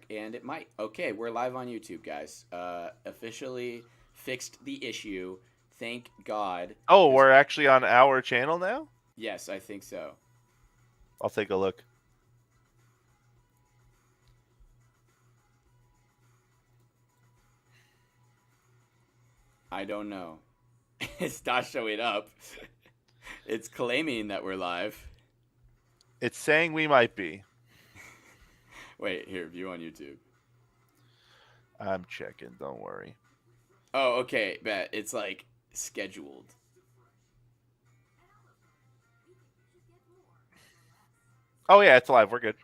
and it might. Okay, we're live on YouTube, guys. Officially fixed the issue. Thank God. Oh, Because we're actually on our channel now? yes, I think so. I'll take a look. I don't know. It's not showing up. It's claiming that we're live. It's saying we might be. Wait, here, view on YouTube. I'm checking, don't worry. Oh, okay, bet. It's like scheduled. Oh yeah, it's live. We're good.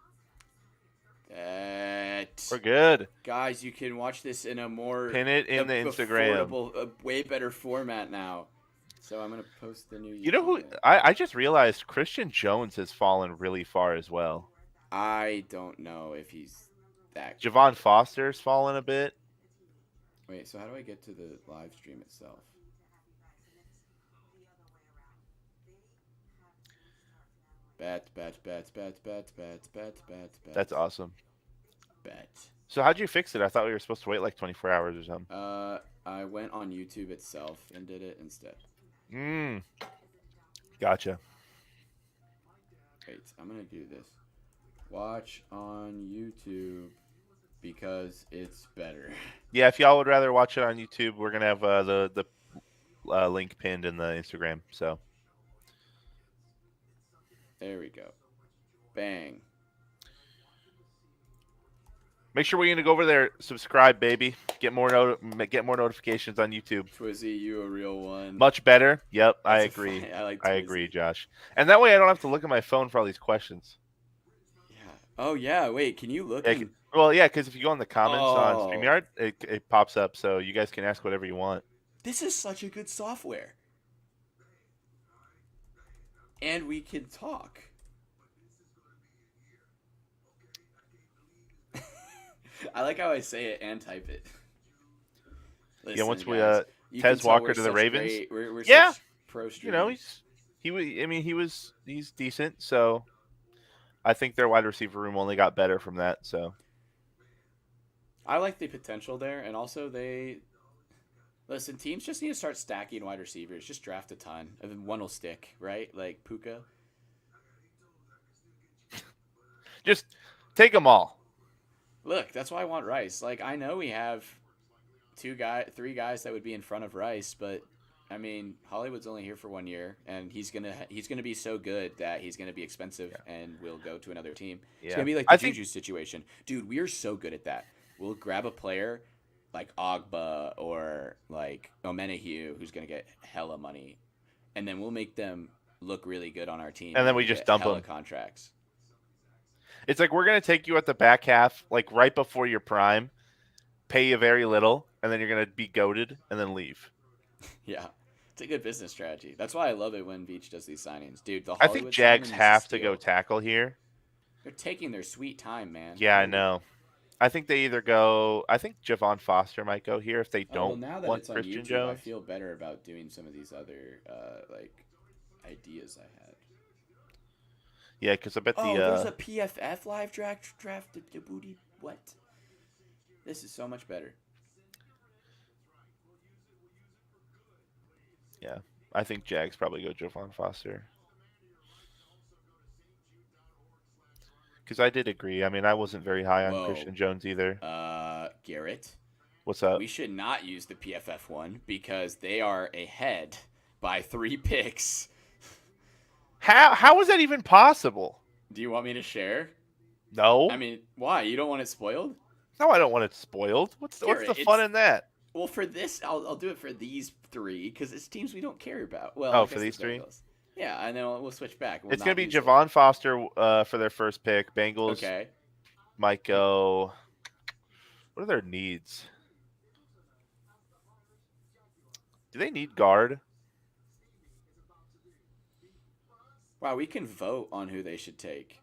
That We're good. guys, you can watch this in a more Pin it in the Instagram. affordable, way better format now. So I'm gonna post the new You know YouTube who link. I just realized Christian Jones has fallen really far as well. I don't know if he's that. Javon Foster's fallen a bit. Wait, so how do I get to the live stream itself? Bet. That's awesome. Bet. So how'd you fix it? I thought we were supposed to wait like 24 hours or something. I went on YouTube itself and did it instead. Gotcha. Wait, I'm gonna do this. Watch on YouTube because it's better. Yeah, if y'all would rather watch it on YouTube, we're gonna have the link pinned in the Instagram. So There we go. Bang. make sure we're gonna go over there, subscribe, baby. Get more notifications on YouTube. Twizzy, you a real one. Much better. Yep, I That's agree. I like I Twizzy. agree, Josh. And that way I don't have to look at my phone for all these questions. Yeah. Oh yeah. Wait. Can you look? Yeah, in... well, yeah, because if you go in the comments on Oh. StreamYard, it pops up, so you guys can ask whatever you want. This is such a good software. And we can talk. I like how I say it and type it. Listen, Yeah, once we guys, you can Tez tell Walker we're to the such Ravens. great- we're Yeah, such pro you streamers. know, he's decent. So I think their wide receiver room only got better from that. So I like the potential there, and also they listen. Teams just need to start stacking wide receivers. Just draft a ton, and then one will stick, right? Like Puka. just take them all. Look, that's why I want Rice. Like I know we have three guys that would be in front of Rice, but I mean Hollywood's only here for 1 year, and he's gonna be so good that he's gonna be expensive and will go to another team. It's Yeah, gonna be like the I think Juju situation, dude. We are so good at that. We'll grab a player like Ogba or like Omenahue, who's gonna get hella money, and then we'll make them look really good on our team, and then we we'll just get dump hella them. contracts. It's like we're gonna take you at the back half, like right before your prime, pay you very little, and then you're gonna be goaded and then leave. Yeah. It's a good business strategy. That's why I love it when Veach does these signings. Dude, the I think Hollywood Jags signing is a have to go steal. tackle here. They're taking their sweet time, man. Yeah, I Holy. know. I think they either go. I think Javon Foster might go here if they Oh well, don't now that want it's on Christian YouTube, I Jones. feel better about doing some of these other like ideas I had. Yeah, because I bet Oh, the there's a PFF live draft the booty. What? This is so much better. yeah, I think Jags probably go Javon Foster. Because I did agree. I mean, I wasn't very high on Whoa. Christian Jones either. Garrett. What's up? We should not use the PFF one because they are ahead by 3 picks. How was that even possible? Do you want me to share? No. I mean, why? You don't want it spoiled? No, I don't want it spoiled. What's the fun in that? Well, for this, I'll do it for these 3 because it's teams we don't care about. Well, Oh, for these 3? Yeah, and then we'll switch back. It's going to be Javon Foster for their first pick. Bengals okay. Might go. What are their needs? Do they need guard? Wow, we can vote on who they should take.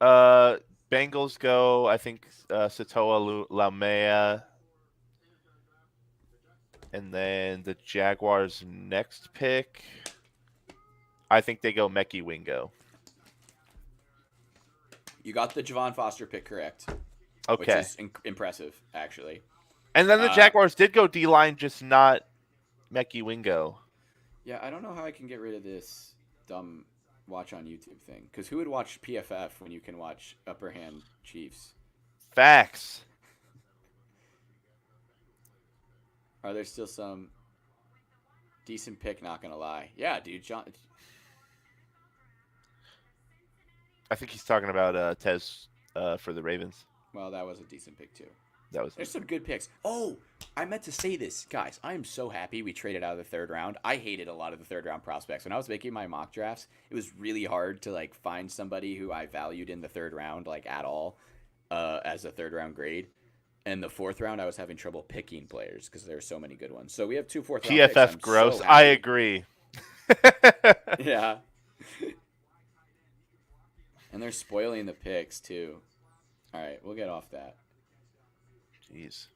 Bengals go, I think, Satoa Laumea. And then the Jaguars' next pick, I think they go Mekhi Wingo. You got the Javon Foster pick correct. which Okay. is impressive actually. And then the Uh, Jaguars did go D line, just not Mekhi Wingo. yeah, I don't know how I can get rid of this dumb watch on YouTube thing. Because who would watch PFF when you can watch Upper Hand Chiefs? Facts. Are there still some decent pick? Not gonna lie. Yeah, dude. John. I think he's talking about Tez for the Ravens. Well, that was a decent pick too. That was There's some good picks. Oh, I meant to say this, guys. I am so happy we traded out of the third round. I hated a lot of the third round prospects when I was making my mock drafts. It was really hard to like find somebody who I valued in the third round like at all as a third round grade. And the fourth round, I was having trouble picking players because there are so many good ones. So we have two fourth round picks. PFF I'm so gross. I happy. agree. Yeah. And they're spoiling the picks too. All right, we'll get off that. Jeez.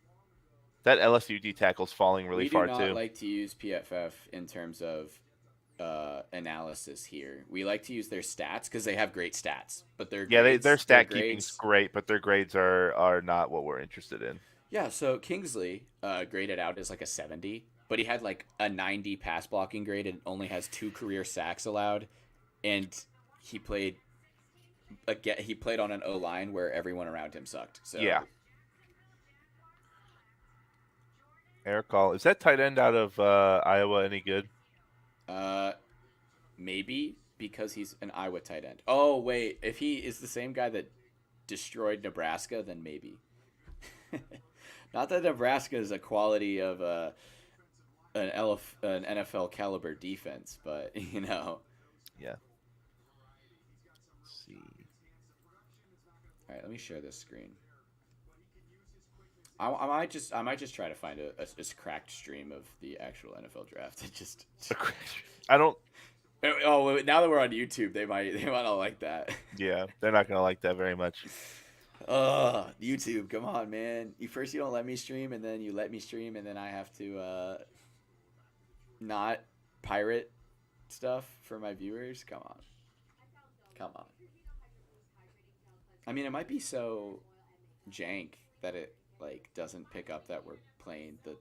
That LSU D tackle's falling really We do far not too. like to use PFF in terms of analysis here. We like to use their stats because they have great stats, but Yeah, their their stat keeping's grades. great, but their grades are not what we're interested in. Yeah, so Kingsley graded out as like a 70, but he had like a 90 pass blocking grade and only has 2 career sacks allowed, and he played he played on an O line where everyone around him sucked. So Yeah. Eric All. Is that tight end out of Iowa any good? uh, maybe because he's an Iowa tight end. Oh wait, if he is the same guy that destroyed Nebraska, then maybe. Not that Nebraska is a quality of an NFL caliber defense, but you know. Yeah. Let's see. All right, let me share this screen. I might just try to find a cracked stream of the actual NFL draft. It just I don't. oh now that we're on YouTube, they might not like that. Yeah, they're not gonna like that very much. YouTube, come on, man. You don't let me stream, and then you let me stream, and then I have to not pirate stuff for my viewers. Come on, come on. I mean, it might be so jank that it like doesn't pick up that we're playing the.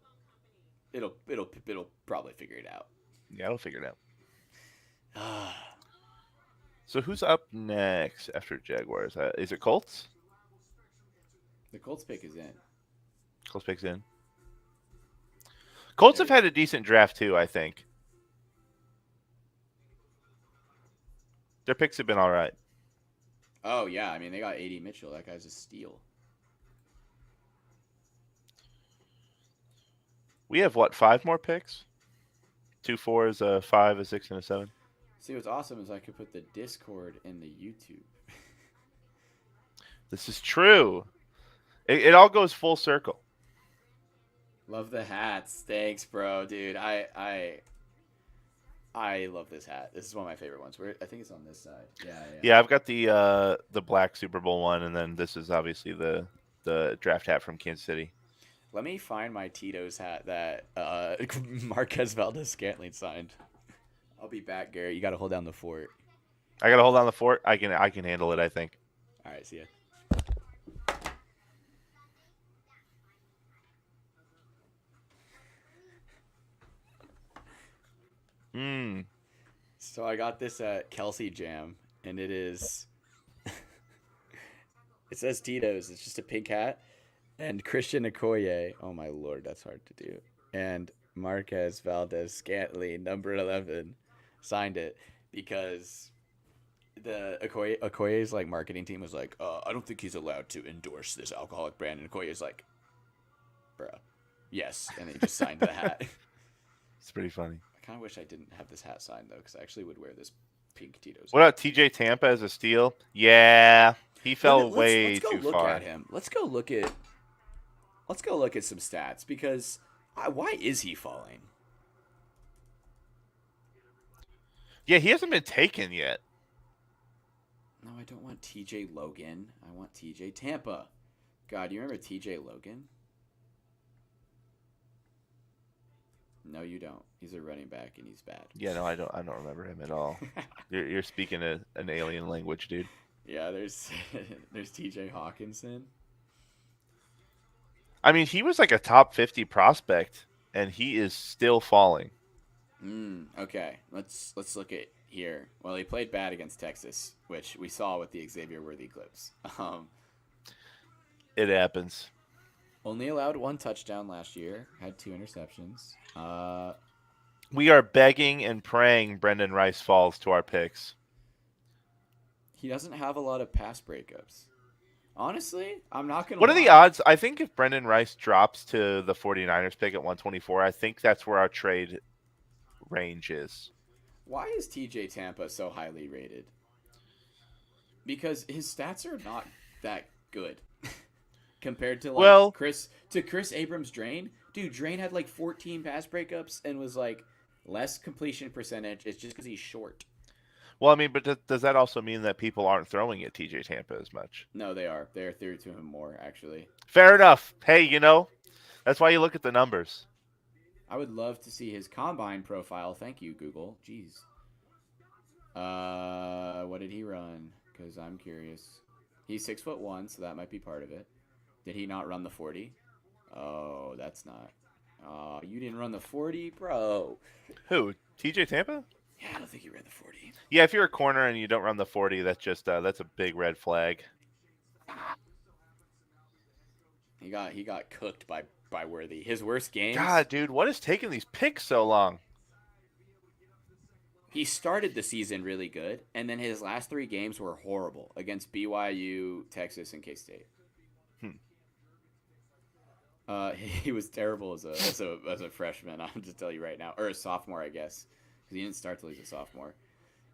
It'll probably figure it out. Yeah, I'll figure it out. So who's up next after Jaguars? Is it Colts? The Colts pick is in. Colts picks in. Colts There have we had go. a decent draft too, I think. Their picks have been all right. Oh yeah, I mean they got AD Mitchell. That guy's a steal. We have what, 5 more picks? 2 fours, a 5, a 6, and a 7. See, what's awesome is I could put the Discord in the YouTube. This is true. It all goes full circle. Love the hats. Thanks, bro, dude. I love this hat. This is one of my favorite ones. I think it's on this side. Yeah, yeah. Yeah, I've got the black Super Bowl one, and then this is obviously the draft hat from Kansas City. Let me find my Tito's hat that Marquez Valdez Scantling signed. I'll be back, Garrett. You got to hold down the fort. I gotta hold on the fort. I can handle it, I think. All right, see ya. Hmm. So I got this at Kelsey Jam, and it is. It says Tito's. It's just a pink hat, and Christian Okoye. Oh my lord, that's hard to do. And Marquez Valdez Scantling, number 11, signed it because the Okoye's like marketing team was like, I don't think he's allowed to endorse this alcoholic brand, and Okoye's like, bruh, yes, and he just signed the hat. It's pretty funny. I kind of wish I didn't have this hat signed though, because I actually would wear this pink Tito's. What about TJ Tampa as a steal? Yeah, he fell way Let's go too look far. at him. Let's go look at some stats because why is he falling? Yeah, he hasn't been taken yet. No, I don't want TJ Logan. I want TJ Tampa. God, you remember TJ Logan? No, you don't. He's a running back and he's bad. Yeah, no, I don't remember him at all. You're speaking an alien language, dude. Yeah, there's TJ Hawkinson. I mean, he was like a top 50 prospect, and he is still falling. Okay, let's look at here. Well, he played bad against Texas, which we saw with the Xavier Worthy clips. It happens. Only allowed one touchdown last year. Had two interceptions. We are begging and praying Brendan Rice falls to our picks. He doesn't have a lot of pass breakups. Honestly, I'm not gonna What are the lie. odds? I think if Brendan Rice drops to the 49ers pick at 124, I think that's where our trade range is. Why is TJ Tampa so highly rated? Because his stats are not that good compared to like Well, Chris Abrams Drain. Dude, Drain had like 14 pass breakups and was like less completion percentage. It's just because he's short. I mean, but does that also mean that people aren't throwing at TJ Tampa as much? No, they are. They're through to him more actually. Fair enough. Hey, that's why you look at the numbers. I would love to see his combine profile. Thank you, Google. Jeez. What did he run? Because I'm curious. He's 6'1", so that might be part of it. Did he not run the 40? Oh, that's not. Oh, you didn't run the 40, bro. Who? TJ Tampa? Yeah, I don't think he ran the 40. Yeah, if you're a corner and you don't run the 40, that's a big red flag. He got cooked by Worthy. His worst games. God, dude, what is taking these picks so long? He started the season really good, and then his last three games were horrible against BYU, Texas, and K State. He was terrible as a freshman. I'm just tell you right now, or a sophomore, I guess, because he didn't start till he was a sophomore.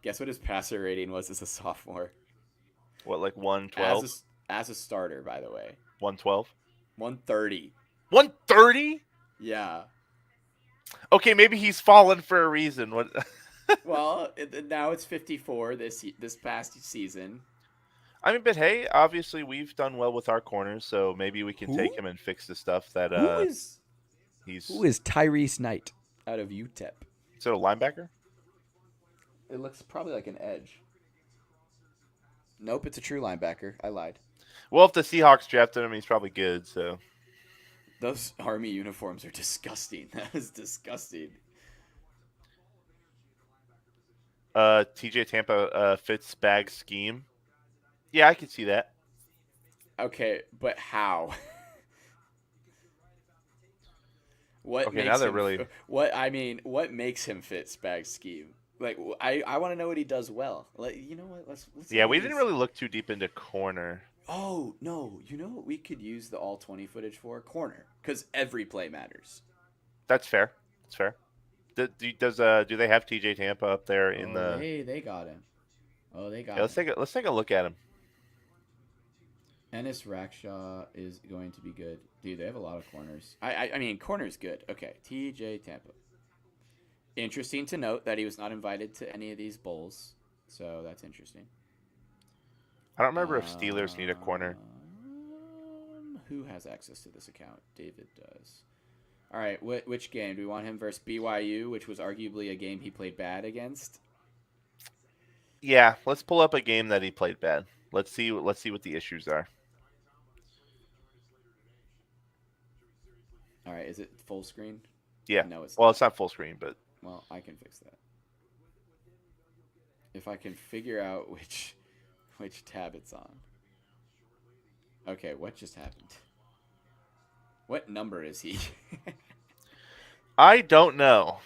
Guess what his passer rating was as a sophomore? What, like 112? As a starter, by the way. 112? 130. 130? Yeah. Okay, maybe he's fallen for a reason. What? Well, now it's 54 this past season. I mean, but hey, obviously we've done well with our corners, so maybe we can take him and fix the stuff that Who is Tyrese Knight out of UTEP? Is it a linebacker? It looks probably like an edge. Nope, it's a true linebacker. I lied. Well, if the Seahawks drafted him, he's probably good. So those Army uniforms are disgusting. That is disgusting. TJ Tampa fits Bag's scheme. Yeah, I can see that. Okay, but how? What okay, makes now they're him, really. what makes him fit Spag's scheme? Like, I want to know what he does well. Like, you know what? Let's Yeah, we didn't really look too deep into corner. Oh no! You know what we could use the all 20 footage for? Corner, because every play matters. That's fair. That's fair. Do they have TJ Tampa up there in the? Hey, they got him. Oh, they got. Yeah, let's take a look at him. Ennis Rackshaw is going to be good. Dude, they have a lot of corners. I mean, corner's good. Okay, TJ Tampa. Interesting to note that he was not invited to any of these bowls, so that's interesting. I don't remember if Steelers need a corner. Who has access to this account? David does. All right, which game? Do we want him versus BYU, which was arguably a game he played bad against? Yeah, let's pull up a game that he played bad. Let's see what the issues are. All right, is it full screen? Yeah. No, it's well, not. It's not full screen, but well, I can fix that. If I can figure out which tab it's on. Okay, what just happened? What number is he? I don't know.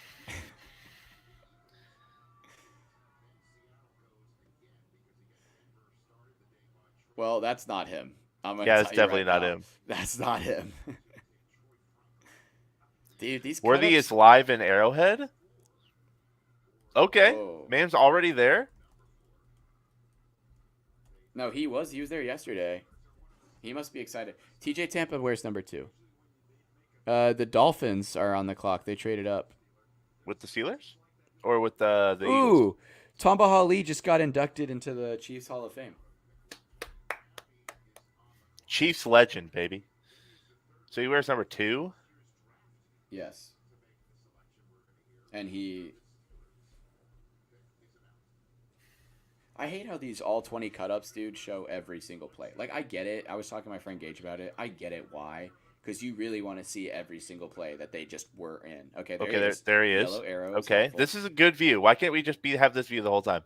Well, that's not him. Yeah, it's definitely not him. That's not him. Dude, these Worthy is live in Arrowhead? Okay. Whoa. Man's already there? No, he was there yesterday. He must be excited. TJ Tampa wears number 2. The Dolphins are on the clock. They traded up. With the Steelers? Or with the Ooh, Eagles? Tamba Ali just got inducted into the Chiefs Hall of Fame. Chiefs legend, baby. So he wears number 2? Yes. And I hate how these all 20 cut-ups, dude, show every single play. Like, I get it. I was talking to my friend Gage about it. I get it why. because you really want to see every single play that they just were in. Okay, there Okay, he there, is. there he The is. yellow arrow is Okay, helpful. this is a good view. Why can't we just have this view the whole time?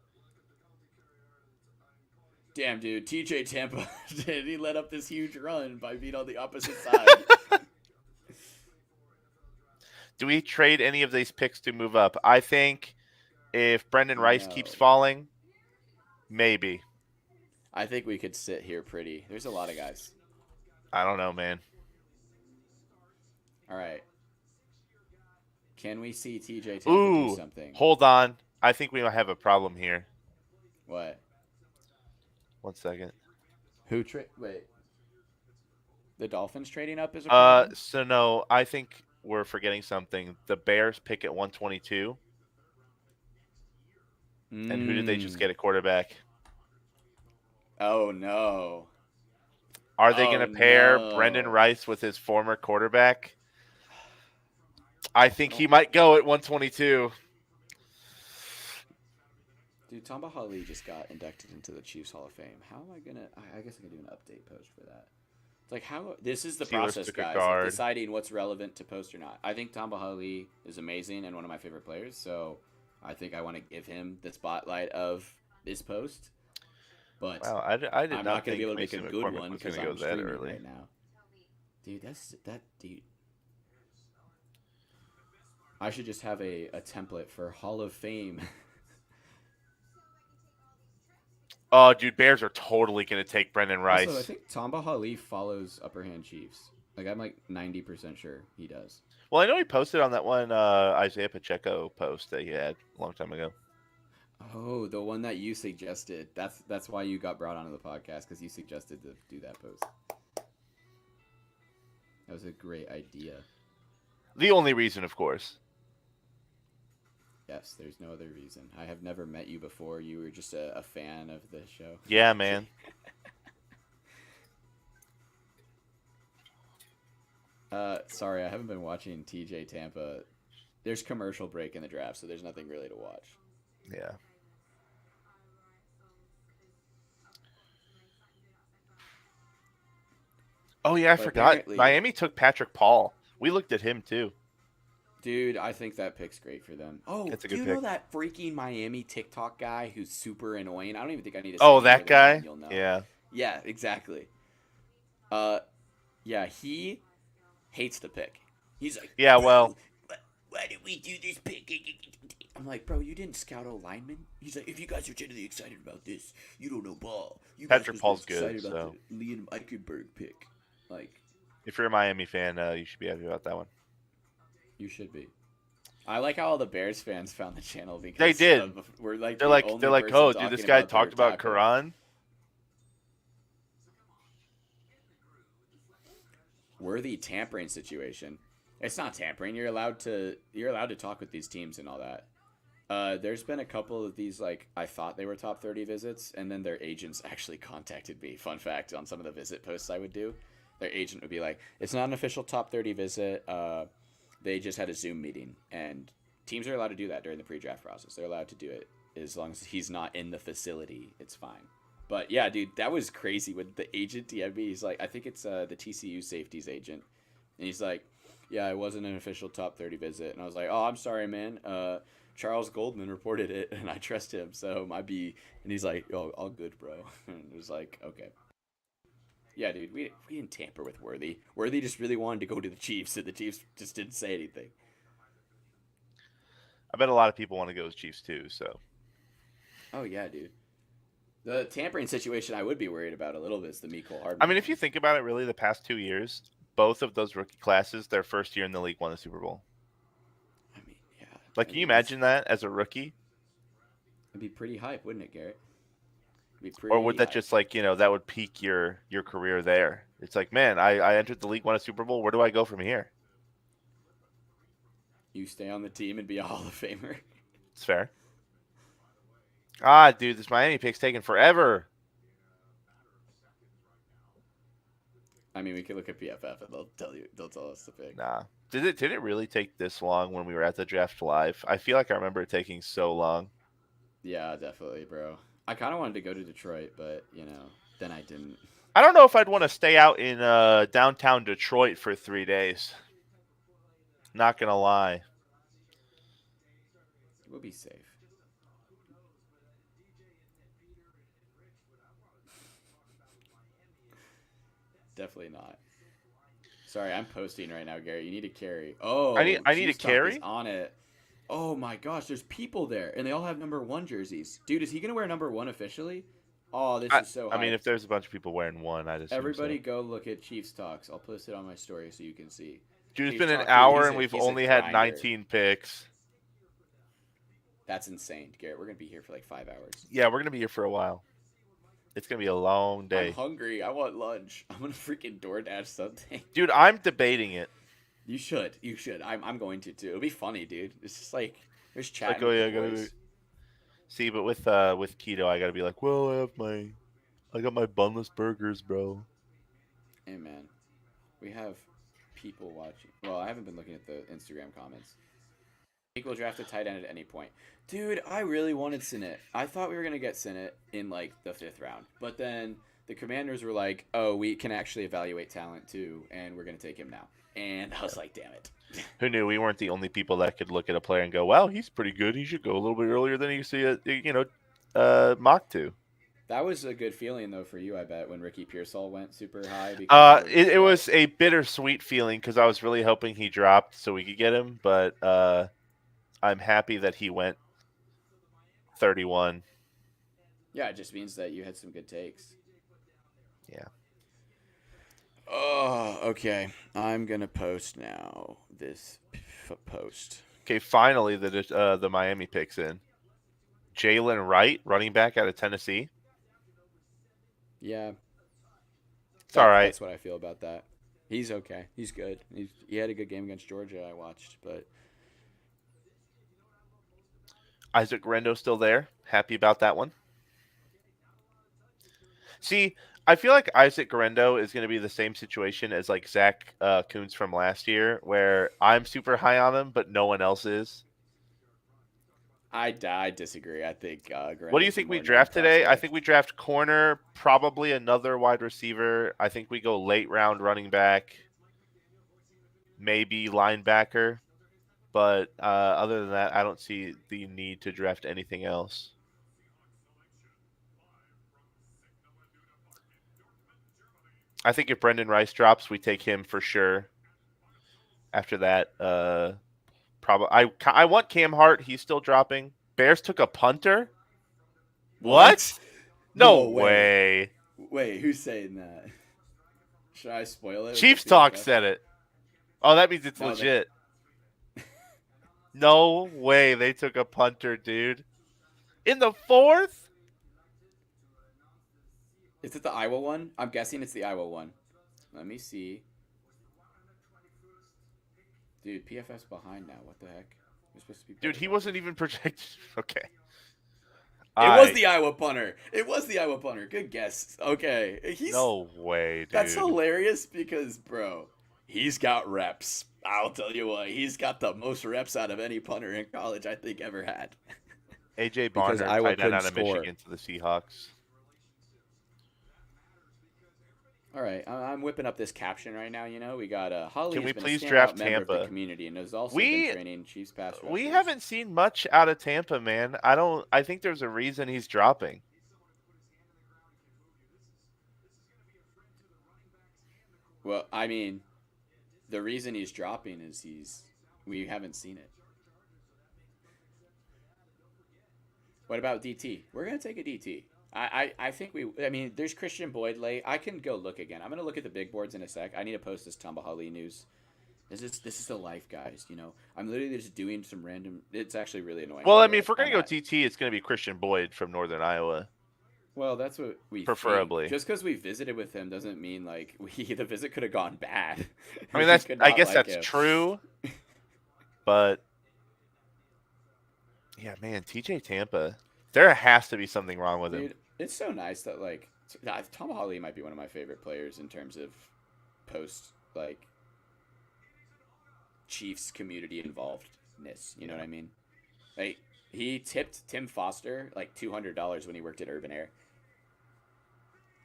Damn, dude, TJ Tampa did he let up this huge run by being on the opposite side? Do we trade any of these picks to move up? I think if Brendan Rice keeps No, falling, maybe. I think we could sit here pretty. There's a lot of guys. I don't know, man. All right, can we see TJ Tampa do Ooh, something? hold on. I think we might have a problem here. What? 1 second. Who Wait, the Dolphins trading up is a problem. So no, I think we're forgetting something. The Bears pick at 122, and who did they just Mm. get a quarterback? Oh no. Are they going Oh to pair Brendan no. Rice with his former quarterback? I think I he don't. might go at 122. Dude, Tamba Hali just got inducted into the Chiefs Hall of Fame. How am I gonna? I guess I can do an update post for that. It's like how this is the Steelers process, took a guys, of guard. deciding what's relevant to post or not. I think Tamba Hali is amazing and one of my favorite players, so I think I want to give him the spotlight of this post. But Wow, I did I'm not not gonna be think able to make a Mason good McCormick one was going because to go I'm that streaming early. right now. Dude, dude. I should just have a template for Hall of Fame. Oh, dude, Bears are totally going to take Brendan Also, I Rice. think Tamba Hali follows Upper Hand Chiefs. Like I'm like 90% sure he does. Well, I know he posted on that one Isaiah Pacheco post that he had a long time ago. Oh, the one that you suggested. That's why you got brought onto the podcast because you suggested to do that post. That was a great idea. The only reason, of course. Yes, there's no other reason. I have never met you before. You were just a fan of the show. Yeah, man. Sorry, I haven't been watching TJ Tampa. There's commercial break in the draft, so there's nothing really to watch. Yeah. Oh, yeah, I But forgot. apparently, Miami took Patrick Paul. We looked at him, too. dude, I think that pick's great for them. Oh, That's a do good you pick. know that freaking Miami TikTok guy who's super annoying? I don't even think I need to say Oh, any more that than that, and guy? you'll know. Yeah. Yeah, exactly. Uh, yeah, he hates the pick. He's like, Yeah, bro, well, why did we do this pick? I'm like, bro, you didn't scout O lineman. He's like, if you guys are genuinely excited about this, you don't know ball. You guys Patrick was Paul's excited good, about so the Liam Eichenberg pick. Like, if you're a Miami fan, you should be happy about that one. you should be. I like how all the Bears fans found the channel They because did. we're like They're the like, only person oh, dude, talking this guy about their talked about tackle. Quran. Worthy tampering situation. It's not tampering. You're allowed to talk with these teams and all that. There's been a couple of these like I thought they were top 30 visits, and then their agents actually contacted me. Fun fact on some of the visit posts I would do, their agent would be like, "It's not an official top 30 visit. They just had a Zoom meeting, and teams are allowed to do that during the pre-draft process. They're allowed to do it as long as he's not in the facility. It's fine." But yeah, dude, that was crazy with the agent DMV. He's like, I think it's the TCU safeties agent, and he's like, "Yeah, it wasn't an official top 30 visit." And I was like, "Oh, I'm sorry, man. Charles Goldman reported it, and I trust him, so my B." And he's like, "Oh, all good, bro." And it was like, okay. Yeah, dude, we didn't tamper with Worthy. Worthy just really wanted to go to the Chiefs, and the Chiefs just didn't say anything. I bet a lot of people want to go with Chiefs too. So Oh yeah, dude. The tampering situation I would be worried about a little bit is the Mecole I Hardman mean, if you one. think about it, really, the past 2 years, both of those rookie classes, their first year in the league, won the Super Bowl. I mean, yeah. Like, I can you mean, it's imagine that as a rookie? it'd be pretty hype, wouldn't it, Garrett? It'd be Or would pretty that hype. just like that would peak your career there? It's like, man, I entered the league, won a Super Bowl. Where do I go from here? You stay on the team and be a Hall of Famer. It's fair. Ah, dude, this Miami pick's taking forever. I mean, we could look at PFF and they'll tell us to pick. Nah. Did it really take this long when we were at the draft live? I feel like I remember it taking so long. Yeah, definitely, bro. I kind of wanted to go to Detroit, but then I didn't. I don't know if I'd want to stay out in downtown Detroit for 3 days. Not gonna lie. We'll be safe. Definitely not. Sorry, I'm posting right now, Gary. You need to carry. I need Oh, I need a Chiefs Talk is carry. on it. Oh my gosh, there's people there, and they all have number one jerseys. Dude, is he gonna wear number one officially? Oh, this I is so I mean, hype. if there's a bunch of people wearing one, I'd assume so. Everybody, go look at Chiefs Talks. I'll post it on my story so you can see. Dude, it's Chiefs been an Talk, dude. hour He's and a we've he's a only had grinder. 19 picks. That's insane, Garrett. We're gonna be here for like 5 hours. Yeah, we're gonna be here for a while. It's gonna be a long I'm day, hungry. I want lunch. I'm gonna freaking DoorDash something. dude. I'm debating it. You should. You should. I'm going to too. It'll be funny, dude. It's just like there's Like, chatting oh with the yeah, I gotta boys. see, but with keto, I gotta be like, well, I got my bunless burgers, bro. Hey man, we have people watching. Well, I haven't been looking at the Instagram comments. Equal drafted tight end at any point. Dude, I really wanted Sinnett. I thought we were gonna get Sinnett in like the 5th round, but then the Commanders were like, "Oh, we can actually evaluate talent too, and we're gonna take him now." And I was like, "Damn it." Who knew we weren't the only people that could look at a player and go, wow, he's pretty good. He should go a little bit earlier than you see it, mock to. That was a good feeling though for you, I bet, when Ricky Pearsall went super high because you were It just was like, a bittersweet feeling because I was really hoping he dropped so we could get him, but I'm happy that he went 31. yeah, it just means that you had some good takes. Yeah. Oh, okay. I'm gonna post now. This post. Okay, finally the Miami picks in. Jalen Wright, running back out of Tennessee. Yeah, It's all right. that's what I feel about that. He's okay. He's good. He had a good game against Georgia. I watched, but Isaac Rendo still there. Happy about that one. See, I feel like Isaac Garendo is going to be the same situation as like Zach Coons from last year, where I'm super high on him, but no one else is. I disagree. I think What do you Garendo's a think we more known draft today? I think prospect. we draft corner, probably another wide receiver. I think we go late round running back, maybe linebacker. But other than that, I don't see the need to draft anything else. I think if Brendan Rice drops, we take him for sure. After that, probably I want Cam Hart. He's still dropping. Bears took a punter. What? What? No No way. way. Wait, who's saying that? Should I spoil it with the Chiefs Talk PFF? said it. Oh, that means it's No, they. legit. No way they took a punter, dude. In the fourth? Is it the Iowa one? I'm guessing it's the Iowa one. Let me see. Dude, PFF's behind now. What the heck? You're supposed to be Dude, better he about wasn't this. even projected. Okay. It was I the Iowa punter. It was the Iowa punter. Good guess. Okay. No way, That's dude. hilarious because, bro, he's got reps. I'll tell you what, he's got the most reps out of any punter in college I think ever had. AJ Because Barnhart, Iowa tight end couldn't out of score. Michigan to the Seahawks. All right, I'm whipping up this caption right now. You know, we got Holly Can has we been a please standout draft member of the Tampa? community and has also been We training Chiefs pass we rushers. haven't seen much out of Tampa, man. I think there's a reason he's dropping. Well, I mean, the reason he's dropping is we haven't seen it. What about DT? We're gonna take a DT. I think we. I mean, there's Christian Boyd late. I can go look again. I'm gonna look at the big boards in a sec. I need to post this Tamba Hali news. This is the life, guys. You know, I'm literally just doing some random. It's actually really annoying. Well, By I the mean, way, if we're gonna I'm go at. TT, it's gonna be Christian Boyd from Northern Iowa, Well, that's what we think. preferably. Just because we visited with him doesn't mean like the visit could have gone bad. I mean, We that's could I not guess like that's him. true, but yeah, man, TJ Tampa, there has to be something wrong with him. Dude, it's so nice that like Tom Holly might be one of my favorite players in terms of post like Chiefs community involvedness. You know Yeah. what I mean? Like he tipped Tim Foster like $200 when he worked at Urban Air.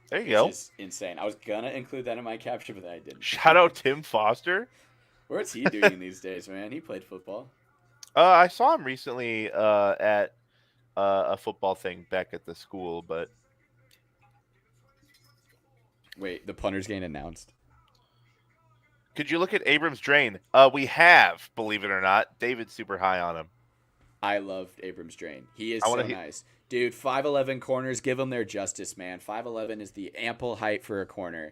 There you which go. is insane. I was gonna include that in my caption, but I Shout didn't. out Tim Foster. What's he doing these days, man? He played football. I saw him recently at a football thing back at the school, but Wait, the punter's getting announced. could you look at Abrams Drain? We have, believe it or not, David's super high on him. I loved Abrams Drain. He is I want so to. nice. Dude, 5'11 corners, give them their justice, man. 5'11 is the ample height for a corner.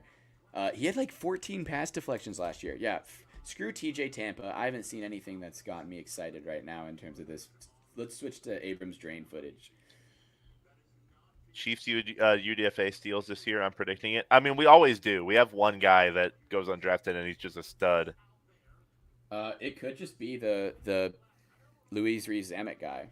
He had like 14 pass deflections last year. Yeah, screw TJ Tampa. I haven't seen anything that's gotten me excited right now in terms of this. Let's switch to Abrams Drain footage. Chiefs UDFA steals this year. I'm predicting it. I mean, we always do. We have one guy that goes undrafted and he's just a stud. It could just be the Louise Rees Zamet guy.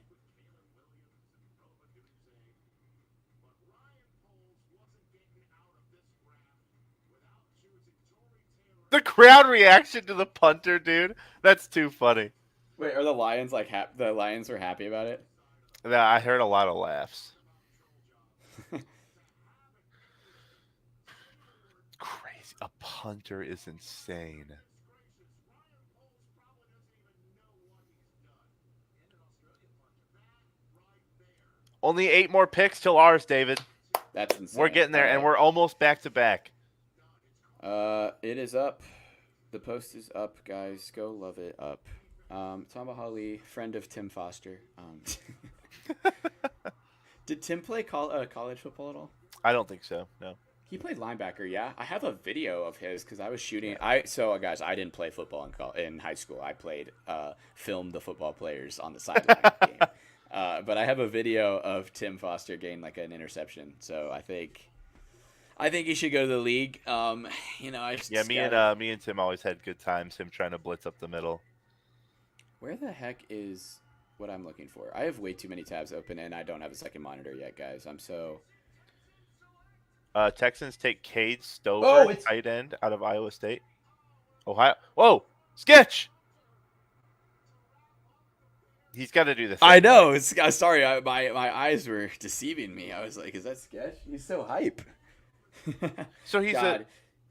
The crowd reaction to the punter, dude. That's too funny. Wait, are the Lions like the Lions are happy about it? I heard a lot of laughs. Crazy. A punter is insane. Only 8 more picks till ours, David. That's insane. We're getting there, and we're almost back to back. It is up. The post is up, guys. Go love it up. Tamba Hali, friend of Tim Foster. Did Tim play college football at all? I don't think so. No. He played linebacker. Yeah, I have a video of his because I was shooting. Yeah. Guys, I didn't play football in high school. I played filmed the football players on the sideline game. But I have a video of Tim Foster getting like an interception. So I think he should go to the league. Me and Tim always had good times. Him trying to blitz up the middle. Where the heck is what I'm looking for? I have way too many tabs open, and I don't have a second monitor yet, guys. I'm so. Texans take Cade Stover, tight end out of Iowa State. Ohio. Whoa, sketch. He's got to do this. I know. Sorry, my eyes were deceiving me. I was like, "Is that sketch?" He's so hype. So he's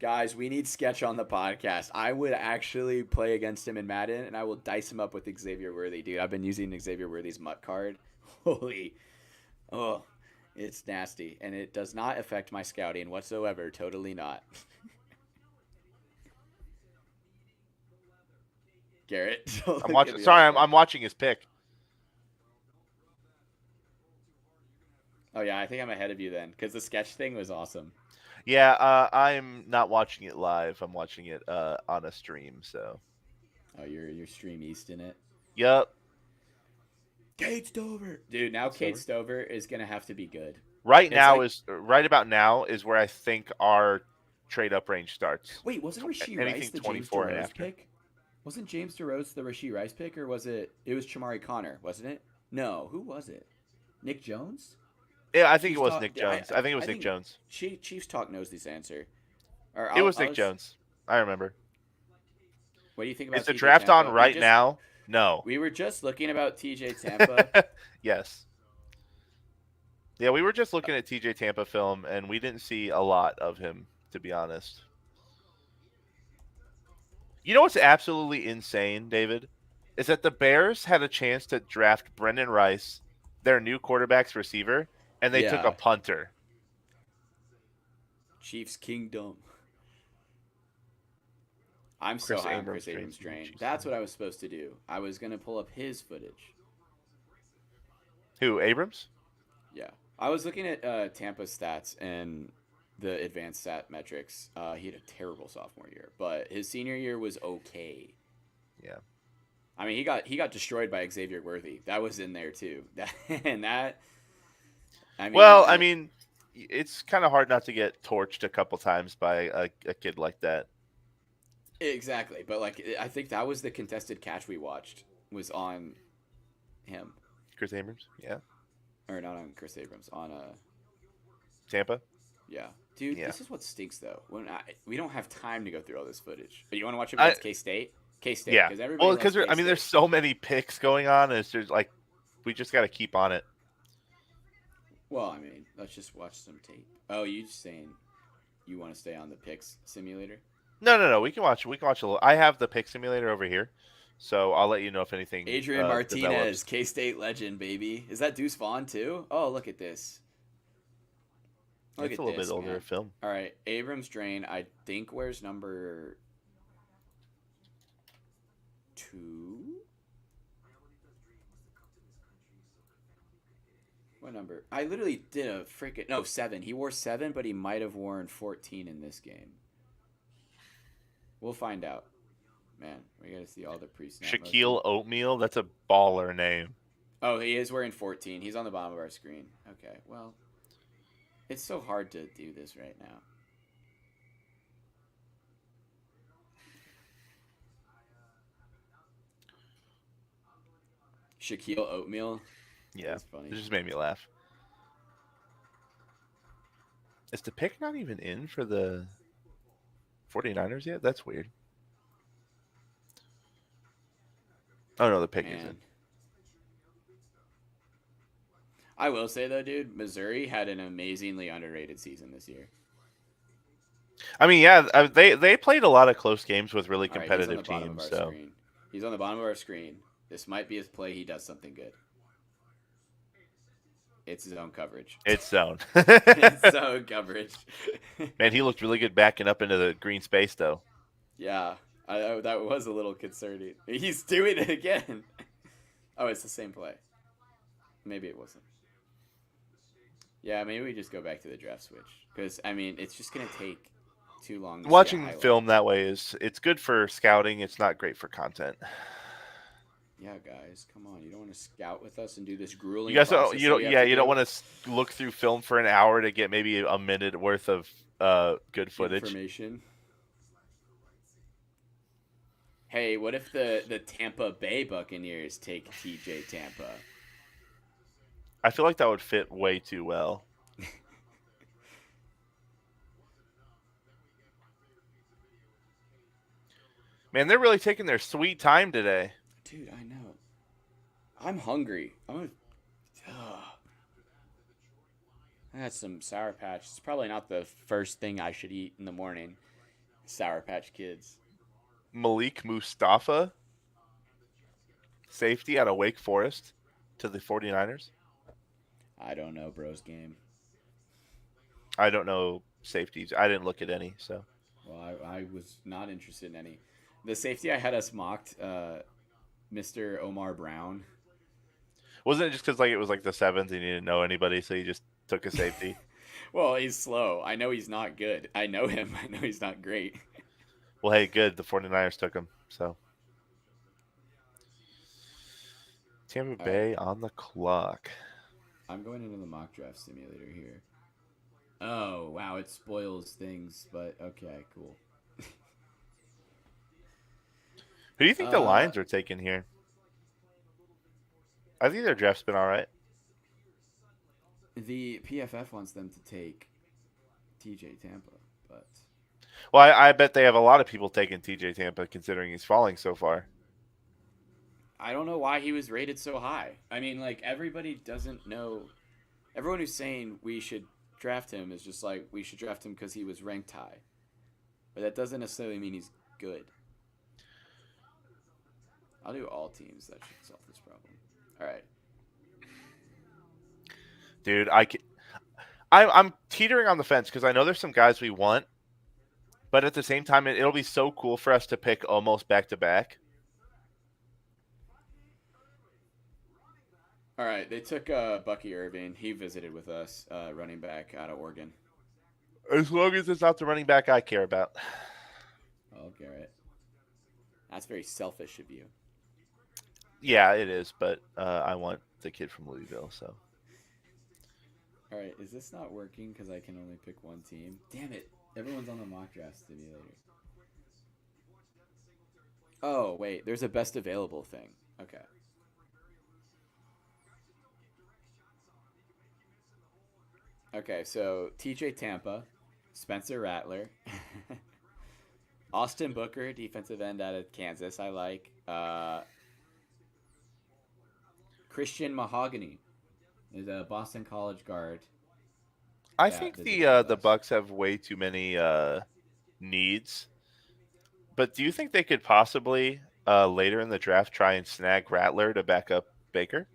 Guys, we need Sketch on the podcast. I would actually play against him in Madden, and I will dice him up with Xavier Worthy, dude. I've been using Xavier Worthy's Mutt card. It's nasty, and it does not affect my scouting whatsoever. Totally not. Garrett, I'm watching. Sorry, I'm watching his pick. Oh yeah, I think I'm ahead of you then, because the Sketch thing was awesome. Yeah, I'm not watching it live. I'm watching it on a stream. So. Oh, you're stream east in it. Yep. Cade Stover, dude. Now Cade Stover is gonna have to be good. Right about now is where I think our trade up range starts. Wait, wasn't Rashee Rice the James DeRose pick? Wasn't James DeRose the Rashee Rice pick, or was it? It was Chamari Connor, wasn't it? No, who was it? Nick Jones? Yeah, I think it was Nick Jones. I think it was Nick Jones. Chiefs Talk knows this answer. It was Nick Jones. I remember. What do you think about? Is the draft on right now? No. We were just looking about TJ Tampa. Yes. Yeah, we were just looking at TJ Tampa film, and we didn't see a lot of him, to be honest. You know what's absolutely insane, David? Is that the Bears had a chance to draft Brendan Rice, their new quarterback's receiver, and they took a punter. Chiefs Kingdom. I'm so high on Chris Abrams Drain. That's what I was supposed to do. I was going to pull up his footage. Who, Abrams? Yeah. I was looking at Tampa's stats and the advanced stat metrics. He had a terrible sophomore year, but his senior year was okay. Yeah. I mean, he got destroyed by Xavier Worthy. That was in there too. I mean, it's kind of hard not to get torched a couple times by a kid like that. Exactly, but I think that was the contested catch we watched was on him. Chris Abrams, yeah. Or not on Chris Abrams, on Tampa. Yeah, dude, This is what stinks though. We don't have time to go through all this footage. But you want to watch it against K-State? K-State, yeah. Because there's so many picks going on. And it's just like we just got to keep on it. Well, I mean, let's just watch some tape. Oh, you just saying you want to stay on the picks simulator? No, no, no. We can watch. We can watch a little. I have the pick simulator over here, so I'll let you know if anything Adrian Martinez, develops. K State legend, baby. Is that Deuce Vaughn too? Oh, look at this. Look It's a at little bit this, older man. film. All right, Abrams Drain. I think wears number 2. What number? I literally did a freaking no 7. He wore 7, but he might have worn 14 in this game. We'll find out. Man, we gotta see all the pre-snap motion. Shaquille Oatmeal. That's a baller name. Oh, he is wearing 14. He's on the bottom of our screen. Okay, well, it's so hard to do this right now. Shaquille Oatmeal. Yeah, That's funny. it just made me laugh. Is the pick not even in for the 49ers yet? That's weird. Oh no, the pick is in. Man. I will say though, dude, Missouri had an amazingly underrated season this year. I mean, yeah, they played a lot of close games with really All right, he's on competitive the bottom of teams. our So screen. He's on the bottom of our screen. This might be his play. He does something good. It's zone coverage. it's zone. It's zone coverage. Man, he looked really good backing up into the green space though. Yeah, that was a little concerning. He's doing it again. Oh, it's the same play. Maybe it wasn't. Yeah, maybe we just go back to the draft switch because I mean it's just gonna take too long to see a Watching highlight. film that way is it's good for scouting. It's not great for content. Yeah, guys, come on! You don't want to scout with us and do this You grueling guys, process you that don't, we have yeah, to you don't do. want to look through film for an hour to get maybe a minute worth of good footage. Information. Hey, what if the Tampa Bay Buccaneers take TJ Tampa? I feel like that would fit way too well. Man, they're really taking their sweet time today. Dude, I know. I'm hungry. I had some Sour Patch. It's probably not the first thing I should eat in the morning. Sour Patch Kids. Malik Mustafa, safety out of Wake Forest to the 49ers. I don't know, bro's game. I don't know safeties. I didn't look at any, so. Well, I was not interested in any. The safety I had us mocked, Mr. Omar Brown. Wasn't it just because like it was like the seventh and you didn't know anybody, so you just took a safety? Well, he's slow. I know he's not good. I know him. I know he's not great. Well, hey, good. The 49ers took him, so. Tampa All right. Bay on the clock. I'm going into the mock draft simulator here. Oh, wow. It spoils things, but okay, cool. Who do you think the Lions are taking here? I think their draft's been all right. The PFF wants them to take TJ Tampa, but Well, I bet they have a lot of people taking TJ Tampa considering he's falling so far. I don't know why he was rated so high. I mean, like, everybody doesn't know. Everyone who's saying we should draft him is just like, we should draft him because he was ranked high. But that doesn't necessarily mean he's good. I'll do all teams. That should solve this problem. All right. Dude, I'm teetering on the fence because I know there's some guys we want, but at the same time, it'll be so cool for us to pick almost back to back. All right. They took Bucky Irving. He visited with us, running back out of Oregon. As long as it's not the running back I care about. Oh, Garrett. That's very selfish of you. Yeah, it is, but I want the kid from Louisville, so. All right. Is this not working because I can only pick one team? Damn it. Everyone's on the mock draft simulator. Oh, wait. There's a best available thing. Okay. Okay, so TJ Tampa, Spencer Rattler, Austin Booker, defensive end out of Kansas. I like Christian Mahogany is a Boston College guard. I at think visiting with the us. Bucks have way too many needs. But do you think they could possibly later in the draft try and snag Rattler to back up Baker?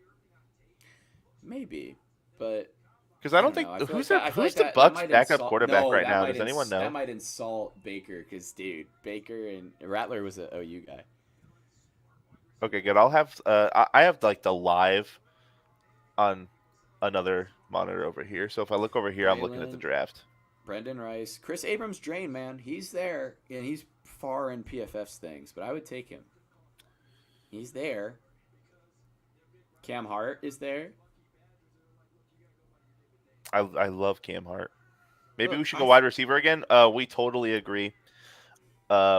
Maybe, but Because I I don't don't think know. I feel like who's that. their I feel who's like the that Bucks might backup insult. quarterback No, right now? Does anyone that know? might insult Baker because dude, Baker and Rattler was a OU guy. Okay, good. I'll have I have like the live on another monitor over here. So if I look over here, I'm looking at the Braylon, draft. Brendan Rice, Chris Abrams, Drain man, he's there and he's far in PFF's things, but I would take him. He's there. Cam Hart is there. I love Cam Hart. Maybe we Look, should go wide receiver again. We totally agree.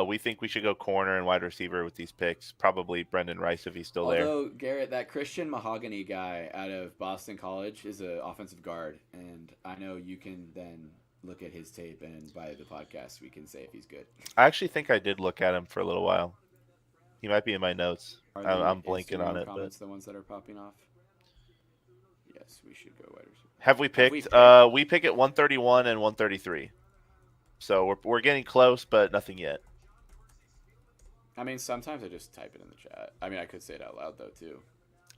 We think we should go corner and wide receiver with these picks. Probably Brendan Rice if he's still there. although Garrett, that Christian Mahogany guy out of Boston College is an offensive guard, and I know you can then look at his tape, and by the podcast we can say if he's good. I actually think I did look at him for a little while. He might be in my notes. Are the I'm blanking on Instagram it, but comments the ones that are popping off? Yes, we should go wide receiver. have we Have we picked? picked? We pick at 131 and 133. So we're getting close, but nothing yet. I mean, sometimes I just type it in the chat. I mean, I could say it out loud though too.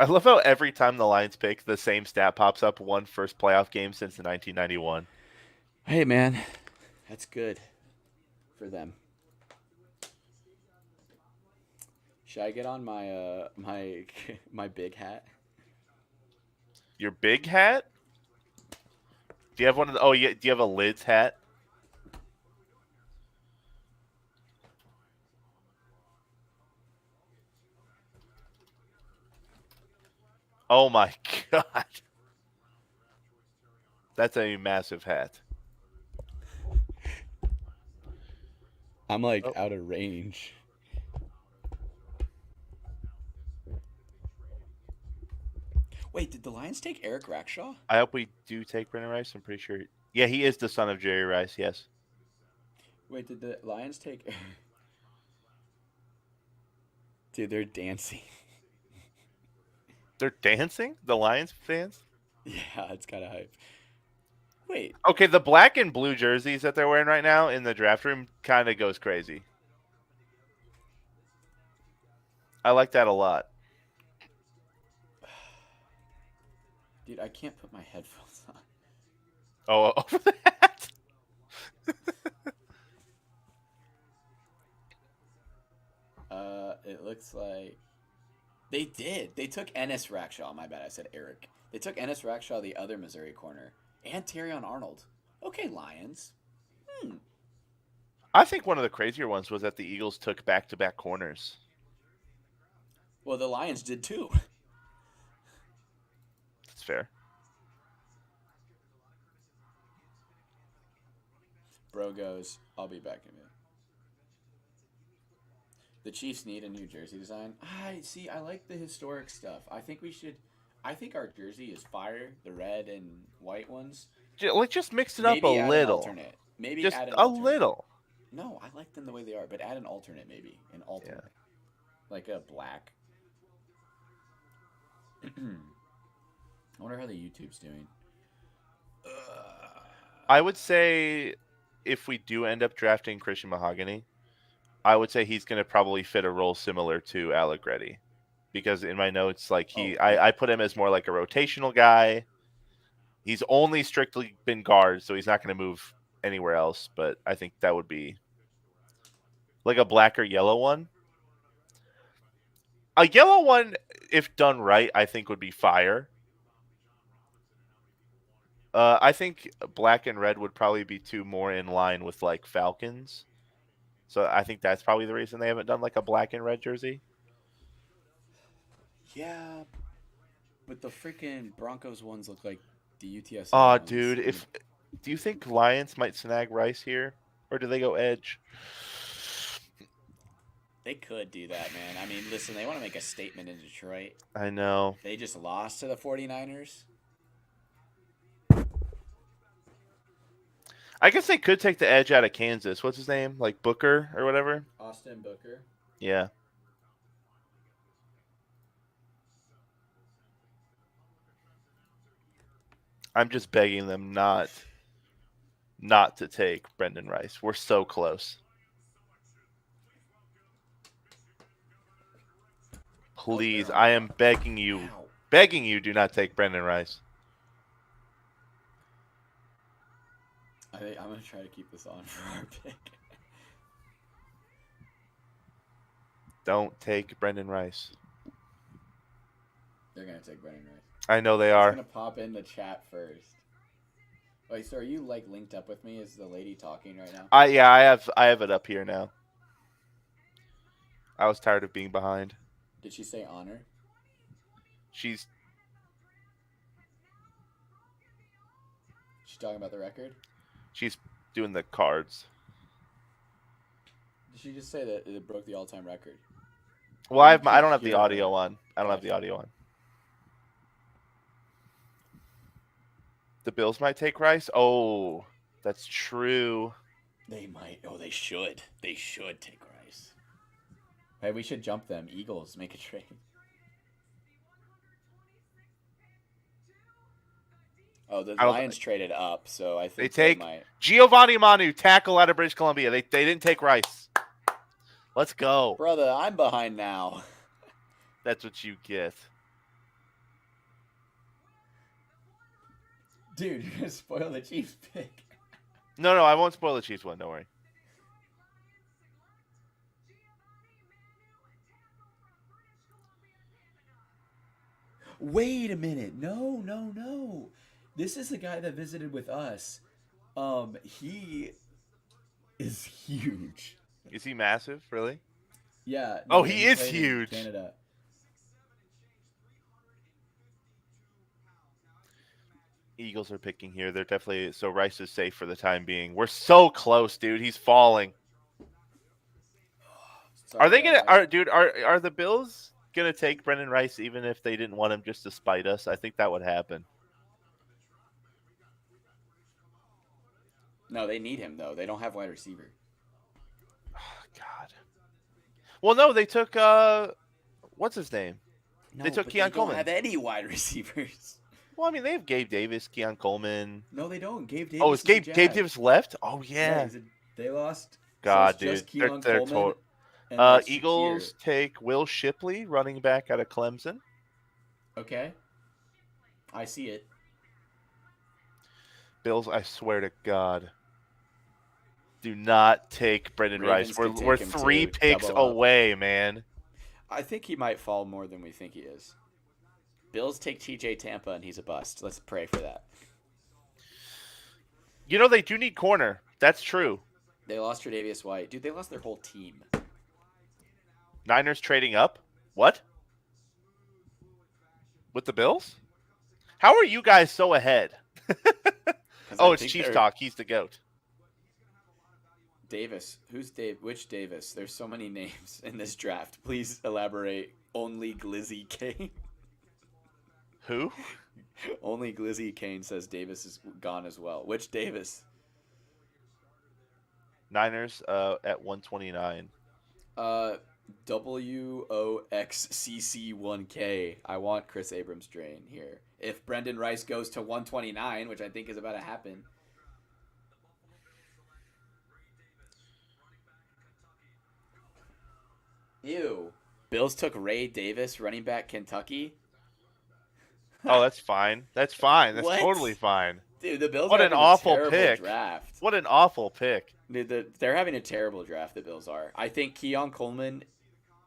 I love how every time the Lions pick, the same stat pops up: one first playoff game since 1991. Hey man, that's good for them. Should I get on my my my big hat? Your big hat? Do you have one of the? Oh yeah. Do you have a lids hat? Oh my god, that's a massive hat. I'm like Oh. out of range. Wait, did the Lions take Eric Rackshaw? I hope we do take Brendan Rice. I'm pretty sure. Yeah, he is the son of Jerry Rice. Yes. Wait, did the Lions take? Dude, they're dancing. They're dancing. The Lions fans. Yeah, it's kind of hype. Wait, Okay, the black and blue jerseys that they're wearing right now in the draft room kind of goes crazy. I like that a lot. dude, I can't put my headphones on. Oh, over that. It looks like they did. They took Ennis Rackshaw. My bad, I said Eric. They took Ennis Rackshaw, the other Missouri corner, and Terrion Arnold. Okay, Lions. Hmm. I think one of the crazier ones was that the Eagles took back-to-back corners. Well, the Lions did too. That's fair. Bro goes, I'll be back in a minute. The Chiefs need a new jersey design. I see. I like the historic stuff. I think we should. I think our jersey is fire. The red and white ones. Like, just mix it up a Maybe add an little. alternate. Maybe Just add an a alternate. little. No, I like them the way they are, but add an alternate maybe. An alternate. Like a black. I wonder how the YouTube's doing. I would say if we do end up drafting Christian Mahogany, I would say he's going to probably fit a role similar to Allegretti. Because in my notes, like Oh, yeah. I put him as more like a rotational guy. He's only strictly been guard, so he's not going to move anywhere else. But I think that would be like a black or yellow one. A yellow one, if done right, I think would be fire. I think black and red would probably be two more in line with like Falcons. So I think that's probably the reason they haven't done like a black and red jersey. Yeah, but the freaking Broncos ones look like the UTSA Oh, ones. dude, if do you think Lions might snag Rice here, or do they go edge? They could do that, man. I mean, listen, they want to make a statement in Detroit. I know. They just lost to the 49ers. I guess they could take the edge out of Kansas. What's his name? Like Booker or whatever? Austin Booker. Yeah. I'm just begging them not not to take Brendan Rice. We're so close. Oh, Please, they're on I the am clock. Ow. begging you, do not take Brendan Rice. I'm gonna try to keep this on for our pick. Don't take Brendan Rice. They're gonna take Brendan Rice. I know they He's are. gonna pop in the chat first. Wait, so are you like linked up with me? Is the lady talking right now? I have it up here now. I was tired of being behind. Did she say honor? She's She talking about the record? she's doing the cards. Did she just say that it broke the all-time record? Well, I don't have the Hear audio her. on. I don't have the Gotcha. audio on. The Bills might take Rice. Oh, that's true. They might. Oh, they should. They should take Rice. Hey, we should jump them. Eagles make a trade. Oh, the I don't. Lions traded up, so I They think take might. Giovanni Manu, tackle out of British Columbia. They didn't take Rice. Let's go. Brother, I'm behind now. That's what you get. Dude, you're gonna spoil the Chiefs pick. No, I won't spoil the Chiefs one. Don't worry. Wait a minute. No. This is the guy that visited with us. He is huge. Is he massive? Really? Yeah. Oh, No, he is played in huge. Canada. Eagles are picking here. They're definitely so Rice is safe for the time being. We're so close, dude. He's falling. Sorry, Are they gonna? guys. Are the Bills gonna take Brendan Rice even if they didn't want him just to spite us? I think that would happen. No, they need him though. They don't have wide receiver. Oh, God. Well, no, they took what's his name? No, They took but Keon they don't Coleman. have any wide receivers. Well, I mean, they have Gabe Davis, Keon Coleman. No, they don't. Gabe Davis. Oh, is is Gabe a Gabe Jag. Davis left? Oh Yeah, yeah. they lost. So it's God, just dude, they're Keon they're Coleman total. and like Shakir. Eagles take Will Shipley, running back out of Clemson. Okay. I see it. Bills, I swear to God, do not take Brendan Ravens Rice. could We're take him 3 too. picks Double up. away, man. I think he might fall more than we think he is. Bills take TJ Tampa and he's a bust. Let's pray for that. You know they do need corner. That's true. They lost Tre'Davious White. Dude, they lost their whole team. Niners trading up? What? With the Bills? How are you guys so ahead? Oh, it's Chiefs talk. He's the GOAT. Davis. Who's Dave? Which Davis? There's so many names in this draft. Please elaborate. Only Glizzy Kane. Who? Only Glizzy Kane says Davis is gone as well. Which Davis? Niners at 129. WOXCC1K. I want Chris Abrams drain here. If Brendan Rice goes to 129, which I think is about to happen. Ew. Bills took Ray Davis, running back Kentucky. Oh, that's fine. That's fine. That's What? totally fine. Dude, the Bills What are an having awful a terrible pick. draft. What an awful pick. Dude, they're having a terrible draft, the Bills are. I think Keon Coleman,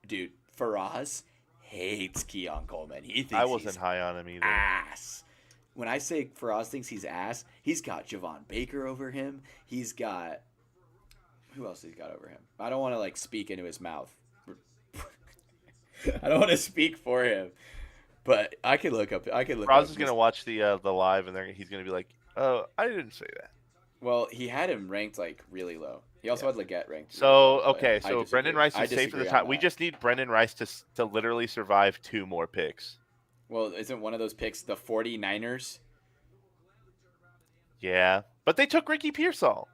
dude, Faraz hates Keon Coleman. He thinks I wasn't he's high on him either. ass. When I say Faraz thinks he's ass, he's got Javon Baker over him. He's got... Who else he's got over him? I don't want to, like, speak into his mouth. I don't want to speak for him. But I could look up... Roz is going to watch the live, and he's going to be like, oh, I didn't say that. Well, he had him ranked, like, really low. He also had Leggett ranked really So, low, okay, so Brendan Rice is safe for the time. We just need Brendan Rice to literally survive 2 more picks. Well, isn't one of those picks the 49ers? Yeah. But they took Ricky Pearsall.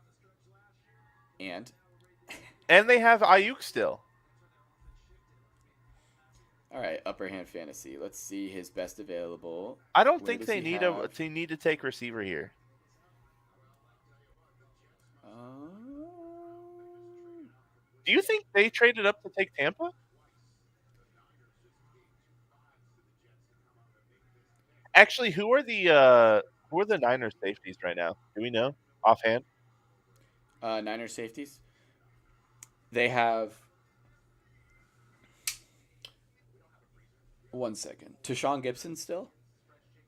And they have Ayuk still. all right, upper hand fantasy. Let's see his best available. I don't Where think does they he need have- they need to take receiver here. They traded up to take Tampa. Actually, who are the Niners safeties right now? Do we know offhand? Niners safeties. They have 1 second. Tashawn Gibson still,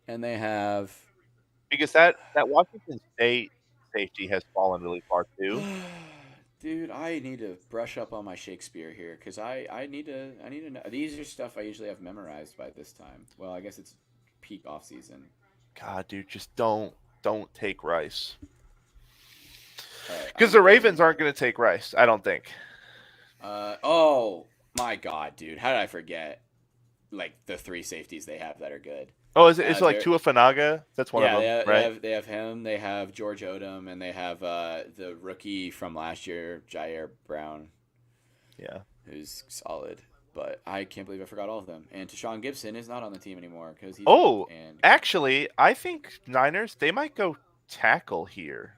and they have. Because that Washington State safety has fallen really far too. Dude, I need to brush up on my Shakespeare here because I need to know. These are stuff I usually have memorized by this time. Well, I guess it's peak off season. God, dude, just don't take Rice. All right, Because I'm the getting. Ravens aren't going to take Rice, I don't think. Oh my God, dude, how did I forget? Like the three safeties they have that are good. Oh, is it like They're Tua Fanaga? That's one of Yeah, them, right? they have him. They have George Odom, and they have the rookie from last year, Jair Brown, Yeah. who's solid. But I can't believe I forgot all of them. And Tashawn Gibson is not on the team anymore because he's old. Oh, And actually, I think Niners they might go tackle here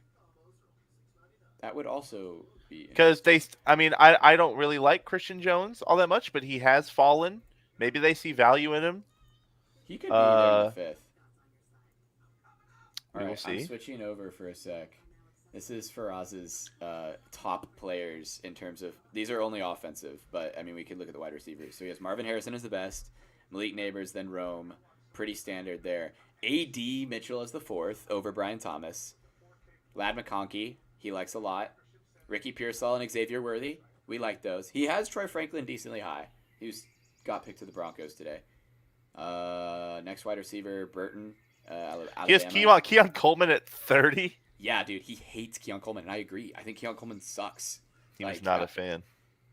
that would also be because interesting. I mean, I don't really like Christian Jones all that much, but he has fallen. Maybe they see value in him. He could be there in the Uh, fifth. All we will right, I'm see. switching over for a sec. This is Faraz's top players in terms of these are only offensive, but I mean we could look at the wide receivers. So he has Marvin Harrison as the best, Malik Neighbors, then Rome, pretty standard there. A.D. Mitchell as the fourth over Brian Thomas. Lad McConkey, he likes a lot. Ricky Pearsall and Xavier Worthy, we like those. He has Troy Franklin decently high. He was got picked to the Broncos today. Next wide receiver Burton, He has Alabama. Keon Coleman at 30. Yeah, dude, he hates Keon Coleman, and I agree. I think Keon Coleman sucks. He was Like, not a fan.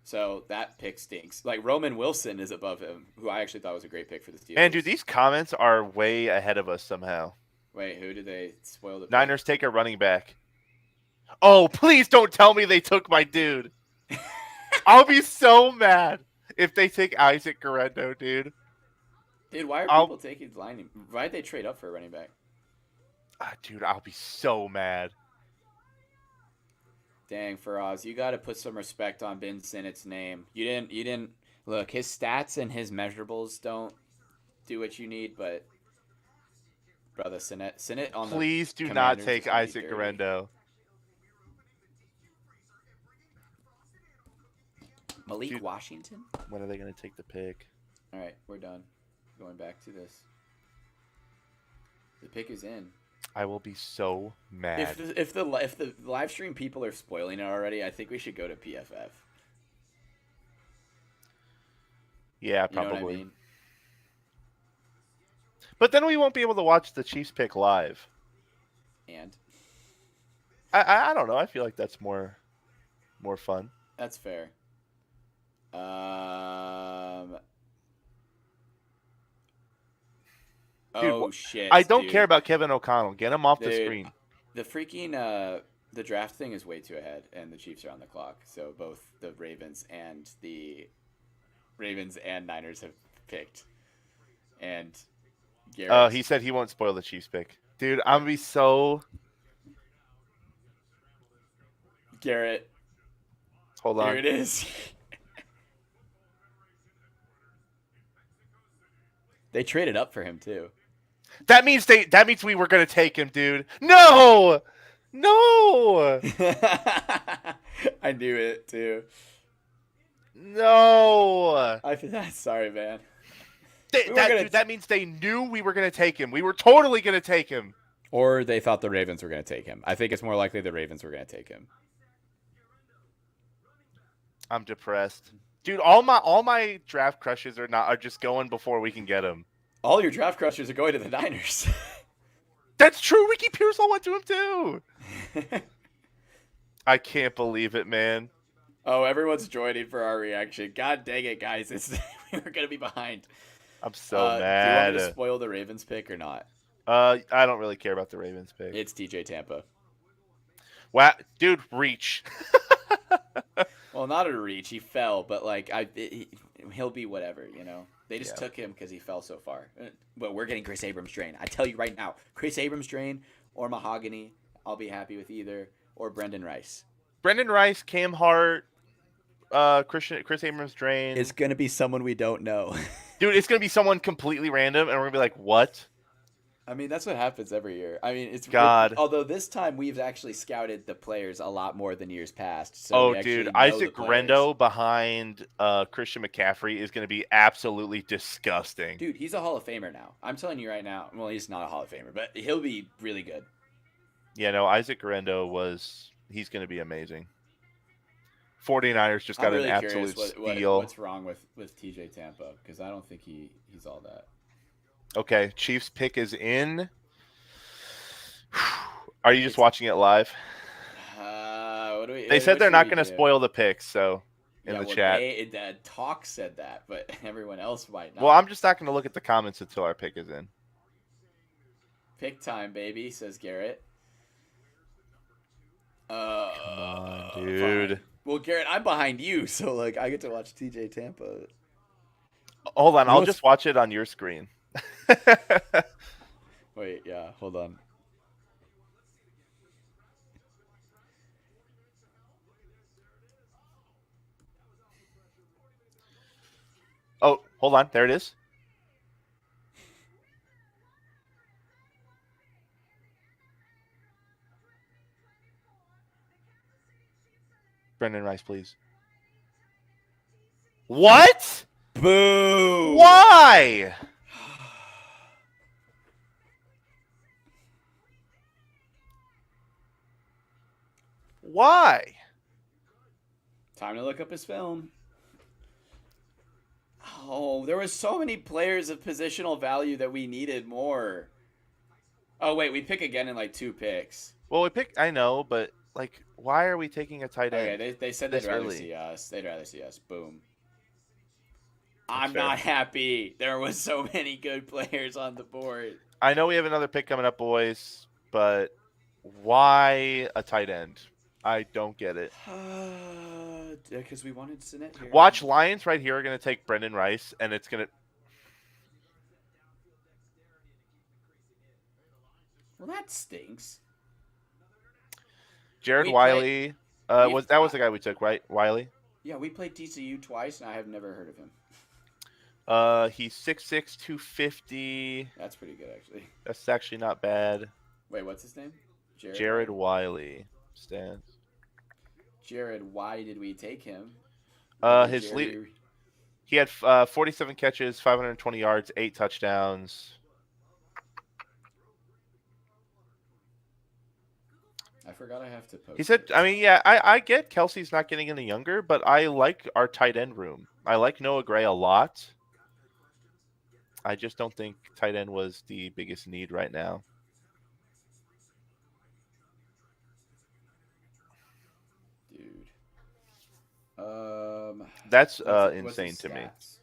so that pick stinks. Like Roman Wilson is above him, who I actually thought was a great pick for the Man, dude, Steelers. these comments are way ahead of us somehow. Wait, who did they spoil the pick? Niners take a running back. Oh, please don't tell me they took my dude. I'll be so mad if they take Isaac Guerrero, dude. Dude, why are I'll people taking line? Why did they trade up for a running back? dude, I'll be so mad. Dang, Faraz, you got to put some respect on Ben Sinnott's name. You didn't look. His stats and his measurables don't do what you need, but brother, Sinnott on the Please do not Commanders take is gonna be Isaac dirty. Guerrero. Malik Dude, Washington. when are they going to take the pick? All right, we're done. Going back to this. The pick is in. I will be so mad. If the live stream people are spoiling it already, I think we should go to PFF. Yeah, You know probably. what I mean? But then we won't be able to watch the Chiefs pick live. And I don't know. I feel like that's more fun. that's fair. Um. Dude, Oh shit, I don't dude. care about Kevin O'Connell. Get him off the Dude, screen. the freaking the draft thing is way too ahead, and the Chiefs are on the clock. So both the Ravens and Niners have picked, and Garrett. He said he won't spoil the Chiefs pick. Dude, I'm gonna be so. Garrett. Hold Here on. it is. They traded up for him too. That means we were gonna take him, dude. No, no, I knew it too. no. I feel sorry, man. That means they knew we were gonna take him. We were totally gonna take him. Or they thought the Ravens were going to take him. I think it's more likely the Ravens were going to take him. I'm depressed, dude. All my draft crushes are just going before we can get him. All your draft crushers are going to the Niners. That's true. Ricky Pearsall went to him too. I can't believe it, man. Oh, everyone's joining for our reaction. God dang it, guys. We were going to be behind. I'm so Do you want me to mad. spoil the Ravens pick or not? I don't really care about the Ravens pick. It's TJ Tampa. Wow, dude, reach. Well, not a reach. He fell, but like he'll be whatever, you know. They just took him because he fell so far. But we're getting Chris Abrams drain. I tell you right now, Chris Abrams drain or Mahogany, I'll be happy with either. Or Brendan Rice. Brendan Rice, Cam Hart, Chris Abrams drain? It's gonna be someone we don't know. Dude, it's gonna be someone completely random, and we're gonna be like, what? I mean, that's what happens every year. I mean, God. although this time we've actually scouted the players a lot more than years past, so Oh, we dude, actually know the Isaac players. Rendo behind Christian McCaffrey is gonna be absolutely disgusting. Dude, he's a Hall of Famer now. I'm telling you right now. Well, he's not a Hall of Famer, but he'll be really good. Yeah, no, Isaac Rendo he's gonna be amazing. 49ers just I'm got an really curious absolute steal. what's wrong with TJ Tampa because I don't think he's all that. Okay, Chiefs pick is in. Are you just It's watching it live? what do we? They said What they're should not we going to do? spoil the picks, so in Yeah, the well, chat. the talk said that, but everyone else might Well, not. I'm just not going to look at the comments until our pick is in. Pick time, baby, says Garrett. Come on, Fine. dude. Well, Garrett, I'm behind you, so like I get to watch TJ Tampa. Hold on, You know I'll what's? just watch it on your screen. Wait, yeah, hold on. Oh, hold on. There it is. Brendan Rice, please. What? Boo! Why? Why? Time to look up his film. Oh, there were so many players of positional value that we needed more. Oh wait, we pick again in like 2 picks. Well, we picked. I know, but like, why are we taking a tight Okay, end they said they'd this rather early? see us. They'd rather see us. Boom. That's I'm fair. not happy. There was so many good players on the board. I know we have another pick coming up, boys, but why a tight end? I don't get it. Because we wanted Sinet here. Watch, Lions right here are going to take Brendan Rice, and it's going to. Well, that stinks. Jared We play. Wiley. We Was that was the guy we took, right? Wiley. Yeah, we played TCU twice, and I have never heard of him. He's 6'6", 250. That's pretty good, actually. That's actually not bad. Wait, what's his name? Jared Wiley. Stands. Jared, why did we take him? His lead. He had 47 catches, 520 yards, 8 touchdowns. I forgot I have to post. He said, I mean, yeah, I get Kelsey's not getting any younger, but I like our tight end room. I like Noah Gray a lot. I just don't think tight end was the biggest need right now. Dude. That's what's insane his to me. stats?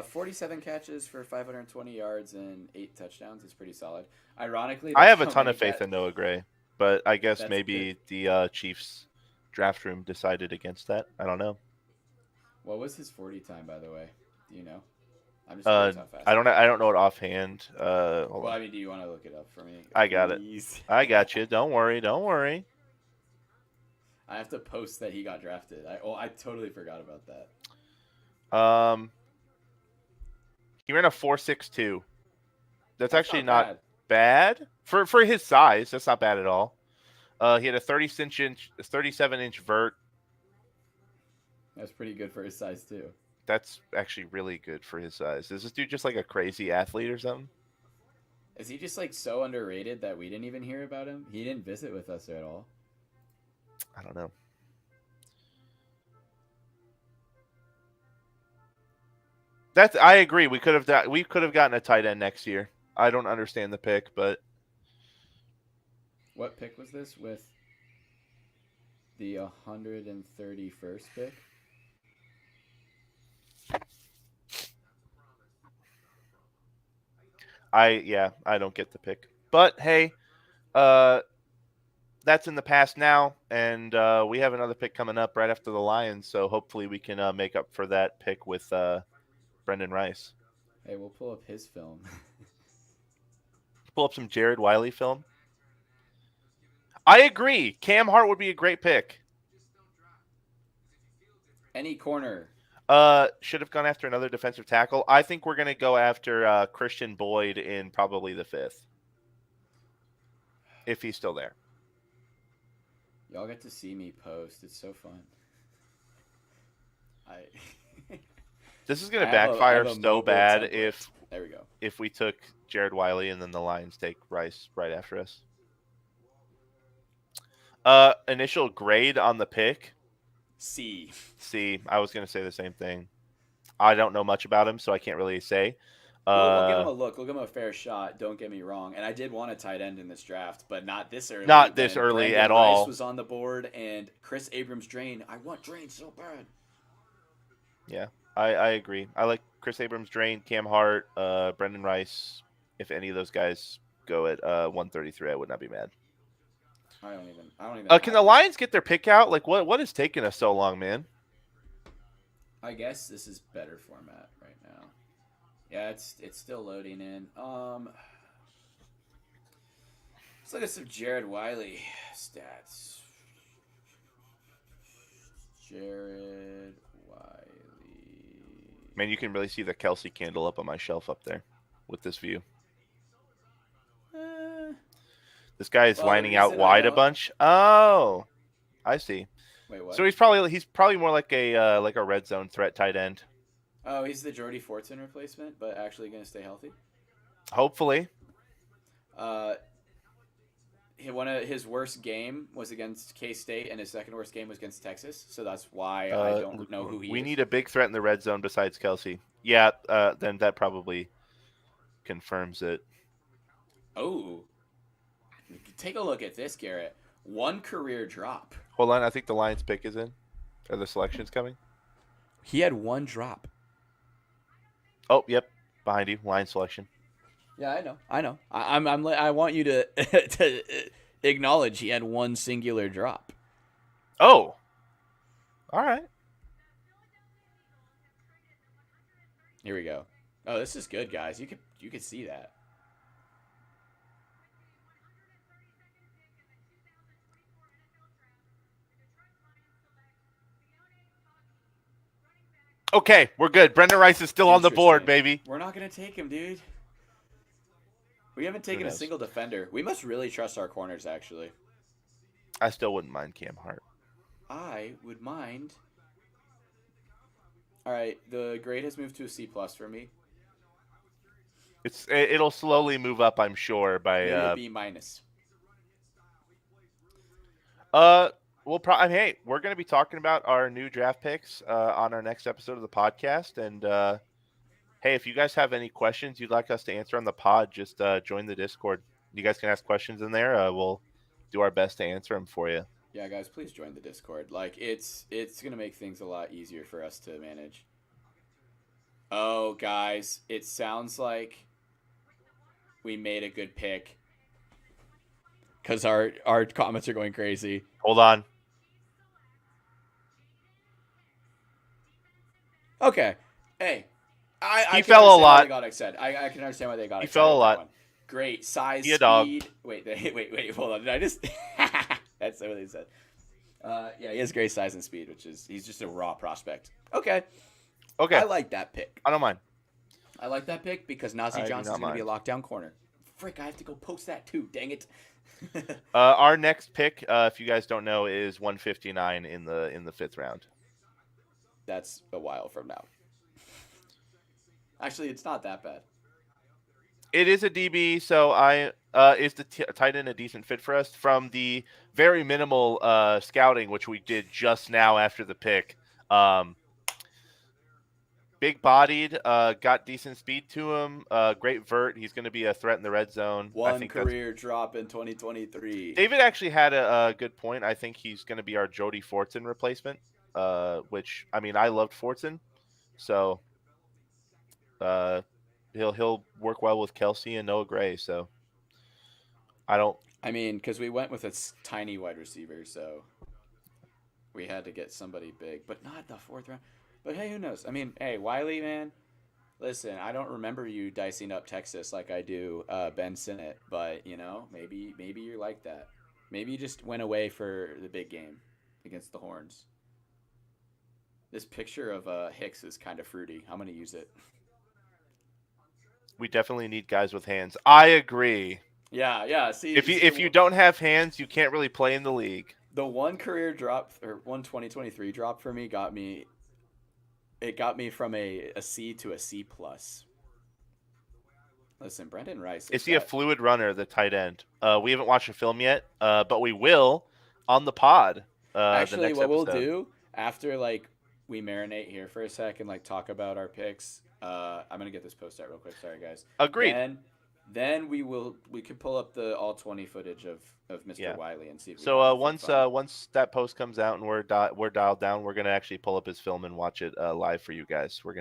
47 catches for 520 yards and 8 touchdowns is pretty solid. Ironically, I that's have a how ton many of faith ca- in Noah Gray, but I guess That's maybe good. the Chiefs draft room decided against that. I don't know. What was his 40 time, by the way? Do you know? I'm just curious how fast. I don't know it offhand. Hold Well, on. I mean, do you want to look it up for me? I got it. Please. I got you. Don't worry. Don't worry. I have to post that he got drafted. I totally forgot about that. He ran a 4.62. That's actually not not bad for his size. That's not bad at all. He had a 37-inch vert. That's pretty good for his size too. That's actually really good for his size. Is this dude just like a crazy athlete or something? Is he just like so underrated that we didn't even hear about him? He didn't visit with us at all. I don't know. I agree. We could have gotten a tight end next year. I don't understand the pick, but What pick was this with the 131st pick? I don't get the pick. But hey, that's in the past now, and we have another pick coming up right after the Lions. So hopefully we can make up for that pick with Brendan Rice. Hey, we'll pull up his film. Pull up some Jared Wiley film. I agree. Cam Hart would be a great pick. Any corner. Should have gone after another defensive tackle. I think we're gonna go after Christian Boyd in probably the 5th, if he's still there. Y'all get to see me post. It's so fun. I This is I gonna have backfire a so mobile bad template. There we go. if we took Jared Wiley and then the Lions take Rice right after us. Initial grade on the pick. C. C. I was gonna say the same thing. I don't know much about him, so I can't really say. We'll give him a look. We'll give him a fair shot. Don't get me wrong. And I did want a tight end in this draft, but not this early. Not this When early Brendan at Rice all. was on the board and Chris Abrams Drain. I want Drain so bad. Yeah, I agree. I like Chris Abrams, Drain, Cam Hart, Brendan Rice. If any of those guys go at 133, I would not be mad. I don't even. Can the Lions get their pick out? Like, what is taking us so long, man? I guess this is better format right now. Yeah, it's still loading in. Let's look at some Jared Wiley stats. Jared Wiley. Man, you can really see the Kelsey candle up on my shelf up there with this view. This guy is lining out wide a bunch. Oh, I see. Wait, what? So he's probably more like a red zone threat tight end. Oh, he's the Jordy Fortson replacement, but actually going to stay healthy. Hopefully. One of his worst game was against K-State, and his second worst game was against Texas. So that's why I don't know who he is. We need a big threat in the red zone besides Kelsey. Yeah, then that probably confirms it. Oh, take a look at this, Garrett. One career drop. Hold on, I think the Lions pick is in. Or the selection's coming. He had one drop. Oh, yep, behind you, Lions selection. Yeah, I know. I want you to to acknowledge he had one singular drop. Oh, all right. Here we go. Oh, this is good, guys. You could see that. Okay, we're good. Brendan Rice is still on the board, baby. We're not gonna take him, dude. We haven't taken a single defender. We must really trust our corners, actually. I still wouldn't mind Cam Hart. I would mind. All right, the grade has moved to a C+ for me. It'll slowly move up, I'm sure. By maybe a B-. Well, hey, we're going to be talking about our new draft picks on our next episode of the podcast. And hey, if you guys have any questions you'd like us to answer on the pod, just join the Discord. You guys can ask questions in there. We'll do our best to answer them for you. Yeah, guys, please join the Discord. Like, it's going to make things a lot easier for us to manage. Oh, guys, it sounds like we made a good pick. Because our comments are going crazy. Hold on. Okay. Hey. He fell a lot. They got excited. I can understand why they got he excited. He fell a lot. One. Great. Size, speed. Dog. Wait. Hold on. Did I just... That's what they said. Yeah, he has great size and speed, he's just a raw prospect. Okay. I like that pick. I don't mind. I like that pick because Najee Johnson's going to be a lockdown corner. Frick, I have to go post that too. Dang it. Our next pick, if you guys don't know, is 159 in the 5th round. That's a while from now. Actually, it's not that bad. It is a DB, so is the tight end a decent fit for us? From the very minimal scouting, which we did just now after the pick, big-bodied, got decent speed to him, great vert. He's going to be a threat in the red zone. One career drop in 2023. David actually had a good point. I think he's going to be our Jordy Fortson replacement, which, I mean, I loved Fortson, so he'll work well with Kelsey and Noah Gray, so I mean, because we went with a tiny wide receiver, so we had to get somebody big, but not the 4th round. But hey, who knows? I mean, hey, Wiley, man, listen, I don't remember you dicing up Texas like I do Ben Sinnott, but, maybe you're like that. Maybe he just went away for the big game against the Horns. This picture of Hicks is kind of fruity. I'm gonna use it. We definitely need guys with hands. I agree. Yeah, yeah. See, If this you is if you don't have hands, you can't really play in the league. the one career drop or one 2023 drop for me got me. It got me from a C to a C plus. Listen, Brendan Rice has Is he a got. fluid runner, the tight end? We haven't watched the film yet, but we will on the pod the Actually, next what we'll episode. do after like we marinate here for a sec and like talk about our picks. I'm gonna get this post out real quick. Sorry, guys. Agreed. Then we could pull up the all 20 footage of Mr. Yeah. Wiley and see if we So have anything once funny. once that post comes out and we're dialed down, we're gonna actually pull up his film and watch it live for you guys. We're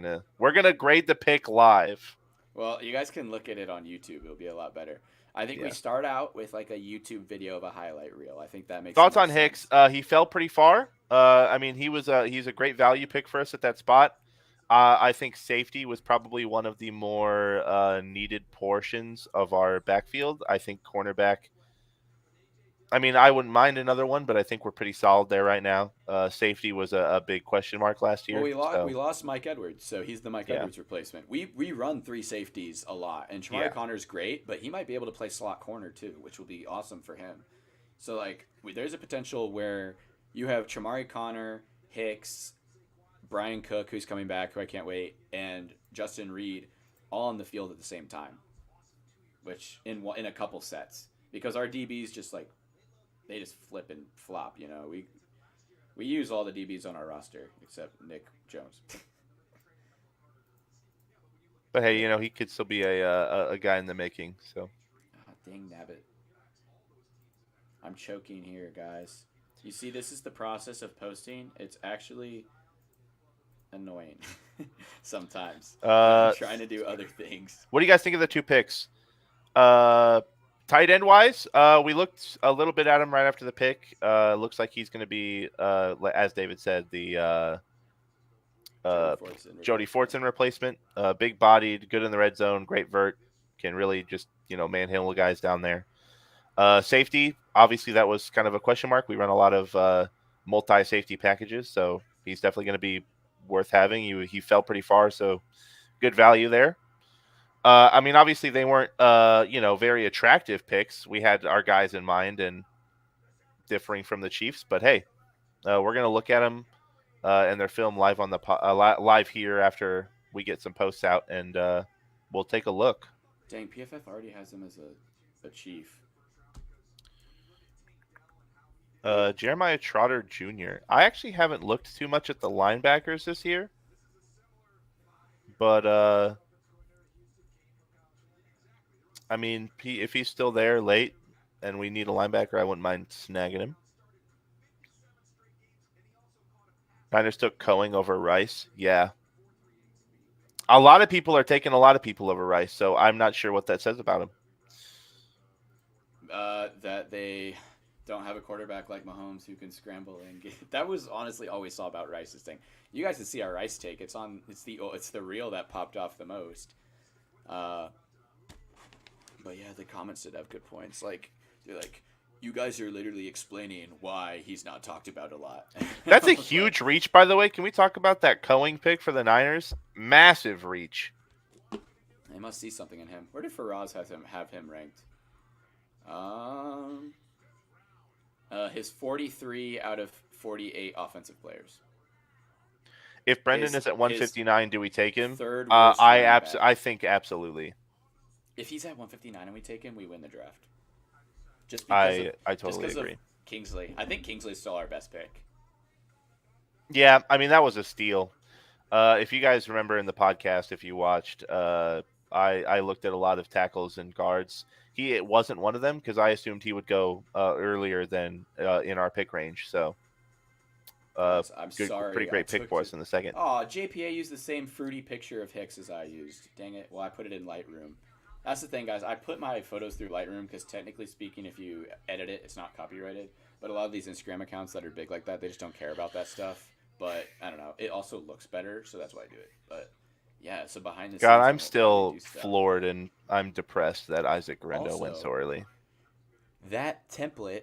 gonna grade the pick live. Well, you guys can look at it on YouTube. It'll be a lot better. I think we Yeah. start out with like a YouTube video of a highlight reel. I think that makes the Thoughts on most Hicks? sense. He fell pretty far. I mean, he's a great value pick for us at that spot. I think safety was probably one of the more needed portions of our backfield. I think cornerback. I mean, I wouldn't mind another one, but I think we're pretty solid there right now. Safety was a big question mark last Well, year. we So lost Mike Edwards, so he's the Mike yeah, Edwards replacement. We run three safeties a lot, and Chamari yeah. Connor's great, but he might be able to play slot corner too, which will be awesome for him. So like, there's a potential where you have Chamari Connor, Hicks, Brian Cook, who's coming back, who I can't wait, and Justin Reed, all on the field at the same time, which in a couple sets, because our DBs just like they just flip and flop. You know, we use all the DBs on our roster except Nick Jones. But hey, he could still be a guy in the making. So Ah, dang nabbit. I'm choking here, guys. You see, this is the process of posting. It's actually annoying sometimes when I'm uh, trying to do other things. what do you guys think of the two picks? Uh, Tight end wise, we looked a little bit at him right after the pick. Looks like he's going to be, as David said, the Jody uh, Fortson Jody replacement. Fortson replacement. Big bodied, good in the red zone, great vert, can really just manhandle guys down there. Safety, obviously that was kind of a question mark. We run a lot of multi safety packages, so he's definitely going to be worth having. He fell pretty far, so good value there. I mean, obviously they weren't, very attractive picks. We had our guys in mind and differing from the Chiefs, but hey, we're gonna look at them and their film live on the live here after we get some posts out, and we'll take a look. Dang, PFF already has him as a chief. They Jeremiah Trotter Jr. I actually haven't looked too much at the linebackers this year, but I mean, if he's still there late and we need a linebacker, I wouldn't mind snagging him. Niners took Coing over Rice. Yeah. A lot of people are taking a lot of people over Rice, so I'm not sure what that says about him. that they don't have a quarterback like Mahomes who can scramble and get. That was honestly all we saw about Rice's thing. You guys can see our Rice take. It's on. It's the reel that popped off the most. Uh, but yeah, the comments did have good points. Like they're like, you guys are literally explaining why he's not talked about a lot. That's I a was like, huge reach, by the way. Can we talk about that Coing pick for the Niners? Massive reach. they must see something in him. Where did Faraz have him ranked? Um, his 43 out of 48 offensive players. If Brendan His is at his 159, do we take him? third worst running back. I think absolutely. If he's at 159 and we take him, we win the draft. Just because of I just totally because of agree. Kingsley. I think Kingsley's still our best pick. Yeah, I mean that was a steal. If you guys remember in the podcast, if you watched, I looked at a lot of tackles and guards. It wasn't one of them because I assumed he would go earlier than in our pick range. So, Guys, I'm good, pretty sorry. I great pick took for it. us in the second. Oh, JPA used the same fruity picture of Hicks as I used. Dang it. Well, I put it in Lightroom. That's the thing, guys. I put my photos through Lightroom because technically speaking, if you edit it, it's not copyrighted. But a lot of these Instagram accounts that are big like that, they just don't care about that stuff. But I don't know. It also looks better, so that's why I do it. But yeah, so behind the God, scenes I'm on why we still do stuff. floored and I'm depressed that Isaac Rendo went so Also, early. that template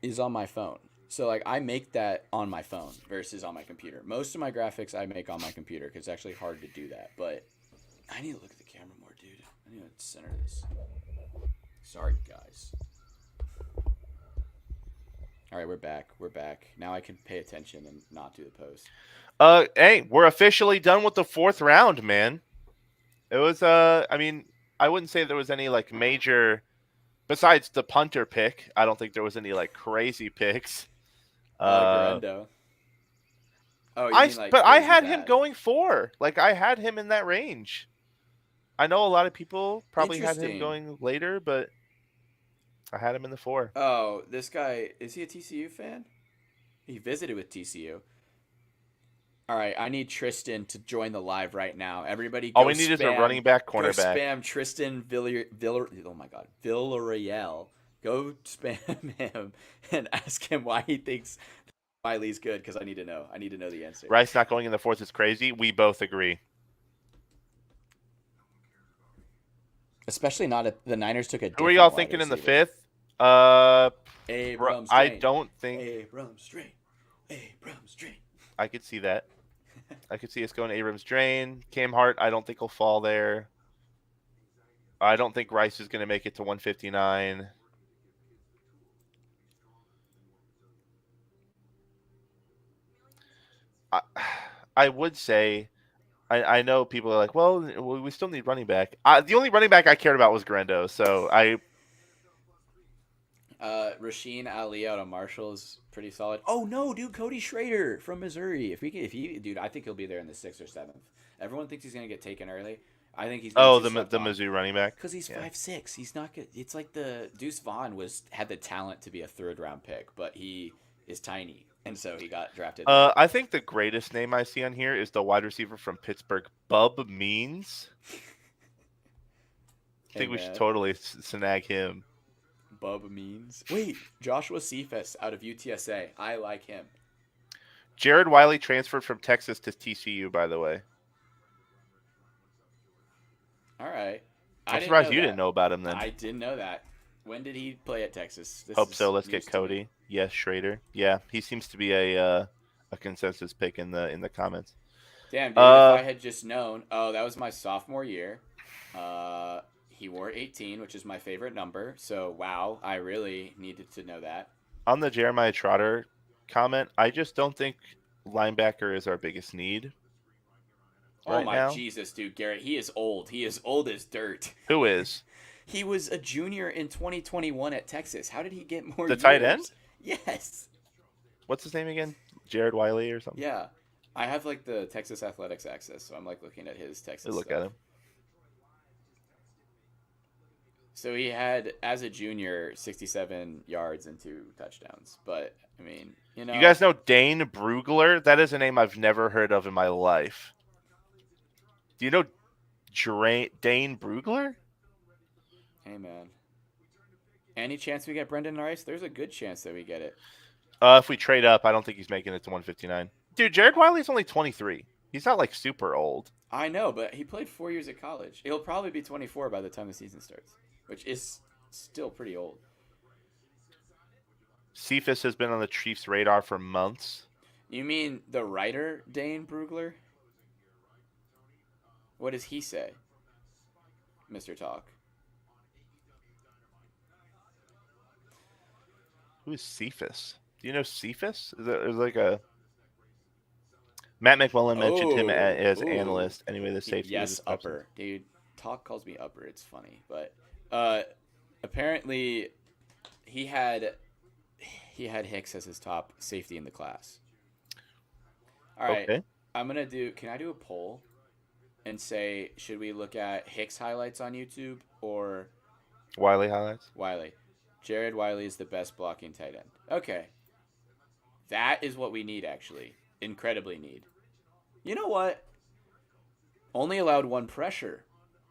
is on my phone. So like I make that on my phone versus on my computer. Most of my graphics I make on my computer because it's actually hard to do that. But I need to look at the camera more, dude. I need to center this. Sorry, guys. All right, we're back. We're back. Now I can pay attention and not do the post. Hey, we're officially done with the fourth round, man. It was I mean, I wouldn't say there was any like major besides the punter pick. I don't think there was any like crazy picks. Uh Garendo. Oh, you mean like but I crazy had him bad? going 4. Like I had him in that range. I know a lot of people probably had him Interesting. going later, but I had him in the 4. Oh, this guy is he a TCU fan? He visited with TCU. All right, I need Tristan to join the live right now. Everybody, All we need is a running back, go cornerback. spam Tristan Oh my God, Villarreal. Go spam him and ask him why he thinks Wiley's good because I need to know. I need to know the answer. Rice not going in the 4th is crazy. We both agree. Especially not if the Niners took a Who are y'all different wide thinking in the receiver. 5th? Uh, Abrams I train. don't think Abrams train. Abrams train. I could see that. I could see us going Abrams drain. Cam Hart, I don't think he'll fall there. I don't think Rice is going to make it to 159. I, I would say, I know people are like, well, we still need running back. The only running back I cared about was Grendo, so Rasheen Ali out of Marshall is pretty solid. Oh no, dude, Cody Schrader from Missouri. If he, dude, I think he'll be there in the 6th or 7th. Everyone thinks he's gonna get taken early. I think he's getting oh too slept the on Mizzou running back. because he's Yeah. 5'6". He's not good. It's like the Deuce Vaughn had the talent to be a 3rd round pick, but he is tiny, and so he got drafted late. I think the greatest name I see on here is the wide receiver from Pittsburgh, Bub Means. I Hey think we should man, totally snag him. Bub means. Wait, Joshua Cephas out of UTSA. I like him. Jared Wiley transferred from Texas to TCU, by the way. All right, I I'm didn't surprised know you didn't that. know about him then. I didn't know that. When did he play at Texas? This Hope so. is Let's news get to me. Cody. Yes, Schrader. Yeah, he seems to be a consensus pick in the comments. Damn, dude, if Uh, I had just known. Oh, that was my sophomore year. He wore 18, which is my favorite number. So, wow, I really needed to know that. on the Jeremiah Trotter comment, I just don't think linebacker is our biggest need Oh right my now. Jesus, dude, Garrett, he is old. He is old as dirt. Who is He was a junior in 2021 at Texas. How did he get more the tight end? years? Yes. What's his name again? Jared Wiley or something? Yeah. I have like the Texas Athletics access, so I'm like looking at his Let's Texas look stuff. at him. So he had, as a junior, 67 yards and 2 touchdowns. But, I mean, You guys know Dane Brugler? That is a name I've never heard of in my life. Do you know Dane Brugler? Hey, man. Any chance we get Brendan Rice? There's a good chance that we get it. If we trade up, I don't think he's making it to 159. Dude, Jared Wiley's only 23. He's not like super old. I know, but he played 4 years at college. He'll probably be 24 by the time the season starts, which is still pretty old. Cephas has been on the Chiefs' radar for months. You mean the writer, Dane Brugler? What does he say, Mr. Talk? Who is Cephas? Do you know Cephas? Is it like a Matt McMullen mentioned him as Ooh. analyst. Anyway, the safety was his Yes, substance. upper. Dude, Talk calls me upper. It's funny. But apparently he had Hicks as his top safety in the class. All right. Okay. Can I do a poll and say, should we look at Hicks highlights on YouTube or Wiley highlights. Wiley? Jared Wiley is the best blocking tight end. Okay. That is what we need, actually. Incredibly need. You know what? Only allowed 1 pressure.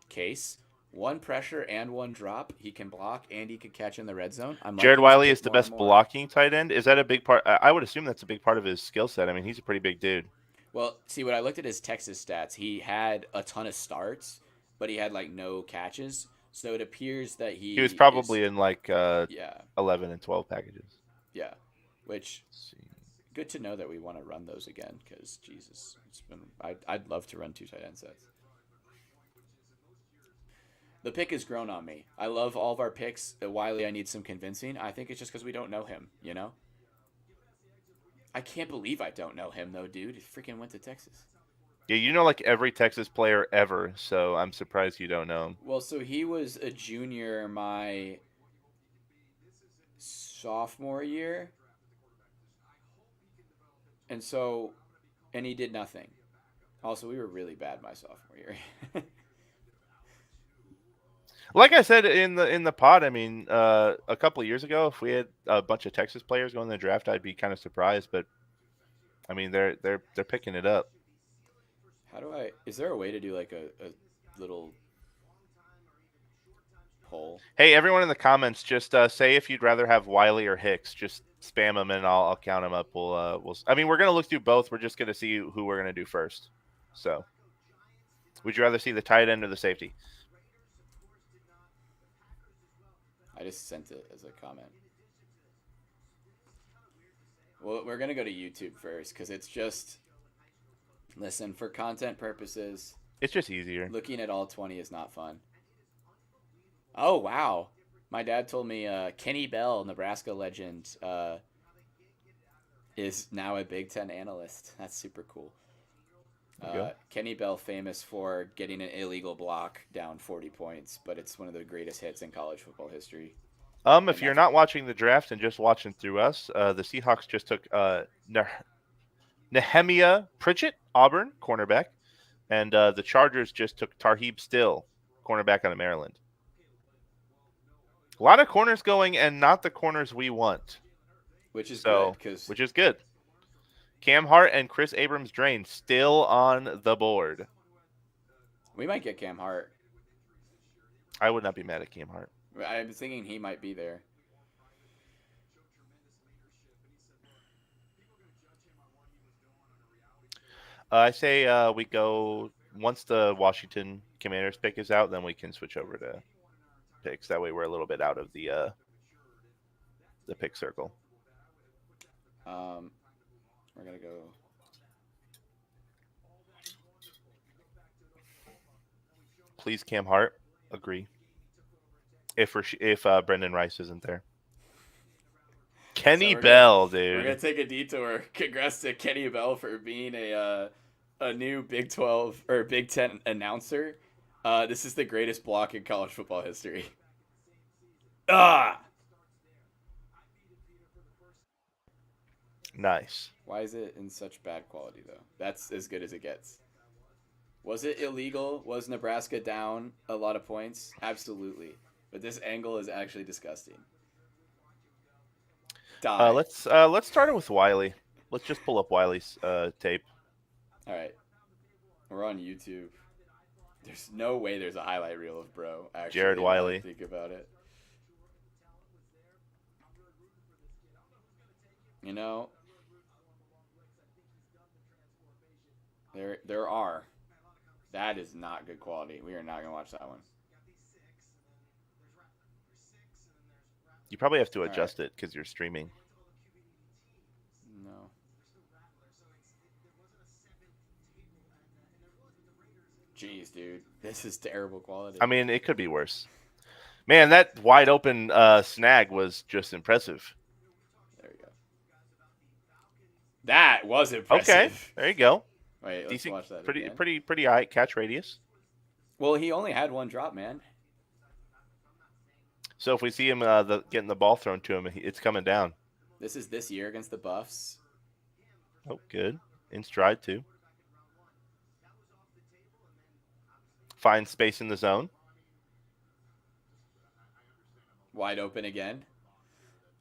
Case. 1 pressure and 1 drop. He can block and he can catch in the red zone. I'm Jared liking this Wiley pick is the more and best more. blocking tight end. Is that a big part? I would assume that's a big part of his skill set. I mean, he's a pretty big dude. Well, see, when I looked at his Texas stats, he had a ton of starts, but he had like no catches. So it appears that He was probably in like yeah, 11 and 12 packages. Yeah, which Let's see. good to know that we want to run those again because Jesus, it's been I'd love to run two tight end sets. The pick has grown on me. I love all of our picks. Wiley, I need some convincing. I think it's just because we don't know him. You know, I can't believe I don't know him though, dude. He freaking went to Texas. Yeah, you know like every Texas player ever, so I'm surprised you don't know him. Well, so he was a junior my sophomore year, and so and he did nothing. Also, we were really bad my sophomore year. Like I said in the pod, I mean, a couple of years ago, if we had a bunch of Texas players going in the draft, I'd be kind of surprised. But I mean, they're picking it up. How do I? Is there a way to do like a little poll? Hey, everyone in the comments, just say if you'd rather have Wiley or Hicks. Just spam them and I'll count them up. We'll. I mean, we're gonna look through both. We're just gonna see who we're gonna do first. So, would you rather see the tight end or the safety? I just sent it as a comment. Well, we're gonna go to YouTube first because it's just listen for content purposes. It's just easier. Looking at all 20 is not fun. Oh wow, my dad told me Kenny Bell, Nebraska legend, is now a Big Ten analyst. That's super cool. Kenny Bell, famous for getting an illegal block down 40 points, but it's one of the greatest hits in college football history. If you're not watching the draft and just watching through us, the Seahawks just took Nehemiah Pritchett, Auburn cornerback, and the Chargers just took Tarheeb Still, cornerback out of Maryland. A lot of corners going, and not the corners we want. Which is good because which is good. Cam Hart and Chris Abrams-Drain still on the board. We might get Cam Hart. I would not be mad at Cam Hart. I'm thinking he might be there. I say we go once the Washington Commanders pick is out, then we can switch over to picks. That way, we're a little bit out of the pick circle. We're gonna go. Please, Cam Hart. Agree. If Brendan Rice isn't there. Kenny Bell, dude. We're gonna take a detour. Congrats to Kenny Bell for being a new Big 12 or Big 10 announcer. This is the greatest block in college football history. Ah. Nice. Why is it in such bad quality though? That's as good as it gets. Was it illegal? Was Nebraska down a lot of points? Absolutely. But this angle is actually disgusting. Let's start it with Wiley. Let's just pull up Wiley's tape. All right. We're on YouTube. There's no way there's a highlight reel of bro. Actually, Jared Wiley. Think about it. You know, there are. That is not good quality. We are not gonna watch that one. You probably have to adjust it because you're streaming. No. Jeez, dude, this is terrible quality. I mean, it could be worse. Man, that wide open snag was just impressive. There you go. That was impressive. Okay, there you go. Wait, let's Decent, watch that pretty, again. pretty high catch radius. Well, he only had one drop, man. So if we see him getting the ball thrown to him, it's coming down. This is this year against the Buffs. Oh, good. In stride, too. Find space in the zone. Wide open again.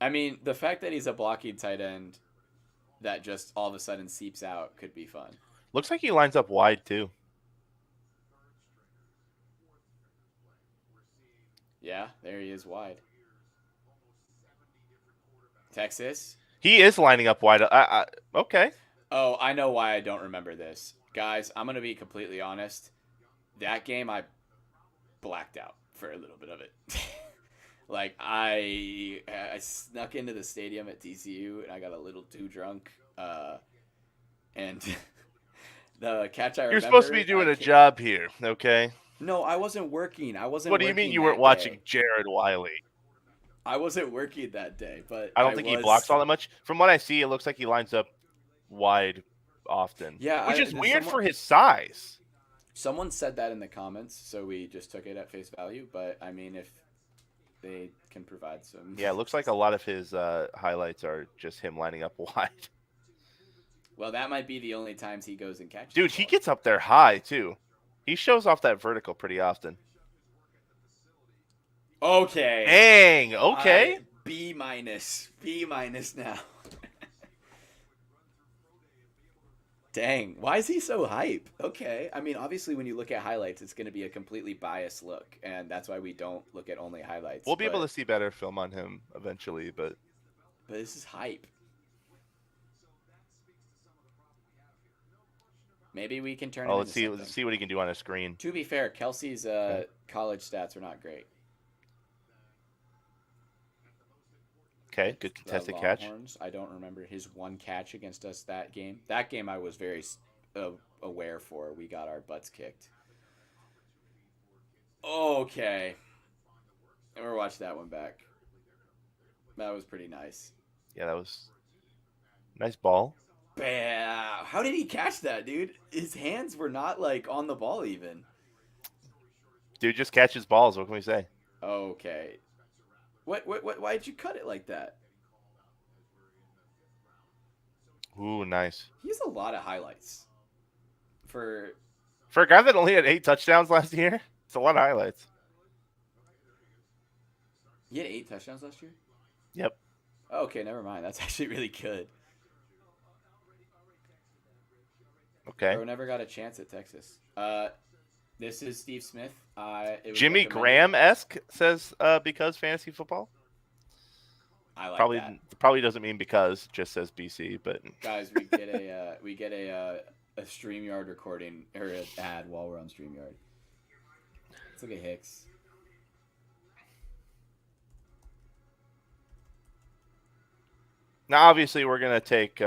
I mean, the fact that he's a blocking tight end that just all of a sudden seeps out could be fun. Looks like he lines up wide, too. Yeah, there he is wide. Texas. He is lining up wide. Okay. Oh, I know why I don't remember this. Guys, I'm going to be completely honest. That game, I blacked out for a little bit of it. Like I snuck into the stadium at TCU and I got a little too drunk. And the catch I You're supposed to remember, be doing a job here, okay? no, I wasn't working. I wasn't What do you mean working you weren't that watching day. Jared Wiley? I wasn't working that day, but I don't I think he blocks was. all that much. From what I see, it looks like he lines up wide often, Yeah, which is weird someone for his size. said that in the comments, so we just took it at face value. But I mean, if they can provide some, Yeah, it looks like a lot of his highlights are just him lining up wide. well, that might be the only times he goes and catches the Dude, he ball. gets up there high too. He shows off that vertical pretty often. Okay, Dang, I okay. B minus now. Dang, why is he so hype? Okay, I mean, obviously, when you look at highlights, it's going to be a completely biased look, and that's why we don't look at only highlights. We'll be able to But see better film on him eventually, but this is hype. Maybe we can turn him into let's something. see what he can do on a screen. To be fair, Kelsey's Okay. college stats are not great. Okay, Like good the contested catch. Longhorns, I don't remember his one catch against us that game. That game I was very aware for. We got our butts kicked. Okay, we'll watch that one back. That was pretty nice. Yeah, that was nice ball. Bam! How did he catch that, dude? His hands were not like on the ball even. Dude just catches balls. What can we say? Okay. What? Why did you cut it like that? Ooh, nice. He has a lot of highlights. For For a guy that only had 8 touchdowns last year, it's a lot of highlights. he had 8 touchdowns last year. Yep. Okay, never mind. That's actually really good. Okay. Bro never got a chance at Texas. This is Steve Smith. It was Jimmy recommended. Graham-esque says because fantasy football. I like Probably that. probably doesn't mean because, just says BC, but Guys, we get a StreamYard recording or an ad while we're on StreamYard. Let's look at Hicks. now obviously we're gonna take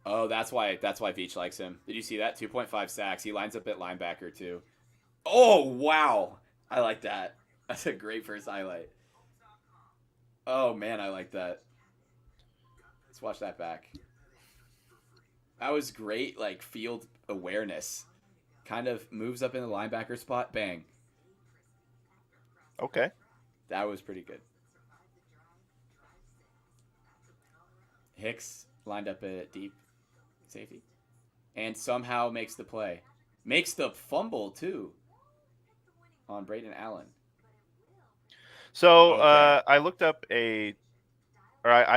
Oh, that's why Veach likes him. Did you see that? 2.5 sacks. He lines up at linebacker too. Oh wow, I like that. That's a great first highlight. Oh man, I like that. Let's watch that back. That was great, like field awareness. Kind of moves up in the linebacker spot. Bang. okay. That was pretty good. Hicks lined up at deep safety and somehow makes the play. Makes the fumble too on Braden Allen. So Okay. I looked up I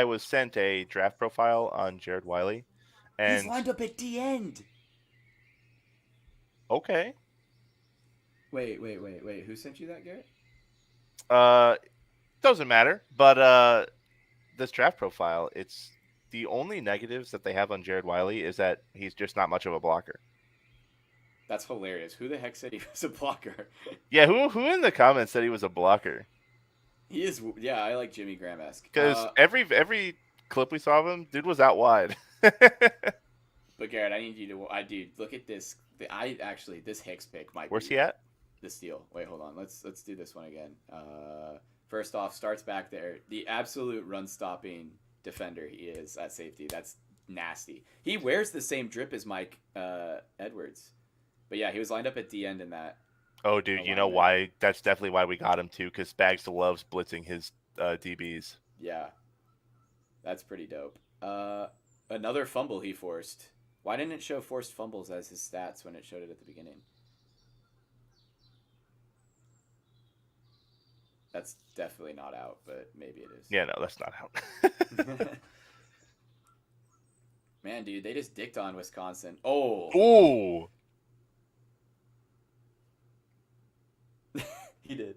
was sent a draft profile on Jared Wiley, He's and lined up at the end. okay. Wait. Who sent you that, Garrett? Uh, doesn't matter, but this draft profile, it's the only negatives that they have on Jared Wiley is that he's just not much of a blocker. That's hilarious. Who the heck said he was a blocker? Yeah, who in the comments said he was a blocker? He is. Yeah, I like Jimmy Graham esque. Because every clip we saw of him, dude was out wide. But Garrett, I need you to. Dude, look at this. This Hicks pick might Where's be he at? the steal. Wait, hold on. Let's do this one again. First off, starts back there. The absolute run stopping defender he is at safety. That's nasty. He wears the same drip as Mike Edwards. But yeah, he was lined up at the end in that. Oh, dude, you know why? That's definitely why we got him too. Because Spags loves blitzing his DBs. Yeah, that's pretty dope. Another fumble he forced. Why didn't it show forced fumbles as his stats when it showed it at the beginning? That's definitely not out, but maybe it is. Yeah, no, that's not out. Man, dude, they just dicked on Wisconsin. Oh. Ooh. He did.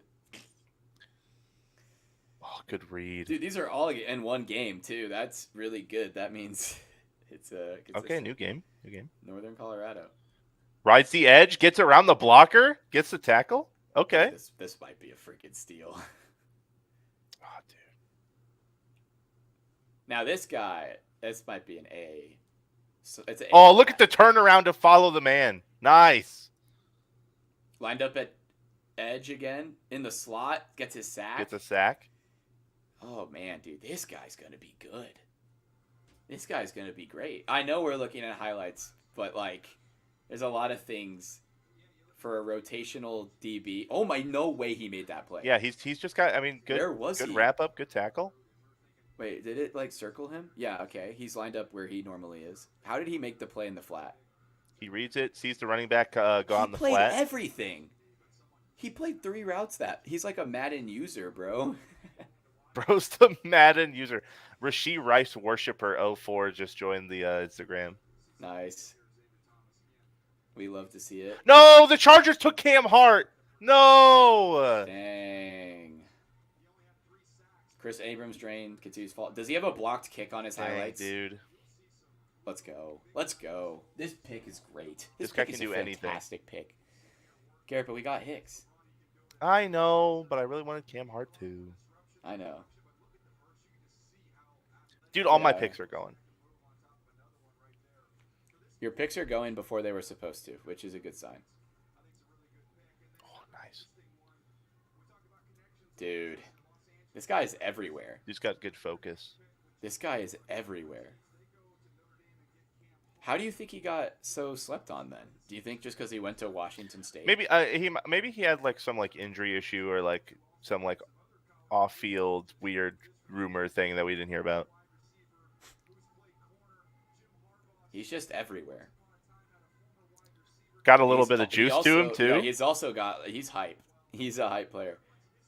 Oh, good read. Dude, these are all in one game, too. That's really good. That means it's Okay, new game. Northern Colorado. Rides the edge, gets around the blocker, gets the tackle. Oh, Okay. this might be a freaking steal. Oh, dude. Now this guy, this might be an A. So it's an A Oh, look at flat. the turnaround to follow the man. Nice. Lined up at edge again in the slot, gets his sack. Gets a sack. Oh man, dude, this guy's gonna be good. This guy's gonna be great. I know we're looking at highlights, but like, there's a lot of things for a rotational DB. Oh my, no way he made that play. Yeah, he's just got. I mean, Where was good he? wrap up, good tackle. Wait, did it like circle him? Yeah, okay. He's lined up where he normally is. How did he make the play in the flat? He reads it, sees the running back go He on the played flat. everything. He played 3 routes that. He's like a Madden user, bro. Bro's the Madden user. Rashee Rice worshiper 04 just joined the Instagram. Nice. We love to see it. No, the Chargers took Cam Hart. No. Dang. Chris Abrams drained. Continues fault. Does he have a blocked kick on his highlights? Dude. Let's go. Let's go. This pick is great. This guy pick can is do a anything. fantastic pick. Garrett, but we got Hicks. I know, but I really wanted Cam Hart too. I know. Dude, all my picks are going. Your picks are going before they were supposed to, which is a good sign. Oh, nice. Dude, this guy is everywhere. He's got good focus. This guy is everywhere. How do you think he got so slept on then? Do you think just because he went to Washington State? Maybe he had like some like injury issue or like some like off-field weird rumor thing that we didn't hear about. He's just everywhere. Got a little bit of juice to him too. Yeah, he's hype. He's a hype player.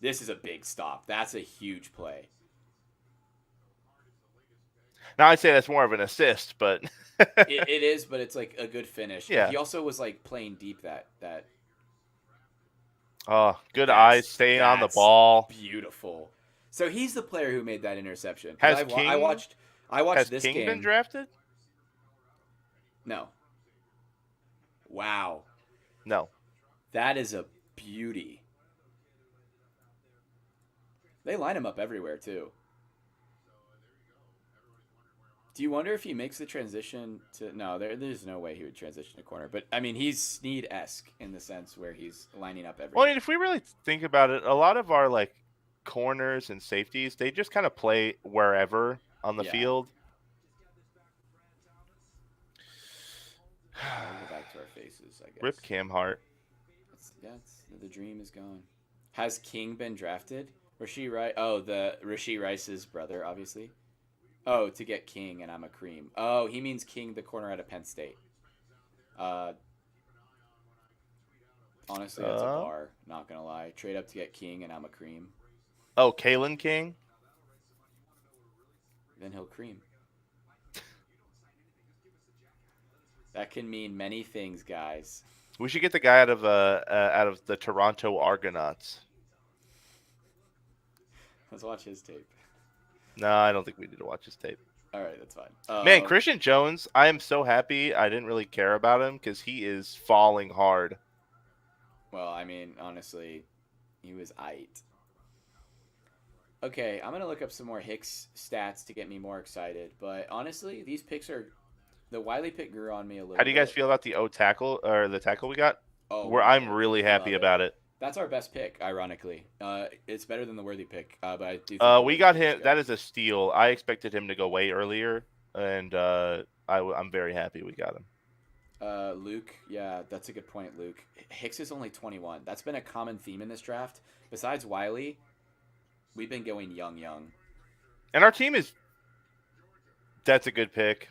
This is a big stop. That's a huge play. Now I'd say that's more of an assist, but it is, but it's like a good finish. Yeah. He also was like playing deep that oh, good eyes, staying on the ball. Beautiful. So he's the player who made that interception. Has I watched this King game. been drafted? No. Wow. No. That is a beauty. They line him up everywhere too. Do you wonder if he makes the transition to... No, there's no way he would transition to corner. But, I mean, he's Snead-esque in the sense where he's lining up everywhere. Well, if we really think about it, a lot of our, like, corners and safeties, they just kind of play wherever on the field. I'll go back to our faces, I guess. Rip Cam Hart. The dream is gone. Has King been drafted? Rashee Rice... Oh, the Rashee Rice's brother, obviously. Oh, to get King and I'm a cream. Oh, he means King, the corner out of Penn State. Honestly, that's a bar. Not gonna lie. Trade up to get King and I'm a cream. Oh, Kalen King? Then he'll cream. That can mean many things, guys. We should get the guy out of the Toronto Argonauts. Let's watch his tape. No, I don't think we need to watch his tape. All right, that's fine. Man, Christian Jones, I am so happy I didn't really care about him because he is falling hard. Well, I mean, honestly, he was aight. Okay, I'm going to look up some more Hicks stats to get me more excited. But honestly, these picks are... The Wiley pick grew on me a little bit. How do you guys feel about the tackle or the tackle we got? Oh, I'm really happy about it. That's our best pick, ironically. It's better than the Worthy pick, but I do think we got him. That is a steal. I expected him to go way earlier, and I'm very happy we got him. Luke, yeah, that's a good point, Luke. Hicks is only 21. That's been a common theme in this draft. Besides Wiley, we've been going young. And our team is... That's a good pick.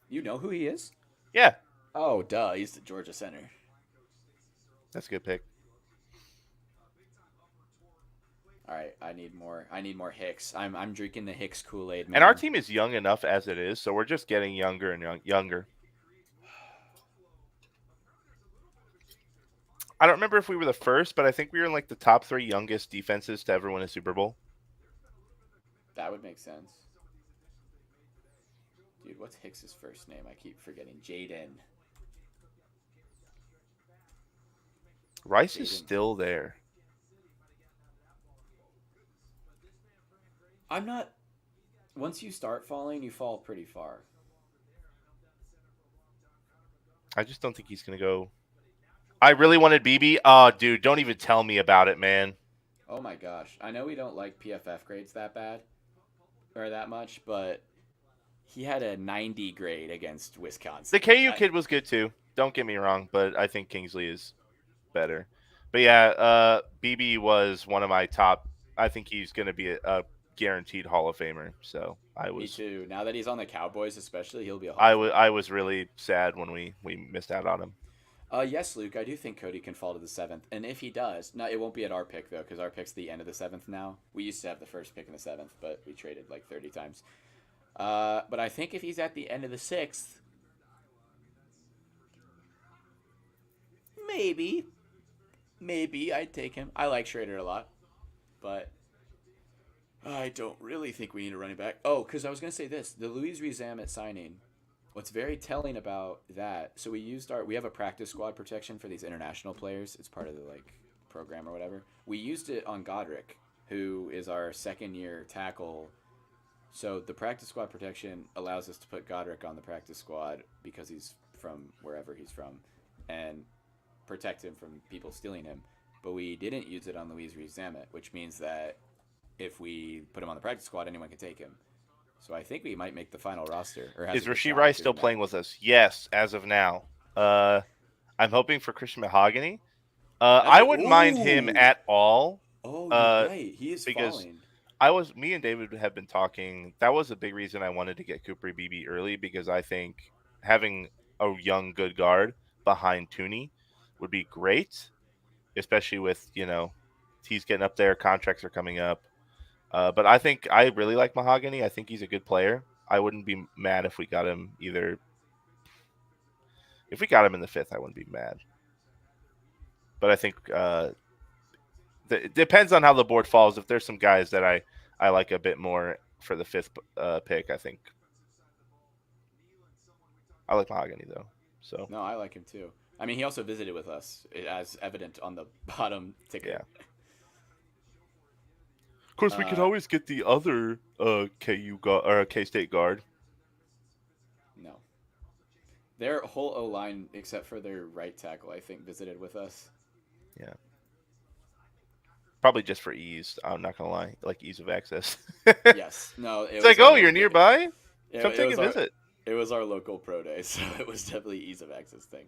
You know who he is? Yeah. Oh, duh. He's the Georgia center. That's a good pick. All right, I need more Hicks. I'm drinking the Hicks Kool-Aid, man. And our team is young enough as it is, so we're just getting younger and younger. I don't remember if we were the first, but I think we were in like the top 3 youngest defenses to ever win a Super Bowl. That would make sense. Dude, what's Hicks's first name? I keep forgetting. Jaden. Rice is Jaden. still there. I'm not. Once you start falling, you fall pretty far. I just don't think he's gonna go. I really wanted BB. Oh, dude, don't even tell me about it, man. Oh my gosh. I know we don't like PFF grades that bad or that much, but he had a 90 grade against The Wisconsin. KU kid was good too. Don't get me wrong, but I think Kingsley is better. But yeah, BB was one of my top. I think he's going to be a guaranteed Hall of Famer. So Me too. Now that he's on the Cowboys, especially, he'll be a Hall of Famer. I was really sad when we missed out on him. Yes, Luke, I do think Cody can fall to the seventh, and if he does, no, it won't be at our pick though, because our pick's the end of the seventh now. We used to have the first pick in the seventh, but we traded like 30 times. But I think if he's at the end of the sixth, maybe, maybe I'd take him. I like Schrader a lot, but I don't really think we need a running back. Oh, because I was gonna say this: the Louis Rezamet signing. What's very telling about that? So we have a practice squad protection for these international players. It's part of the like program or whatever. We used it on Godric, who is our second year tackle. So the practice squad protection allows us to put Godric on the practice squad because he's from wherever he's from, and protect him from people stealing him. But we didn't use it on Louise Rees-Zammit, which means that if we put him on the practice squad, anyone can take him. So I think we might make the final roster, or has Is a good Rasheed shot of Rice still doing that. playing with us? Yes, as of now. I'm hoping for Christian Mahogany. That'd I be wouldn't mind him ooh. at all. Oh, you're Uh, right. He is because falling. me and David have been talking. That was a big reason I wanted to get Cooper BB early because I think having a young good guard behind Tooney would be great, especially with he's getting up there, contracts are coming up. But I think I really like Mahogany. I think he's a good player. I wouldn't be mad if we got him either. If we got him in the fifth, I wouldn't be mad. But I think it depends on how the board falls. If there's some guys that I like a bit more for the fifth pick, I think I like Mahogany though. So No, I like him too. I mean, he also visited with us, as evident on the bottom yeah. ticker. Of course, we could Uh, always get the other KU guard or K State guard. no, their whole O line, except for their right tackle, I think, visited with us. Yeah, probably just for ease. I'm not gonna lie, like ease of access. It's Yes, no, it was like, oh, you're nearby. Come it take a was our visit. it was our local pro day, so it was definitely ease of access thing.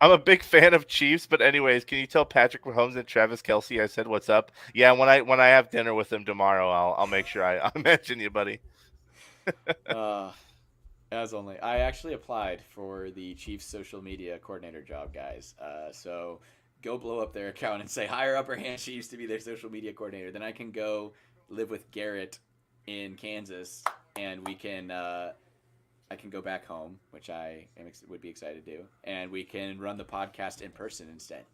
I'm a big fan of Chiefs, but anyways, can you tell Patrick Mahomes and Travis Kelsey I said what's up? Yeah, when I have dinner with them tomorrow, I'll make sure I'll mention you, buddy. Uh, as only I actually applied for the Chiefs social media coordinator job, guys. So go blow up their account and say higher upper hand Chiefs to be their social media coordinator. Then I can go live with Garrett in Kansas, and we can I can go back home, which would be excited to do, and we can run the podcast in person instead.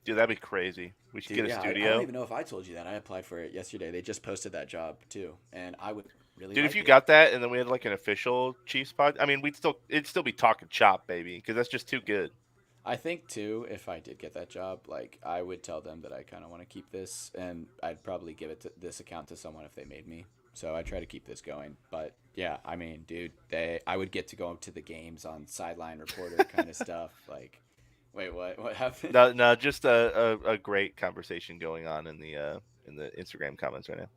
Dude, that'd be crazy. We should Dude, get a yeah, I don't studio. even know if I told you that. I applied for it yesterday. They just posted that job too, and I would really Dude, if like you it. got that and then we had like an official Chiefs pod, I mean, it'd still be talking chop, baby, because that's just too good. I think too, if I did get that job, like I would tell them that I kind of want to keep this, and I'd probably give this account to someone if they made me. So I try to keep this going. But yeah, I mean, dude, I would get to go to the games on sideline reporter kind of stuff. Like, wait, what? What happened? No, no, just a great conversation going on in the Instagram comments right now.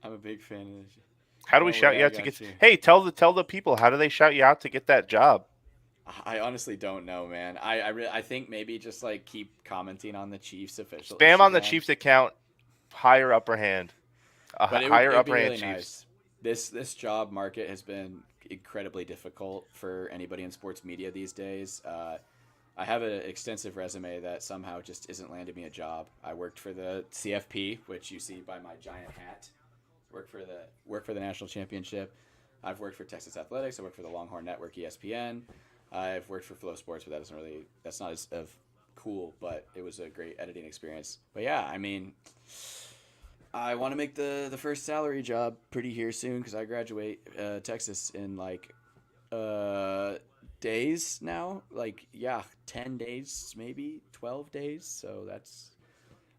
I'm a big fan of this. How do we Don't shout worry, you I out to get? got you. Hey, tell the people how do they shout you out to get that job? I honestly don't know, man. I think maybe just like keep commenting on the Chiefs official Spam on the Instagram. Chiefs account, higher upper hand, But higher it would be upper hand really Chiefs. nice. This job market has been incredibly difficult for anybody in sports media these days. I have an extensive resume that somehow just isn't landing me a job. I worked for the CFP, which you see by my giant hat. Work for the national championship. I've worked for Texas Athletics. I worked for the Longhorn Network, ESPN. I've worked for Flow Sports, but that's not as of cool. But it was a great editing experience. But yeah, I mean, I want to make the first salary job pretty here soon because I graduate Texas in like uh days now. Like, yeah, 10 days, maybe 12 days. So that's.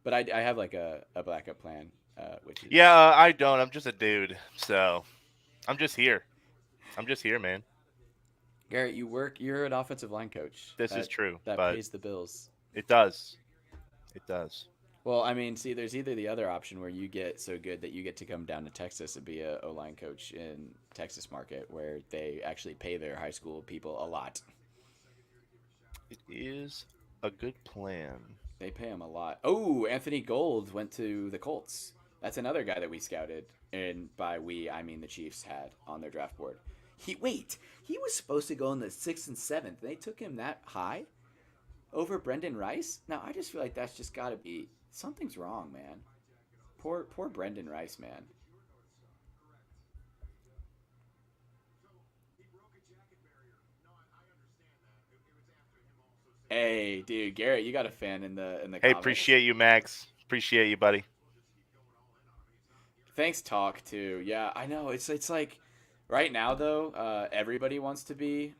But I have like a backup plan, which Yeah, is. I don't. I'm just a dude, so I'm just here. I'm just here, man. Garrett, you work. You're an offensive line coach. This is That true, that but pays the bills. it does. It does. Well, I mean, see, there's either the other option where you get so good that you get to come down to Texas and be a O line coach in Texas market, where they actually pay their high school people a lot. It is a good plan. They pay him a lot. Oh, Anthony Gold went to the Colts. That's another guy that we scouted, and by we I mean the Chiefs had on their draft board. He was supposed to go in the sixth and seventh. They took him that high over Brendan Rice. Now I just feel like that's just got to be something's wrong, man. Poor Brendan Rice, man. Hey, dude, Garrett, you got a fan in the Hey, comments. appreciate you, Max. Appreciate you, buddy. Thanks, talk too. Yeah, I know. It's like right now though, everybody wants to be.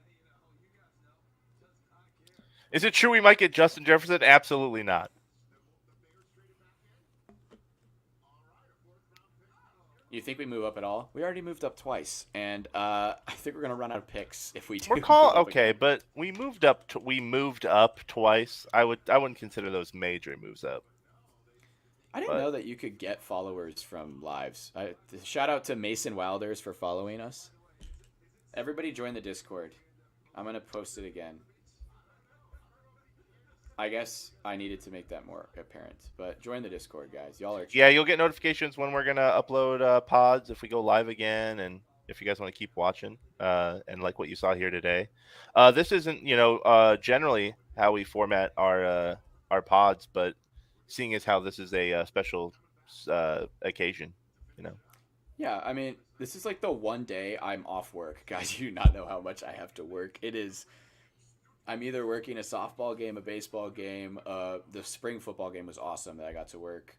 Is it true we might get Justin Jefferson? Absolutely not. You think we move up at all? We already moved up twice, and I think we're gonna run out of picks if we We're do call move up okay, again. but we moved up. We moved up twice. I wouldn't consider those major moves up, I didn't but know that you could get followers from lives. Shout out to Mason Wilders for following us. Everybody join the Discord. I'm gonna post it again. I guess I needed to make that more apparent, but join the Discord, guys. Y'all are yeah, chill. you'll get notifications when we're gonna upload pods if we go live again, and if you guys want to keep watching, and like what you saw here today. This isn't generally how we format our pods, but seeing as how this is a special occasion, you know. Yeah, I mean, this is like the one day I'm off work, guys. You do not know how much I have to work. It is. I'm either working a softball game, a baseball game. The spring football game was awesome that I got to work.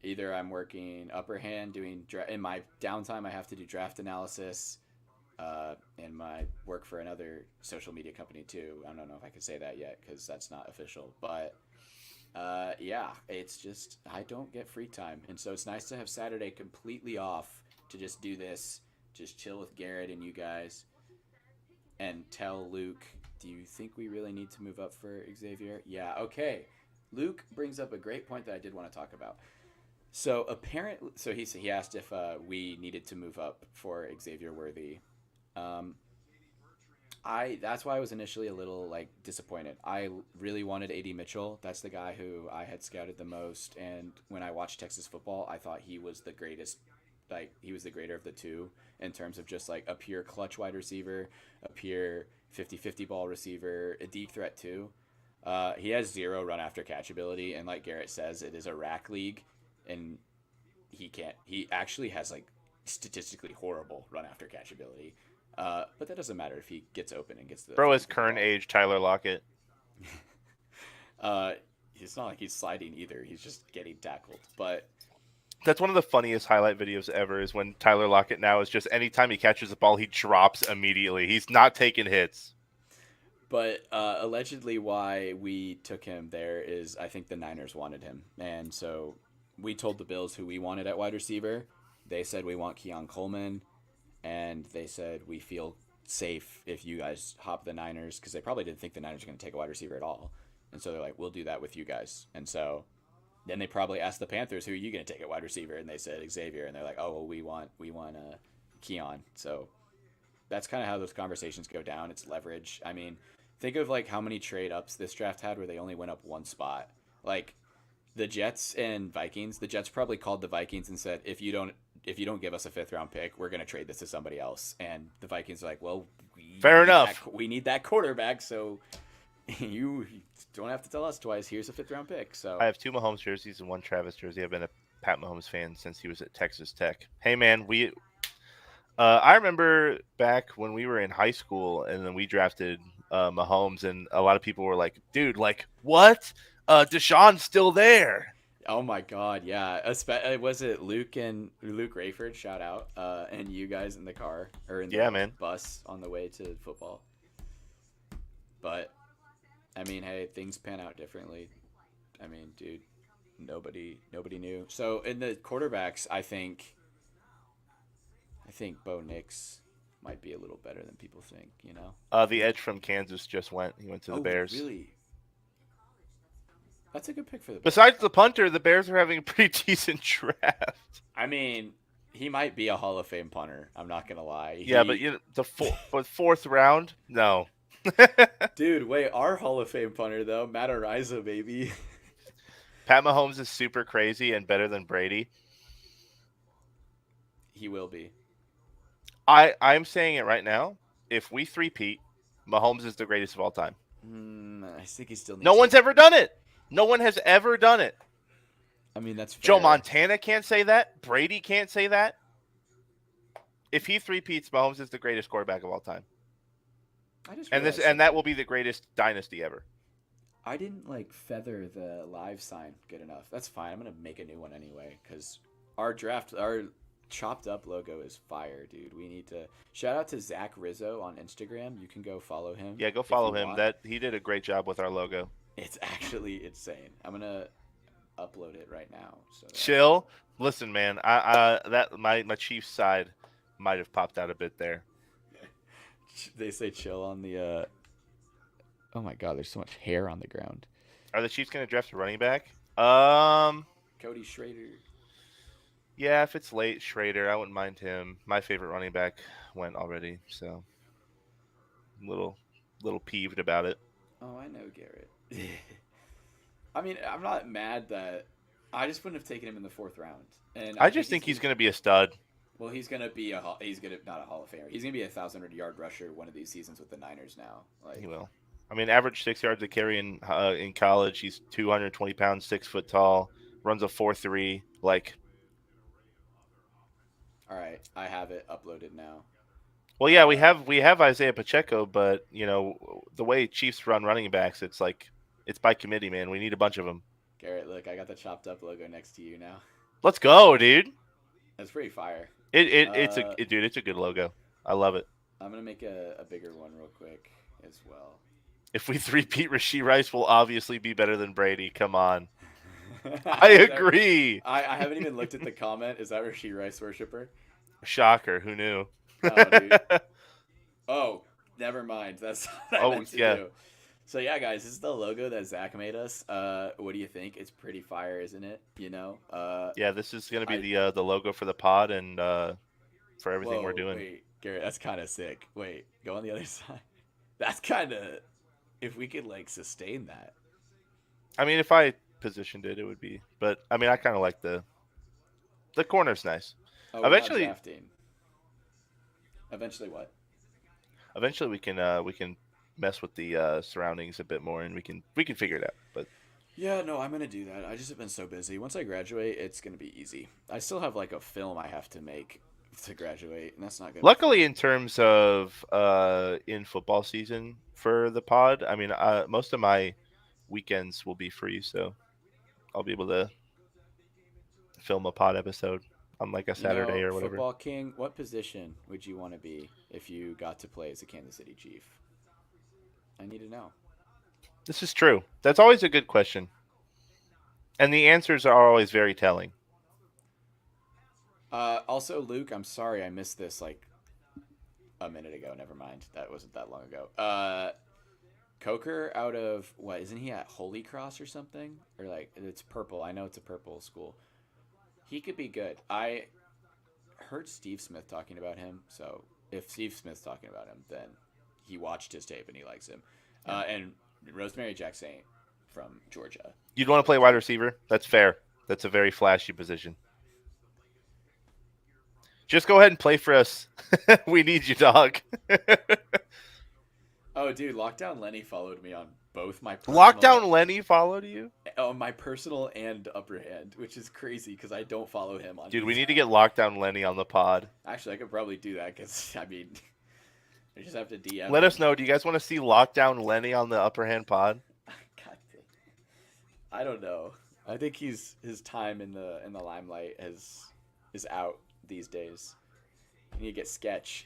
Either I'm working upper hand doing in my downtime. I have to do draft analysis. And my work for another social media company too. I don't know if I can say that yet because that's not official. But yeah, it's just I don't get free time, and so it's nice to have Saturday completely off to just do this, just chill with Garrett and you guys, and tell Luke. Do you think we really need to move up for Xavier? Yeah, okay. Luke brings up a great point that I did want to talk about. So apparently, he asked if we needed to move up for Xavier Worthy. Um, I that's why I was initially a little like disappointed. I really wanted AD Mitchell. That's the guy who I had scouted the most, and when I watched Texas football, I thought he was the greatest. Like he was the greater of the two in terms of just like a pure clutch wide receiver, a pure 50-50 ball receiver, a deep threat too. He has zero run after catch ability, and like Garrett says, it is a rack league, and he can't. He actually has like statistically horrible run after catch ability. But that doesn't matter if he gets open and gets the Bro, his 50-50 current ball. age, Tyler Lockett. uh, it's not like he's sliding either. He's just getting tackled. That's one of the funniest highlight videos ever. Is when Tyler Lockett now is just anytime he catches the ball, he drops immediately. He's not taking hits. But allegedly, why we took him there is I think the Niners wanted him, and so we told the Bills who we wanted at wide receiver. They said we want Keon Coleman, and they said we feel safe if you guys hop the Niners because they probably didn't think the Niners were going to take a wide receiver at all, and so they're like, we'll do that with you guys, and so then they probably asked the Panthers, who are you going to take at wide receiver, and they said Xavier, and they're like, oh well, we want Keon, so that's kind of how those conversations go down. It's leverage. I mean, think of like how many trade ups this draft had where they only went up one spot. Like the Jets and Vikings, the Jets probably called the Vikings and said, if you don't give us a fifth round pick, we're gonna trade this to somebody else. And the Vikings are like, well, Fair enough. we need that quarterback, so you don't have to tell us twice. Here's a fifth round pick. I So have two Mahomes jerseys and one Travis jersey. I've been a Pat Mahomes fan since he was at Texas Tech. Hey man, I remember back when we were in high school and then we drafted Mahomes, and a lot of people were like, "Dude, like what? Deshaun's still there." oh my god, yeah. Was it Luke Rayford? Shout out, and you guys in the car or in Yeah, the man. bus on the way to football. But I mean, hey, things pan out differently. I mean, dude, nobody knew. So in the quarterbacks, I think Bo Nix might be a little better than people think. I The think. edge from Kansas just went. He went to the Oh, Bears. really? That's a good pick for the Bears. Besides the punter, the Bears are having a pretty decent draft. I mean, he might be a Hall of Fame punter. I'm not gonna lie. Yeah, but but fourth round, no. Dude, wait, our Hall of Fame punter though, Matt Ariza, baby. Pat Mahomes is super crazy and better than Brady. He will be. I'm saying it right now. If we three-peat, Mahomes is the greatest of all time. I think he still No needs to. one's ever done it. No one has ever done it. I mean, that's Joe fair. Montana can't say that. Brady can't say that. If he three-peats, Mahomes is the greatest quarterback of all time. I just And realized that something. will be the greatest dynasty ever. I didn't like feather the live sign good enough. That's fine. I'm gonna make a new one anyway because our chopped up logo is fire, dude. We need to shout out to Zach Rizzo on Instagram. You can go follow him Yeah, go if follow you him. want. That he did a great job with our logo. It's actually insane. I'm gonna upload it right now. So Chill. Listen, man. That my Chiefs side might have popped out a bit there. they say chill on the. Oh my god, there's so much hair on the ground. Are the Chiefs going to draft a running back? Um, Cody Schrader. yeah, if it's late, Schrader, I wouldn't mind him. My favorite running back went already, so little little peeved about it. Oh, I know Garrett. I mean, I'm not mad that I just wouldn't have taken him in the fourth round, and I I think just think he's he's gonna. going to be a stud. Well, he's gonna not a Hall of Famer. He's gonna be a 1,000-yard rusher one of these seasons with the Niners now. He Like, will. I mean, average 6 yards a carry in college. He's 220 pounds, 6 foot tall, runs a 4.3. Like, all right, I have it uploaded now. well, yeah, we have Isaiah Pacheco, but the way Chiefs run running backs, it's like it's by committee, man. We need a bunch of them. Garrett, look, I got the chopped up logo next to you now. Let's go, dude. That's pretty fire. It's dude. It's a good logo. I love it. I'm gonna make a bigger one real quick as well. If we three-peat, Rasheed Rice will obviously be better than Brady. Come on. I agree. I haven't even looked at the comment. Is that Rasheed Rice worshiper? Shocker. Who knew? Oh, dude. Oh, never mind. That's what I Oh, meant to yeah. do. So yeah, guys, this is the logo that Zach made us. What do you think? It's pretty fire, isn't it? Yeah, this is gonna be I the logo for the pod and for everything we're whoa, doing. wait, Garrett, that's kind of sick. Wait, go on the other side. That's kind of if we could like sustain that. I mean, if I positioned it, it would be. But I mean, I kind of like the corner's nice. Oh, we're not Eventually, drafting. Eventually, what? eventually we can mess with the surroundings a bit more, and we can figure it out. But Yeah, no, I'm gonna do that. I just have been so busy. Once I graduate, it's gonna be easy. I still have like a film I have to make to graduate, and that's not gonna be fun. luckily, in terms of in football season for the pod, I mean, most of my weekends will be free, so I'll be able to film a pod episode on like a Saturday or whatever. Football king, what position would you want to be if you got to play as a Kansas City Chief? I need to know. This is true. That's always a good question, and the answers are always very telling. Also, Luke, I'm sorry I missed this like a minute ago. Never mind. That wasn't that long ago. Coker out of what? Isn't he at Holy Cross or something? Or like it's purple. I know it's a purple school. He could be good. I heard Steve Smith talking about him. So if Steve Smith's talking about him, then he watched his tape and he likes him. And Rosemary Jack Saint from Georgia. You'd want to play wide receiver. That's fair. That's a very flashy position. Just go ahead and play for us. We need you, dog. Oh, dude, Lockdown Lenny followed me on both my Lockdown Lenny followed you? my personal and upper hand, which is crazy because I don't follow him on. Dude, we these. need to get Lockdown Lenny on the pod. Actually, I could probably do that because I mean, I just have to DM. Let him. us know. Do you guys want to see Lockdown Lenny on the upper hand pod? God dang. I don't know. I think his time in the limelight is out these days. You need to get Sketch.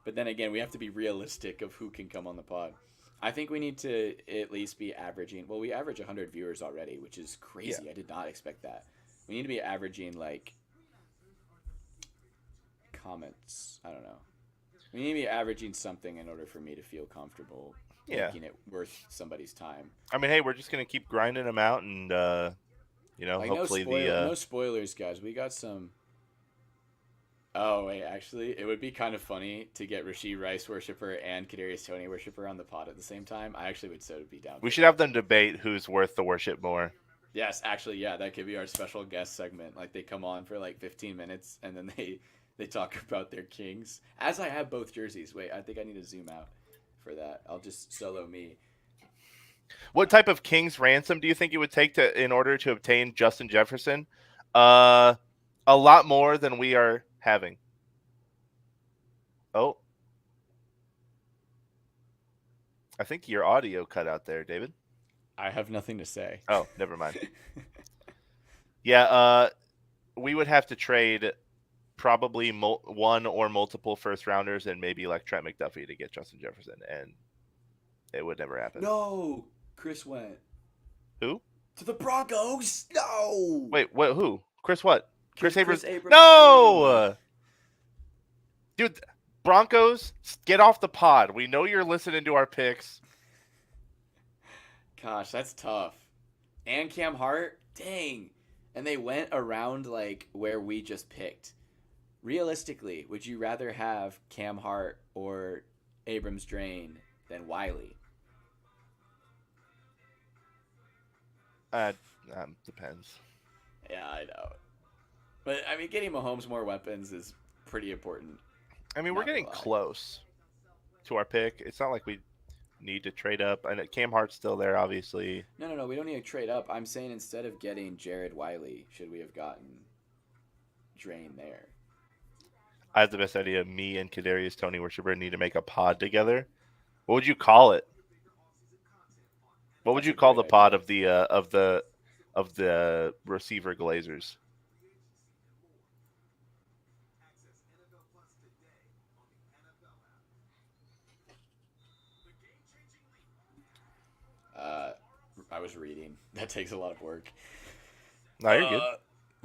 But then again, we have to be realistic of who can come on the pod. I think we need to at least be averaging. Well, we average 100 viewers already, which is Yeah. crazy. I did not expect that. We need to be averaging like comments. I don't know. We need to be averaging something in order for me to feel comfortable Yeah. making it worth somebody's time. I mean, hey, we're just gonna keep grinding them out, and Like hopefully the no spoilers, guys. We got some. Oh wait, actually, it would be kind of funny to get Rasheed Rice worshiper and Kadarius Tony worshiper on the pod at the same time. I actually would so be down we for should have that. them debate who's worth the worship more. Yes, actually, yeah, that could be our special guest segment. Like they come on for like 15 minutes and then they talk about their kings. As I have both jerseys. Wait, I think I need to zoom out for that. I'll just solo me. What type of king's ransom do you think it would take to in order to obtain Justin Jefferson? Uh, a lot more than we are having. Oh, I think your audio cut out there, David. I have nothing to say. Oh, never mind. Yeah, we would have to trade probably one or multiple first rounders and maybe like Trent McDuffie to get Justin Jefferson, and it would never happen. No, Chris went Who? to the Broncos. No, Wait, what? Who? Chris? What? Chris Abrams? Chris Abrams. No. No, dude. Broncos, get off the pod. We know you're listening to our picks. Gosh, that's tough. And Cam Hart, dang. And they went around like where we just picked. Realistically, would you rather have Cam Hart or Abrams Drain than Wiley? Uh, Depends. Yeah, I know. But I mean, getting Mahomes more weapons is pretty important. I mean, we're Not gonna getting lie. close to our pick. It's not like we need to trade up. I know Cam Hart's still there, obviously. No, no, no. We don't need to trade up. I'm saying instead of getting Jared Wiley, should we have gotten Drain there? I have the best idea. Me and Kadarius Tony Worshiper need to make a pod together. What would you call it? What would That's you a call great the pod idea. of the receiver Glazers? Uh, I was reading. That takes a lot of work. No, you're good.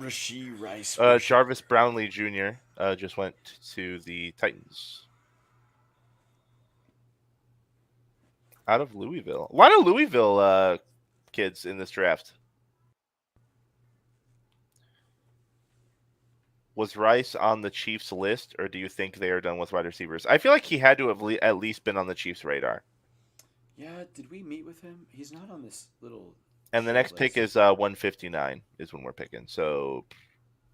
Rasheed Rice worshiper. Jarvis Brownlee Jr. Just went to the Titans out of Louisville. A lot of Louisville kids in this draft. Was Rice on the Chiefs list, or do you think they are done with wide receivers? I feel like he had to have at least been on the Chiefs' radar. Yeah, did we meet with him? He's not on this little And the short next pick list. is 159 is when we're picking. So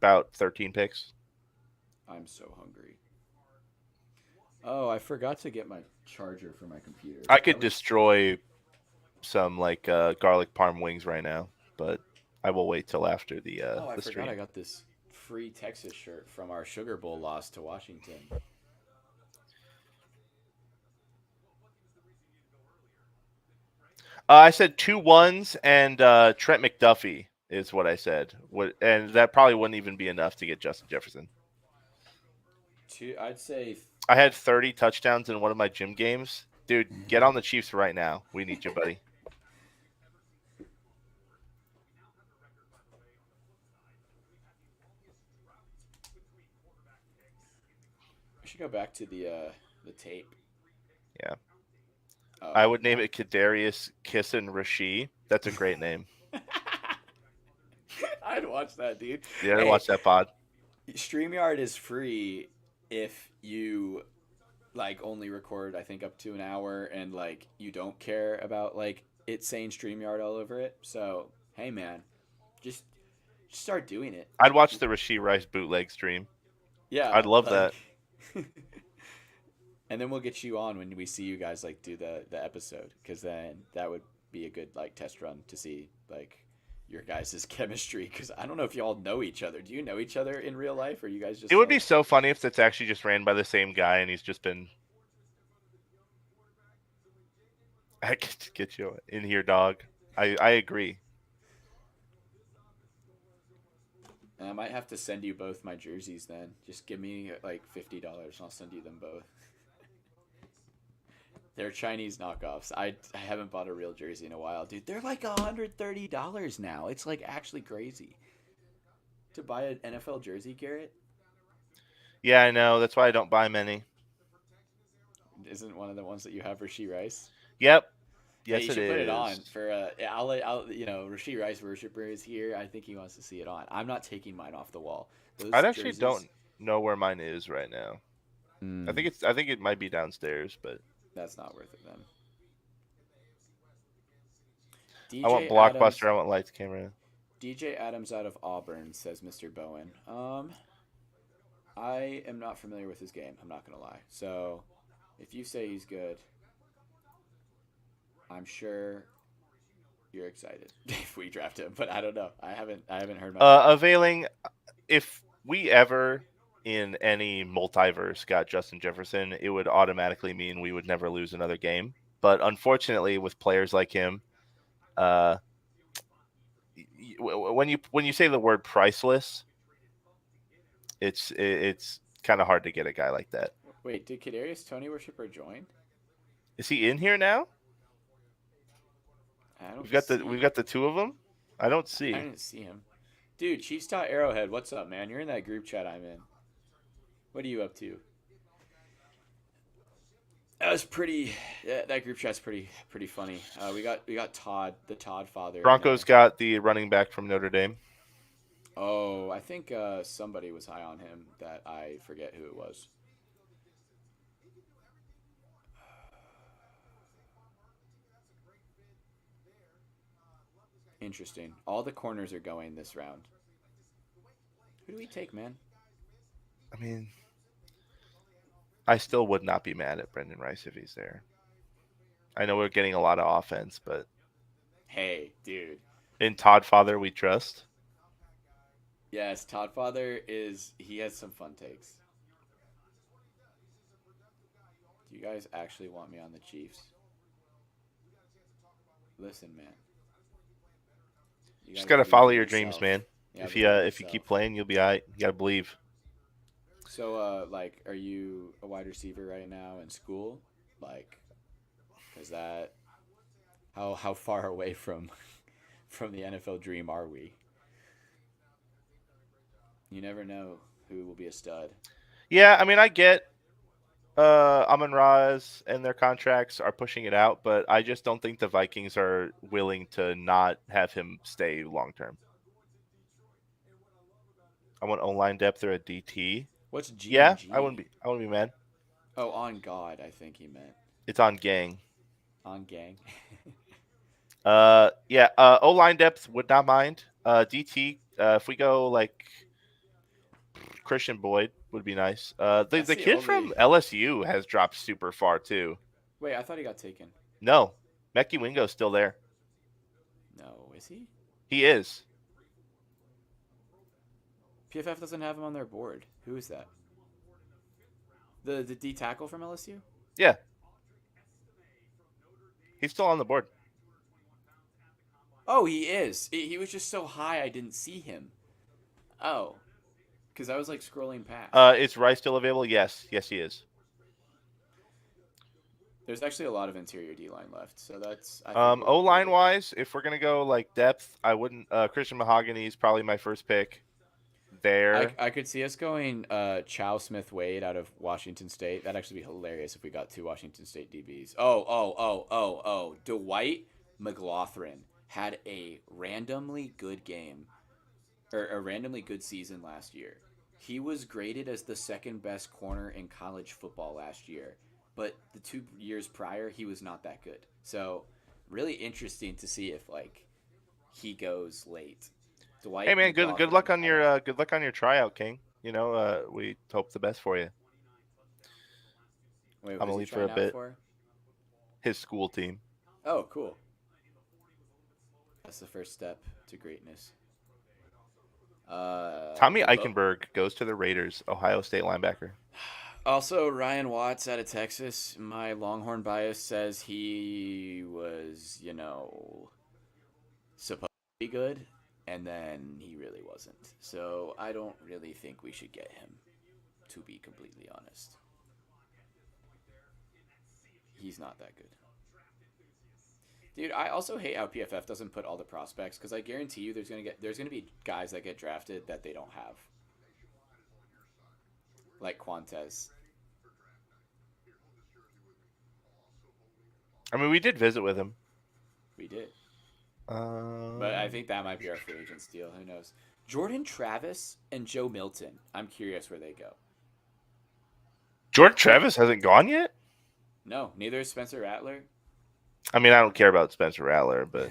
about 13 picks. I'm so hungry. Oh, I forgot to get my charger for my computer. I could That was. destroy some like garlic parm wings right now, but I will wait till after Oh, I the forgot I stream. got this free Texas shirt from our Sugar Bowl loss to Washington. I said 2 1s and Trent McDuffie is what I said. And that probably wouldn't even be enough to get Justin Jefferson. I'd say. I had 30 touchdowns in one of my gym games. Dude, get on the Chiefs right now. We need you, buddy. We should go back to the tape. Yeah. Oh. I would name it Kadarius Kissin Rasheed. That's a great name. I'd watch that, dude. Yeah, Hey, watch that pod. StreamYard is free if you like only record I think up to an hour and like you don't care about like it saying StreamYard all over it. So, hey man, just start doing it. I'd watch the Rasheed Rice bootleg stream. Yeah, I'd love like that. and then we'll get you on when we see you guys like do the episode cuz then that would be a good like test run to see like your guys' chemistry cuz I don't know if y'all know each other. Do you know each other in real life or you guys It just would be like so funny if it's actually just ran by the same guy and he's just been. I get you in here, dog. I agree. I might have to send you both my jerseys then. Just give me like $50 and I'll send you them both. They're Chinese knockoffs. I haven't bought a real jersey in a while, dude. They're like $130 now. It's like actually crazy to buy an NFL jersey, Garrett. Yeah, I know. That's why I don't buy many. Isn't one of the ones that you have Rasheed Rice? Yep. Hey, you Yes, it should put it is. on for Rasheed Rice worshiper is here. I think he wants to see it on. I'm not taking mine off the wall. I Those actually jerseys, don't know where mine is right now. I think it might be downstairs, but that's not worth it then. I want DJ Adams, Blockbuster. I want Lights Camera. DJ Adams out of Auburn says Mr. Bowen. I am not familiar with his game. I'm not gonna lie. So, if you say he's good, I'm sure you're excited if we draft him. But I don't know. I haven't heard much about him. Availing, if we ever in any multiverse got Justin Jefferson, it would automatically mean we would never lose another game. But unfortunately, with players like him, uh, when you say the word priceless, it's kind of hard to get a guy like that. Wait, did Kadarius Tony worshiper join? Is he in here now? I don't We've see. got the two of them. I don't I see. didn't see him. Dude, Chiefs Arrowhead, what's up, man? You're in that group chat I'm in. What are you up to? That was pretty. Yeah, that group chat's pretty funny. We got Todd, the Todd father, in Broncos there. got the running back from Notre Dame. Oh, I think somebody was high on him that I forget who it was. Interesting. All the corners are going this round. Who do we take, man? I mean, I still would not be mad at Brendan Rice if he's there. I know we're getting a lot of offense, but Hey, dude. in Todd Father we trust. Yes, Todd father is. He has some fun takes. Do you guys actually want me on the Chiefs? Listen, man. You Just gotta gotta believe follow in your dreams, yourself. man. You gotta believe in If you keep yourself. playing, you'll be alright. You gotta believe. So, like, are you a wide receiver right now in school? Like, is that how far away from from the NFL dream are we? You never know who will be a stud. Yeah, I mean, I get Amon Ra's and their contracts are pushing it out, but I just don't think the Vikings are willing to not have him stay long term. I want O line depth or a DT. What's G and Yeah, G? I wouldn't be mad. Oh, on God, I think he meant It's on gang. on gang. Yeah. O line depth would not mind. DT. If we go like Christian Boyd would be nice. That's The the kid only. from LSU has dropped super far too. Wait, I thought he got taken. No, Mekhi Wingo's still there. No, is he? He is. PFF doesn't have him on their board. Who is that? The D tackle from LSU? Yeah, he's still on the board. Oh, he is. He was just so high I didn't see him. Oh, because I was like scrolling past. Is Rice still available? Yes, yes, he is. There's actually a lot of interior D line left, so that's I think O we're line good. wise, if we're gonna go like depth, I wouldn't. Christian Mahogany is probably my first pick I, there. I could see us going Chow Smith Wade out of Washington State. That'd actually be hilarious if we got two Washington State DBs. Oh. Dwight McLaughlin had a randomly good game or a randomly good season last year. He was graded as the second best corner in college football last year, but the 2 years prior he was not that good. So really interesting to see if like he goes late. Hey Dwight man, McLaughlin out of good luck on your tryout, King. We hope the best for you. wait, I'm what gonna is he leave for a trying out bit. for? His school team. Oh, cool. That's the first step to greatness. Tommy The boat. Eichenberg goes to the Raiders, Ohio State linebacker. Also, Ryan Watts out of Texas. My Longhorn bias says he was, supposed to be good, and then he really wasn't. So I don't really think we should get him, to be completely honest. He's not that good. Dude, I also hate how PFF doesn't put all the prospects because I guarantee you there's gonna be guys that get drafted that they don't have, like Quantez. I mean, we did visit with him. We did, but I Um, think that might be our free agent steal. Who knows? Jordan Travis and Joe Milton. I'm curious where they go. Jordan Travis hasn't gone yet. No, neither is Spencer Rattler. I mean, I don't care about Spencer Rattler, but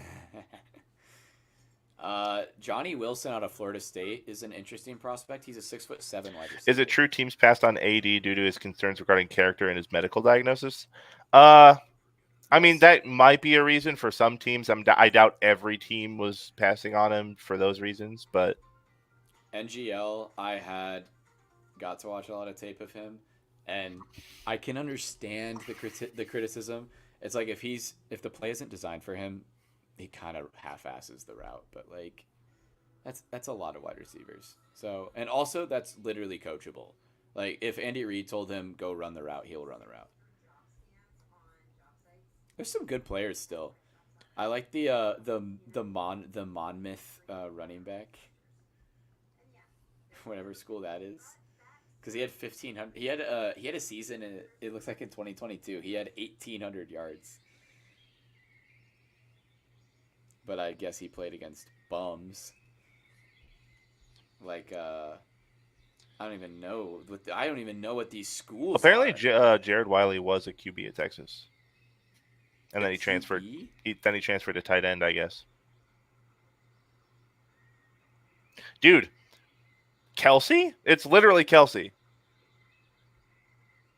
Johnny Wilson out of Florida State is an interesting prospect. He's a 6'7" wide is receiver. it true teams passed on AD due to his concerns regarding character and his medical diagnosis? Uh, I mean, Yes. that might be a reason for some teams. I doubt every team was passing on him for those reasons, but NGL, I had got to watch a lot of tape of him, and I can understand the criticism. It's like if the play isn't designed for him, he kind of half-asses the route. But like that's a lot of wide receivers. So and also that's literally coachable. Like if Andy Reid told him go run the route, he'll run the route. There's some good players still. I like the Monmouth running back, whatever school that is, because he had 1,500. He had a season. It looks like in 2022 he had 1,800 yards. But I guess he played against bums. Like I don't even know. I don't even know what these schools apparently are. Jared Wiley was a QB at Texas, and A then he transferred. QB? Then he transferred to tight end, I guess. Dude, Kelsey? It's literally Kelsey.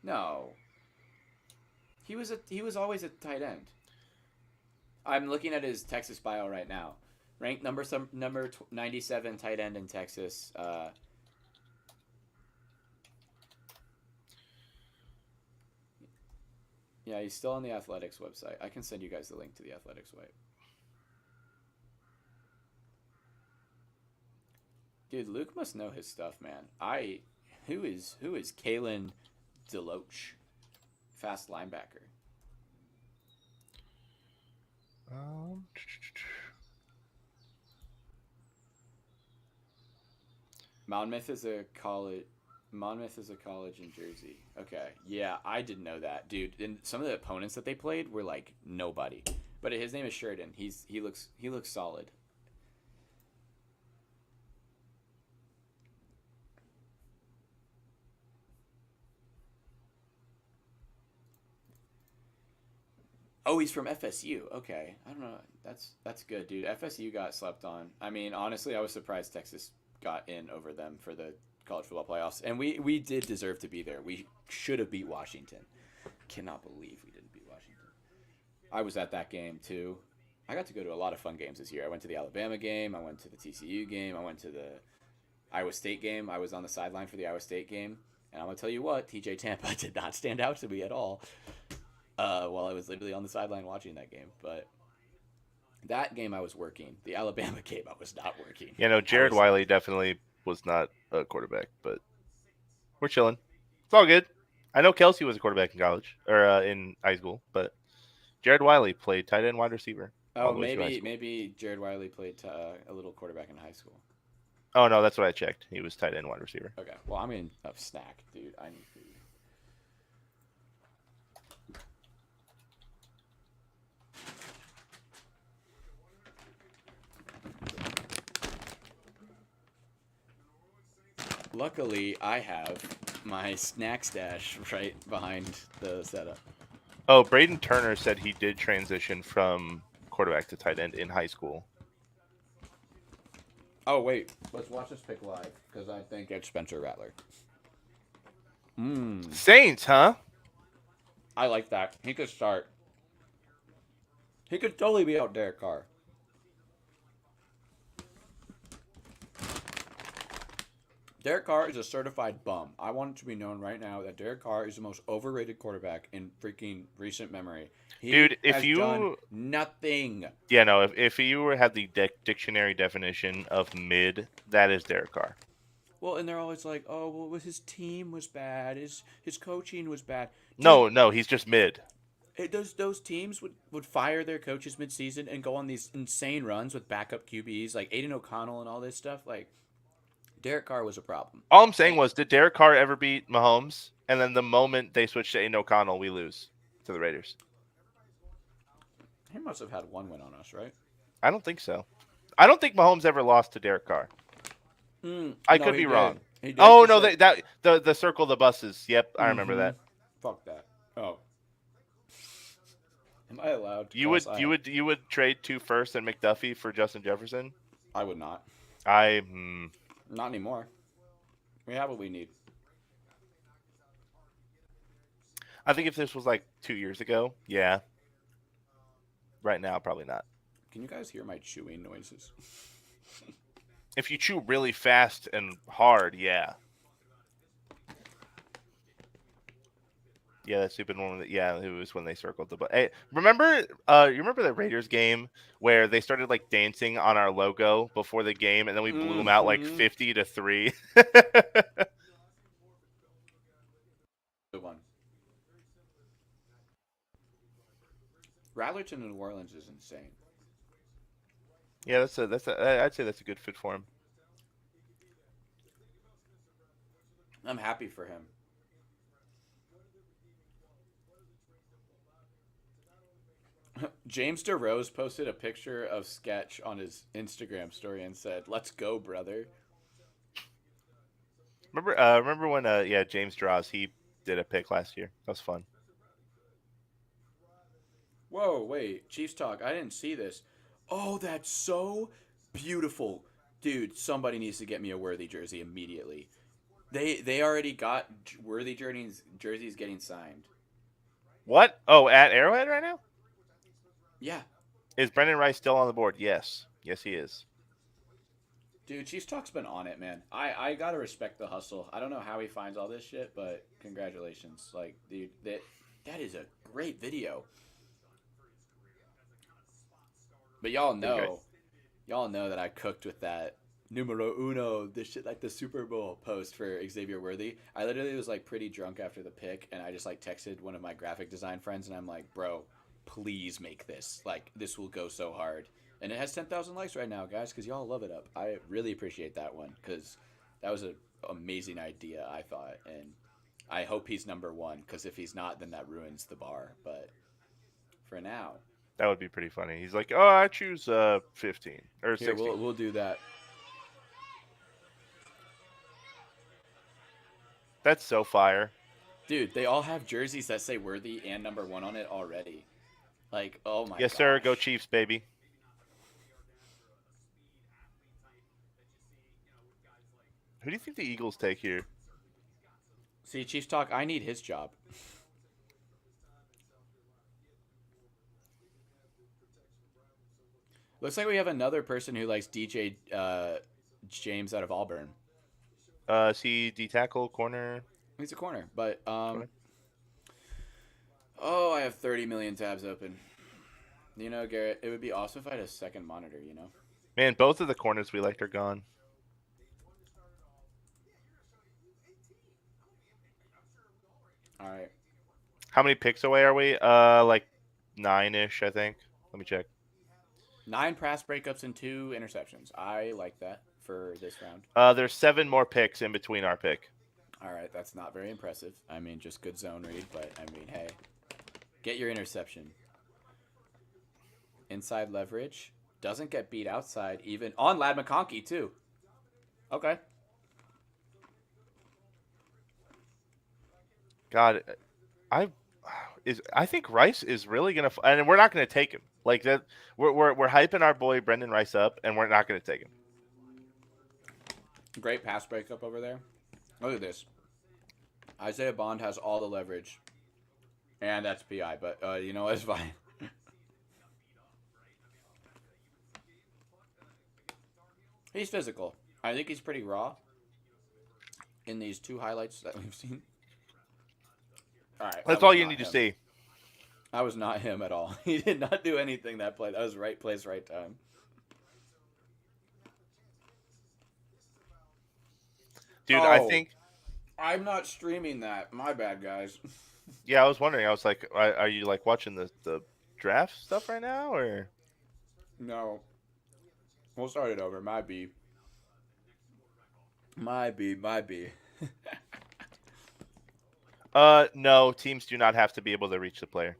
No. He was always a tight end. I'm looking at his Texas bio right now. Ranked number 97 tight end in Texas. Yeah, he's still on the Athletics website. I can send you guys the link to the Athletics website. Dude, Luke must know his stuff, man. Who is Kalen Deloach, fast linebacker. Um, Monmouth is a college. Monmouth is a college in Jersey. Okay, yeah, I didn't know that, dude. And some of the opponents that they played were like nobody. But his name is Sheridan. He looks solid. Oh, he's from FSU. Okay, I don't know. That's good, dude. FSU got slept on. I mean, honestly, I was surprised Texas got in over them for the college football playoffs, and we did deserve to be there. We should have beat Washington. Cannot believe we didn't beat Washington. I was at that game too. I got to go to a lot of fun games this year. I went to the Alabama game. I went to the TCU game. I went to the Iowa State game. I was on the sideline for the Iowa State game. And I'm gonna tell you what, TJ Tampa did not stand out to me at all. While I was literally on the sideline watching that game. But that game I was working. The Alabama game I was not working. I Jared was Wiley definitely was not a quarterback, but we're chilling. It's all good. I know Kelsey was a quarterback in college or in high school, but Jared Wiley played tight end, wide receiver all oh the way through high maybe school. maybe Jared Wiley played a little quarterback in high school. Oh no, that's what I checked. He was tight end, wide receiver. Okay, well I'm in a snack, dude. I need food. Luckily, I have my snack stash right behind the setup. Oh, Braden Turner said he did transition from quarterback to tight end in high school. Oh wait, let's watch this pick live because I think it's Spencer Rattler. Mmm, Saints, huh? I like that. He could start. He could totally be out Derek Carr. Derek Carr is a certified bum. I want it to be known right now that Derek Carr is the most overrated quarterback in freaking recent memory. He Dude, if has done you nothing. yeah, no, if you had the dictionary definition of mid, that is Derek Carr. Well, and they're always like, "Oh, well, his team was bad. His coaching was bad." Dude, No, he's just mid. those teams would fire their coaches midseason and go on these insane runs with backup QBs like Aiden O'Connell and all this stuff. Like Derek Carr was a problem. All I'm saying And was, did Derek Carr ever beat Mahomes? And then the moment they switch to Aiden O'Connell, we lose to the Raiders. he must have had one win on us, right? I don't think so. I don't think Mahomes ever lost to Derek Carr. I No, could he be did. wrong. He did. Oh Cause no, like, the circle of the buses. Yep, I remember that. fuck that. Oh, am I allowed to You cuss? would you would trade 2 firsts and McDuffie for Justin Jefferson? I would not. I Not anymore. We have what we need. I think if this was like 2 years ago, yeah. Right now, probably not. Can you guys hear my chewing noises? If you chew really fast and hard, yeah. Yeah, that stupid one. Yeah, it was when they circled the. Hey, remember? You remember the Raiders game where they started like dancing on our logo before the game, and then we blew them out like Mm-hmm. 50-3. Good one. Rattler to New Orleans is insane. Yeah, I'd say that's a good fit for him. I'm happy for him. James DeRose posted a picture of Sketch on his Instagram story and said, "Let's go, brother." Remember when yeah, James Draws, he did a pick last year. That was fun. Whoa, wait, Chiefs talk. I didn't see this. Oh, that's so beautiful, dude. Somebody needs to get me a Worthy jersey immediately. They already got Worthy jerseys getting signed. What? Oh, at Arrowhead right now? Yeah, Is Brendan Rice still on the board? Yes. Yes, he is. dude, Chiefs talk's been on it, man. I gotta respect the hustle. I don't know how he finds all this shit, but congratulations, like, dude, that is a great video. But Pretty great. y'all know that I cooked with that numero uno, this shit like the Super Bowl post for Xavier Worthy. I literally was like pretty drunk after the pick, and I just like texted one of my graphic design friends, and I'm like, bro, please make this. Like, this will go so hard. And it has 10,000 likes right now, guys, because y'all love it up. I really appreciate that one, because that was an amazing idea, I thought. And I hope he's number one, because if he's not, then that ruins the bar. But for now, That would be pretty funny. He's like, "Oh, I choose 15 or here 16." we'll do that. That's so fire. Dude, they all have jerseys that say Worthy and number one on it already. Like, oh my Yes, sir. Go gosh. Chiefs, baby. Who do you think the Eagles take here? See, Chiefs talk, I need his job. Looks like we have another person who likes DJ James out of Auburn. See D tackle corner. He's a corner, but Corner. oh, I have 30 million tabs open. You know, Garrett, it would be awesome if I had a second monitor, you know? Man, both of the corners we liked are gone. All right. How many picks away are we? Like 9-ish, I think. Let me check. 9 pass breakups and 2 interceptions. I like that for this round. There's 7 more picks in between our pick. All right, that's not very impressive. I mean, just good zone read, but I mean, hey, get your interception. Inside leverage. Doesn't get beat outside, even on Lad McConkey, too. Okay. God, I think Rice is really gonna, and we're not gonna take him like that. We're hyping our boy Brendan Rice up, and we're not gonna take him. Great pass breakup over there. Look at this. Isaiah Bond has all the leverage. And that's PI, but you know what? It's fine. He's physical. I think he's pretty raw in these 2 highlights that we've seen. All right. That's all you need to see. That was not him at all. He did not do anything that play. That was right place, right time. Dude, Oh. I think I'm not streaming that. My bad, guys. Yeah, I was wondering. I was like, are you like watching the draft stuff right now, or? No, we'll start it over. My B. My B. My B. No. Teams do not have to be able to reach the player.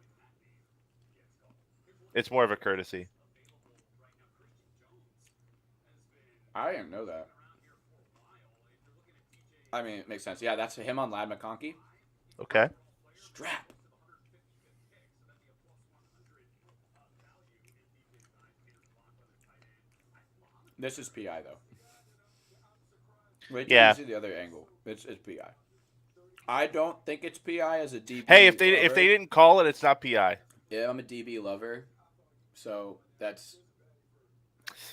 It's more of a courtesy. I didn't know that. I mean, it makes sense. Yeah, that's him on Lad McConkey. Okay. Strap. This is PI though. Wait till you Yeah. see the other angle. It's PI. I don't think it's PI as a Hey, DB if they lover. didn't call it, it's not PI. Yeah, I'm a DB lover, so that's.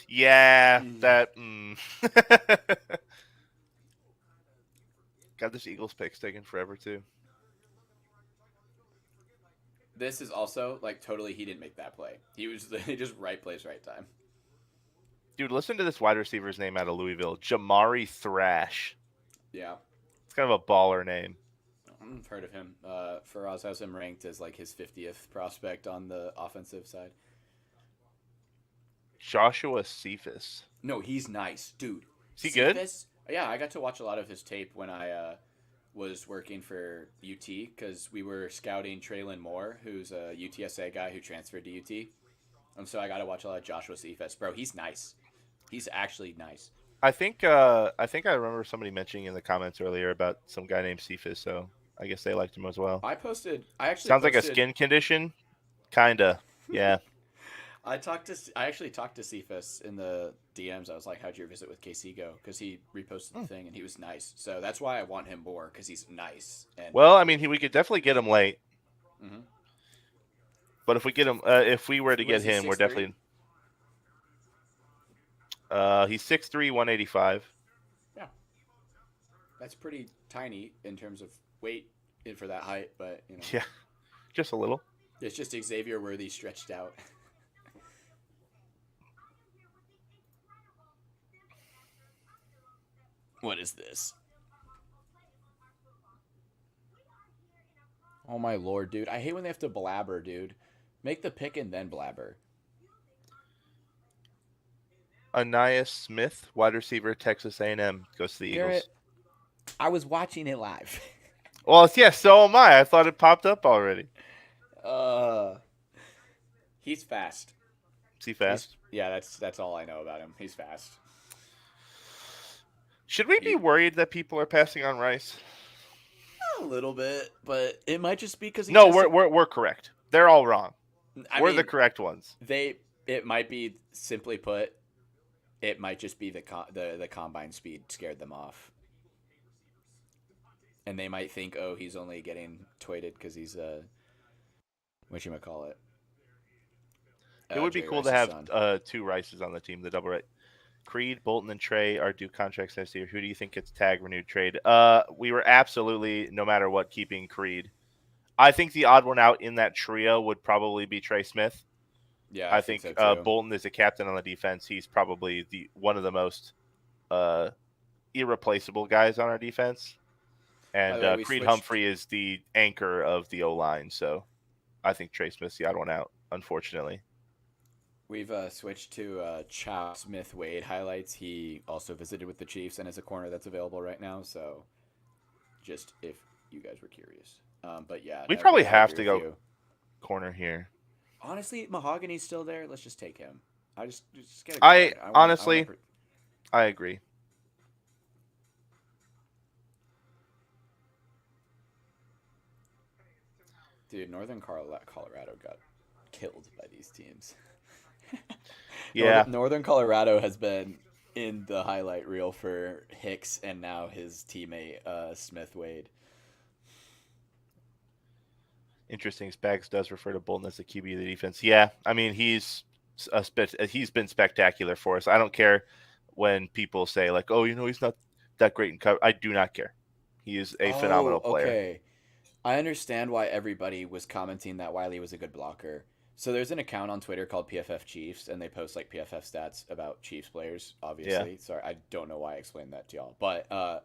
Yeah, Mm. that. God, this Eagles pick's taking forever too. This is also like totally he didn't make that play. He was just right place, right time. Dude, listen to this wide receiver's name out of Louisville, Jamari Thrash. Yeah, It's kind of a baller name. I've heard of him. Faraz has him ranked as like his 50th prospect on the offensive side. Joshua Cephas. No, he's nice, dude. Is he good? Cephas. Yeah, I got to watch a lot of his tape when I was working for UT because we were scouting Traylon Moore, who's a UTSA guy who transferred to UT, and so I got to watch a lot of Joshua Cephas. Bro, he's nice. He's actually nice. I think I remember somebody mentioning in the comments earlier about some guy named Cephas, so I guess they liked him as well. I posted. I actually Sounds like a posted. skin condition. Kinda. Yeah. I actually talked to Cephas in the DMs. I was like, "How'd your visit with KC go?" Because he reposted the Hmm. thing and he was nice. So that's why I want him more because he's nice and. Well, I mean, we could definitely get him late, Mm-hmm. but if we were to What get is he? him, we're 6'3"? definitely. He's 6'3", 185. Yeah, that's pretty tiny in terms of weight for that height, but Yeah, just a little. it's just Xavier Worthy stretched out. What is this? Oh my lord, dude! I hate when they have to blabber, dude. Make the pick and then blabber. Anais Smith, wide receiver, Texas A&M, goes to the Garrett, Eagles. I was watching it live. Well, yeah, so am I. I thought it popped up already. uh, he's fast. Is he He's fast? yeah. That's all I know about him. He's fast. Should we be He, worried that people are passing on Rice? a little bit, but it might just be because he No, tested. we're correct. They're all wrong. I We're the mean, correct ones. they. It might be simply put. It might just be the combine speed scared them off, and they might think, oh, he's only getting toited because he's what you might call it, It would be Jerry cool to Rice's have son. two Rices on the team, the double right. Creed, Bolton, and Trey are due contracts next year. Who do you think gets tag renewed trade? We were absolutely, no matter what, keeping Creed. I think the odd one out in that trio would probably be Trey Smith. Yeah, I I think so think too. Bolton is a captain on the defense. He's probably the one of the most uh, irreplaceable guys on our defense. By And the way, we Creed switched. Humphrey is the anchor of the O line. So I think Trey Smith's the odd one out, unfortunately. We've switched to Chow Smith Wade highlights. He also visited with the Chiefs and is a corner that's available right now. So, just if you guys were curious. But yeah, We no, probably Garrett, I have agree to with go you. corner here. Honestly, Mahogany's still there. Let's just take him. I just get a I guard. I want honestly, to. I agree. Dude, Colorado got killed by these teams. Yeah, Northern Colorado has been in the highlight reel for Hicks and now his teammate Smith Wade. interesting. Spags does refer to Bolton as the QB of the defense. Yeah, I mean he's been spectacular for us. I don't care when people say like, oh, he's not that great in cover. I do not care. He is a Oh, phenomenal player. okay. I understand why everybody was commenting that Wiley was a good blocker. So there's an account on Twitter called PFF Chiefs, and they post like PFF stats about Chiefs players. Yeah, Obviously, sorry, I don't know why I explained that to y'all, but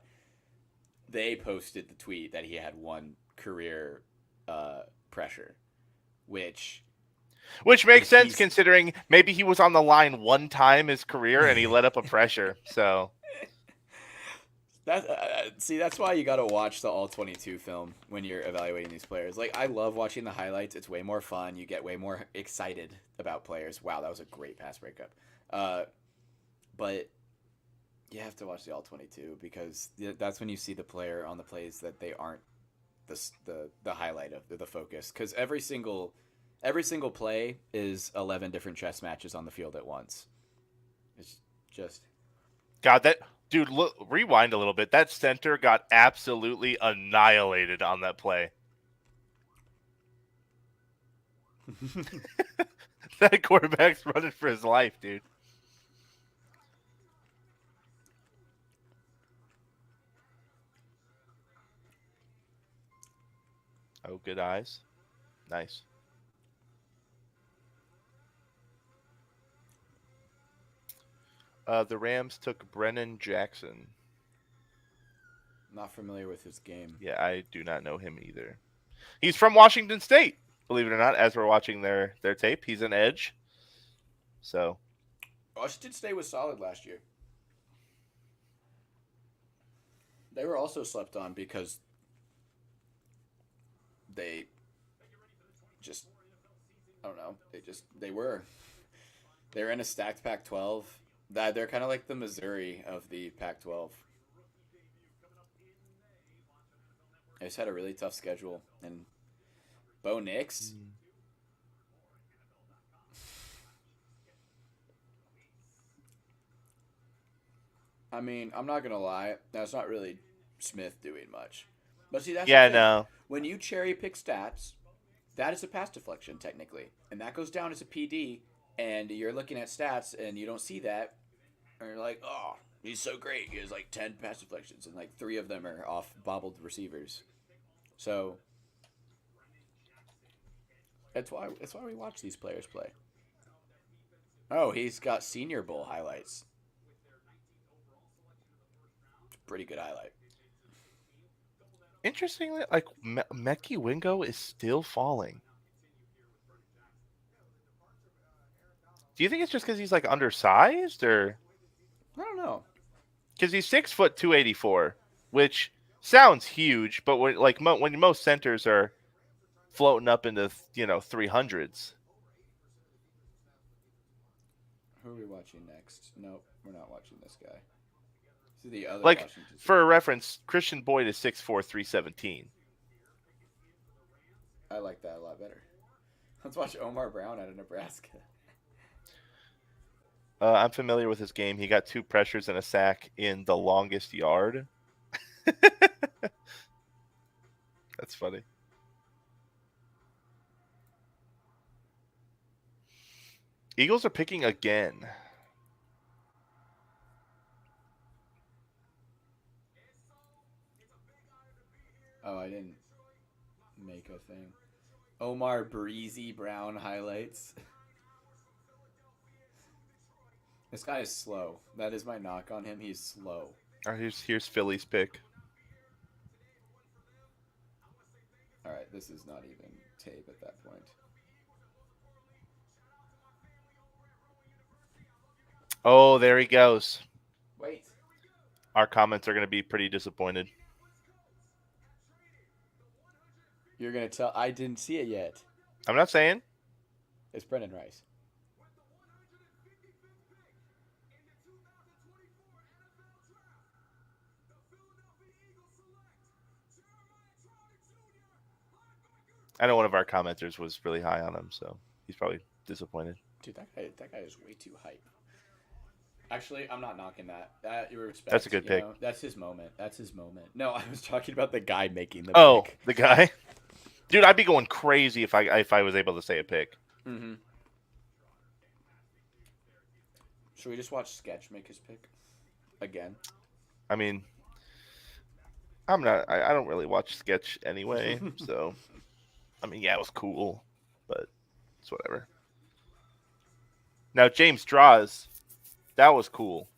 they posted the tweet that he had one career pressure, which Which makes if sense he's considering maybe he was on the line one time his career and he let up a pressure. So that see, that's why you got to watch the all 22 film when you're evaluating these players. Like I love watching the highlights. It's way more fun. You get way more excited about players. Wow, that was a great pass breakup. But you have to watch the all 22 because that's when you see the player on the plays that they aren't the highlight of the focus, cuz every single play is 11 different chess matches on the field at once. It's just God, that dude, look, rewind a little bit. That center got absolutely annihilated on that play. That quarterback's running for his life, dude. Oh, good eyes. Nice. The Rams took Brennan Jackson. not familiar with his game. Yeah, I do not know him either. He's from Washington State, believe it or not. As we're watching their tape, he's an edge. So Washington State was solid last year. They were also slept on because they just I don't know. They were in a stacked Pac-12. That they're kind of like the Missouri of the Pac-12. They just had a really tough schedule, and Bo Nix. I mean, I'm not gonna lie. That's not really Smith doing much. But see, that's the yeah, thing. no. When you cherry pick stats, that is a pass deflection technically, and that goes down as a PD. And you're looking at stats, and you don't see that, and you're like, oh, he's so great. He has like 10 pass deflections, and like 3 of them are off bobbled receivers. So that's why we watch these players play. Oh, he's got Senior Bowl highlights. Pretty good highlight. Interestingly, like Meki Wingo is still falling. Do you think it's just because he's like undersized, or I don't know. because he's 6 foot 284, which sounds huge, but when most centers are floating up into 300s. Who are we watching next? Nope, we're not watching this guy. This is the other Like Washington State for a player. reference, Christian Boyd is 6'4", 317. I like that a lot better. Let's watch Omar Brown out of Nebraska. I'm familiar with his game. He got 2 pressures and a sack in the longest yard. That's funny. Eagles are picking again. Oh, I didn't make a thing. Omar Breezy Brown highlights. This guy is slow. That is my knock on him. He's slow. Here's Philly's pick. All right, this is not even tape at that point. Oh, there he goes. Wait. Our comments are going to be pretty disappointed. You're going to tell. I didn't see it yet. I'm not saying. It's Brendan Rice. I know one of our commenters was really high on him, so he's probably disappointed. Dude, that guy is way too hype. Actually, I'm not knocking that. That your respect. That's a good pick. That's his moment. That's his moment. No, I was talking about the guy making the pick. The guy. Dude, I'd be going crazy if I was able to say a pick. Mm-hmm. Should we just watch Sketch make his pick again? I mean, I don't really watch Sketch anyway, so I mean, yeah, it was cool, but it's whatever. Now James Draws, that was cool.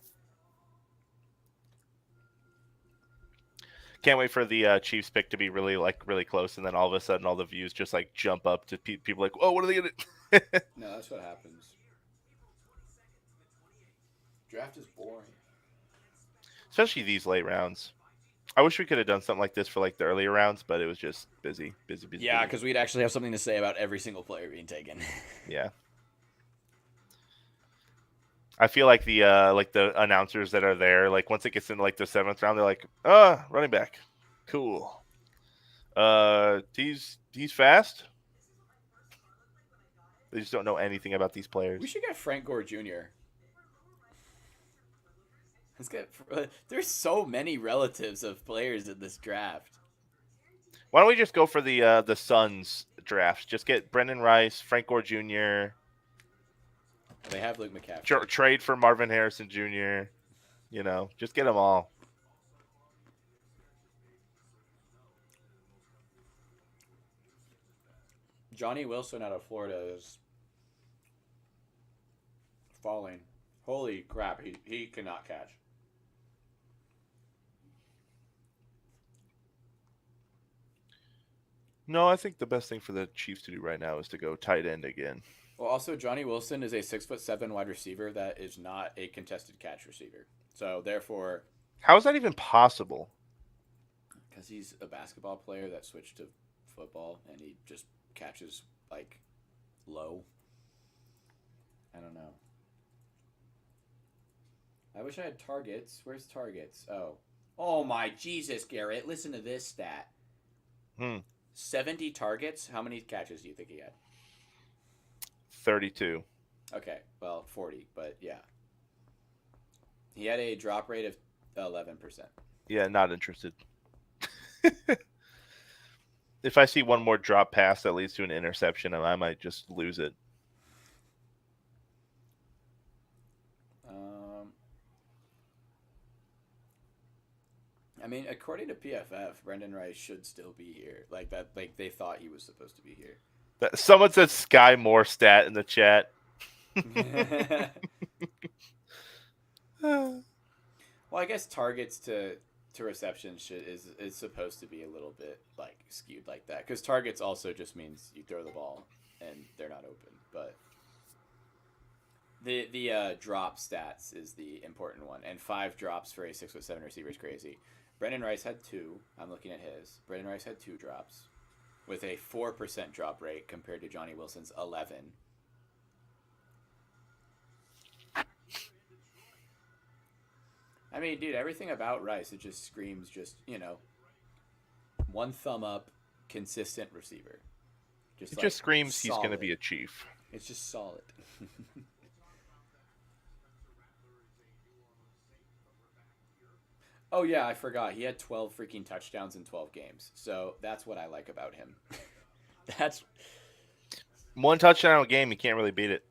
Can't wait for the Chiefs pick to be really close, and then all of a sudden all the views just like jump up to people like, oh, what are they gonna? No, that's what happens. Draft is boring. Especially these late rounds. I wish we could have done something like this for like the earlier rounds, but it was just busy, busy, busy, Yeah, busy. because we'd actually have something to say about every single player being taken. Yeah. I feel like the announcers that are there, like once it gets into like the seventh round, they're like, running back. Cool. He's fast. They just don't know anything about these We players. should get Frank Gore Jr. Let's get. There's so many relatives of players in this draft. Why don't we just go for the Suns draft? Just get Brendan Rice, Frank Gore Jr., They have Luke McCaffrey. trade for Marvin Harrison Jr. Just get them all. Johnny Wilson out of Florida is falling. Holy crap, he cannot catch. No, I think the best thing for the Chiefs to do right now is to go tight end again. Well, also Johnny Wilson is a 6'7" wide receiver that is not a contested catch receiver. So therefore, How is that even possible? because he's a basketball player that switched to football and he just catches like low. I don't know. I wish I had targets. Where's targets? Oh my Jesus, Garrett! Listen to this stat. Hmm. 70 targets. How many catches do you think he had? 32. Okay, well 40, but yeah, he had a drop rate of 11%. Yeah, not interested. If I see one more drop pass that leads to an interception, I might just lose it. I mean, according to PFF, Brendan Rice should still be here. Like that, like they thought he was supposed to be here. Someone said Sky Moore stat in the chat. Well, I guess targets to receptions is supposed to be a little bit like skewed like that because targets also just means you throw the ball and they're not open. But the drop stats is the important one, and 5 drops for a 6'7" receiver is crazy. Brendan Rice had 2. I'm looking at his. Brendan Rice had 2 drops, with a 4% drop rate compared to Johnny Wilson's 11. I mean, dude, everything about Rice, it just screams one thumb up, consistent receiver. It just screams solid. He's going to be a Chief. It's just solid. Oh, yeah, I forgot. He had 12 freaking touchdowns in 12 games. So that's what I like about him. That's 1 touchdown a game. You can't really beat it.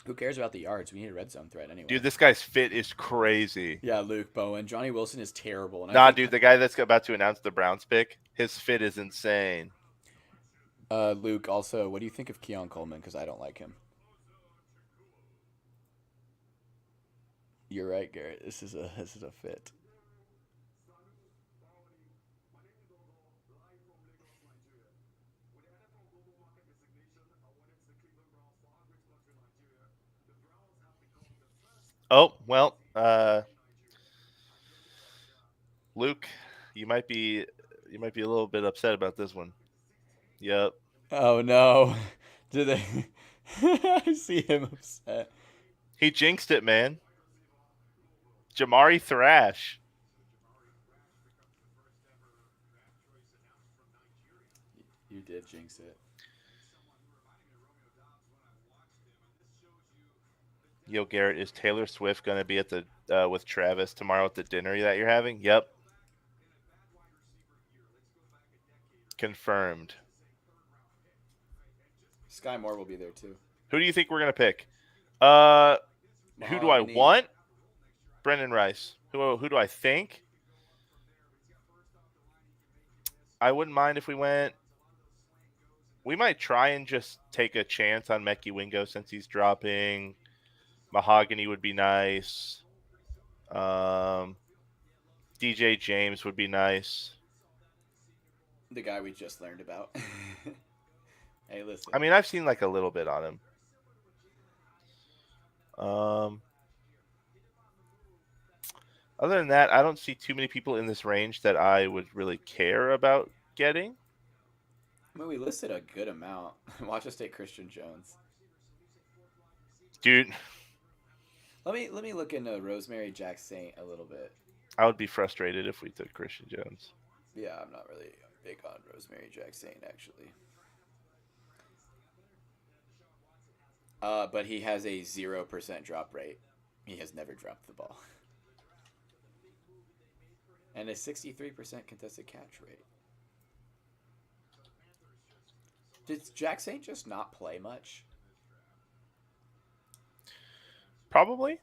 Who cares about the yards? We need a red zone threat anyway. Dude, this guy's fit is crazy. Yeah, Luke Bowen. Johnny Wilson is terrible. And dude, the guy that's about to announce the Browns pick, his fit is insane. Luke, also, what do you think of Keon Coleman? Because I don't like him. You're right, Garrett. This is a fit. Oh, well, Luke, you might be a little bit upset about this one. Yep. Oh no. Did they I see him upset. He jinxed it, man. Jamari Thrash. You did jinx it. Yo, Garrett, is Taylor Swift going to be at the with Travis tomorrow at the dinner that you're having? Yep. Confirmed. Sky Moore will be there too. Who do you think we're going to pick? Who do I want? Brendan Rice. Who do I think? I wouldn't mind if we went. We might try and just take a chance on Mekhi Wingo since he's dropping. Mahogany would be nice. DJ James would be nice. The guy we just learned about. Hey, listen. I mean, I've seen like a little bit on him. Um, Other than that, I don't see too many people in this range that I would really care about getting. I mean, we listed a good amount. Watch us take Christian Jones. Dude, Let me look into Rosemary Jack Saint a little bit. I would be frustrated if we took Christian Jones. Yeah, I'm not really big on Rosemary Jack Saint actually. But he has a 0% drop rate. He has never dropped the ball. And a 63% contested catch rate. Did Jack Saint just not play much? Probably.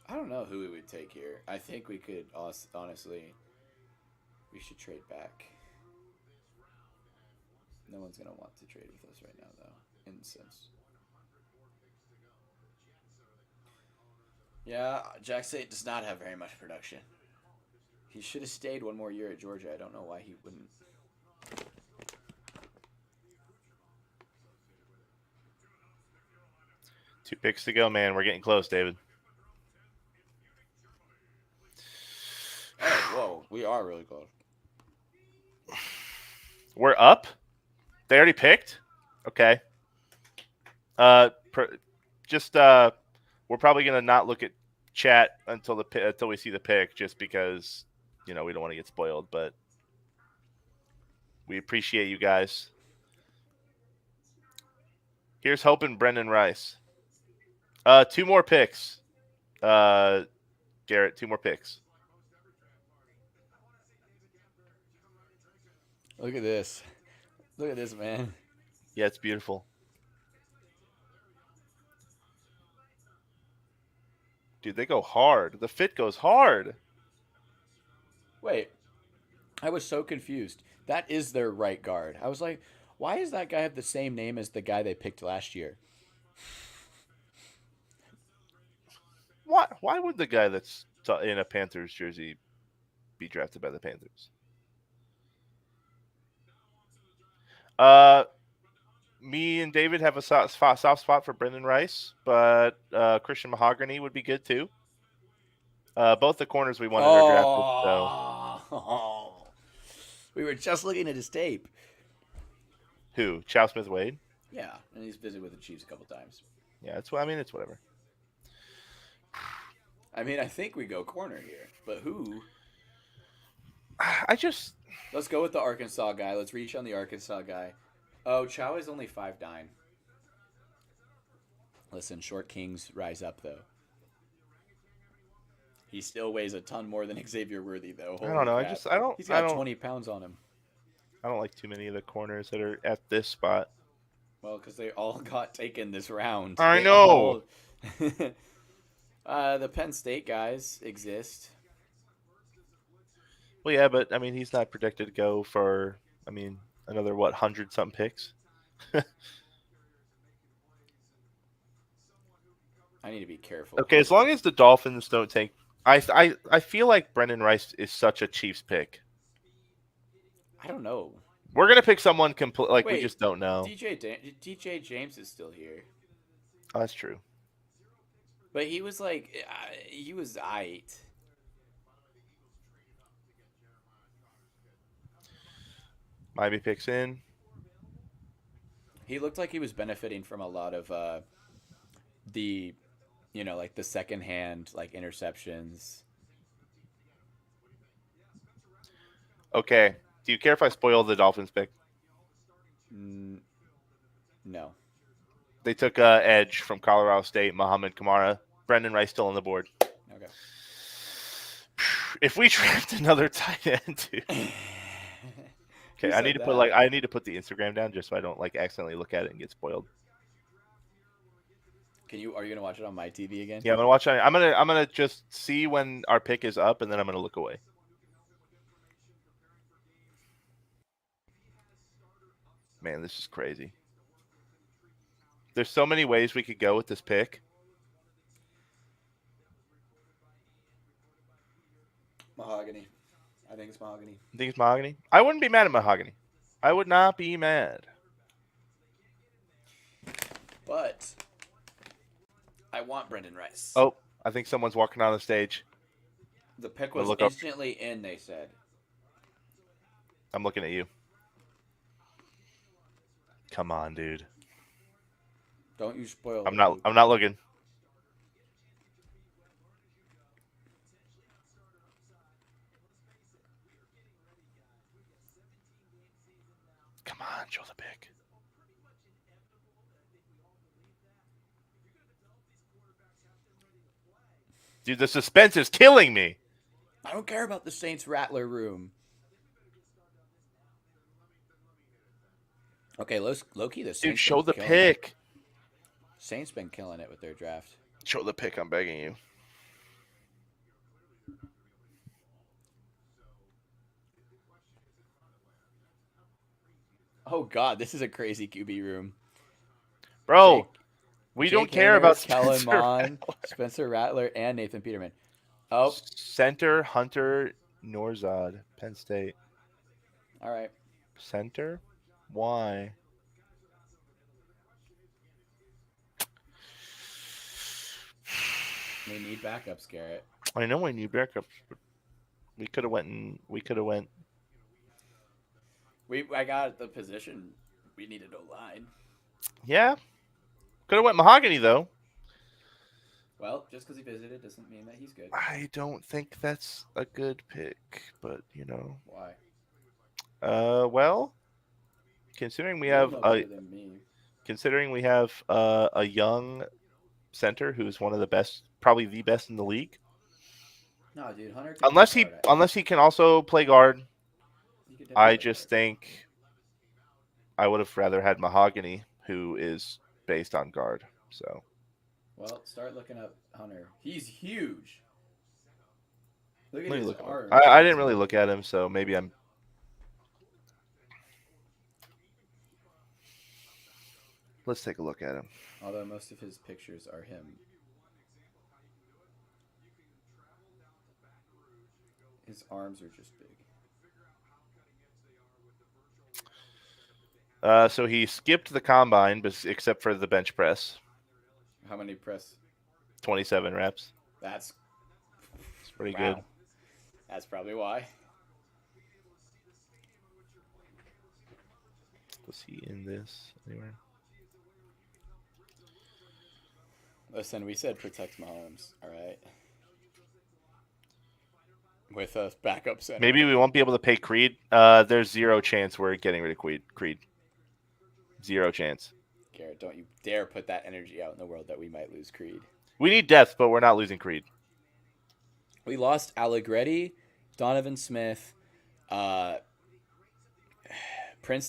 I don't know who we would take here. I think we could honestly. We should trade back. No one's gonna want to trade with us right now, though. In a sense. Yeah, Jack Saint does not have very much production. He should have stayed one more year at Georgia. I don't know why he wouldn't. 2 picks to go, man. We're getting close, David. Oh, whoa. We are really close. We're up. They already picked. Okay. Just we're probably gonna not look at chat until we see the pick, just because we don't want to get spoiled. But we appreciate you guys. Here's hoping Brendan Rice. 2 more picks. Garrett, 2 more picks. Look at this. Look at this, man. Yeah, it's beautiful. Dude, they go hard. The fit goes hard. Wait. I was so confused. That is their right guard. I was like, why does that guy have the same name as the guy they picked last year? Why would the guy that's in a Panthers jersey be drafted by the Panthers? Me and David have a soft spot for Brendan Rice, but Christian Mahogany would be good too. Both the corners we wanted are drafted. So we were just looking at his tape. Who? Chow Smith Wade? Yeah, and he's visited with the Chiefs a couple times. Yeah, it's whatever. I mean, I think we go corner here, but who? Let's go with the Arkansas guy. Let's reach on the Arkansas guy. Oh, Chow is only 5'9". Listen, short kings rise up, though. He still weighs a ton more than Xavier Worthy, though. Holy I don't know. Crap. He's got 20 pounds on him. I don't like too many of the corners that are at this spot. Well, because they all got taken this round. I know. The Penn State guys exist. Well, yeah, but I mean, he's not predicted to go for, another 100-something picks. I need to be careful. Okay, as long as the Dolphins don't take, I feel like Brendan Rice is such a Chiefs pick. I don't know. We're gonna pick someone Wait, we just don't know. DJ James is still here. Oh, that's true. But he was he was aight. Miami picks in. He looked like he was benefiting from a lot of the, the secondhand interceptions. Okay. Do you care if I spoil the Dolphins pick? No. They took edge from Colorado State, Muhammad Kamara. Brendan Rice still on the board. Okay. If we draft another tight end, dude. Okay, I need to put the Instagram down just so I don't accidentally look at it and get spoiled. Are you gonna watch it on my TV again? Yeah, I'm gonna watch it. I'm gonna just see when our pick is up, and then I'm gonna look away. Man, this is crazy. There's so many ways we could go with this pick. Mahogany. I think it's mahogany. You think it's Mahogany? I wouldn't be mad at Mahogany. I would not be mad. But I want Brendan Rice. Oh, I think someone's walking on the stage. The pick I'm gonna was look up. instantly in, they said. I'm looking at you. Come on, dude. Don't you spoil I'm it, not. Luke. I'm not looking. Come on, show the pick. Dude, the suspense is killing me. I don't care about the Saints Rattler room. Okay, Loki, the Saints Dude, show been the killing it. pick. Saints been killing it with their draft. Show the pick. I'm begging you. Oh God, this is a crazy QB room. Bro, we don't care Hayner, about Kellen Spencer Mond, Rattler. Spencer Rattler, and Nathan Peterman. Oh, Center, Hunter Norzad, Penn State. all right. Center? Why? We need backups, Garrett. I know we need backups, but we could have went. I got the position. We needed a line. Yeah. Could have went Mahogany though. Well, just because he visited doesn't mean that he's good. I don't think that's a good pick, but Why? Well, considering we You'll have know a better than me. a young center who's one of the best, probably the best in the league. No, dude, Hunter can play guard. Unless he can also play guard. He could definitely I play just guard. think I would have rather had Mahogany, who is based on guard. So Well, start looking up Hunter. He's huge. Look at let me his look him up. arms. I didn't really look at him, so maybe I'm. Let's take a look at him. Although most of his pictures are him. His arms are just big. So he skipped the combine, except for the bench press. How many press? 27 reps. That's It's pretty wow. good. That's probably why. Was he in this anywhere? Listen, we said protect Mahomes, all right? With a backup center. Maybe we won't be able to pay Creed. There's zero chance we're getting rid of Creed. Zero chance. Garrett, don't you dare put that energy out in the world that we might lose Creed. We need depth, but we're not losing Creed. We lost Allegretti, Donovan Smith, Prince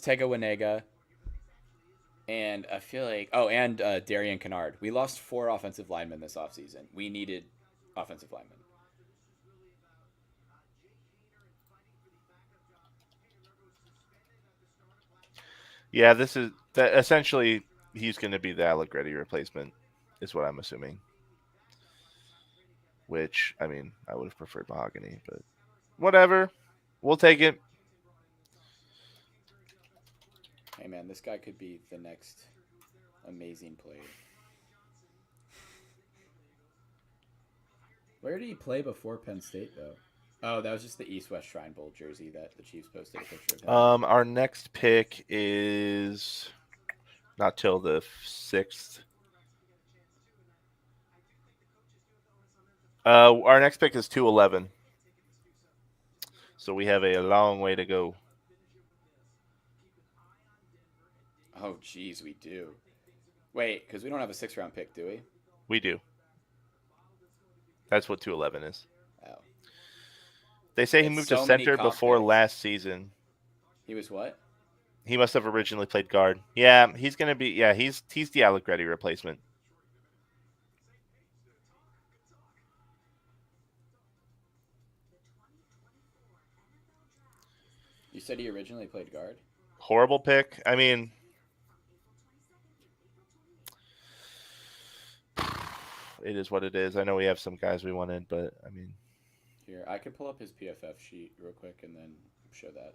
Tegawanega, and I feel like and Darian Kennard. We lost 4 offensive linemen this offseason. We needed offensive linemen. Yeah, this is that. Essentially, he's going to be the Allegretti replacement, is what I'm assuming. Which, I mean, I would have preferred Mahogany, but whatever. We'll take it. Hey, man, this guy could be the next amazing player. Where did he play before Penn State, though? Oh, that was just the East-West Shrine Bowl jersey that the Chiefs posted a picture of him. Our next pick is not till the 6th. Our next pick is 211. So we have a long way to go. Oh, geez, we do. Wait, because we don't have a 6th-round pick, do we? We do. That's what 211 is. Oh. They say he It's moved so to many center comp before picks. last season. He was what? He must have originally played guard. Yeah, he's gonna be. Yeah, he's the Allegretti replacement. You said he originally played guard? Horrible pick. I mean, it is what it is. I know we have some guys we wanted, but I mean, Here, I could pull up his PFF sheet real quick and then show that.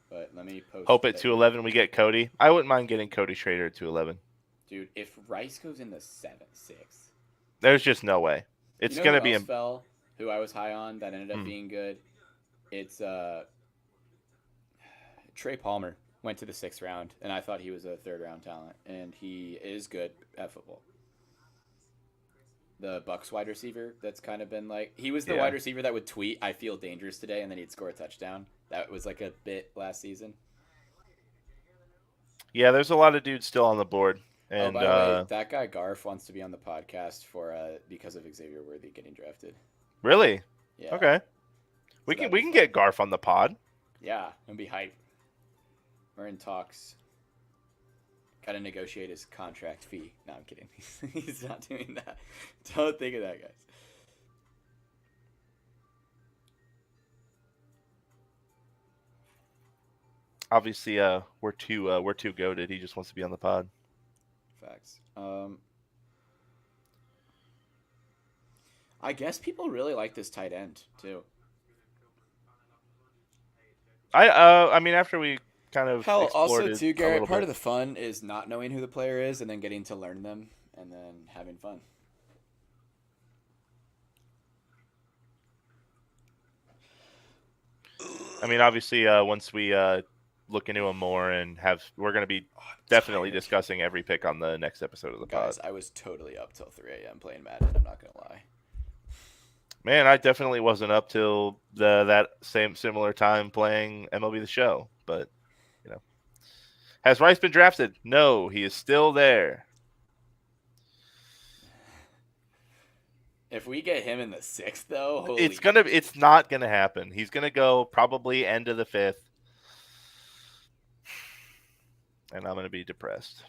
But let me post hope at that you, 211 we get Cody. I wouldn't mind getting Cody Schrader at 211. dude. If Rice goes in the seventh, sixth, There's just no way. you It's know who gonna be else fell? Who I was high on that ended up hmm. being good? It's Trey Palmer went to the sixth round, and I thought he was a third round talent, and he is good at football. The Bucks wide receiver that's kind of been like he was the Yeah. wide receiver that would tweet "I feel dangerous today" and then he'd score a touchdown. That was like a bit last season. Yeah, there's a lot of dudes still on the board, Oh, and by the way, that guy Garf wants to be on the podcast for because of Xavier Worthy getting drafted. really, Yeah, okay, we so can that'd we be can fun. get Garf on the pod. Yeah, and be hype. We're in talks. Got to negotiate his contract fee. No, I'm kidding. He's not doing that. Don't think of that, guys. Obviously, we're too goaded. He just wants to be on the pod. Facts. I guess people really like this tight end too. I mean, after we kind of Hell, explored also it too, a Garrett. little Part bit. of the fun is not knowing who the player is and then getting to learn them and then having fun. I mean, obviously, once we look into him more and we're going to be Oh, I'm definitely tired. discussing every pick on the next episode of the pod. Guys, I was totally up till 3 a.m. playing Madden. I'm not gonna lie. Man, I definitely wasn't up till that same similar time playing MLB The Show. But you know, has Rice been drafted? No, he is still there. If we get him in the sixth, though, holy It's not gonna happen. He's gonna go probably end of the fifth, and I'm gonna be depressed.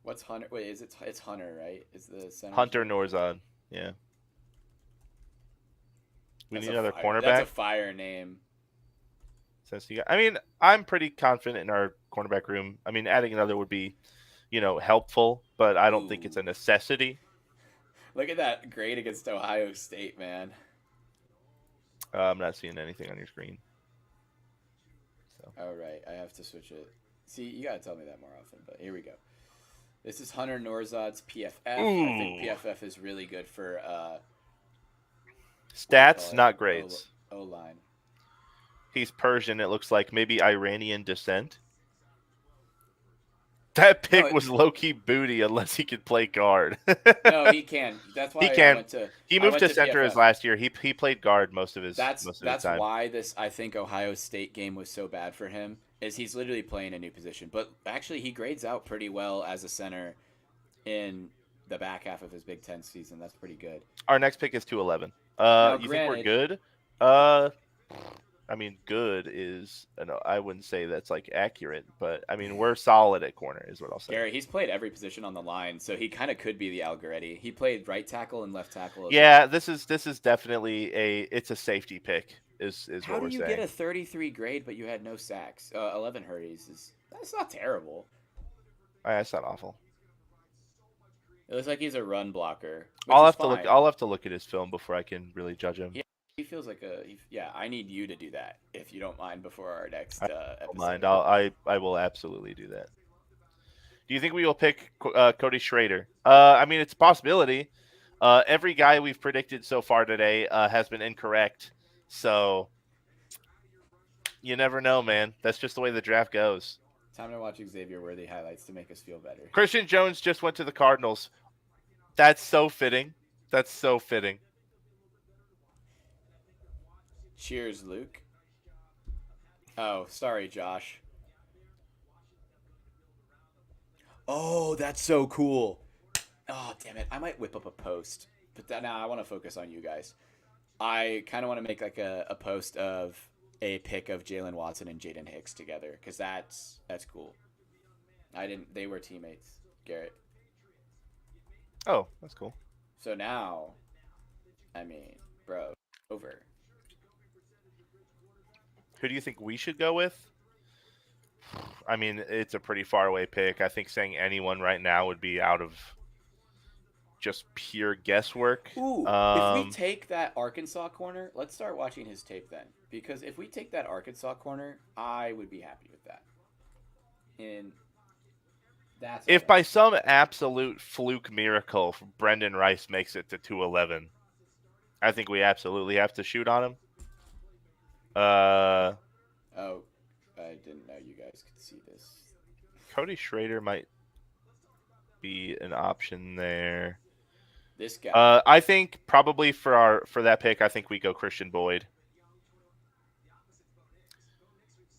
What's Hunter? Wait, is it? It's Hunter, right? Is the center's Hunter name? Norzad, yeah. We That's need a another fire. That's a cornerback. fire name. Since you got, I mean, I'm pretty confident in our cornerback room. I mean, adding another would be, helpful, but I don't think it's Ooh, a necessity. look at that grade against Ohio State, man. I'm not seeing anything on your screen. So Oh right, I have to switch it. See, you gotta tell me that more often. But here we go. This is Hunter Norzad's PFF. I think ooh, PFF is really good for what do you call stats it? not great. O line. He's Persian. It looks like maybe Iranian descent. That No, pick was low key booty unless he could play guard. no, he can. That's He why I can. went to. He I moved went to to center his PFF. last year. He played guard most of his That's time. why this I think Ohio State game was so bad for him is he's literally playing a new position. But actually, he grades out pretty well as a center in the back half of his Big Ten season. That's pretty good. Our next pick is 211. Now, You think we're granted, good? I mean, good is I wouldn't say that's like accurate, but I mean we're solid at corner is what I'll say. Gary, he's played every position on the line, so he kind of could be the Algoretti. He played right tackle and left tackle as well. Yeah, this is definitely it's a safety pick is How what do we're you get saying. a 33 grade but you had no sacks? 11 hurries is that's not terrible. That's not awful. It looks like he's a run blocker, which is fine. I'll have to look at his film before I can really judge him. He feels like yeah. I need you to do that if you don't mind before our next I don't episode. mind. I will absolutely do that. Do you think we will pick Cody Schrader? I mean, it's a possibility. Every guy we've predicted so far today has been incorrect. So you never know, man. That's just the way the draft goes. Time to watch Xavier Worthy highlights to make us feel better. Christian Jones just went to the Cardinals. That's so fitting. That's so fitting. Cheers, Luke. Oh, sorry, Josh. Oh, that's so cool. Oh, damn it. I might whip up a post. But now I want to focus on you guys. I kind of want to make like a post of a pic of Jalen Watson and Jaden Hicks together because that's cool. I didn't. They were teammates, Garrett. Oh, that's cool. So now, I mean, bro, over. Who do you think we should go with? I mean, it's a pretty far away pick. I think saying anyone right now would be out of just pure guesswork. Ooh, if we Um, take that Arkansas corner, let's start watching his tape then. Because if we take that Arkansas corner, I would be happy with that. And that's our if by best pick. some absolute fluke miracle Brendan Rice makes it to 211, I think we absolutely have to shoot on him. Uh, Oh, I didn't know you guys could see this. Cody Schrader might be an option there. This guy. I think probably for that pick, I think we go Christian Boyd.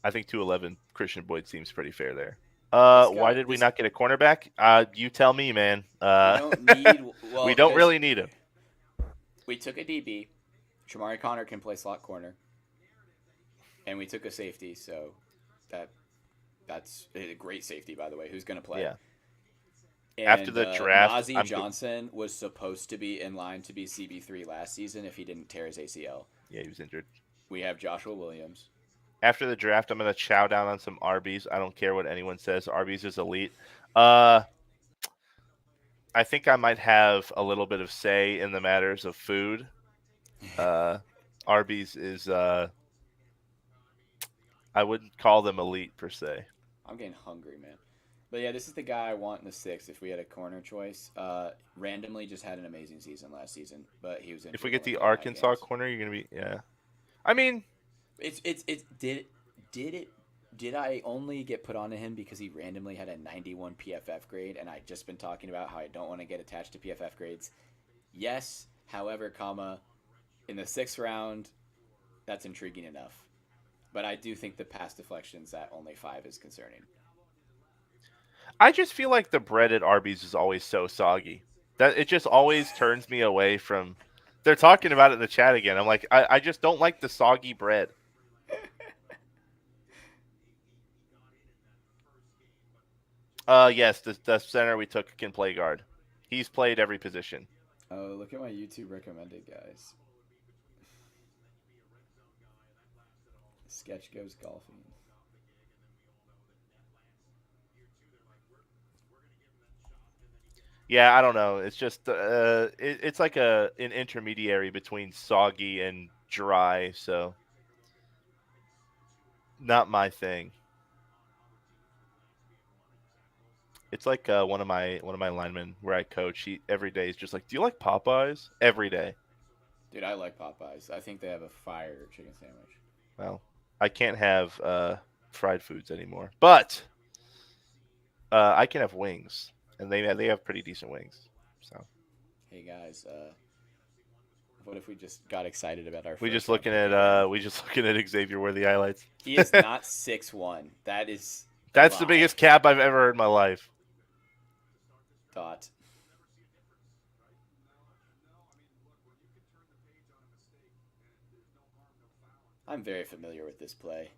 I think 211 Christian Boyd seems pretty fair there. This Why guy. did we This not get a cornerback? You tell me, man. we don't need. We Well, don't there's. really need him. We took a DB. Shamari Connor can play slot corner, and we took a safety. So that that's a great safety, by the way. Who's going to play? Yeah. After And the draft, Nazi Johnson was supposed to be in line to be CB3 last season if he didn't tear his ACL. Yeah, he was injured. We have Joshua Williams. After the draft, I'm gonna chow down on some Arby's. I don't care what anyone says. Arby's is elite. Uh, I think I might have a little bit of say in the matters of food. Uh, Arby's is I wouldn't call them elite per se. I'm getting hungry, man. But yeah, this is the guy I want in the sixth if we had a corner choice. Randomly just had an amazing season last season, but he was If we injured get only the played 9 Arkansas games. corner, you're gonna be yeah. I mean, It's did it did I only get put onto him because he randomly had a 91 PFF grade and I just been talking about how I don't want to get attached to PFF grades? Yes, however, comma in the sixth round, that's intriguing enough. But I do think the pass deflections at only 5 is concerning. I just feel like the bread at Arby's is always so soggy that it just always turns me away from. They're talking about it in the chat again. I'm like, I just don't like the soggy bread. Yes, the center we took can play guard. He's played every position. Oh, look at my YouTube recommended guys. Sketch goes golfing. Yeah, I don't know. It's just it's like an intermediary between soggy and dry. So not my thing. It's like one of my linemen where I coach. He every day is just like, "Do you like Popeyes?" Every day. Dude, I like Popeyes. I think they have a fire chicken sandwich. Well, I can't have fried foods anymore, but I can have wings, and they have pretty decent wings. So Hey guys, what if we just got excited about our we first just round looking pick at again? Xavier Worthy highlights. He is not 6'1". That is a That's the lie. biggest cap I've ever heard in my life. Thought. I'm very familiar with this play.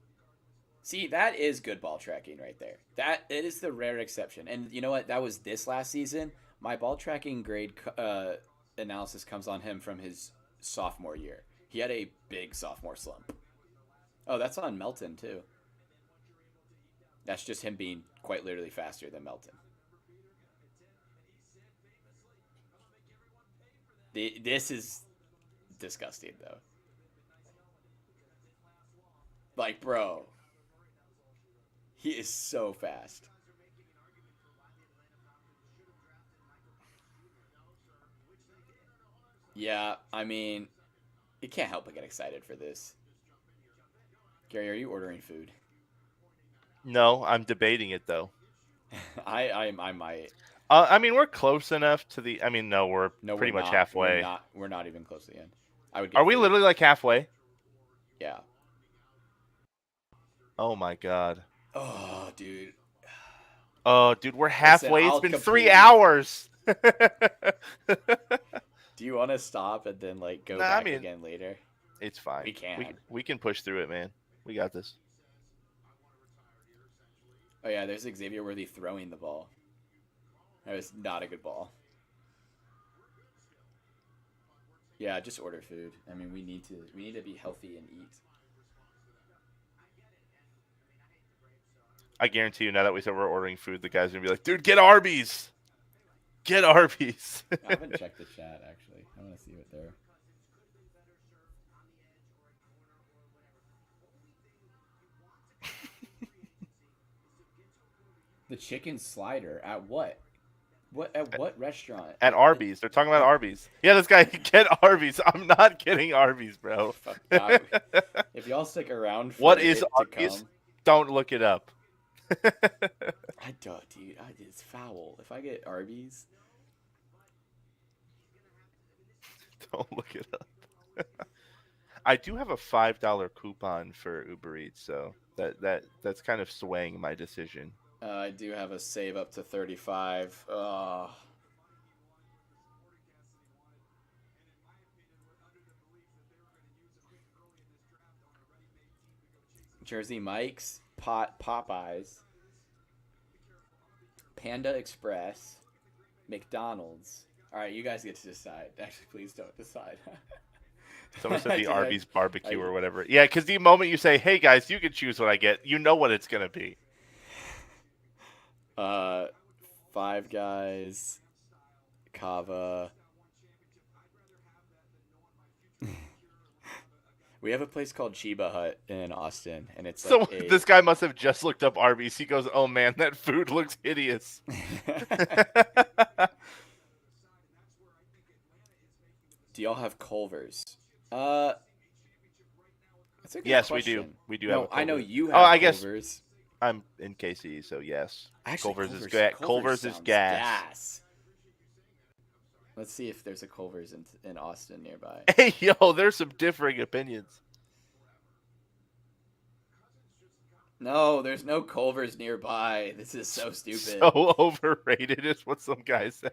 See, that is good ball tracking right there. That it is the rare exception. And you know what? That was this last season. My ball tracking grade analysis comes on him from his sophomore year. He had a big sophomore slump. Oh, that's on Melton too. That's just him being quite literally faster than Melton. This is disgusting though. Like, bro, he is so fast. Yeah, I mean, you can't help but get excited for this. Gary, are you ordering food? No, I'm debating it though. I might. I mean, we're close enough to the. I mean, no, we're No, we're pretty much not. We're halfway. not. We're not even close to the end. I would Are get we food. literally like halfway? Yeah. Oh my god. Oh, dude. Oh, dude, we're Listen, halfway. It's I'll been 3 completely. hours. Do you want to stop and then like go Nah, I back mean, again later? it's fine. We can. We can push through it, man. We got this. Oh yeah, there's Xavier Worthy throwing the ball. That was not a good ball. Yeah, just order food. I mean, we need to be healthy and eat. I guarantee you, now that we said we're ordering food, the guy's gonna be like, "Dude, get Arby's, get Arby's." I haven't checked the chat actually. I want to see what they're. The chicken slider at what? What at what restaurant? At Arby's, they're talking about At Arby's. Yeah, this guy get Arby's. I'm not getting Arby's, bro. fuck that. If y'all stick around for What is it to Arby's? come, Don't look it up. I don't, dude. It's foul. If I get Arby's, Don't look it up. I do have a $5 coupon for Uber Eats, so that's kind of swaying my decision. I do have a save up to 35. Jersey Mike's, Popeyes, Panda Express, McDonald's. All right, you guys get to decide. Actually, please don't decide. Someone said the I- Arby's barbecue I- or whatever. Yeah, because the moment you say, "Hey guys, you can choose what I get," you know what it's gonna be. Five Guys, Kava. We have a place called Chiba Hut in Austin, and it's So like this guy must have just looked up Arby's. He goes, "Oh man, that food looks hideous." Do y'all have Culver's? That's a good Yes, question. we do. We do No, have. A I know Culver's. you have Oh, I guess Culver's. I'm in KC, so yes. Actually, Culver's is good. Culver's is sounds gas. Let's see if there's a Culver's in Austin nearby. Hey, yo, there's some differing opinions. No, there's no Culver's nearby. This is so stupid. So overrated is what some guy said.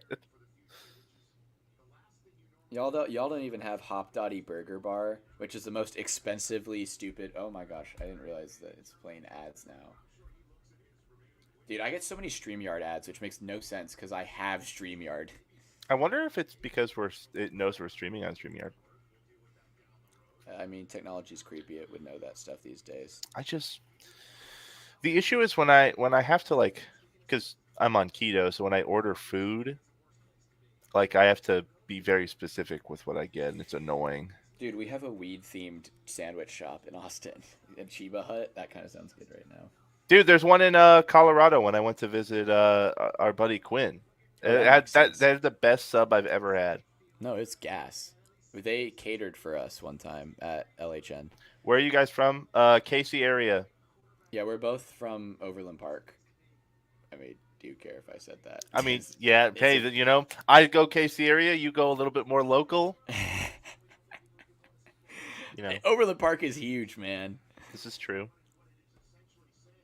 Y'all don't even have Hop Dotty Burger Bar, which is the most expensively stupid. Oh my gosh, I didn't realize that it's playing ads now. Dude, I get so many StreamYard ads, which makes no sense because I have StreamYard. I wonder if it's because it knows we're streaming on StreamYard. I mean, technology's creepy. It would know that stuff these days. The issue is when I have to, like, because I'm on keto, so when I order food, like, I have to be very specific with what I get, and it's annoying. Dude, we have a weed-themed sandwich shop in Austin. In Chiba Hut. That kind of sounds good right now. Dude, there's one in Colorado when I went to visit our buddy Quinn. Oh, that makes sense. That is the best sub I've ever had. No, it's gas. They catered for us one time at LHN. Where are you guys from? KC area. Yeah, we're both from Overland Park. I mean, do you care if I said that? I mean, yeah. Hey, you know, I go KC area. You go a little bit more local. You know, Overland Park is huge, man. this is true.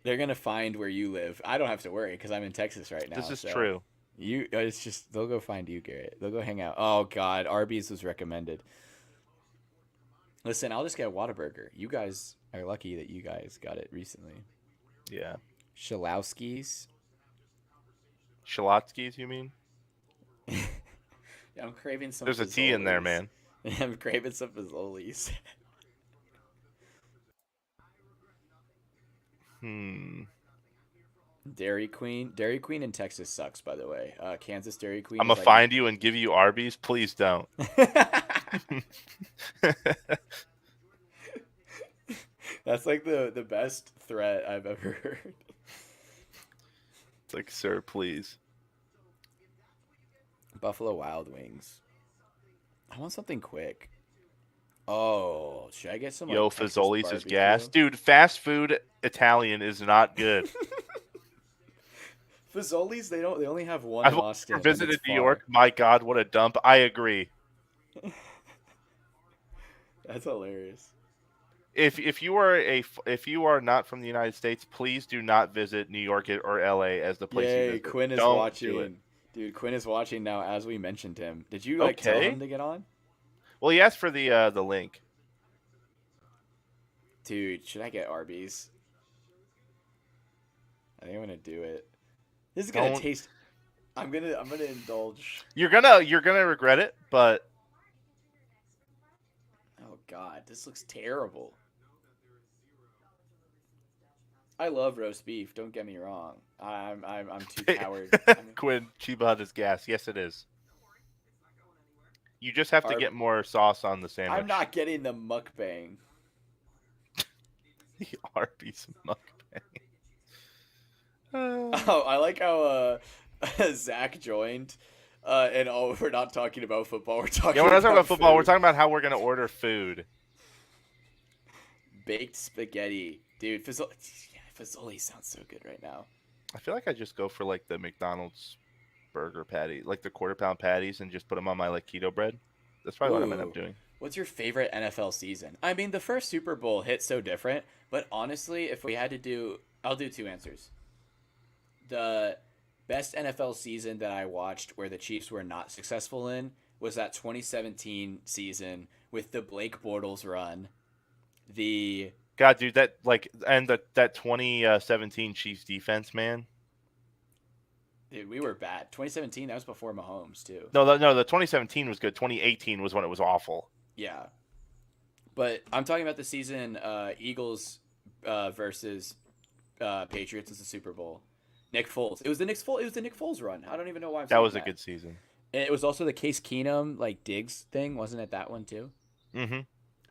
They're gonna find where you live. I don't have to worry because I'm in Texas right now. This is so true. it's just they'll go find you, Garrett. They'll go hang out. Oh God, Arby's was recommended. Listen, I'll just get a Whataburger. You guys are lucky that you guys got it recently. Yeah. Shalowski's. Shalotsky's, you mean? I'm craving some. There's a T in there, man. I'm craving some Fazoli's. Dairy Queen. Dairy Queen in Texas sucks, by the way. Kansas Dairy Queen. I'm gonna find you and give you Arby's. Please don't. That's like the best threat I've ever heard. It's like, sir, please. Buffalo Wild Wings. I want something quick. Oh, should I get some? Yo, like, Texas Fazoli's is barbecue? gas, dude. Fast food Italian is not good. Fazoli's, they only have one I've in Austin. and visited it's New far. York. My God, what a dump. I agree. That's hilarious. If you are not from the United States, please do not visit New York or LA as the place you Yay, visit. Quinn is Don't do it. watching. Dude, Quinn is watching now as we mentioned him. Did you tell Okay. him to get on? Well, he asked for the link. Dude, should I get Arby's? I think I'm gonna do it. This is gonna Don't. taste. I'm gonna indulge. You're gonna regret it, but Oh God, this looks terrible. I love roast beef. Don't get me wrong. I'm too coward. I'm Quinn, Chiba Hut is gas. Yes, it is. You just have to Ar- get more sauce on the I'm sandwich. not getting the mukbang. The Arby's mukbang. Uh, Oh, I like how Zach joined. And oh, we're not talking about football. We're yeah, we're talking not talking about about football. We're food. talking about how we're gonna order food. Baked spaghetti, dude. Fazoli sounds so good right now. I feel like I just go for like the McDonald's burger patty, like the quarter pound patties, and just put them on my like keto bread. That's probably what I'm gonna end up Ooh, doing. what's your favorite NFL season? I mean, the first Super Bowl hit so different, but honestly, if we had to do, I'll do two answers. The best NFL season that I watched where the Chiefs were not successful in was that 2017 season with the Blake Bortles run. The God, dude, that like and that 2017 Chiefs defense, man. Dude, we were bad. 2017, that was before Mahomes too. No, the 2017 was good. 2018 was when it was awful. Yeah, but I'm talking about the season Eagles versus Patriots as the Super Bowl. Nick Foles. It was the Nick Foles. It was the Nick Foles run. I don't even know why I'm That saying was a that. good season. And it was also the Case Keenum like Diggs thing, wasn't it? That one too. Mm-hmm.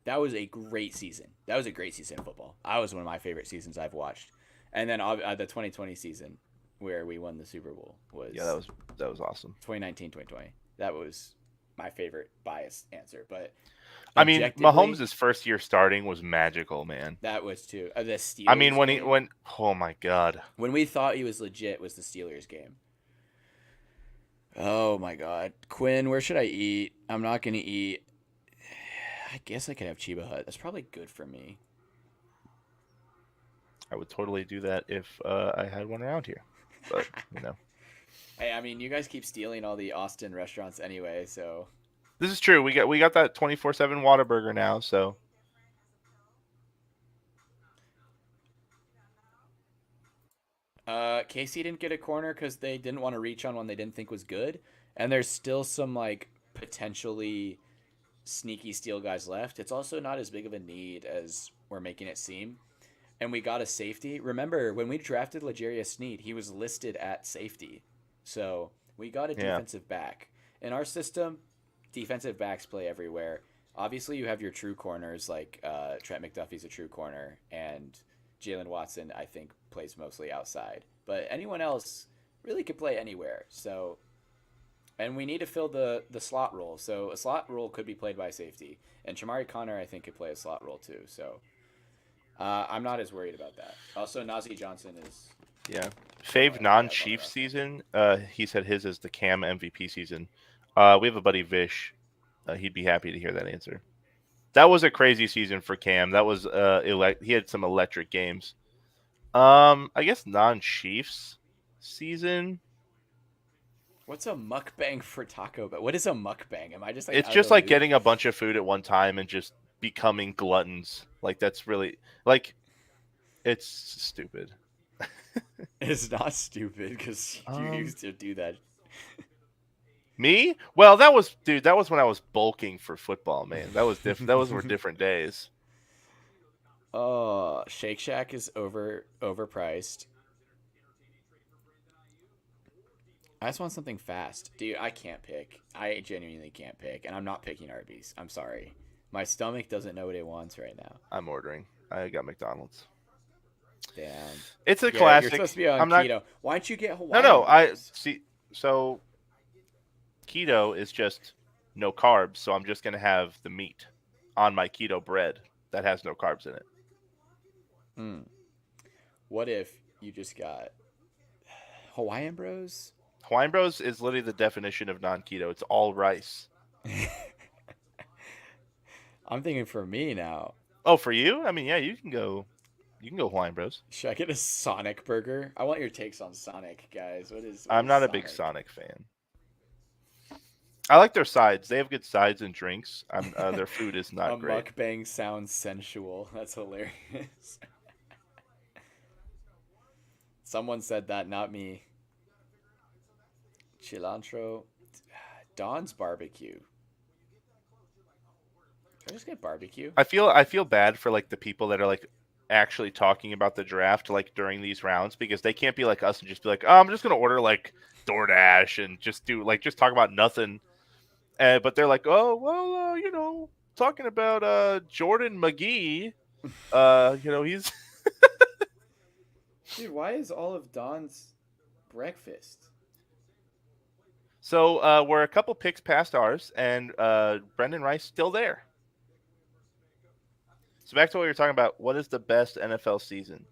That was a great season. That was a great season of football. That was one of my favorite seasons I've watched. And then the 2020 season where we won the Super Bowl Yeah, was that was awesome. 2019 2020. That was my favorite biased answer, but I mean, objectively, Mahomes' first year starting was magical, man. that was too. The I mean, Steelers game when oh my god, when we thought he was legit was the Steelers game. Oh my god, Quinn, where should I eat? I'm not gonna eat. I guess I could have Chiba Hut. That's probably good for me. I would totally do that if I had one around here. But you know, Hey, I mean, you guys keep stealing all the Austin restaurants anyway, so this is true. We got that 24/7 Whataburger now, so Casey didn't get a corner because they didn't want to reach on one they didn't think was good, and there's still some like potentially sneaky steal guys left. It's also not as big of a need as we're making it seem. And we got a safety. Remember when we drafted Legarius Sneed, he was listed at safety, so we got a yeah, defensive back in our system. Defensive backs play everywhere. Obviously, you have your true corners like Trent McDuffie's a true corner, and Jalen Watson I think plays mostly outside. But anyone else really could play anywhere. So, and we need to fill the slot role. So a slot role could be played by safety, and Chamari Connor I think could play a slot role too. So I'm not as worried about that. Also, Najee Johnson is yeah. somewhat Fave of a backup on the non-Chief roster. season. He said his is the Cam MVP season. We have a buddy Vish. He'd be happy to hear that answer. That was a crazy season for Cam. That was he had some electric games. I guess non-Chiefs season. What's a mukbang for Taco Bell? What is a mukbang? Am I just like It's out of just the like loop? getting a bunch of food at one time and just becoming gluttons. Like that's really like it's stupid. It's not stupid because you Um, used to do that. Me? Well, that was dude. That was when I was bulking for football, man. That was different. Those were different days. Oh, Shake Shack is overpriced. I just want something fast, dude. I can't pick. I genuinely can't pick, and I'm not picking Arby's. I'm sorry. My stomach doesn't know what it wants right now. I'm ordering. I got McDonald's. Damn. It's a Garrett, you're supposed classic. to be on I'm not. keto. Why don't you get No, Hawaiian no. I bros? see. So keto is just no carbs. So I'm just gonna have the meat on my keto bread that has no carbs in it. Hmm. What if you just got Hawaiian bros? Hawaiian Bros is literally the definition of non-keto. It's all rice. I'm thinking for me now. Oh, for you? I mean, yeah, you can go. You can go Hawaiian Bros. Should I get a Sonic burger? I want your takes on Sonic, guys. What I'm is not a big Sonic? Sonic fan. I like their sides. They have good sides and drinks. Their food is A not great. mukbang sounds sensual. That's hilarious. Someone said that, not me. Cilantro. Don's barbecue. Should I just get barbecue? I feel bad for like the people that are like actually talking about the draft like during these rounds because they can't be like us and just be like, oh, I'm just gonna order like DoorDash and just do like just talk about nothing. But they're like, oh well, talking about Jordan McGee. He's Dude, why is all of Don's breakfast? so we're a couple picks past ours, and Brendan Rice still there. So back to what you were talking about. What is the best NFL season?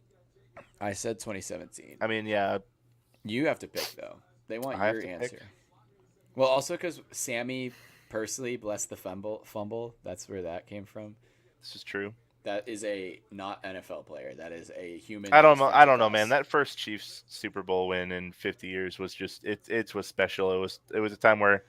I said 2017. I mean, yeah, You have to pick though. They want I have your to pick. answer. Well, also because Sammy Pursley blessed the fumble. That's where that came from. This is true. That is a not NFL player. That is a human I that don't was know. flying I don't know, man. across. That first Chiefs Super Bowl win in 50 years was just it was special. It was a time where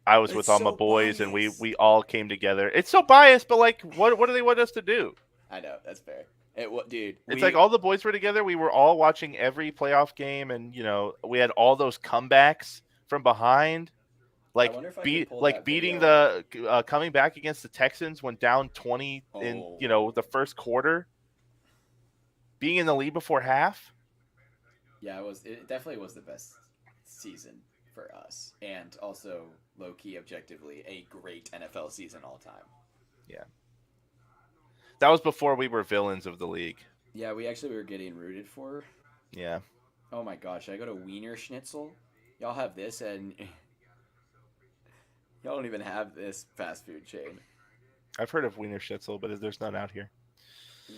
I was It's with all my so boys and we biased. we all came together. It's so biased, but like what do they want us to do? I know that's fair. It what, dude? It's like all the boys were together. We were all watching every playoff game, and we had all those comebacks from behind, I like wonder if I could pull that beating video. the coming back against the Texans when down 20 in Oh, the first quarter, being in the lead before half. yeah, it was. It definitely was the best season for us, and also low key, objectively, a great NFL season all time. Yeah, that was before we were villains of the league. Yeah, we were getting rooted for. Yeah, Oh my gosh, I go to Wiener Schnitzel. Y'all have this, and y'all don't even have this fast food chain. I've heard of Wiener Schnitzel, but there's none out here.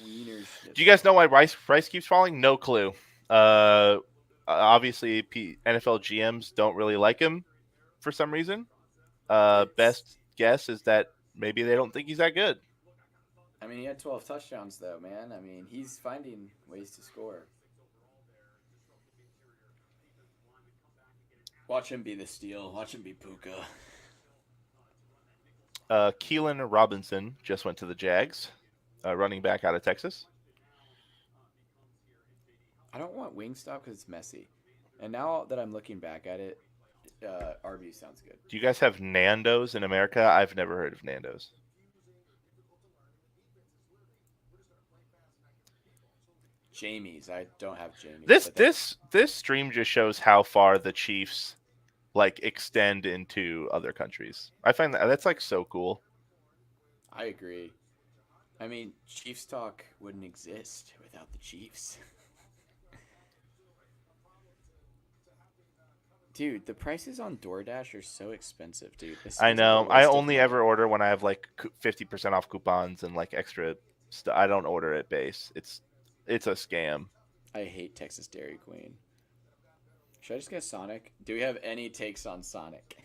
Wiener Do you Schnitzel. guys know why Rice keeps falling? No clue. Obviously, NFL GMs don't really like him for some reason. It's. Best guess is that maybe they don't think he's that good. I mean, he had 12 touchdowns, though, man. I mean, he's finding ways to score. Watch him be the steal. Watch him be Puka. Keelan Robinson just went to the Jags, running back out of Texas. I don't want Wingstop because it's messy. And now that I'm looking back at it, Arby's sounds good. Do you guys have Nando's in America? I've never heard of Nando's. Jamie's. I don't have Jamie's, This but that this this stream just shows how far the Chiefs like extend into other countries. I find that's like so cool. I agree. I mean, Chiefs talk wouldn't exist without the Chiefs. Dude, the prices on DoorDash are so expensive, dude. This I feels like a know. I waste of only money. ever order when I have like 50% off coupons and like extra stuff. I don't order at base. It's a scam. I hate Texas Dairy Queen. Should I just get Sonic? Do we have any takes on Sonic?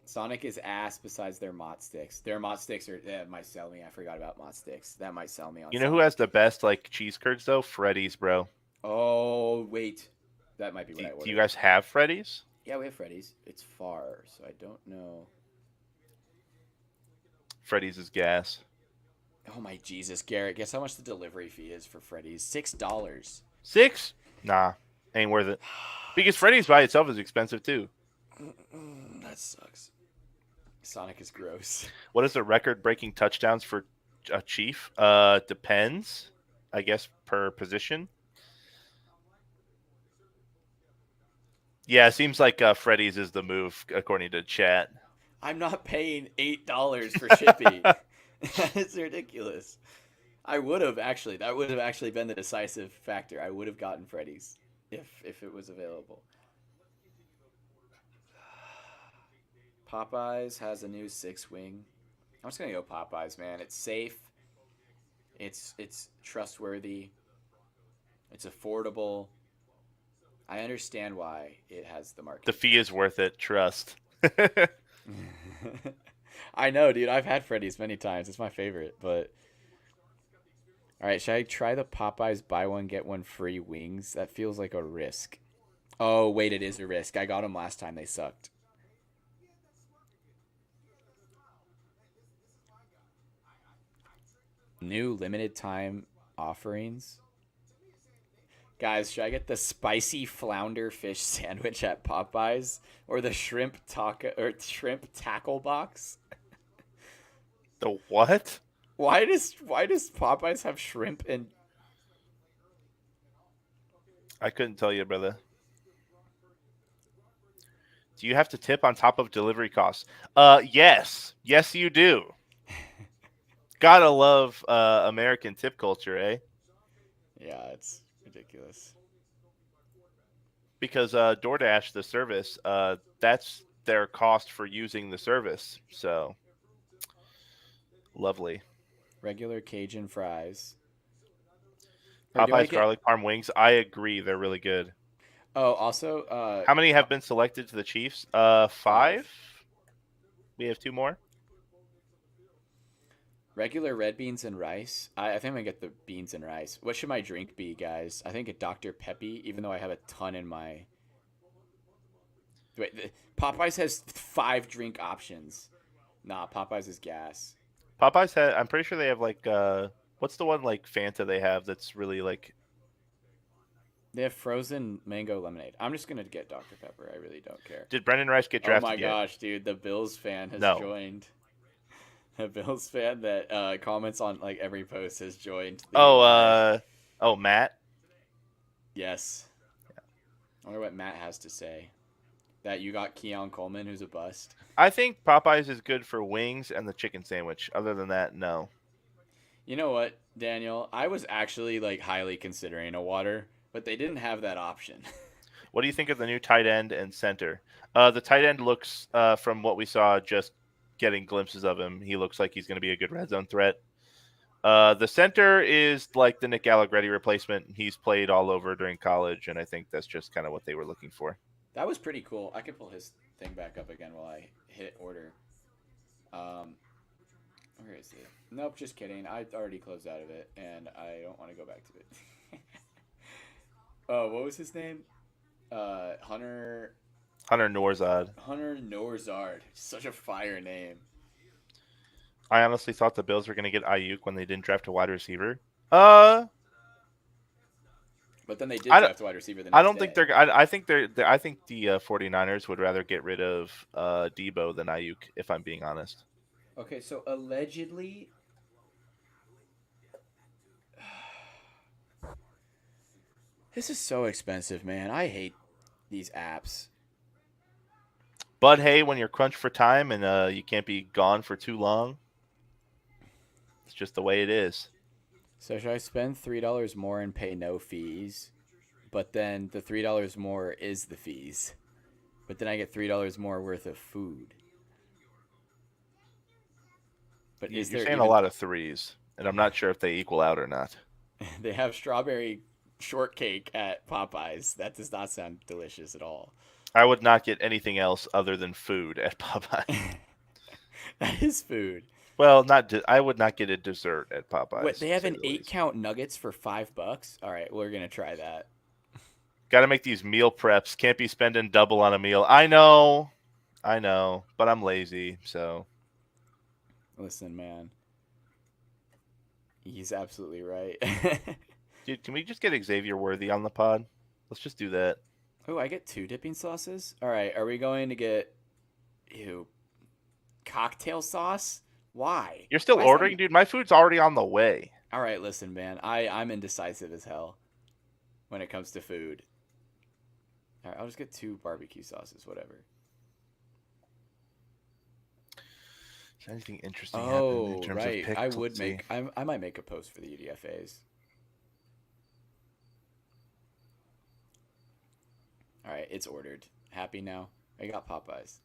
Sonic is ass besides their Mott sticks. Their Mott sticks that might sell me. I forgot about Mott sticks. That might sell me on You know who has Sonic. the best like cheese curds though? Freddy's, bro. Oh wait, that might be Do, what I do you ordered. guys have Freddy's? Yeah, we have Freddy's. It's far, so I don't know. Freddy's is gas. Oh my Jesus, Garrett! Guess how much the delivery fee is for Freddy's? $6. 6? Nah, ain't worth it. Because Freddy's by itself is expensive too. That sucks. Sonic is gross. What is the record-breaking touchdowns for a Chief? Depends, I guess, per position. Yeah, it seems like Freddy's is the move according to chat. I'm not paying $8 for shipping. It's ridiculous. I would have actually. That would have actually been the decisive factor. I would have gotten Freddy's if it was available. Popeyes has a new six wing. I'm just gonna go Popeyes, man. It's safe. It's trustworthy. It's affordable. I understand why it has the The market fee is attention. worth it. Trust. I know, dude. I've had Freddy's many times. It's my favorite. But all right, should I try the Popeyes buy one get one free wings? That feels like a risk. Oh wait, it is a risk. I got them last time. They sucked. New limited time offerings. Guys, should I get the spicy flounder fish sandwich at Popeyes or the shrimp taco or shrimp tackle box? The what? Why does Popeyes have shrimp and I couldn't tell you, brother. Do you have to tip on top of delivery costs? Yes. Yes, you do. Gotta love American tip culture, eh? yeah, it's ridiculous. Because DoorDash, the service, that's their cost for using the service. So lovely. Regular Cajun fries. Or do you want Popeye's to get? garlic parm wings. I agree, they're really good. Oh, also, How many have been selected to the Chiefs? five. Five. We have two more. Regular red beans and rice. I think I'm gonna get the beans and rice. What should my drink be, guys? I think a Dr. Peppy, even though I have a ton in my. Wait, Popeyes has 5 drink options. Nah, Popeyes is gas. Popeyes had. I'm pretty sure they have like. What's the one like Fanta they have that's really like. They have frozen mango lemonade. I'm just gonna get Dr. Pepper. I really don't care. Did Brendan Rice get Oh my drafted yet? gosh, dude! The Bills fan has No. joined. A Bills fan that comments on like every post has joined the Oh. live. Oh, Matt. Yes. I wonder what Matt has to say. That you got Keon Coleman, who's a bust. I think Popeyes is good for wings and the chicken sandwich. Other than that, no. You know what, Daniel? I was actually like highly considering a water, but they didn't have that option. What do you think of the new tight end and center? The tight end looks, from what we saw, just getting glimpses of him, he looks like he's going to be a good red zone threat. The center is like the Nick Allegretti replacement. He's played all over during college, and I think that's just kind of what they were looking for. That was pretty cool. I could pull his thing back up again while I hit order. Um, where is it? Nope, just kidding. I already closed out of it, and I don't want to go back to it. Oh, what was his name? Hunter Hunter Norzad. Hunter Norzard. Such a fire name. I honestly thought the Bills were going to get Ayuk when they didn't draft a wide receiver. Uh, But then they did I don't, draft a wide receiver the I next don't think day. they're. I think I think the 49ers would rather get rid of Debo than Ayuk, if I'm being honest. Okay, so allegedly, this is so expensive, man. I hate these apps. But hey, when you're crunched for time and you can't be gone for too long, it's just the way it is. So should I spend $3 more and pay no fees? But then the $3 more is the fees. But then I get $3 more worth of food. But is You're there saying a even? lot of threes, and I'm not sure if they equal out or not. They have strawberry shortcake at Popeyes. That does not sound delicious at all. I would not get anything else other than food at Popeye. That is food. Well, I would not get a dessert at What, Popeyes. they have an 8 count nuggets for $5? All right, we're gonna try that. Got to make these meal preps. Can't be spending double on a meal. I know, but I'm lazy, so. Listen, man. He's absolutely right. Dude, can we just get Xavier Worthy on the pod? Let's just do that. Oh, I get 2 dipping sauces? All right, are we going to get cocktail sauce? Why? You're still Why is ordering, that? dude? My food's already on the way. All right, listen, man. I'm indecisive as hell when it comes to food. All right, I'll just get 2 barbecue sauces, whatever. Is anything interesting happening in Oh, terms right. of picks? I Let's would see. make. I might make a post for the UDFA's. All right, it's ordered. Happy now? I got Popeyes.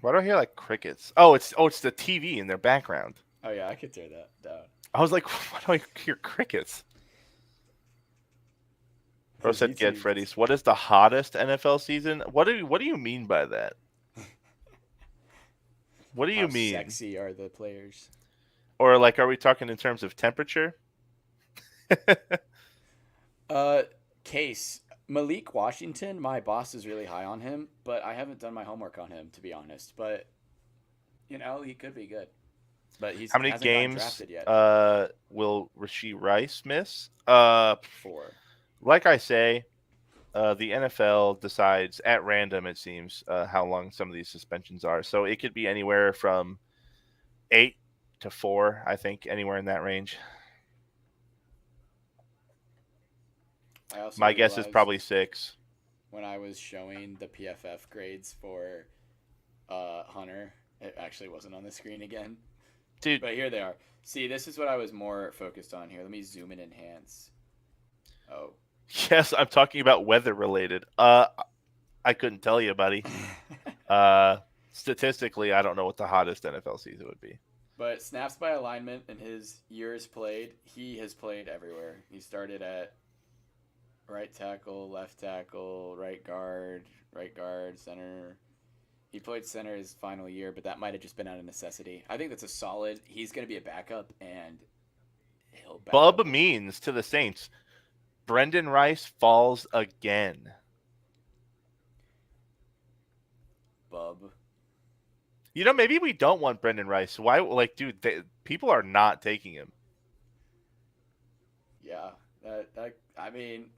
Why do I hear like crickets? Oh, it's the TV in their background. Oh yeah, I could tear that down. I was like, why do I hear crickets? Bro said, "Get Freddy's." What is the hottest NFL season? What do you mean by that? What do you How mean? sexy are the players? Or like, are we talking in terms of temperature? Case Malik Washington. My boss is really high on him, but I haven't done my homework on him to be honest. But he could be good. But he's How many hasn't gotten games drafted yet. will Rasheed Rice miss? 4. Like I say, the NFL decides at random, it seems, how long some of these suspensions are. So it could be anywhere from 8 to 4, I think, anywhere in that range. I also My guess is realized probably 6. when I was showing the PFF grades for Hunter, it actually wasn't on the screen again. Dude, But here they are. See, this is what I was more focused on here. Let me zoom and enhance. Oh. yes, I'm talking about weather related. I couldn't tell you, buddy. Statistically, I don't know what the hottest NFL season would be. But snaps by alignment in his years played, he has played everywhere. He started at right tackle, right guard, center. He played center his final year, but that might have just been out of necessity. I think that's a solid. He's going to be a backup, and he'll back Bub up. means to the Saints. Brendan Rice falls again. Bub. You know, maybe we don't want Brendan Rice. Why? Like, dude, people are not taking him. Yeah. That I mean,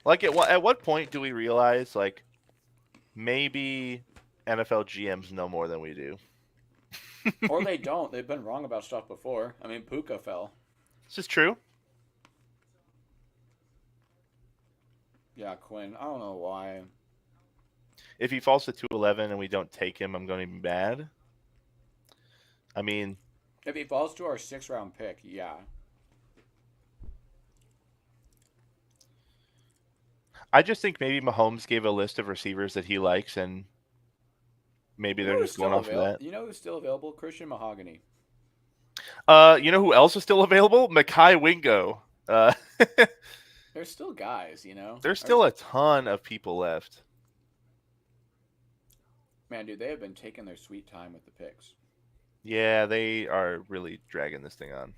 Like, at what point do we realize, like, maybe NFL GMs know more than we do? or they don't. They've been wrong about stuff before. I mean, Puka fell. This is true. Yeah, Quinn. I don't know why. If he falls to 211 and we don't take him, I'm going to be mad. I mean, If he falls to our 6th round pick, yeah. I just think maybe Mahomes gave a list of receivers that he likes, and maybe You they're know who's just going still off of available? that. You know who's still available? Christian Mahogany. You know who else is still available? Makai Wingo. There's still guys, you know. There's still a ton of people left. Man, dude, they have been taking their sweet time with the picks. Yeah, they are really dragging this thing on.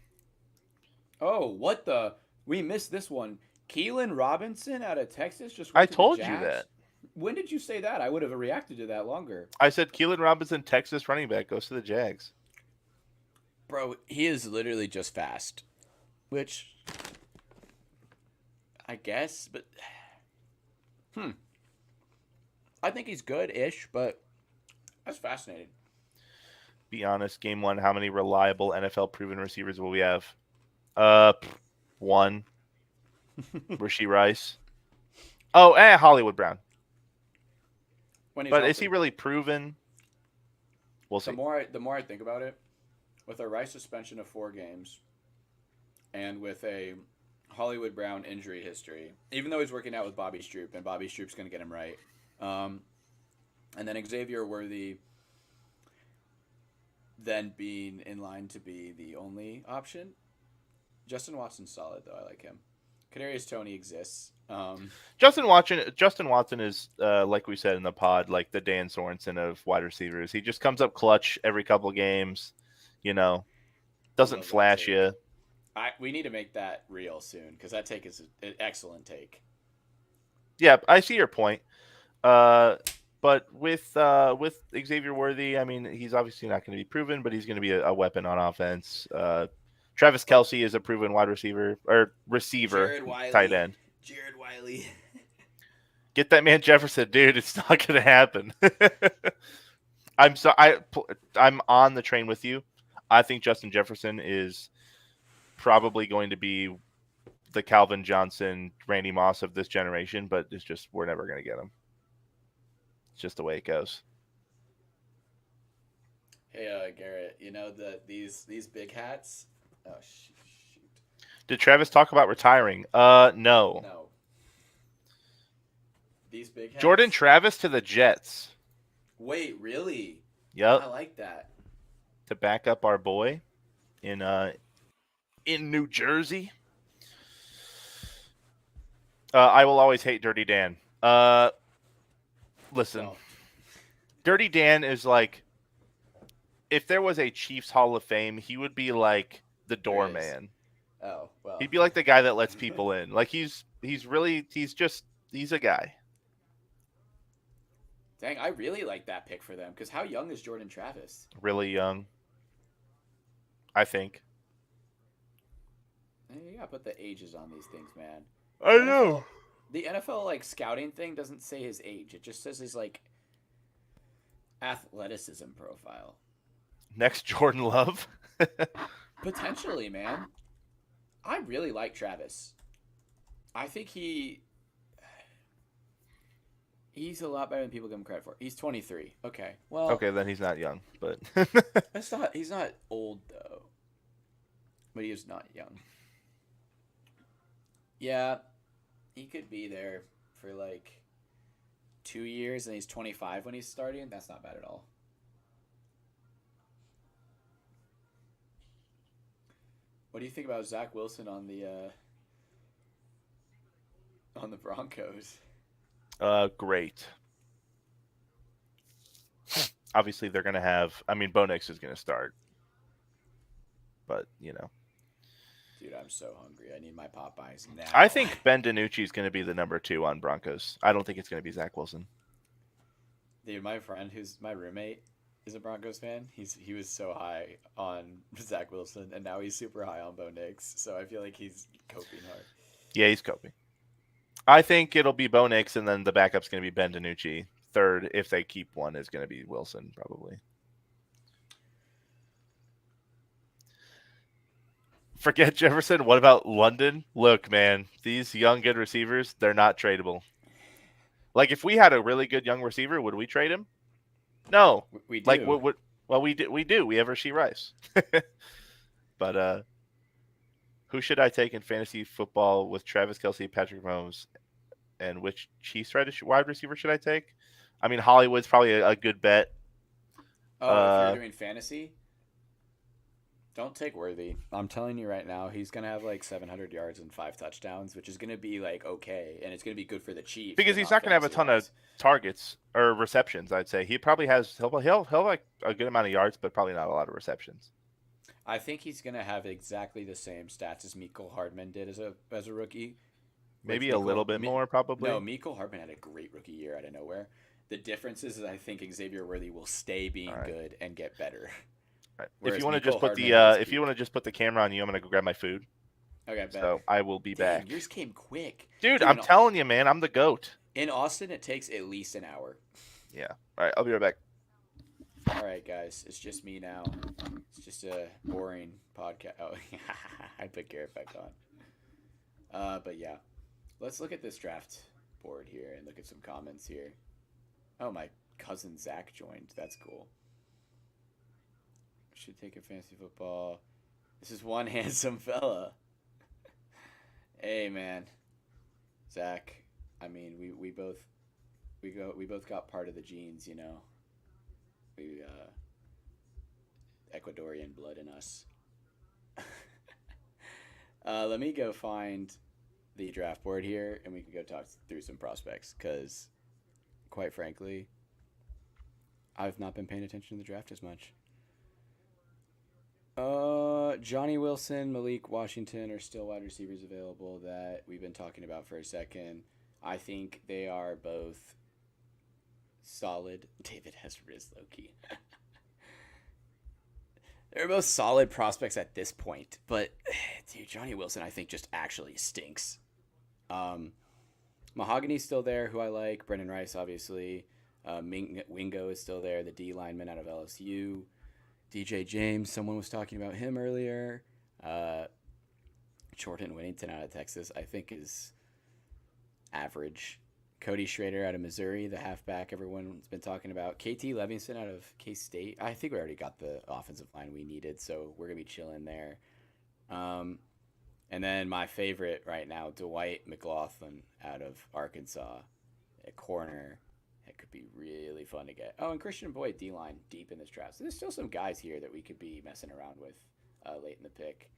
Oh, what the? We missed this one. Keelan Robinson out of Texas just I went to the told you Jags? that. When did you say that? I would have reacted to that longer. I said Keelan Robinson, Texas running back, goes to the Jags. Bro, he is literally just fast. Which, I guess, but. I think he's good-ish, but that's fascinating. Be honest, game 1, how many reliable NFL proven receivers will we have? One. Rashee Rice. Oh, Hollywood Brown. When he's But healthy. is he really proven? We'll see. The more I think about it, with a Rice suspension of 4 games, and with a Hollywood Brown injury history, even though he's working out with Bobby Stroop, and Bobby Stroop's going to get him right, and then Xavier Worthy then being in line to be the only option. Justin Watson's solid, though. I like him. Kadarius Toney exists. Justin Watson is, like we said in the pod, like the Dan Sorensen of wide receivers. He just comes up clutch every couple games, doesn't flash you. We need to make that real soon because that take is an excellent take. Yeah, I see your point. But with Xavier Worthy, I mean, he's obviously not going to be proven, but he's going to be a weapon on offense. Travis Kelce is a proven wide receiver or receiver, tight end. Jared Wiley. Get that man Jefferson, dude. It's not going to happen. I'm on the train with you. I think Justin Jefferson is probably going to be the Calvin Johnson, Randy Moss of this generation, but it's just we're never going to get him. It's just the way it goes. Hey, Garrett. You know these big hats. Oh shoot. Did Travis talk about retiring? No. No. These big hats. Jordan Travis to the Jets. Wait, really? Yep. I like that. To back up our boy in New Jersey. I will always hate Dirty Dan. Listen. No. Dirty Dan is like, if there was a Chiefs Hall of Fame, he would be like the doorman. Oh, well. He'd be like the guy that lets people in. Like he's a guy. Dang, I really like that pick for them because how young is Jordan Travis? Really young. I think. You gotta put the ages on these things, man. I know. The NFL like scouting thing doesn't say his age. It just says his like athleticism profile. Next, Jordan Love. Potentially, man. I really like Travis. I think he's a lot better than people give him credit for. He's 23. Okay. Well, Okay, then he's not young, but that's not he's not old though. But he is not young. Yeah, he could be there for like 2 years and he's 25 when he's starting. That's not bad at all. What do you think about Zach Wilson on the Broncos? great. Obviously, they're gonna have. I mean, Bo Nix is gonna start, but Dude, I'm so hungry. I need my Popeyes I now. think Ben DiNucci is gonna be the number 2 on Broncos. I don't think it's gonna be Zach Wilson. Dude, my friend who's my roommate is a Broncos fan. He was so high on Zach Wilson and now he's super high on Bo Nix. So I feel like he's coping hard. Yeah, he's coping. I think it'll be Bo Nix, and then the backup's gonna be Ben DiNucci. Third, if they keep one, is gonna be Wilson probably. Forget Jefferson. What about London? Look, man, these young good receivers, they're not tradable. Like if we had a really good young receiver, would we trade him? No. We Like do. what well we do we have Rasheed Rice. But who should I take in fantasy football with Travis Kelce, Patrick Mahomes, and which Chiefs wide receiver should I take? I mean Hollywood's probably a good bet. Oh, if you're doing fantasy, don't take Worthy. I'm telling you right now, he's gonna have like 700 yards and 5 touchdowns, which is gonna be like okay, and it's gonna be good for the Chiefs, Because but he's not not going to have a fantasy ton of wise. targets or receptions. I'd say he probably has he'll like a good amount of yards, but probably not a lot of receptions. I think he's gonna have exactly the same stats as Miko Hardman did as a rookie. Which Maybe a little bit more, No, probably. Miko Hardman had a great rookie year out of nowhere. The difference is I think Xavier Worthy will stay All being right. good and get better. Right. If you Whereas want to Miko just put Hardman hit his if you peak. want to just put the camera on you, I'm gonna go grab my food. Okay, bet. So I will be Dang, back, yours came quick, dude. dude. I'm telling you, man, I'm the goat. In Austin, it takes at least an hour. Yeah. All right, I'll be right back. All right, guys, it's just me now. It's just a boring podcast. Oh, I put Garrett back on. But yeah, let's look at this draft board here and look at some comments here. Oh, my cousin Zach joined. That's cool. Should take a fantasy football. This is one handsome fella. Hey, man, Zach. I mean, we both got part of the genes, you know. We Ecuadorian blood in us. Let me go find the draft board here, and we can go talk through some prospects. Because, quite frankly, I've not been paying attention to the draft as much. Johnny Wilson, Malik Washington are still wide receivers available that we've been talking about for a second. I think they are both solid. David has Riz Loki. They're both solid prospects at this point, but dude, Johnny Wilson, I think just actually stinks. Um, Mahogany's still there, who I like. Brendan Rice, obviously. Wingo is still there, the D lineman out of LSU. DJ James, someone was talking about him earlier. Jordan Whittington out of Texas, I think is average. Cody Schrader out of Missouri, the halfback everyone's been talking about. KT Livingston out of K-State. I think we already got the offensive line we needed, so we're going to be chilling there. And then my favorite right now, Dwight McLaughlin out of Arkansas, at corner. It could be really fun to get. Oh, and Christian Boyd, D-line, deep in this draft. So there's still some guys here that we could be messing around with late in the pick.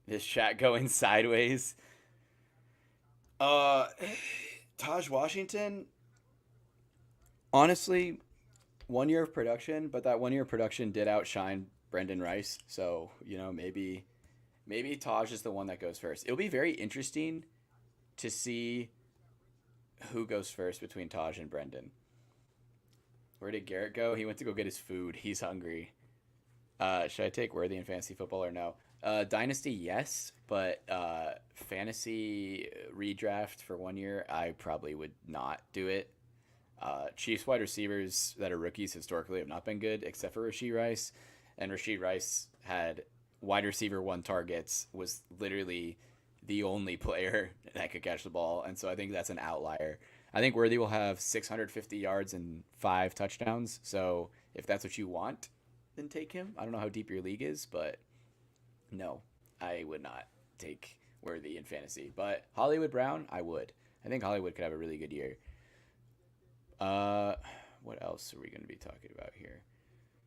This chat going sideways. Taj Washington, honestly, 1 year of production, but that 1 year of production did outshine Brendan Rice. So, maybe Taj is the one that goes first. It'll be very interesting to see who goes first between Taj and Brendan. Where did Garrett go? He went to go get his food. He's hungry. Should I take Worthy in fantasy football or no? Dynasty, yes, but fantasy redraft for 1 year, I probably would not do it. Chiefs wide receivers that are rookies historically have not been good, except for Rasheed Rice. And Rasheed Rice had wide receiver one targets, was literally the only player that could catch the ball. And so I think that's an outlier. I think Worthy will have 650 yards and 5 touchdowns. So if that's what you want, then take him. I don't know how deep your league is, but no, I would not take Worthy in fantasy. But Hollywood Brown, I would. I think Hollywood could have a really good year. Uh, what else are we going to be talking about here?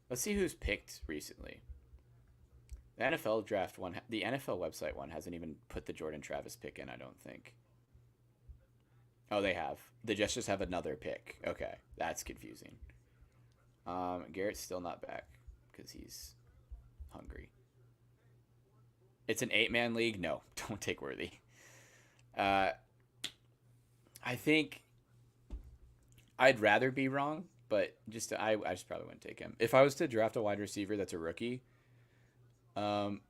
Let's see who's picked recently. The NFL draft one, the NFL website one hasn't even put the Jordan Travis pick in. I don't think. Oh, they have. The Jets just have another pick. Okay, that's confusing. Garrett's still not back because he's hungry. It's an 8-man league. No, don't take Worthy. Uh, I think I'd rather be wrong, but I just probably wouldn't take him. If I was to draft a wide receiver that's a rookie, um,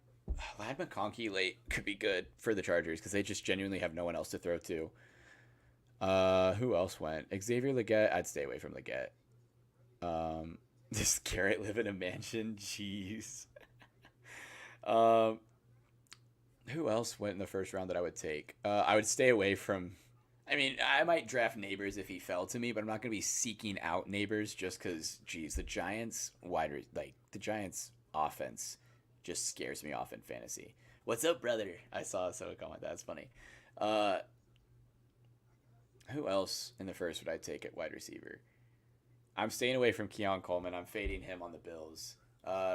Lad McConkey late could be good for the Chargers because they just genuinely have no one else to throw to. Who else went? Xavier Legette. I'd stay away from Legette. Does Garrett live in a mansion? Jeez. Um, who else went in the first round that I would take? I would stay away from. I mean, I might draft Neighbors if he fell to me, but I'm not going to be seeking out Neighbors just because, geez, the Giants offense just scares me off in fantasy. What's up, brother? I saw someone comment. That's funny. Uh, who else in the first would I take at wide receiver? I'm staying away from Keon Coleman. I'm fading him on the Bills.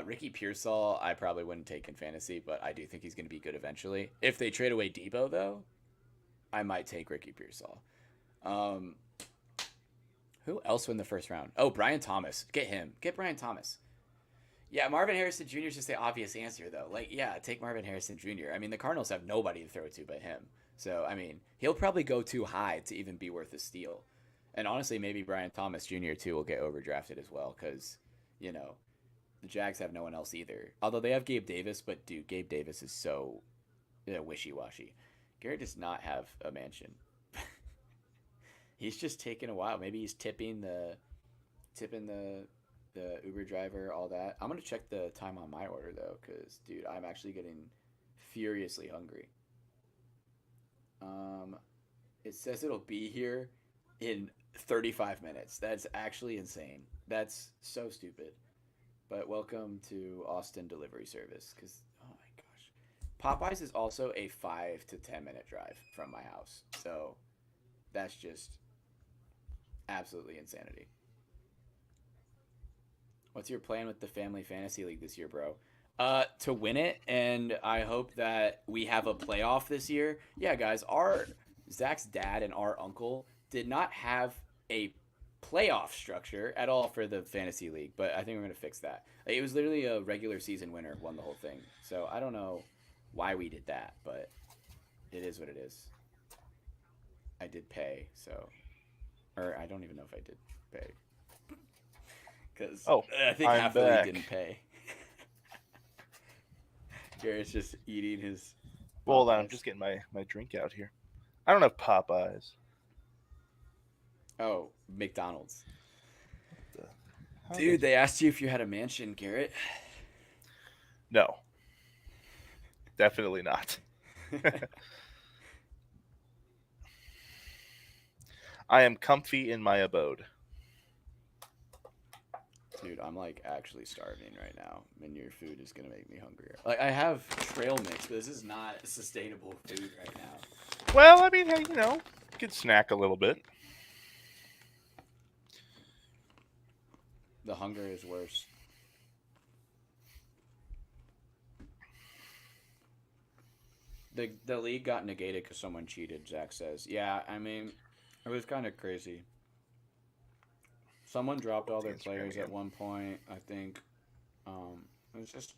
Ricky Pearsall, I probably wouldn't take in fantasy, but I do think he's going to be good eventually. If they trade away Debo, though, I might take Ricky Pearsall. Um, who else win the first round? Oh, Brian Thomas. Get him. Get Brian Thomas. Yeah, Marvin Harrison Jr. is just the obvious answer, though. Like, yeah, take Marvin Harrison Jr. I mean, the Cardinals have nobody to throw to but him. So, I mean, he'll probably go too high to even be worth a steal. And honestly, maybe Brian Thomas Jr. too will get overdrafted as well because, you know, the Jags have no one else either. Although they have Gabe Davis, but dude, Gabe Davis is so wishy-washy. Garrett does not have a mansion. He's just taking a while. Maybe he's tipping the Uber driver, all that. I'm gonna check the time on my order though, because dude, I'm actually getting furiously hungry. Um, it says it'll be here in 35 minutes. That's actually insane. That's so stupid. But welcome to Austin Delivery Service, because oh my gosh, Popeyes is also a 5 to 10 minute drive from my house. So that's just absolutely insanity. What's your plan with the Family Fantasy League this year, bro? To win it, and I hope that we have a playoff this year. Yeah, guys, our Zach's dad and our uncle did not have a playoff structure at all for the fantasy league, but I think we're gonna fix that. Like, it was literally a regular season winner won the whole thing. So I don't know why we did that, but it is what it is. I did pay, so or I don't even know if I did pay because Oh, I think I'm half the league back. didn't pay. Garrett's just eating his Well, hold on, I'm Popeyes. just getting my drink out here. I don't have Popeyes. Oh, McDonald's. The, how Dude, does they asked you if you had a mansion, Garrett. no, definitely not. I am comfy in my abode. Dude, I'm like actually starving right now, and your food is gonna make me hungrier. Like I have trail mix, but this is not sustainable food right now. Well, I mean, hey, you could snack a little bit. The hunger is worse. The league got negated because someone cheated. Zach says, "Yeah, I mean, it was kind of crazy. Someone dropped all The their Instagram players at again. one point. I think. It's just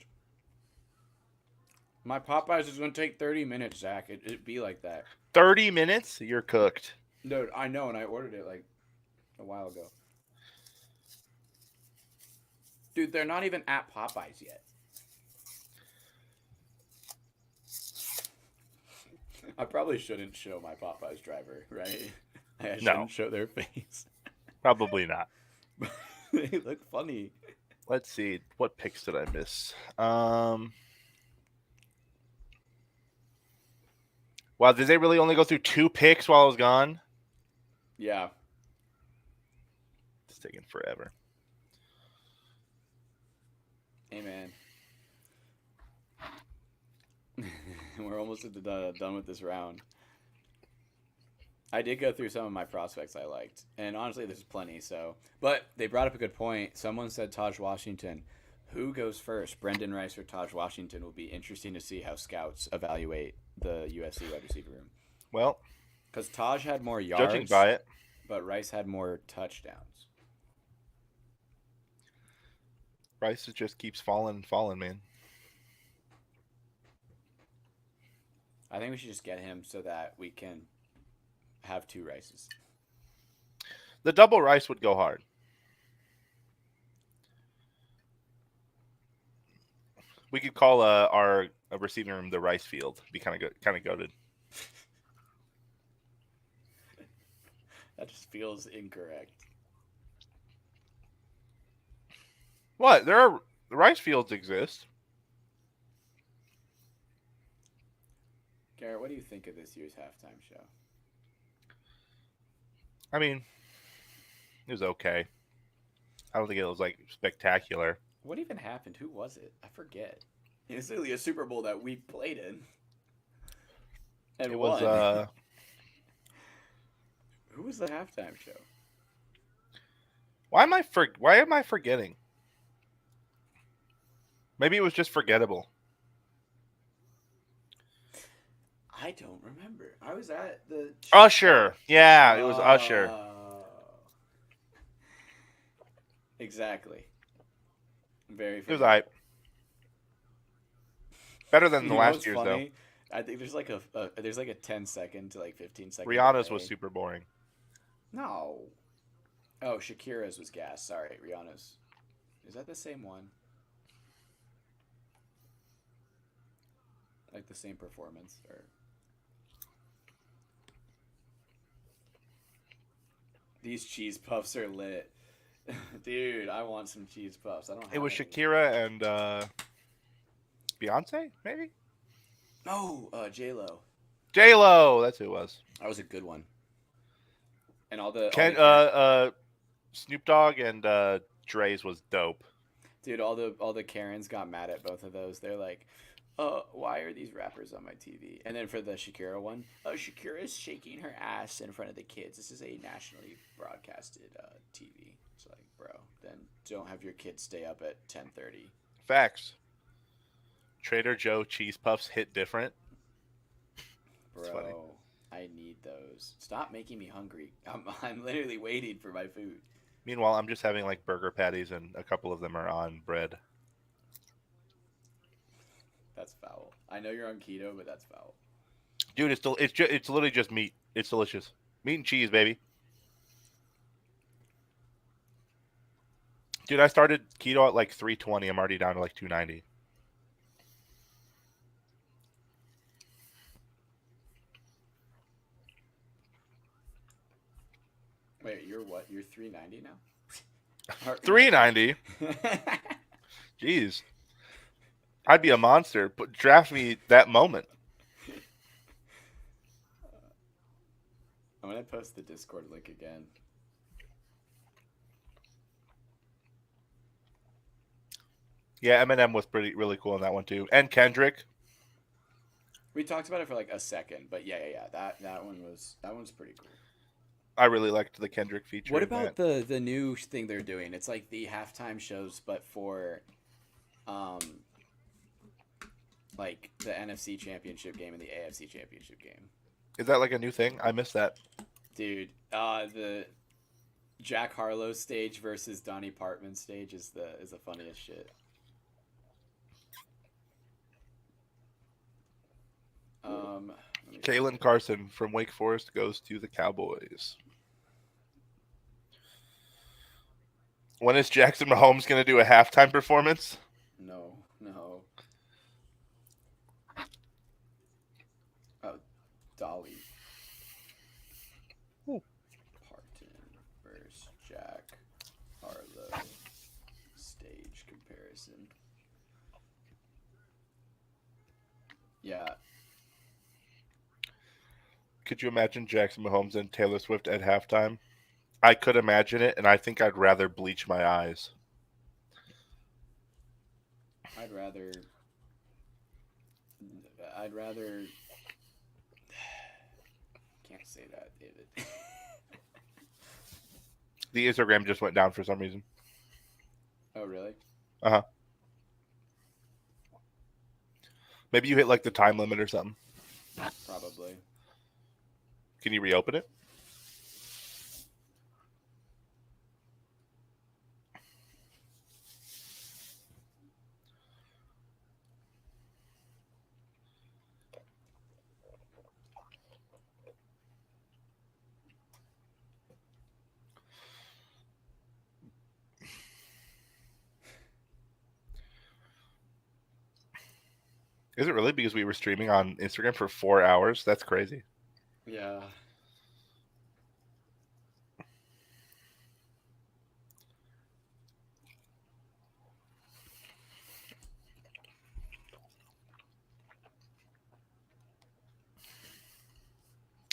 my Popeyes is gonna take 30 minutes, Zach. It'd be like that. 30 minutes, you're cooked. Dude, I know, and I ordered it like a while ago. Dude, they're not even at Popeyes yet. I probably shouldn't show my Popeyes driver, right? I No, shouldn't show their face. probably not. They look funny. Let's see. What picks did I miss? Wow, did they really only go through 2 picks while I was gone? Yeah. It's taking forever. Hey, man. We're almost done with this round. I did go through some of my prospects I liked, and honestly, there's plenty. So, but they brought up a good point. Someone said Taj Washington. Who goes first, Brendan Rice or Taj Washington? Will be interesting to see how scouts evaluate the USC wide receiver room. Well, Because Taj had more judging yards, by it, but Rice had more touchdowns. Rice just keeps falling and falling, man. I think we should just get him so that we can have two Rices. The double Rice would go hard. We could call our receiving room the Rice Field. Be kind of good, kind of goated. That just feels incorrect. What? There are Rice Fields exist. Garrett, what do you think of this year's halftime show? I mean, it was okay. I don't think it was like spectacular. What even happened? Who was it? I forget. It's literally a Super Bowl that we played in and It won. was Who was the halftime show? why am I forgetting? Maybe it was just forgettable. I don't remember. I was at the Usher. Yeah, it was Usher. Exactly. Very It was alright. Better than the last year's funny? I think there's like a 10-second to like 15-second. Rihanna's was super boring. No. Oh, Shakira's was gas. Sorry, Rihanna's. Is that the same one? Like the same performance, or these cheese puffs are lit. Dude, I want some cheese puffs. I don't have It was any. Shakira and Beyonce, maybe? No, J-Lo. J-Lo, that's who it was. That was a good one. And all the Snoop Dogg and Dre's was dope. dude, all the Karens got mad at both of those. They're like, why are these rappers on my TV? And then for the Shakira one, Shakira's shaking her ass in front of the kids. This is a nationally broadcasted TV. It's like, bro, then don't have your kids stay up at 10:30. Facts. Trader Joe cheese puffs hit different. Bro, I need those. Stop making me hungry. I'm literally waiting for my food. Meanwhile, I'm just having like burger patties, and a couple of them are on bread. That's foul. I know you're on keto, but that's foul. Dude, it's literally just meat. It's delicious. Meat and cheese, baby. Dude, I started keto at like 320. I'm already down to like 290. Wait, you're what? You're 390 now? 390? Jeez. I'd be a monster. But draft me that moment. I'm going to post the Discord link again. Yeah, Eminem was really cool in that one too. And Kendrick. We talked about it for like a second, but yeah. That one's pretty cool. I really liked the Kendrick feature. What about the new thing they're doing? It's like the halftime shows, but for like the NFC Championship game and the AFC Championship game. Is that like a new thing? I missed that. Dude, the Jack Harlow stage versus Donnie Partman stage is the funniest shit. Kalen Carson from Wake Forest goes to the Cowboys. When is Jackson Mahomes going to do a halftime performance? No. Oh, Dolly Ooh. Parton versus Jack Harlow stage comparison. Yeah, Could you imagine Jackson Mahomes and Taylor Swift at halftime? I could imagine it, and I think I'd rather bleach my eyes. I'd rather. I'd rather. Can't say that, David. The Instagram just went down for some reason. Oh, really? Uh huh. Maybe you hit like the time limit or something. Probably. Can you reopen it? Is it really? Because we were streaming on Instagram for 4 hours? That's crazy. Yeah.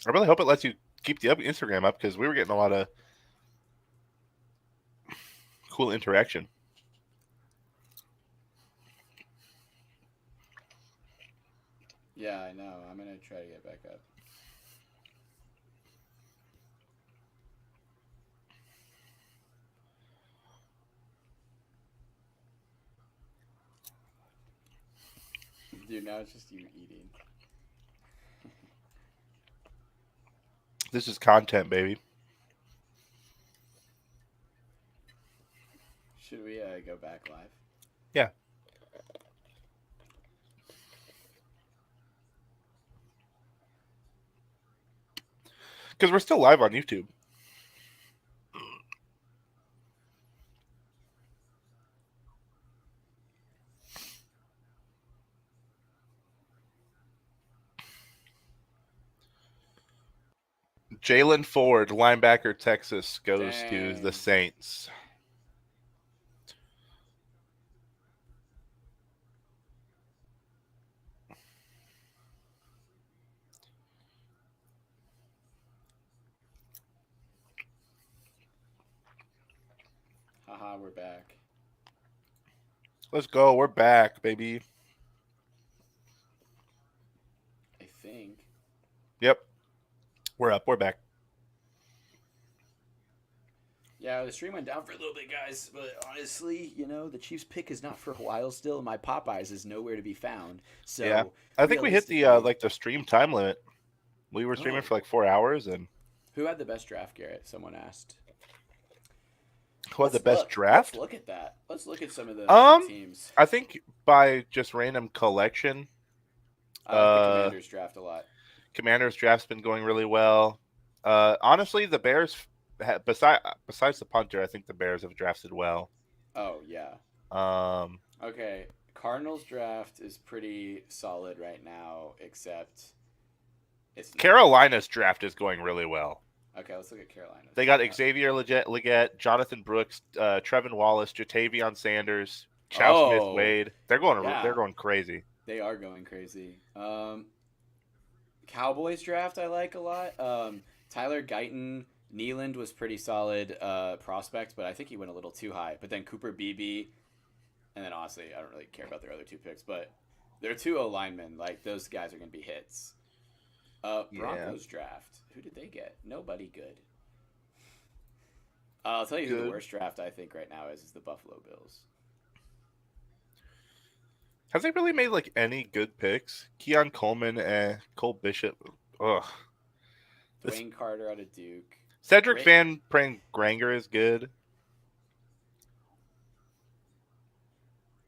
I really hope it lets you keep the Instagram up because we were getting a lot of cool interaction. Yeah, I know. I'm gonna try to get back up. Dude, now it's just you eating. This is content, baby. Should we go back live? Yeah. Because we're still live on YouTube. Jalen Ford, linebacker, Texas, goes to the Dang. Saints. Haha, we're back. Let's go. We're back, baby. I think. Yep. We're up. We're back. Yeah, the stream went down for a little bit, guys. But honestly, the Chiefs pick is not for a while still. And my Popeyes is nowhere to be found. Yeah. So I think we hit the realistically, like the stream time limit. We were streaming oh, for like 4 hours, and who had the best draft, Garrett? Someone asked. who had the Let's best look. Let's draft? look at that. Let's look at some of the Um, teams. I think by just random collection, I like the uh, Commanders draft a lot. Commanders draft's been going really well. Honestly, the Bears, besides the punter, I think the Bears have drafted well. Oh yeah. Um, Okay. Cardinals draft is pretty solid right now, except it's not. Carolina's draft is going really well. Okay, let's look at Carolina's. They got Xavier Leggett, Jonathan Brooks, Trevin Wallace, Jatavion Sanders, Chow Smith Oh, Wade. They're yeah. going crazy. They are going crazy. Cowboys draft I like a lot. Tyler Guyton, Nealand was pretty solid prospect, but I think he went a little too high. But then Cooper Beebe, and then honestly, I don't really care about their other two picks, but they're two O linemen. Like those guys are gonna be hits. Yeah. Broncos draft. Who did they get? Nobody good. I'll tell you who the Good. worst draft I think right now is the Buffalo Bills. Have they really made like any good picks? Keon Coleman, Cole Bishop. Ugh. This Dwayne Carter out of Duke. Cedric Great. Van Granger is good.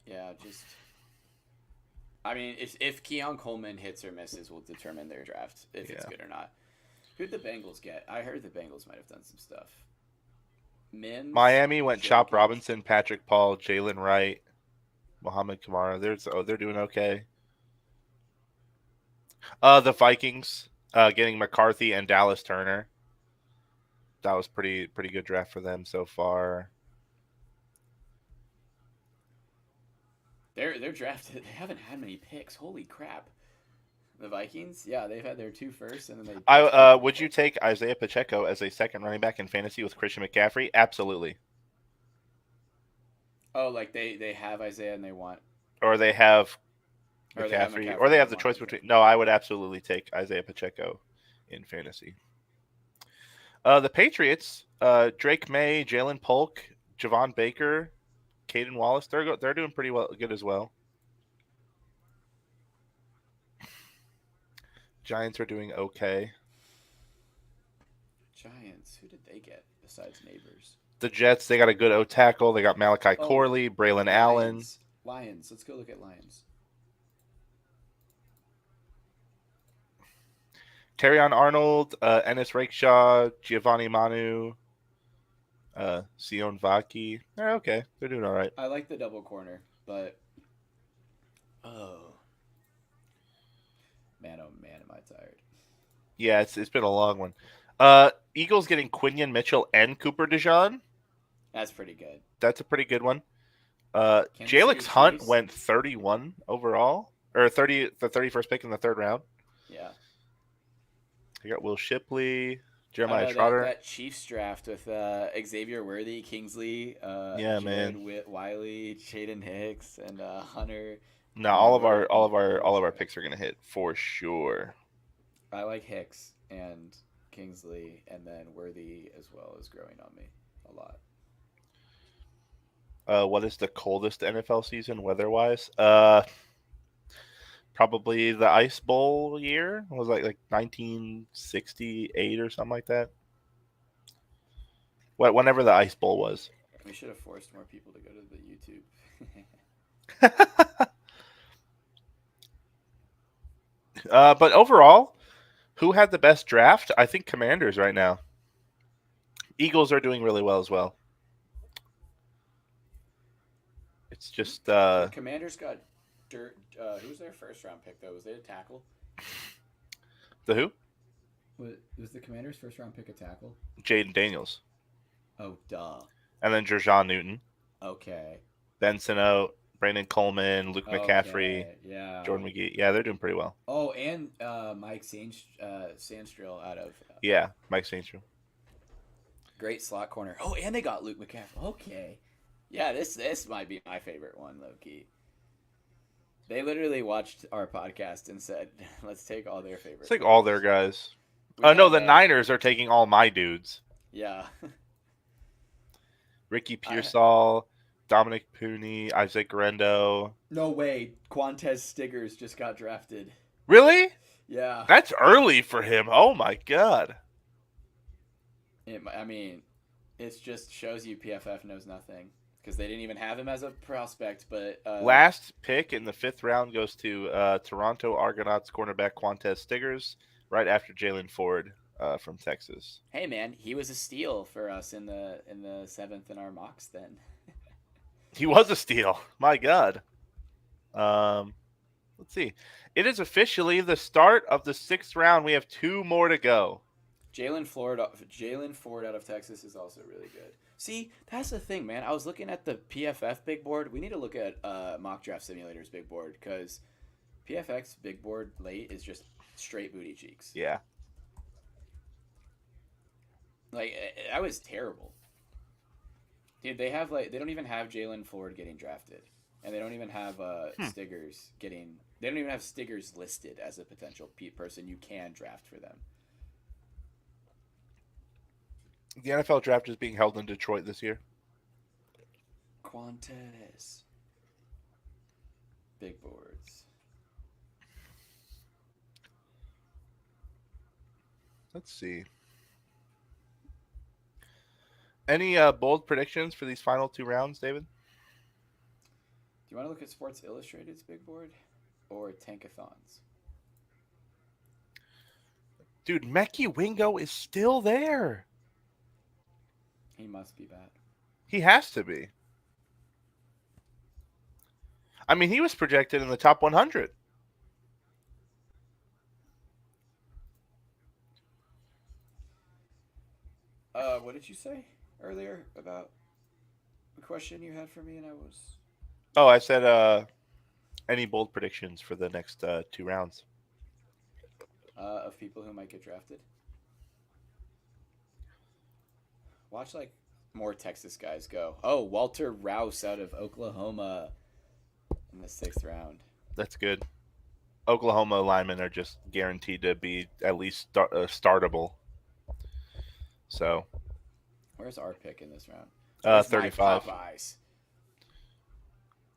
Yeah, just. I mean, if Keon Coleman hits or misses, will determine their draft if it's Yeah. good or not. Who'd the Bengals get? I heard the Bengals might have done some stuff. Mims, Miami went Chop Jenkins. Robinson, Patrick Paul, Jalen Wright, Mohamed Kamara. They're doing okay. The Vikings Getting McCarthy and Dallas Turner. That was pretty good draft for them so far. They're drafted. They haven't had many picks. Holy crap! The Vikings, yeah, they've had their two first, and then they I just picked. would you take Isaiah Pacheco as a second running back in fantasy with Christian McCaffrey? Absolutely. Oh, like they have Isaiah and they want, Or they have or they have McCaffrey, or McCaffrey they and they have the want choice between. McCaffrey. No, I would absolutely take Isaiah Pacheco in fantasy. The Patriots, Drake May, Jalen Polk, Javon Baker, Caden Wallace, they're doing pretty well, good as well. Giants are doing okay. Giants. Who did they get besides Neighbors? The Jets, they got a good O tackle. They got Malachi Oh, Corley, Braylon Allen. Lions. Lions. Let's go look at Lions. Terrion Arnold, Ennis Rakeshaw, Giovanni Manu, Sion Vaki. They're okay. They're doing all right. I like the double corner, but oh oh man, am I tired? Yeah, it's been a long one. Eagles getting Quinion Mitchell and Cooper DeJean. That's pretty good. That's a pretty good one. Kansas City Jalex Hunt Chiefs. went 31 overall, or 31st pick in the third round. Yeah. You got Will Shipley, I don't Jeremiah know Trotter. that Chiefs draft with Xavier Worthy, Kingsley, Yeah, Jared man. Wiley, Shaden Hicks, and Hunter. No, all of our picks are gonna hit for sure. I like Hicks and Kingsley, and then Worthy as well is growing on me a lot. What is the coldest NFL season weather-wise? Probably the Ice Bowl year. It was like 1968 or something like that. Whenever the Ice Bowl was. We should have forced more people to go to the YouTube. But overall, who had the best draft? I think Commanders right now. Eagles are doing really well as well. It's just The Commanders got dirt. Who was their first round pick though? Was they a tackle? the who? Was the Commanders' first round pick a tackle? Jaden Daniels. Oh, duh. And then Jerjon Newton, Okay. Benson Oat, Brandon Coleman, Luke McCaffrey, Okay. Yeah. Jordan McGee. Yeah, they're doing pretty well. Oh, and Mike Sandstrill out of Yeah, Mike Sainstrom. great slot corner. Oh, and they got Luke McCaffrey. Okay. Yeah, this might be my favorite one, low key. They literally watched our podcast and said, "Let's take all their favorite." It's like all their guys. Oh no, the Niners are taking all my dudes. Yeah. Ricky Pearsall, Dominic Pooney, Isaac Guerrero. No way. Quantez Stiggers just got drafted. Really? Yeah. That's early for him. Oh my god. I mean, it just shows you PFF knows nothing because they didn't even have him as a prospect. But last pick in the 5th round goes to Toronto Argonauts cornerback Quantez Stiggers, right after Jalen Ford from Texas. Hey man, he was a steal for us in the 7th in our mocks. Then he was a steal. My God. Let's see. It is officially the start of the 6th round. We have 2 more to go. Jalen Ford out of Texas is also really good. See, that's the thing, man. I was looking at the PFF big board. We need to look at Mock Draft Simulator's big board because PFF's big board late is just straight booty cheeks. Yeah. Like, I was terrible. Dude, they don't even have Jalen Ford getting drafted. And they don't even have Stiggers getting... They don't even have Stiggers listed as a potential person you can draft for them. The NFL draft is being held in Detroit this year. Quantez. Big boards. Let's see. Any bold predictions for these final 2 rounds, David? Do you want to look at Sports Illustrated's big board or Tankathon's? Dude, Mekhi Wingo is still there. He must be bad. He has to be. I mean, he was projected in the top 100. What did you say earlier about a question you had for me? And I was Oh, I said any bold predictions for the next 2 rounds. of people who might get drafted. Watch like more Texas guys go. Oh, Walter Rouse out of Oklahoma in the 6th round. That's good. Oklahoma linemen are just guaranteed to be at least startable. So, Where's our pick in this round? Where's my 35. Popeyes?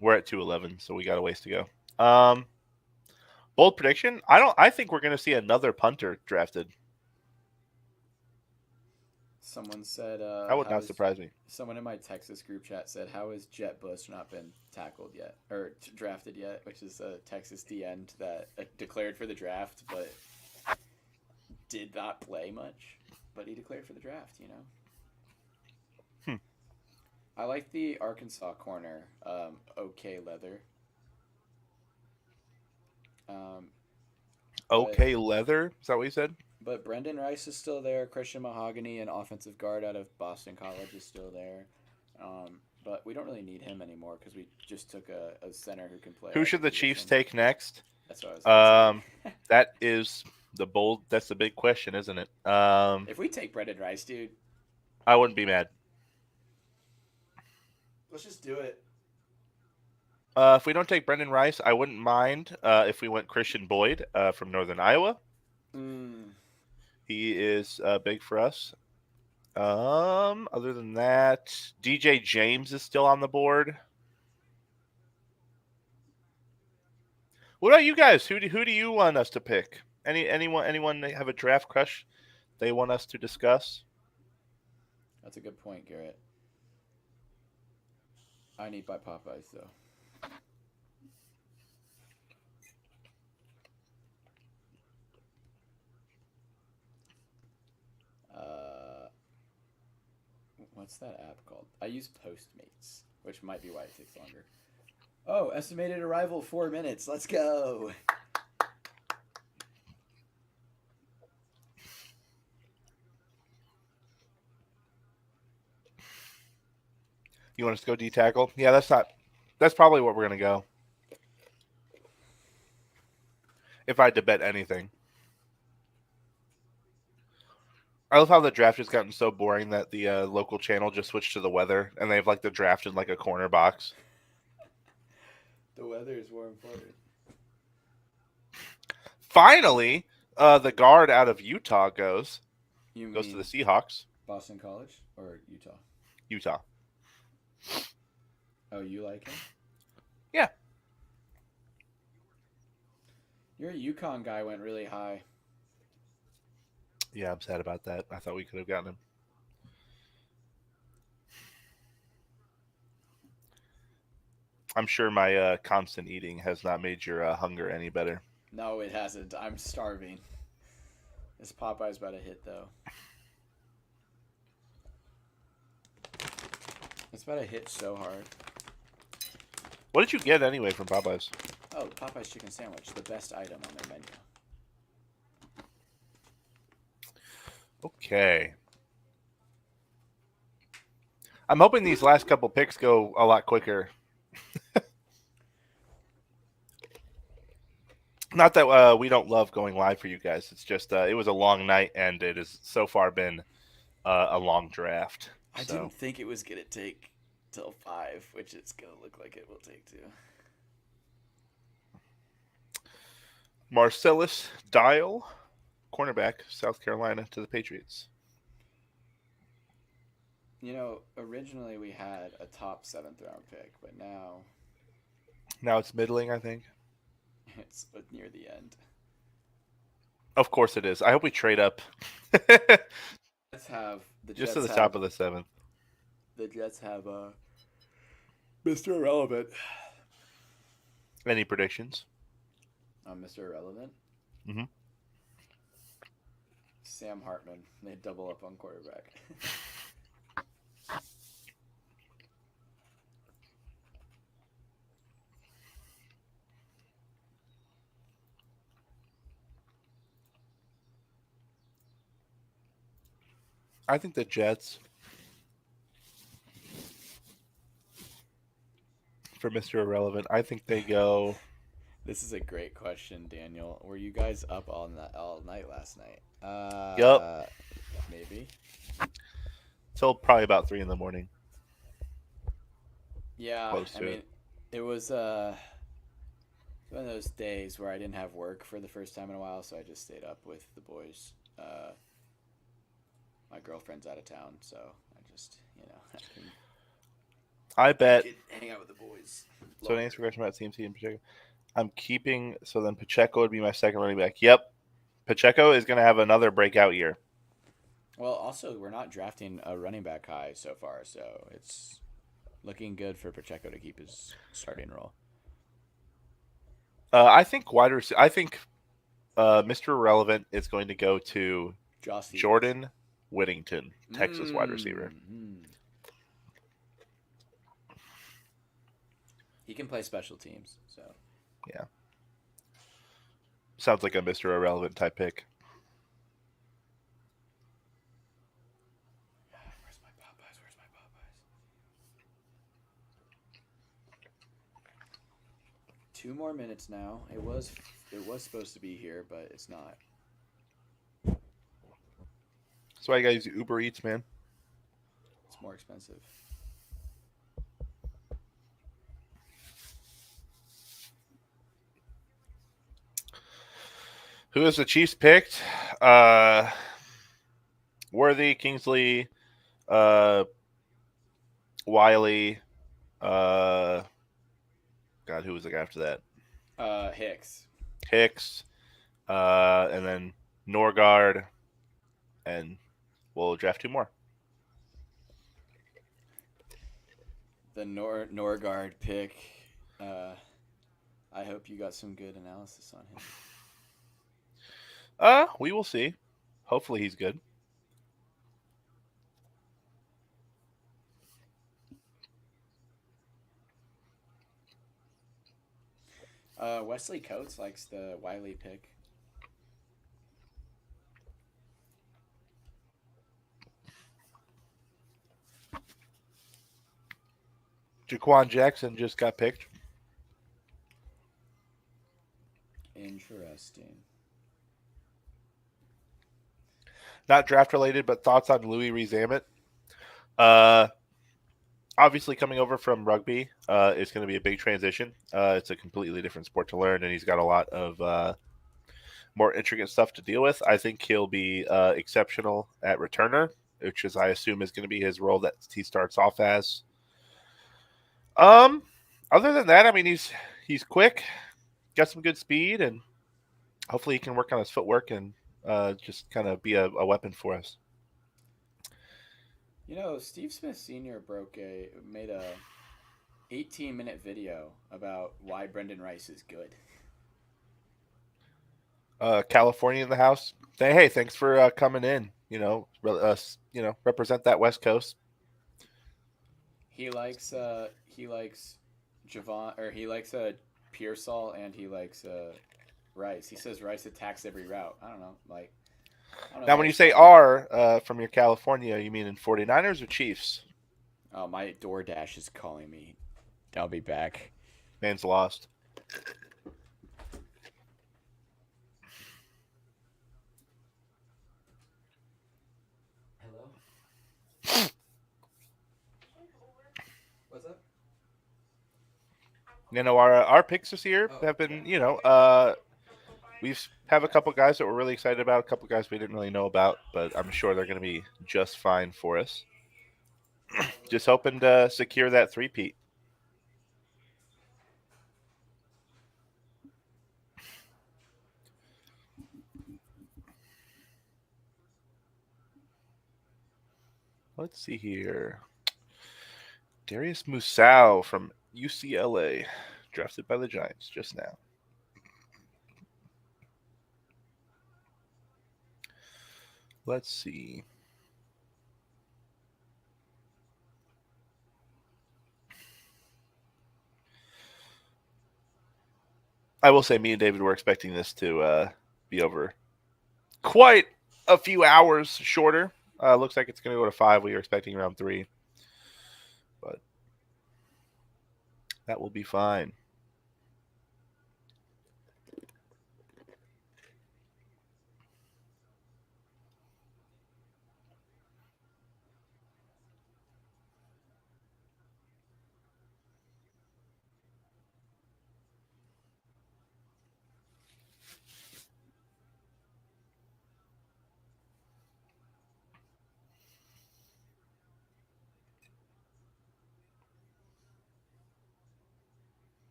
We're at 211, so we got a ways to go. Bold prediction. I think we're going to see another punter drafted. Someone said, That would "How not is?" surprise me. Someone in my Texas group chat said, "How is Jet Bush not been tackled yet or drafted yet?" Which is a Texas D end that declared for the draft, but did not play much. But he declared for the draft. You know. Hmm. I like the Arkansas corner. OK Leather. Um, but Okay, leather. Is that what you said? But Brendan Rice is still there. Christian Mahogany, an offensive guard out of Boston College, is still there. But we don't really need him anymore because we just took a center who can play Who our should the Chiefs position. take next? That's what I was about to say. That is the bold. That's the big question, isn't it? If we take Brendan Rice, dude, I wouldn't be mad. let's just do it. If we don't take Brendan Rice, I wouldn't mind if we went Christian Boyd from Northern Iowa. Mm. He is big for us. Other than that, DJ James is still on the board. What about you guys? Who do you want us to pick? Anyone have a draft crush they want us to discuss? That's a good point, Garrett. I need by Popeyes though. Uh, what's that app called? I use Postmates, which might be why it takes longer. Oh, estimated arrival 4 minutes. Let's go. You want us to go D tackle? Yeah, that's not. That's probably what we're gonna go. If I had to bet anything. I love how the draft has gotten so boring that the local channel just switched to the weather, and they have like the draft in like a corner box. The weather is more important. Finally, the guard out of Utah goes You to the mean Seahawks. Boston College or Utah? Utah. Oh, you like him? Yeah. Your Yukon guy went really high. Yeah, I'm sad about that. I thought we could have gotten him. I'm sure my constant eating has not made your hunger any better. No, it hasn't. I'm starving. This Popeye's about to hit though. It's about to hit so hard. What did you get anyway from Popeyes? Oh, Popeye's chicken sandwich, the best item on their menu. Okay. I'm hoping these last couple picks go a lot quicker. Not that we don't love going live for you guys. It's just it was a long night, and it has so far been a long draft. I didn't think it was gonna take till 5, which it's gonna look like it will take too. Marcellus Dial, cornerback, South Carolina, to the Patriots. You know, originally we had a top 7th round pick, but now Now it's middling, I think. it's near the end. Of course it is. I hope we trade up. Jets have the Just Jets to the have, top of the 7th. The Jets have Mr. Irrelevant. Any predictions? Mr. Irrelevant. Mm-hmm. Sam Hartman. They double up on quarterback. I think the Jets for Mr. Irrelevant. I think they go. This is a great question, Daniel. Were you guys up all night last night? Yep, Maybe. till probably about 3 in the morning, Yeah, close I to it. mean, it was one of those days where I didn't have work for the first time in a while, so I just stayed up with the boys. My girlfriend's out of town, so I just I I bet. could hang out with the boys So to answer longer. your question about CMC and Pacheco, I'm keeping. So then Pacheco would be my second running back. Yep, Pacheco is going to have another breakout year. Well, also we're not drafting a running back high so far, so it's looking good for Pacheco to keep his starting role. I think wide receiver. I think Mr. Irrelevant is going to go to Josh Stevens. Jordan Whittington, Texas wide receiver. Mm. He can play special teams, so Yeah, sounds like a Mr. Irrelevant type pick. where's my Popeyes? Where's my Popeyes? 2 more minutes now. It was supposed to be here, but it's not. That's why you guys use Uber Eats, man. It's more expensive. Who is the Chiefs picked? Uh, Worthy, Kingsley, uh, Wiley. Uh, God, who was the guy after that? Hicks. Hicks, and then Norgard, and we'll draft two more. The Norgard pick. Uh, I hope you got some good analysis on him. We will see. Hopefully he's good. Wesley Coates likes the Wiley pick. Jaquan Jackson just got picked. Interesting. Not draft related, but thoughts on Louis Rezamet. Uh, Obviously coming over from rugby is going to be a big transition. It's a completely different sport to learn, and he's got a lot of more intricate stuff to deal with. I think he'll be exceptional at returner, which is I assume is going to be his role that he starts off as. Um, Other than that, I mean he's quick, got some good speed, and hopefully he can work on his footwork and just kind of be a weapon for us. Steve Smith Sr. made a 18-minute video about why Brendan Rice is good. California in the house. Hey, thanks for coming in. Represent that West Coast. He likes Javon, or he likes Pearsall, and he likes Rice. He says Rice attacks every route. I don't know, I don't know if Now, I when you say respect that. R from your California, you mean in 49ers or Chiefs? Oh, my DoorDash is calling me. I'll be back. Man's lost. Hello. What's up? Our picks this year Oh, have yeah. been, we've have a couple guys that we're really excited about, a couple guys we didn't really know about, but I'm sure they're going to be just fine for us. Just hoping to secure that three-peat. Let's see here. Darius Musau from UCLA, drafted by the Giants just now. Let's see. I will say, me and David were expecting this to be over quite a few hours shorter. Looks like it's going to go to 5. We were expecting around 3, but that will be fine.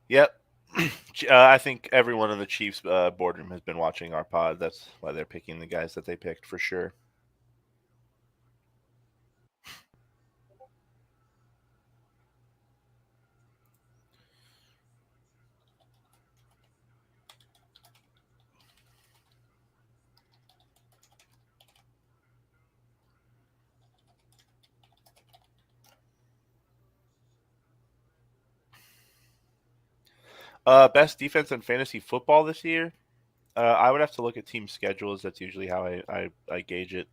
Yep. I think everyone in the Chiefs boardroom has been watching our pod. That's why they're picking the guys that they picked for sure. Best defense in fantasy football this year? I would have to look at team schedules. That's usually how I gauge it,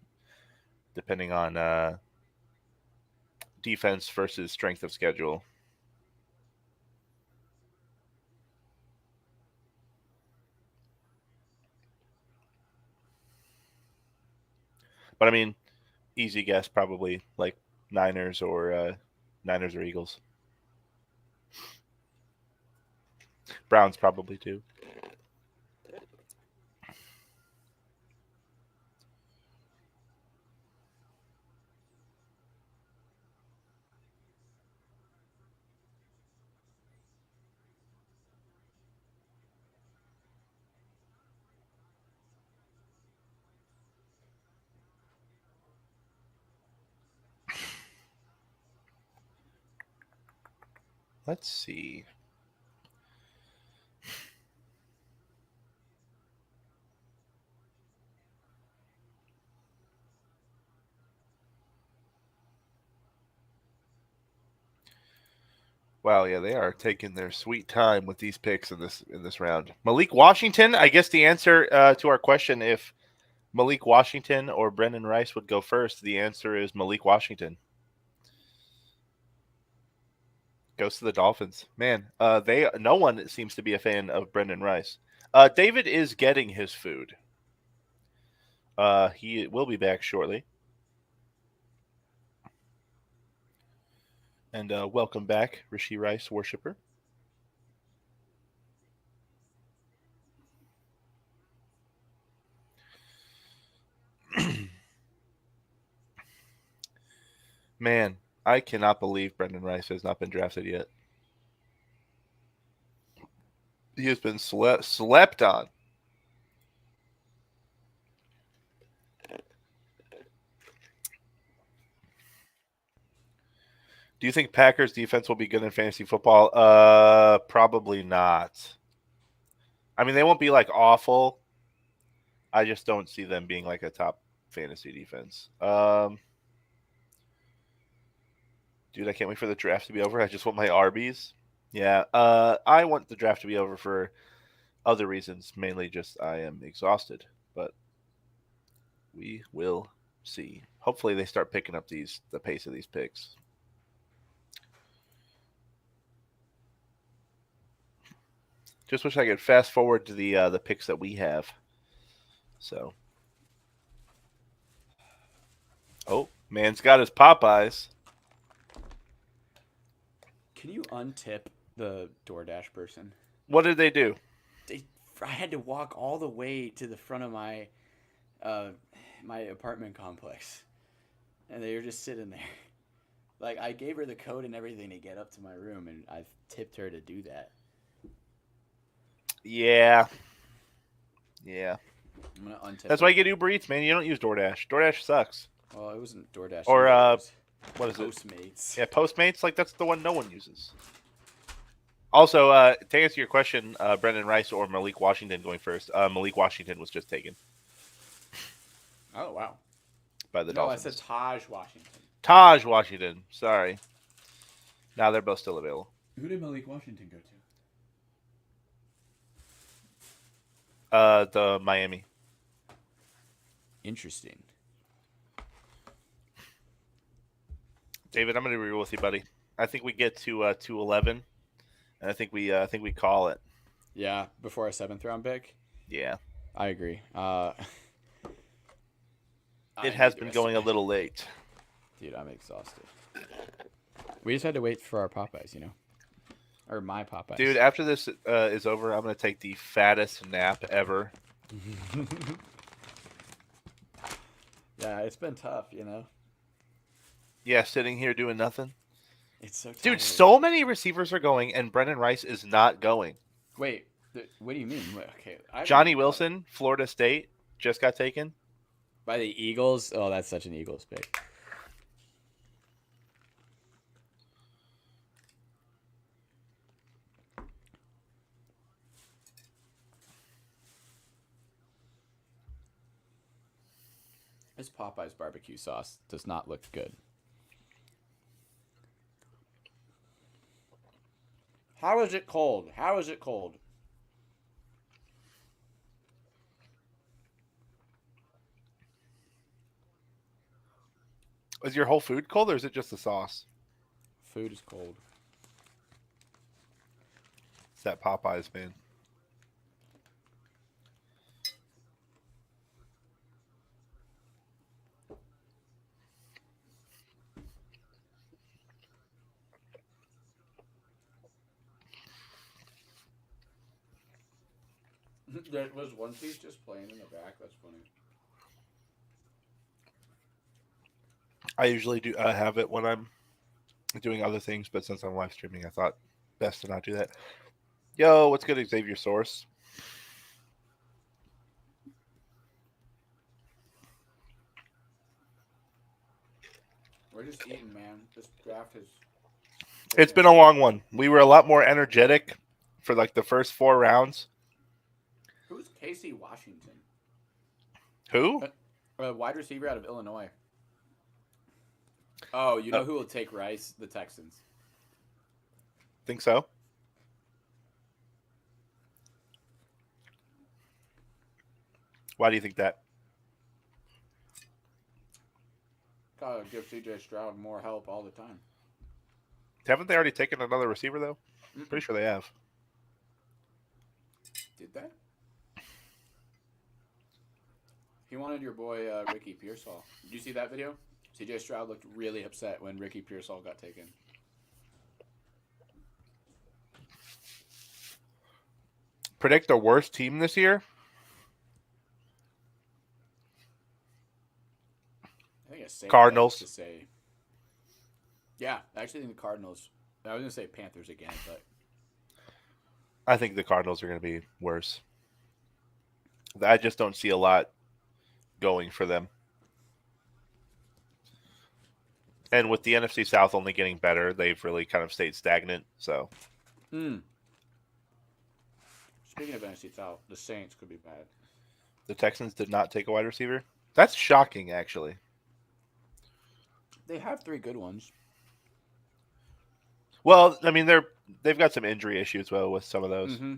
depending on defense versus strength of schedule. But I mean, easy guess probably like Niners or Eagles. Browns probably too. Let's see. Wow, yeah, they are taking their sweet time with these picks in this round. Malik Washington. I guess the answer to our question, if Malik Washington or Brendan Rice would go first, the answer is Malik Washington. Goes to the Dolphins. Man, no one seems to be a fan of Brendan Rice. David is getting his food. He will be back shortly. And welcome back, Rishi Rice worshipper. Man, I cannot believe Brendan Rice has not been drafted yet. He has been slept on. Do you think Packers defense will be good in fantasy football? Probably not. I mean, they won't be like awful. I just don't see them being like a top fantasy defense. Dude, I can't wait for the draft to be over. I just want my Arby's. Yeah, I want the draft to be over for other reasons, mainly just I am exhausted. But we will see. Hopefully, they start picking up the pace of these picks. Just wish I could fast forward to the picks that we have. So, oh, man's got his Popeyes. Can you untip the DoorDash person? What did they do? I had to walk all the way to the front of my my apartment complex, and they were just sitting there. Like, I gave her the code and everything to get up to my room, and I tipped her to do that. Yeah. Yeah. I'm gonna untip. That's why you get Uber Eats, man. You don't use DoorDash. DoorDash sucks. Well, it wasn't DoorDash. Or either. what is Postmates. it? Yeah, Postmates. Like that's the one no one uses. Also, to answer your question, Brendan Rice or Malik Washington going first. Malik Washington was just taken. Oh wow. By the Dolphins. Dolphins. I said Taj Washington. Taj Washington. Sorry. Now they're both still available. Who did Malik Washington go to? The Miami. Interesting. David, I'm going to be real with you, buddy. I think we get to 211, and I think we call it. Yeah, before a seventh round pick. Yeah, I agree. it I has need the been rest of going a my. little late. Dude, I'm exhausted. We just had to wait for our Popeyes, you know, or my Dude, Popeyes. after this is over, I'm going to take the fattest nap ever. Yeah, it's been tough, you know. Yeah, sitting here doing nothing. It's so Dude, tiring. so many receivers are going, and Brendan Rice is not going. Wait, what do you mean? Wait, okay, I haven't Johnny even caught up. Wilson, Florida State, just got taken. By the Eagles? Oh, that's such an Eagles pick. This Popeyes barbecue sauce does not look good. How is it cold? How is it cold? Is your whole food cold, or is it just the sauce? Food is cold. It's that Popeyes, man. There was One Piece just playing in the back. That's funny. I usually do have it when I'm doing other things, but since I'm live streaming, I thought best to not do that. Yo, what's good, Xavier Source? We're just eating, man. This draft has. It's been a long one. We were a lot more energetic for like the first 4 rounds. Who's Casey Washington? Who? A wide receiver out of Illinois. Oh, you know who will take Rice? The Texans. Think so? Why do you think that? Gotta give CJ Stroud more help all the time. Haven't they already taken another receiver though? Pretty sure they have. Did they? He wanted your boy Ricky Pearsall. Did you see that video? CJ Stroud looked really upset when Ricky Pearsall got taken. Predict the worst team this year? I think it's safe Cardinals. to say. Yeah, I actually think the Cardinals. I was gonna say Panthers again, but I think the Cardinals are going to be worse. I just don't see a lot going for them. And with the NFC South only getting better, they've really kind of stayed stagnant. So, speaking of NFC South, the Saints could be bad. the Texans did not take a wide receiver. That's shocking, actually. They have 3 good ones. Well, I mean they've got some injury issues with some of those. Mm-hmm.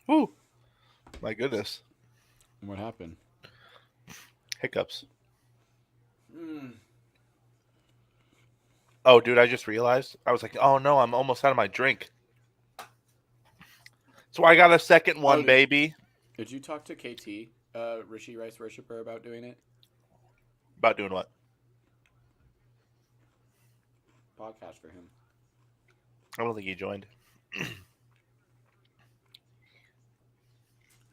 Woo! My goodness, What happened? hiccups. Oh, dude, I just realized. I was like, oh no, I'm almost out of my drink. So I got a second one, baby. Did you talk to KT, Rishi Rice worshiper, about doing it? About doing what? Podcast for him. I don't think he joined.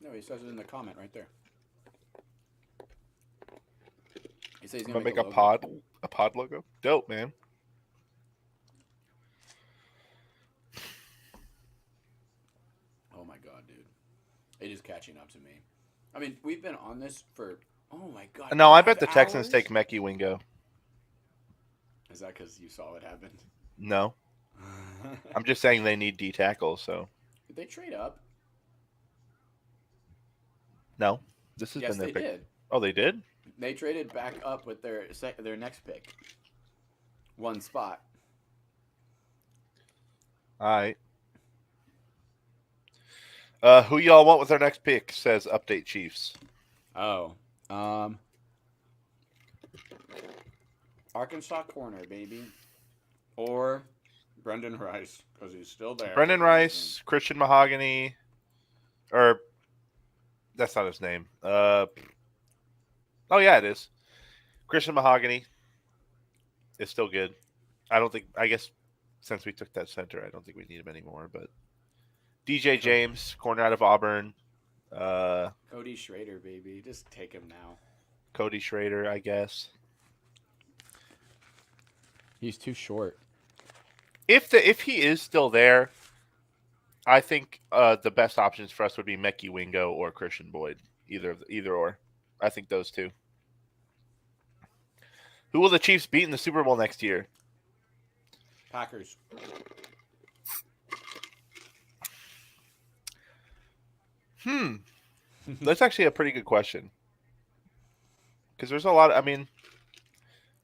No, he says it in the comment right there. He says he's I'm gonna gonna make logo. a pod logo. Dope, man. Oh my god, dude. It is catching up to me. I mean, we've been on this for, oh my god, No, I bet 5 the Texans take hours. Mekhi Wingo. Is that because you saw what happened? No, I'm just saying they need D tackles. So Did they trade up? no, this has been Yes, their they pick. did. Oh, they did. They traded back up with their next pick, one spot. All right. Who y'all want with our next pick? Says Update Chiefs. Oh, um, Arkansas corner, baby, or Brendan Rice because he's still there for Brendan some reason. Rice, Christian Mahogany, or that's not his name. Oh yeah, it is. Christian Mahogany is still good. I don't think. I guess since we took that center, I don't think we need him anymore. But DJ James, corner out of Auburn. Uh, Cody Schrader, baby, just take him now. Cody Schrader, I guess. He's too short. If he is still there, I think the best options for us would be Mekhi Wingo or Christian Boyd. Either or. I think those two. Who will the Chiefs beat in the Super Bowl next year? Packers. That's actually a pretty good question. Because there's a lot. I mean,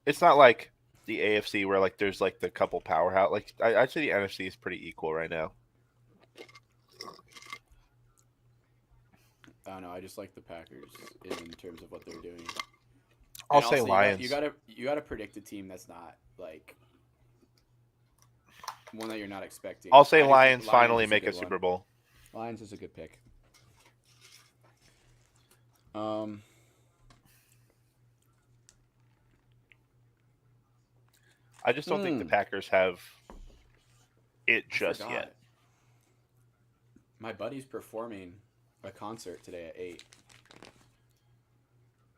it's not like the AFC where like there's like the couple powerhouse. Like I'd say the NFC is pretty equal right now. I don't know. I just like the Packers in terms of what they're doing. I'll And say also, Lions. you gotta predict a team that's not like one that you're not expecting. I'll say I do think Lions finally is make a good Super one. Bowl. Lions is a good pick. Um, I just don't think the Packers have it I just forgot. yet. My buddy's performing a concert today at 8,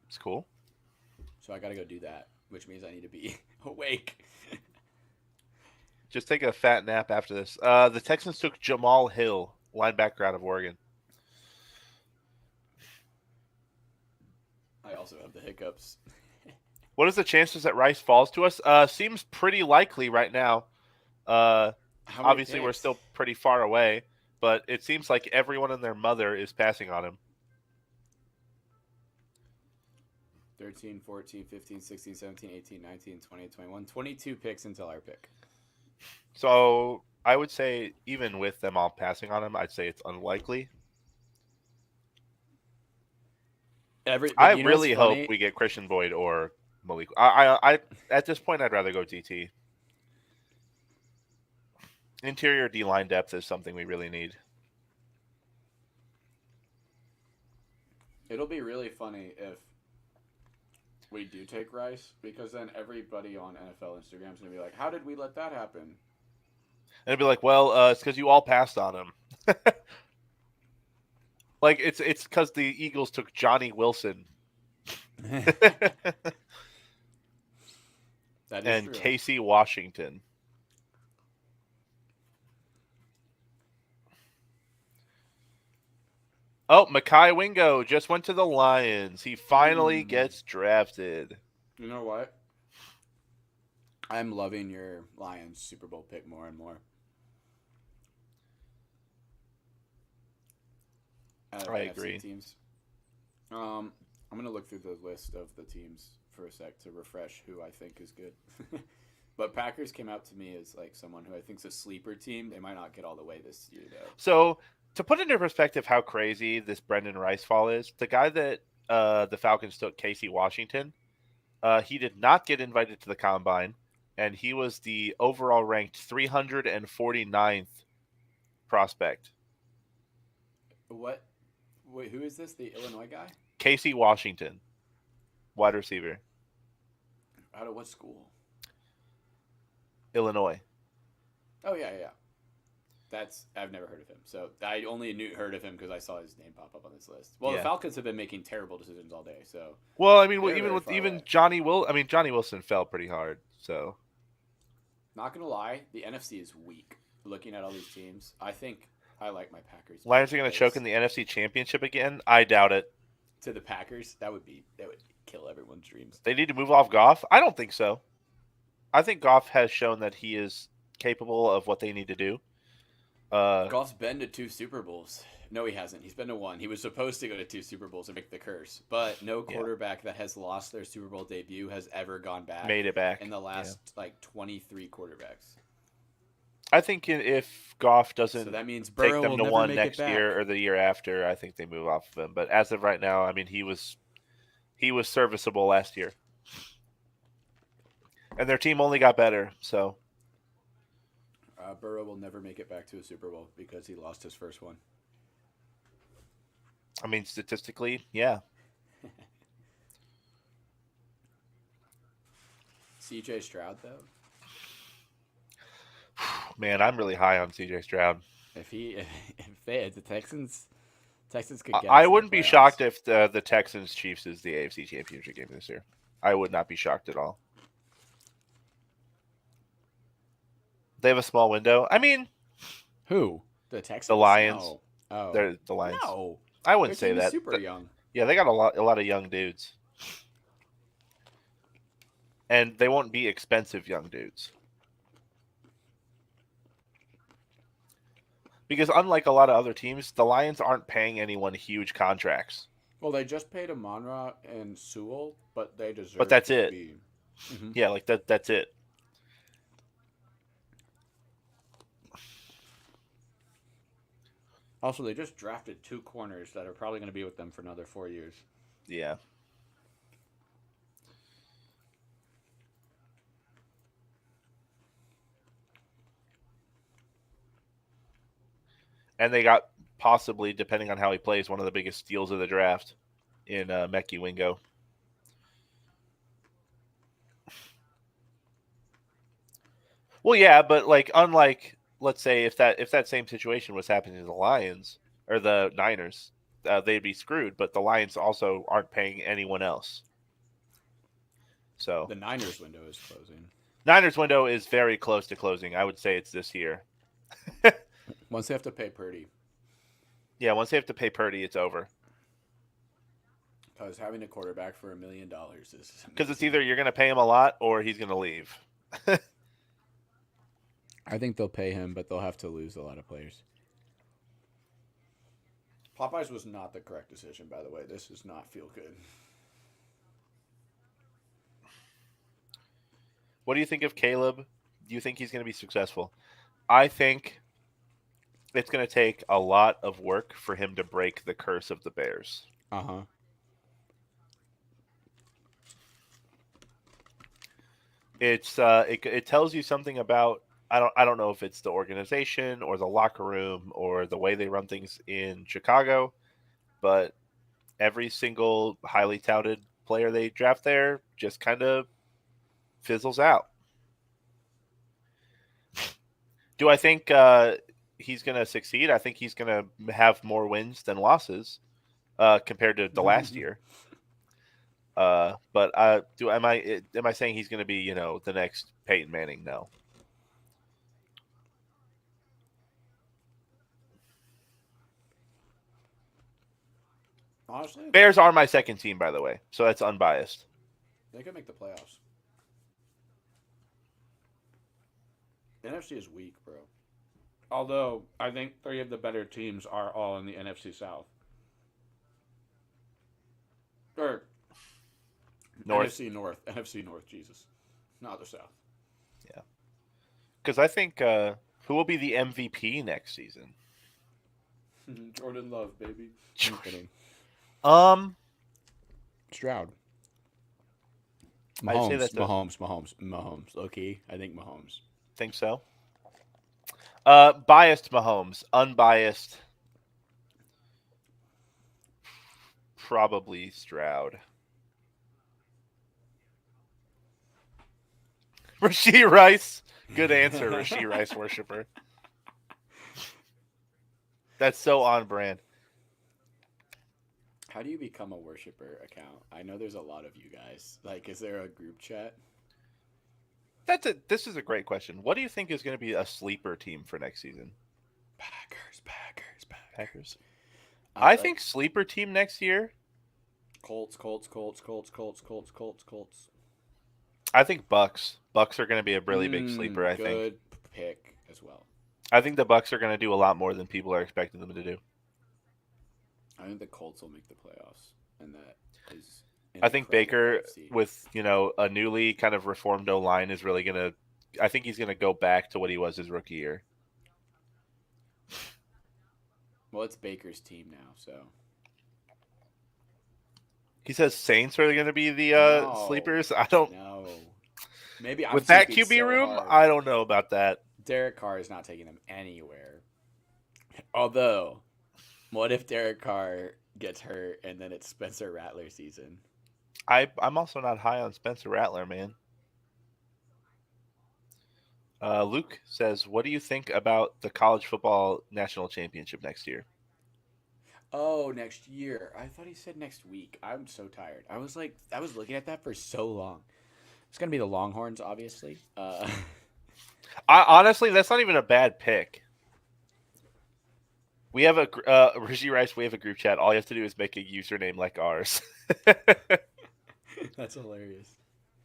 It's cool. so I gotta go do that, which means I need to be awake. Just take a fat nap after this. The Texans took Jamal Hill, linebacker out of Oregon. I also have the hiccups. What is the chances that Rice falls to us? Seems pretty likely right now. How many Obviously, we're picks? still pretty far away, but it seems like everyone and their mother is passing on him. 13, 14, 15, 16, 17, 18, 19, 20, 21, 22 picks until our pick. So I would say, even with them all passing on him, I'd say it's unlikely. I really hope we get Christian Boyd or Malik. I at this point, I'd rather go DT. Interior D line depth is something we really need. It'll be really funny if we do take Rice, because then everybody on NFL Instagram is gonna be like, "How did we let that happen?" And it'd be like, well, it's because you all passed on him. Like it's because the Eagles took Johnny Wilson That is and true. Casey Washington. Oh, Mekhi Wingo just went to the Lions. He finally gets drafted. You know what? I'm loving your Lions Super Bowl pick more and more. I agree. Teams. I'm gonna look through the list of the teams for a sec to refresh who I think is good. But Packers came out to me as like someone who I think is a sleeper team. They might not get all the way this year though. So to put into perspective how crazy this Brendan Rice fall is, the guy that the Falcons took, Casey Washington, he did not get invited to the combine, and he was the overall ranked 349th prospect. What? Wait, who is this? The Illinois guy? Casey Washington, wide receiver, Out of what school? Illinois. Oh yeah. I've never heard of him. So I only heard of him because I saw his name pop up on this list. Well, Yeah. the Falcons have been making terrible decisions all day. So Well, I mean, they're even very with far even away. Johnny Wilson fell pretty hard. So Not gonna lie, the NFC is weak. Looking at all these teams, I think I like my Packers pick Lions are going to choke because in the NFC Championship again. I doubt it. to the Packers, that would kill everyone's dreams. They need to move off Goff. I don't think so. I think Goff has shown that he is capable of what they need to do. Goff's been to 2 Super Bowls. No, he hasn't. He's been to one. He was supposed to go to 2 Super Bowls and break the curse, but no Yeah, quarterback that has lost their Super Bowl debut has ever gone back made it back. in the Yeah. last like 23 quarterbacks. I think if Goff So doesn't that means take Burrow them will to never one make it next back. year or the year after, I think they move off of him. But as of right now, I mean, he was serviceable last year, and their team only got better. So Burrow will never make it back to a Super Bowl because he lost his first one. I mean, statistically, yeah. C.J. Stroud though, Man, I'm really high on CJ Stroud. if he if the Texans could get us I in the wouldn't be playoffs. shocked if the Texans Chiefs is the AFC Championship game this year. I would not be shocked at all. They have a small window. I mean, Who? The Texans? the Lions. No. Oh. They're the Lions. No. I Their wouldn't say team is that. super young. Yeah, they got a lot of young dudes, and they won't be expensive young dudes. Because unlike a lot of other teams, the Lions aren't paying anyone huge contracts. Well, they just paid Amonra and Sewell, but they But deserve that's to it. be. Mm-hmm. Yeah, like that's it. Also, they just drafted 2 corners that are probably going to be with them for another 4 years. Yeah. And they got possibly, depending on how he plays, one of the biggest steals of the draft in Mekhi Wingo. Well, yeah, but like unlike, let's say, if that same situation was happening to the Lions or the Niners, they'd be screwed. But the Lions also aren't paying anyone else. So The Niners window is closing. Niners window is very close to closing. I would say it's this year. Once they have to pay Purdy. Yeah, once they have to pay Purdy, it's over. Because having a quarterback for $1 million is. Because it's either you're going to pay him a lot or he's going to leave. I think they'll pay him, but they'll have to lose a lot of players. Popeyes was not the correct decision, by the way. This does not feel good. What do you think of Caleb? Do you think he's going to be successful? I think it's going to take a lot of work for him to break the curse of the Bears. Uh-huh. It tells you something about I don't know if it's the organization or the locker room or the way they run things in Chicago, but every single highly touted player they draft there just kind of fizzles out. Do I think he's going to succeed? I think he's going to have more wins than losses compared to the last year. But am I saying he's going to be the next Peyton Manning? No. Honestly, Bears are my second team, by the way, so that's unbiased. they could make the playoffs. The NFC is weak, bro. Although, I think 3 of the better teams are all in the NFC South. Or North. NFC North, Jesus. Not the South. Yeah. Because I think who will be the MVP next season? Jordan Love, baby. I'm kidding. Stroud. I'd say that's Mahomes. Low-key, I think Mahomes. Think so. Biased Mahomes. Unbiased. Probably Stroud. Rashee Rice. Good answer, Rashee Rice worshiper. That's so on brand. How do you become a worshiper account? I know there's a lot of you guys. Like, is there a group chat? This is a great question. What do you think is going to be a sleeper team for next season? Packers. Packers. I I like think sleeper team next year. Colts, Colts, Colts, Colts, Colts, Colts, Colts, Colts. I think Bucks. Bucks are going to be a really big sleeper. I think. Good pick as well. I think the Bucks are going to do a lot more than people are expecting them to do. I think the Colts will make the playoffs, and that is an I think incredible Baker, AFC. with a newly kind of reformed O line, is really going to. I think he's going to go back to what he was his rookie year. Well, it's Baker's team now, so He says Saints are going to be the no, sleepers. I don't. no. Maybe I'm With that sleeping QB so room, hard. I don't know about that. Derek Carr is not taking them anywhere. Although, what if Derek Carr gets hurt and then it's Spencer Rattler season? I'm also not high on Spencer Rattler, man. Luke says, "What do you think about the college football national championship next year?" Oh, next year. I thought he said next week. I'm so tired. I was looking at that for so long. It's gonna be the Longhorns, obviously. Honestly, that's not even a bad pick. We have a Reggie Rice. We have a group chat. All you have to do is make a username like ours. That's hilarious.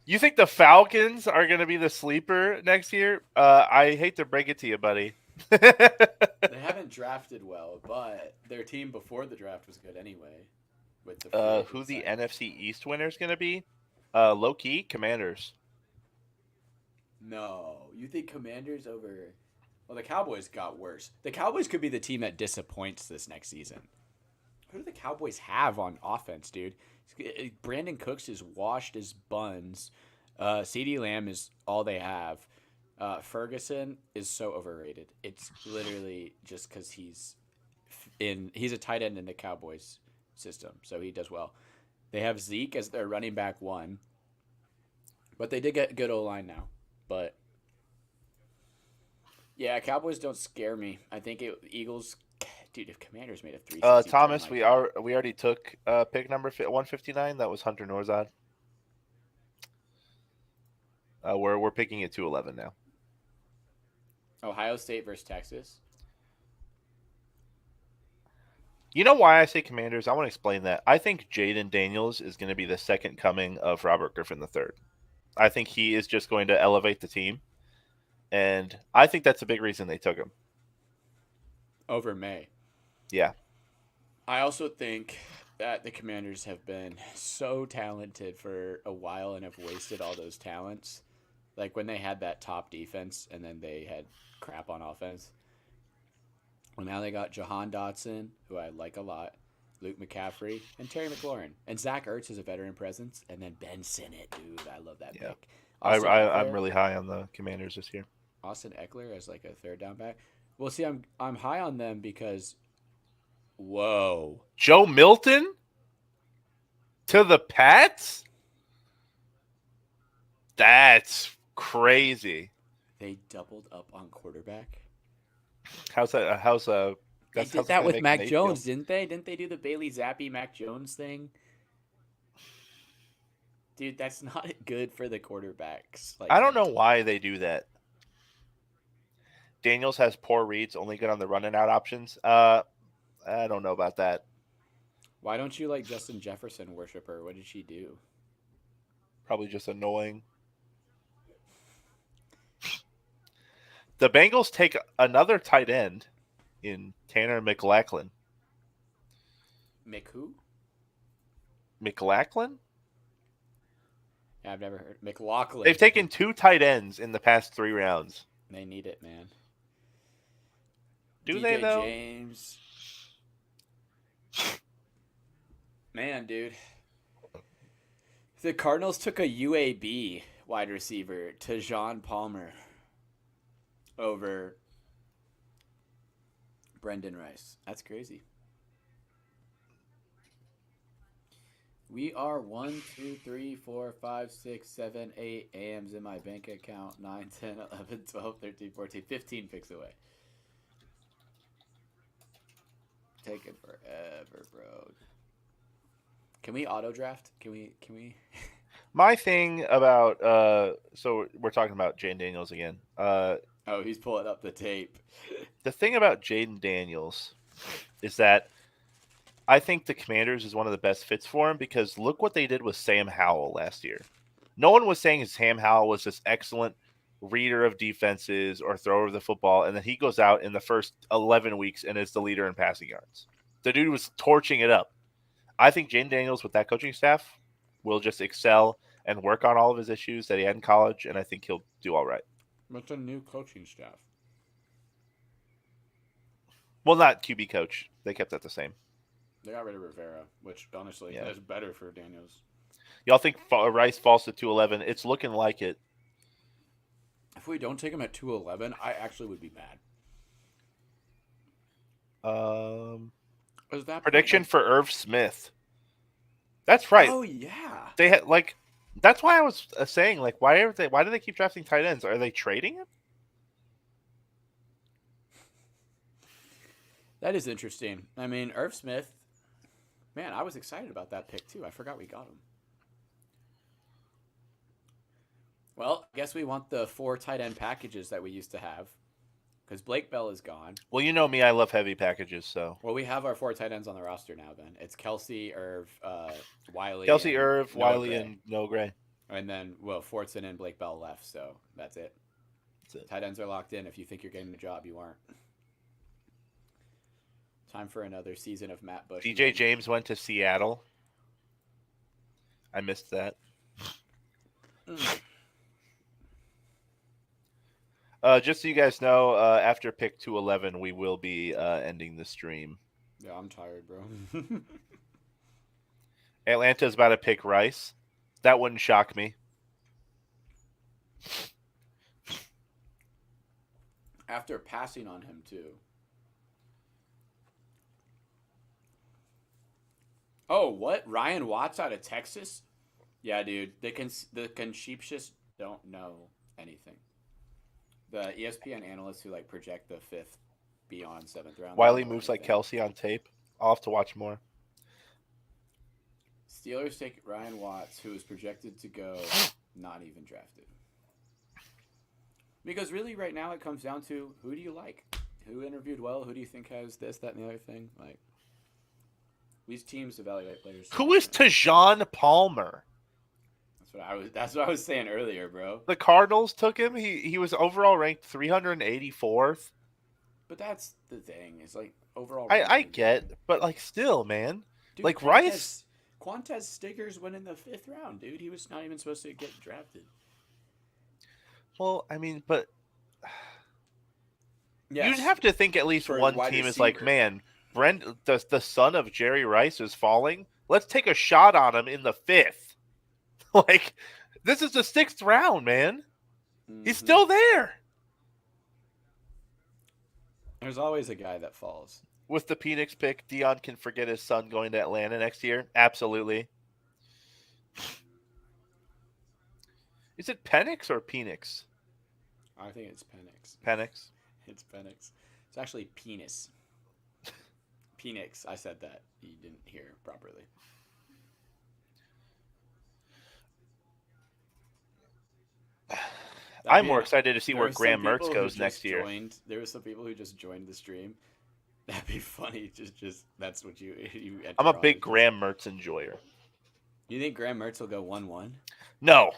You think the Falcons are going to be the sleeper next year? I hate to break it to you, buddy. They haven't drafted well, but their team before the draft was good anyway. With the Who the signings. NFC East winner is going to be? Low key, Commanders. No, you think Commanders over? Well, the Cowboys got worse. The Cowboys could be the team that disappoints this next season. Who do the Cowboys have on offense, dude? Brandon Cooks is washed as buns. CeeDee Lamb is all they have. Ferguson is so overrated. It's literally just because he's a tight end in the Cowboys system, so he does well. They have Zeke as their running back one, but they did get good O line now. But yeah, Cowboys don't scare me. I think Eagles. Dude, if Commanders made a 360 Thomas, turn like we already took pick number 159. That was Hunter Norzad. We're picking at 211 now. Ohio State versus Texas. You know why I say Commanders? I want to explain that. I think Jaden Daniels is going to be the second coming of Robert Griffin III. I think he is just going to elevate the team, and I think that's a big reason they took him. Over May. Yeah. I also think that the Commanders have been so talented for a while and have wasted all those talents. Like when they had that top defense and then they had crap on offense. Well, now they got Jahan Dotson, who I like a lot, Luke McCaffrey, and Terry McLaurin. And Zach Ertz is a veteran presence. And then Ben Sinnott, dude. I love that Yeah. pick. I'm really high on the Commanders this year. Austin Eckler as like a third down back. Well, see, I'm high on them because, whoa, Joe Milton to the Pats? That's crazy. they doubled up on quarterback. How's that? They did that with Mac Jones, didn't they? Didn't they do the Bailey Zappi Mac Jones thing? Dude, that's not good for the quarterbacks. Like, I don't know why they do that. Daniels has poor reads, only good on the run and out options. I don't know about that. why don't you like Justin Jefferson worship her? What did she do? Probably just annoying. The Bengals take another tight end in Tanner McLachlan. Mick who? McLachlan? Yeah, I've never heard. McLaughlin. They've taken 2 tight ends in the past 3 rounds. They need it, man. Do DJ they, though? James. Man, dude. The Cardinals took a UAB wide receiver to John Palmer over Brendan Rice. That's crazy. We are 1, 2, 3, 4, 5, 6, 7, 8 AMs in my bank account. 9, 10, 11, 12, 13, 14, 15 picks away. Taking forever, bro. Can we auto draft? Can we? My thing about so we're talking about Jaden Daniels again. Oh, he's pulling up the tape. The thing about Jaden Daniels is that I think the Commanders is one of the best fits for him because look what they did with Sam Howell last year. No one was saying Sam Howell was this excellent reader of defenses or thrower of the football, and then he goes out in the first 11 weeks and is the leader in passing yards. The dude was torching it up. I think Jane Daniels with that coaching staff will just excel and work on all of his issues that he had in college, and I think he'll do all right. What's a new coaching staff? Well, not QB coach. They kept that the same. They got rid of Rivera, which honestly Yeah. is better for Daniels. Y'all think Rice falls to 211? It's looking like it. If we don't take him at 211, I actually would be mad. Is that Prediction for Irv Smith. That's right. Oh yeah. They had like. That's why I was saying like, why do they keep drafting tight ends? Are they trading him? That is interesting. I mean, Irv Smith. Man, I was excited about that pick too. I forgot we got him. Well, I guess we want the 4 tight end packages that we used to have, because Blake Bell is gone. Well, you know me, I love heavy packages, so. Well, we have our 4 tight ends on the roster now. Then it's Kelsey, Irv, Wiley. Kelsey, Irv, Noah Wiley, Gray. and Noah Gray. And then Fortson and Blake Bell left, so that's it. That's it. Tight ends are locked in. If you think you're getting the job, you aren't. Time for another season of Matt Bush. DJ James went to Seattle. I missed that. Just so you guys know, after pick 211, we will be ending the stream. Yeah, I'm tired, bro. Atlanta's about to pick Rice. That wouldn't shock me. After passing on him, too. Oh, what? Ryan Watts out of Texas? Yeah, dude. The Concheaptious don't know anything. The ESPN analysts who like project the 5th beyond 7th round. Wiley moves like Kelsey on tape. I'll have to watch more. Steelers take Ryan Watts, who is projected to go not even drafted. Because really, right now, it comes down to who do you like? Who interviewed well? Who do you think has this, that, and the other thing? Like, these teams evaluate players. Who is Tajon Palmer? That's what I was saying earlier, bro. The Cardinals took him. He was overall ranked 384th. But that's the thing. It's like overall. I get, but like still, man. Dude, like Rice. Quantez Stiggers went in the 5th round, dude. He was not even supposed to get drafted. Well, I mean, but yes. You'd have to think at least one team is like, man, Brent, the son of Jerry Rice is falling. Let's take a shot on him in the 5th. Like, this is the 6th round, man. Mm-hmm. He's still there. There's always a guy that falls. With the Penix pick, Dion can forget his son going to Atlanta next year. Absolutely. Is it Penix or Penix? I think it's Penix. Penix? It's Penix. It's actually penis. Penix. I said that. You didn't hear properly. I'm more excited to see where Graham Mertz goes next year. There were some people who just joined the stream. That'd be funny. Just that's what you. I'm a big Graham Mertz enjoyer. You think Graham Mertz will go 1-1? No,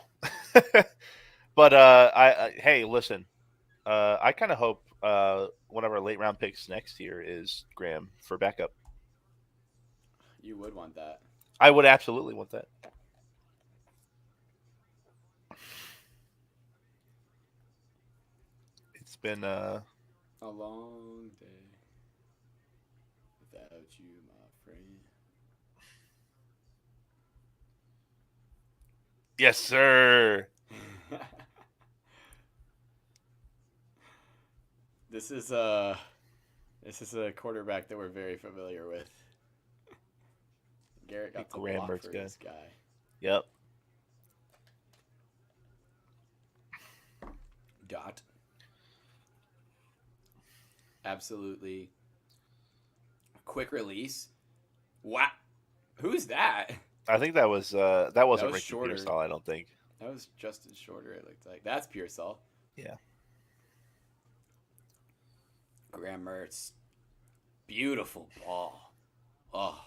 but hey, listen. I kind of hope one of our late round picks next year is Graham for backup. You would want that. I would absolutely want that. It's been a long day without you, my friend. Yes, sir. This is a quarterback that we're very familiar with. Garrett got to block for this guy. Yep. Dot. Absolutely. Quick release. Wow. Who's that? I think that wasn't Ricky Shorter. Pearsall, I don't think. That was Justin Shorter, it looked like. That's Pearsall. Yeah. Graham Mertz. Beautiful ball. Oh,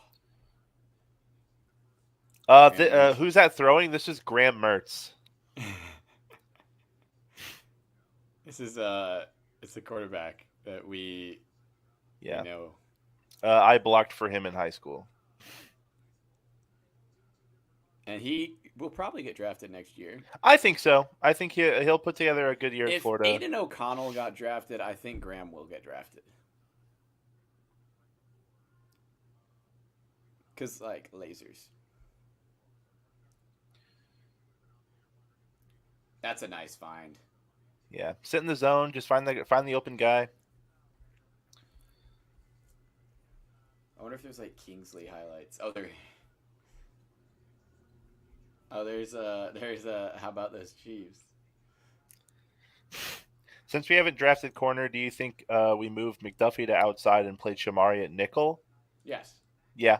Graham Mertz. Who's that throwing? This is Graham Mertz. This is it's a quarterback that we Yeah. know. I blocked for him in high school. And he will probably get drafted next year. I think so. I think he'll put together a good year at If Florida. Aiden O'Connell got drafted, I think Graham will get drafted. Cause like lasers. That's a nice find. Yeah, sit in the zone. Just find the open guy. I wonder if there's like Kingsley highlights. Oh, there. Oh, there's how about those Chiefs? Since we haven't drafted corner, do you think we move McDuffie to outside and play Shamari at nickel? Yes. Yeah,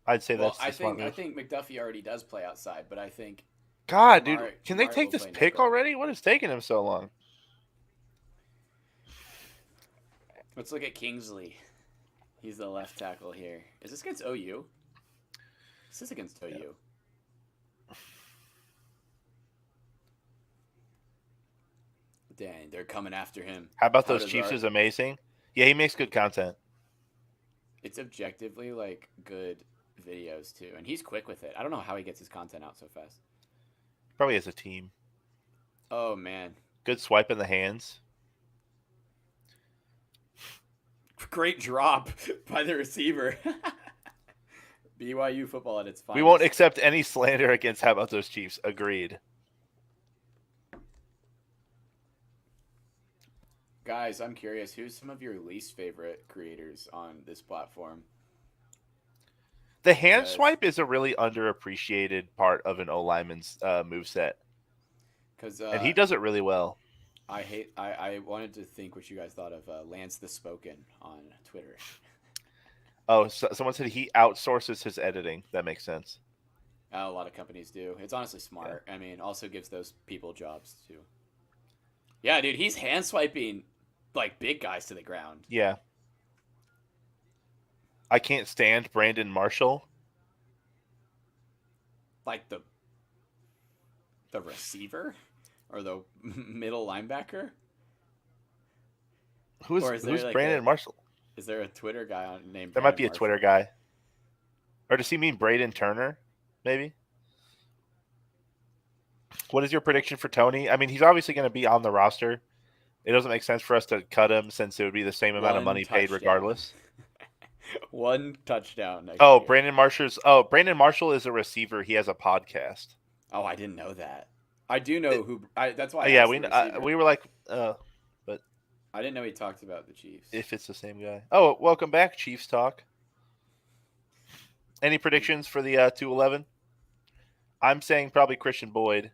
I'd say Well, that's the smart I move. think McDuffie already does play outside, but I think God, dude, can they Shamari take will this play pick nickel. already? What is taking him so long? Let's look at Kingsley. He's the left tackle here. Is this against OU? This is against OU. Yeah. Dang, they're coming after him. How about those Chiefs is amazing? Yeah, he makes good content. It's objectively like good videos too, and he's quick with it. I don't know how he gets his content out so fast. Probably as a team. Oh man, Good swipe in the hands. great drop by the receiver. BYU football at its finest. We won't accept any slander against how about those Chiefs. Agreed. Guys, I'm curious, who's some of your least favorite creators on this platform? The hand swipe is a really underappreciated part of an O lineman's moveset. Because and he does it really well. I wanted to think what you guys thought of Lance the Spoken on Twitter. Oh, so someone said he outsources his editing. That makes sense. A lot of companies do. It's honestly smart. Yeah. I mean, also gives those people jobs too. Yeah, dude, he's hand swiping like big guys to the ground. Yeah. I can't stand Brandon Marshall. Like the receiver or the middle linebacker? Who's like Brandon Marshall? Is there a Twitter guy named There might be a Twitter guy. Or does he mean Braden Turner, maybe? What is your prediction for Tony? I mean, he's obviously going to be on the roster. It doesn't make sense for us to cut him since it would be the same amount of money paid regardless. One touchdown next year. Brandon Marshall is a receiver. He has a podcast. Oh, I didn't know that. I do know who. That's why. We were like, but I didn't know he talked about the Chiefs. If it's the same guy. Oh, welcome back, Chiefs talk. Any predictions for the 211? I'm saying probably Christian Boyd.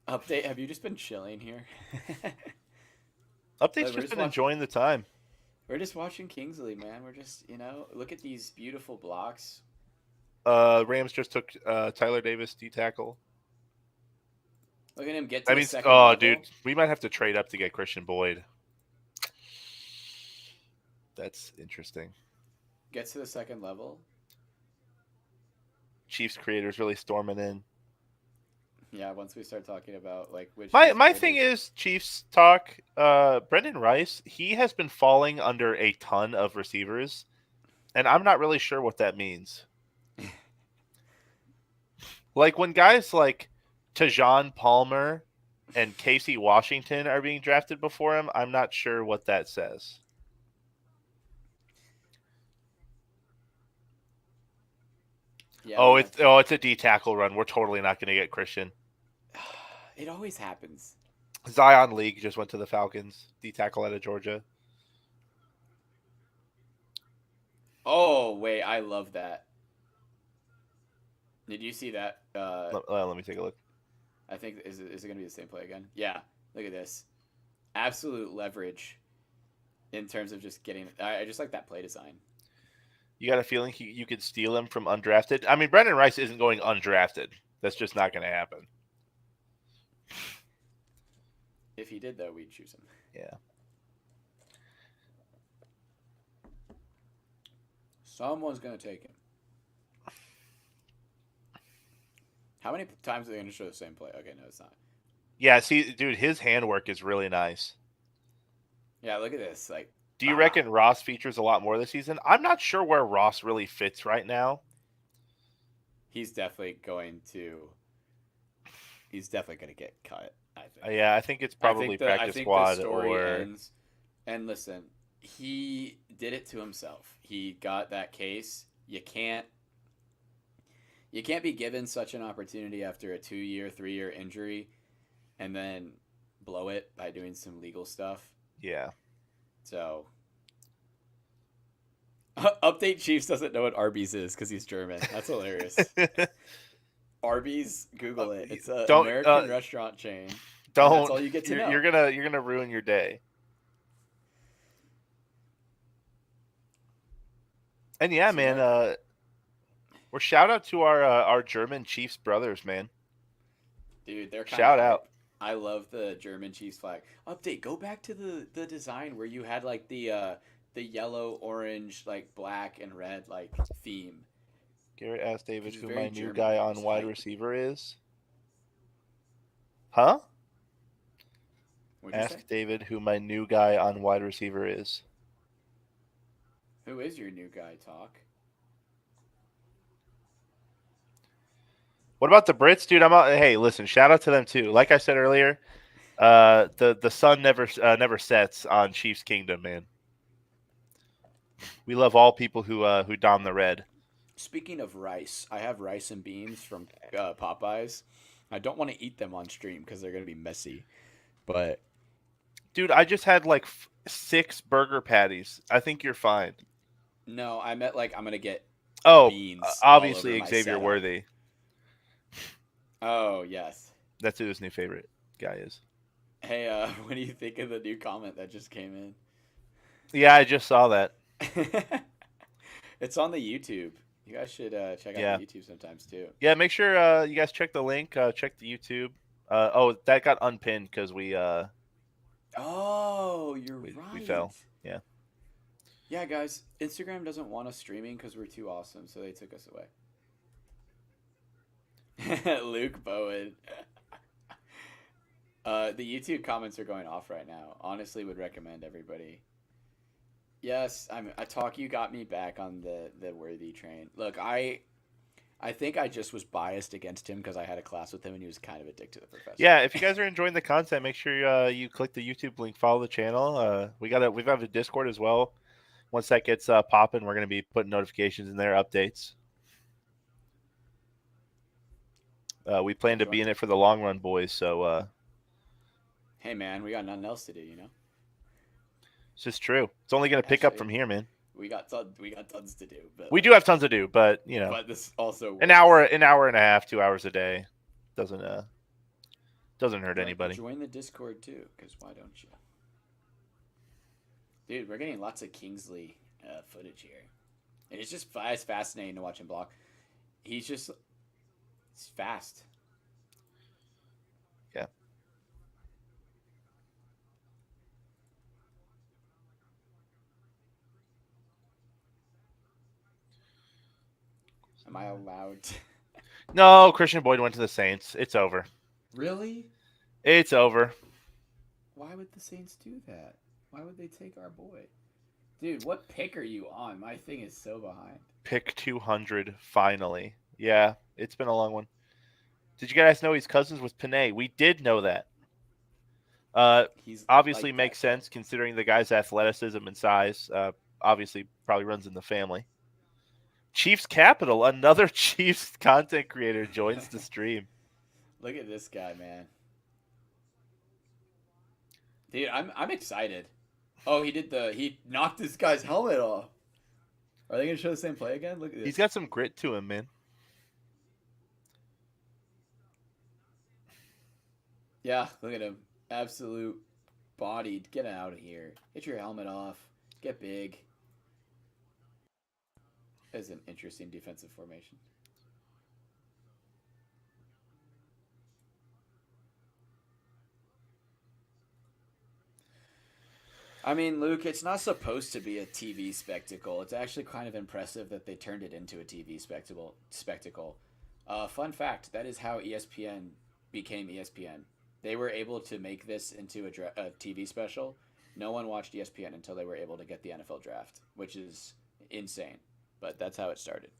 Update, have you just been chilling here? Update's just been enjoying the time. We're just watching Kingsley, man. We're just, look at these beautiful blocks. Rams just took Tyler Davis D-tackle. Look at him get to the second level. Oh, dude, we might have to trade up to get Christian Boyd. That's interesting. Gets to the second level. Chiefs creators really storming in. Yeah, once we start talking about like which my thing is Chiefs talk. Brendan Rice, he has been falling under a ton of receivers, and I'm not really sure what that means. Like when guys like Tajon Palmer and Casey Washington are being drafted before him, I'm not sure what that says. Yeah, it's a D tackle run. We're totally not going to get Christian. It always happens. Zion League just went to the Falcons. D tackle out of Georgia. Oh wait, I love that. Did you see that? Let me take a look. I think is it going to be the same play again? Yeah. Look at this. Absolute leverage in terms of just getting. I just like that play design. You got a feeling you could steal him from undrafted? I mean, Brendan Rice isn't going undrafted. That's just not going to happen. If he did, though, we'd choose him. Yeah. Someone's gonna take him. How many times are they gonna show the same play? Okay, no, it's not. Yeah, see, dude, his handwork is really nice. Yeah, look at this. Like, Do you ah, reckon Ross features a lot more this season? I'm not sure where Ross really fits right now. he's definitely going to. He's definitely gonna get cut. I think. Yeah, I think it's I probably think the I practice think the squad story or ends. And listen, he did it to himself. He got that case. You can't be given such an opportunity after a 2 year, 3 year injury, and then blow it by doing some legal stuff. yeah. So update Chiefs doesn't know what Arby's is because he's German. That's hilarious. Arby's, Uh, Google it. It's an don't American restaurant chain, and that's don't all you get to you're know. gonna ruin your day. And yeah, It's man, American. we're shout out to our German Chiefs brothers, man. Dude, they're kind of Shout out. hype. I love the German Chiefs flag. Update, go back to the design where you had like the yellow, orange, like black and red like theme. Garrett asked David Because it's who my very new German. guy It on was wide hype. receiver is. Huh? What'd you say? Ask David who my new guy on wide receiver is. Who is your new guy, Talk? What about the Brits, dude? Hey, listen, shout out to them too. Like I said earlier, the sun never sets on Chiefs Kingdom, man. We love all people who don the red. Speaking of rice, I have rice and beans from Popeyes. I don't want to eat them on stream because they're gonna be messy. But Dude, I just had like 6 burger patties. I think you're fine. no, I meant like I'm gonna get Oh, beans all over obviously my Xavier setup. Worthy. Oh yes. That's who his new favorite guy is. Hey, what do you think of the new comment that just came Yeah, I just saw that. in? It's on the YouTube. You guys should check out the Yeah, YouTube sometimes too. yeah. Make sure you guys check the link. Check the YouTube. Oh, that got unpinned because Oh, you're we right. fell. Yeah. Yeah, guys, Instagram doesn't want us streaming because we're too awesome, so they took us away. Luke Bowen. The YouTube comments are going off right now. Honestly, would recommend everybody. Yes, I talk. You got me back on the worthy train. Look, I think I just was biased against him because I had a class with him and he was kind of a dick to the professor. Yeah, if you guys are enjoying the content, make sure you click the YouTube link, follow the channel. We've got a Discord as well. Once that gets popping, we're gonna be putting notifications in there, updates. We plan to be in it for the long run, boys. So Hey man, we got nothing else to do, you know. it's just true. It's only gonna pick up Actually, from here, man. we got tons to do, but We do have tons to do, but but this also an works. hour and a half, 2 hours a day doesn't hurt anybody. Join the Discord too, because why don't you? Dude, we're getting lots of Kingsley footage here. And it's fascinating to watch him block. It's fast. Yeah. Am I allowed to? No, Christian Boyd went to the Saints. It's over. Really? It's over. Why would the Saints do that? Why would they take our boy? Dude, what pick are you on? My thing is so behind. Pick 200 finally. Yeah, it's been a long one. Did you guys know he's cousins with Panay? We did know that. He's Obviously like makes that sense considering the guy's athleticism and size. Obviously, probably runs in the family. Chiefs Capital, another Chiefs content creator, joins the stream. Look at this guy, man. Dude, I'm excited. Oh, he knocked this guy's helmet off. Are they gonna show the same play again? Look at this. He's got some grit to him, man. Yeah, look at him. Absolute bodied. Get out of here. Get your helmet off. Get big. That's an interesting defensive formation. I mean, Luke, it's not supposed to be a TV spectacle. It's actually kind of impressive that they turned it into a TV spectacle. Fun fact: that is how ESPN became ESPN. They were able to make this into a TV special. No one watched ESPN until they were able to get the NFL draft, which is insane. But that's how it started.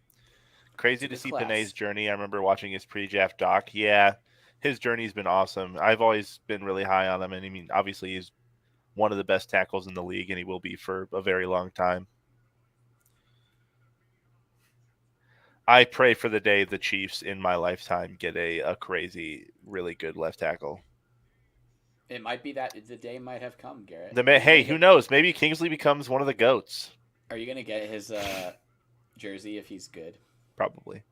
It's Crazy a to good see Panay's class. journey. I remember watching his pre-draft doc. Yeah, his journey's been awesome. I've always been really high on him, and I mean, obviously, he's one of the best tackles in the league, and he will be for a very long time. I pray for the day the Chiefs in my lifetime get a crazy, really good left tackle. It might be that the day might have come, Garrett. The Are you hey, gonna who get? knows? Maybe Kingsley becomes one of the goats. Are you gonna get his jersey if he's good? Probably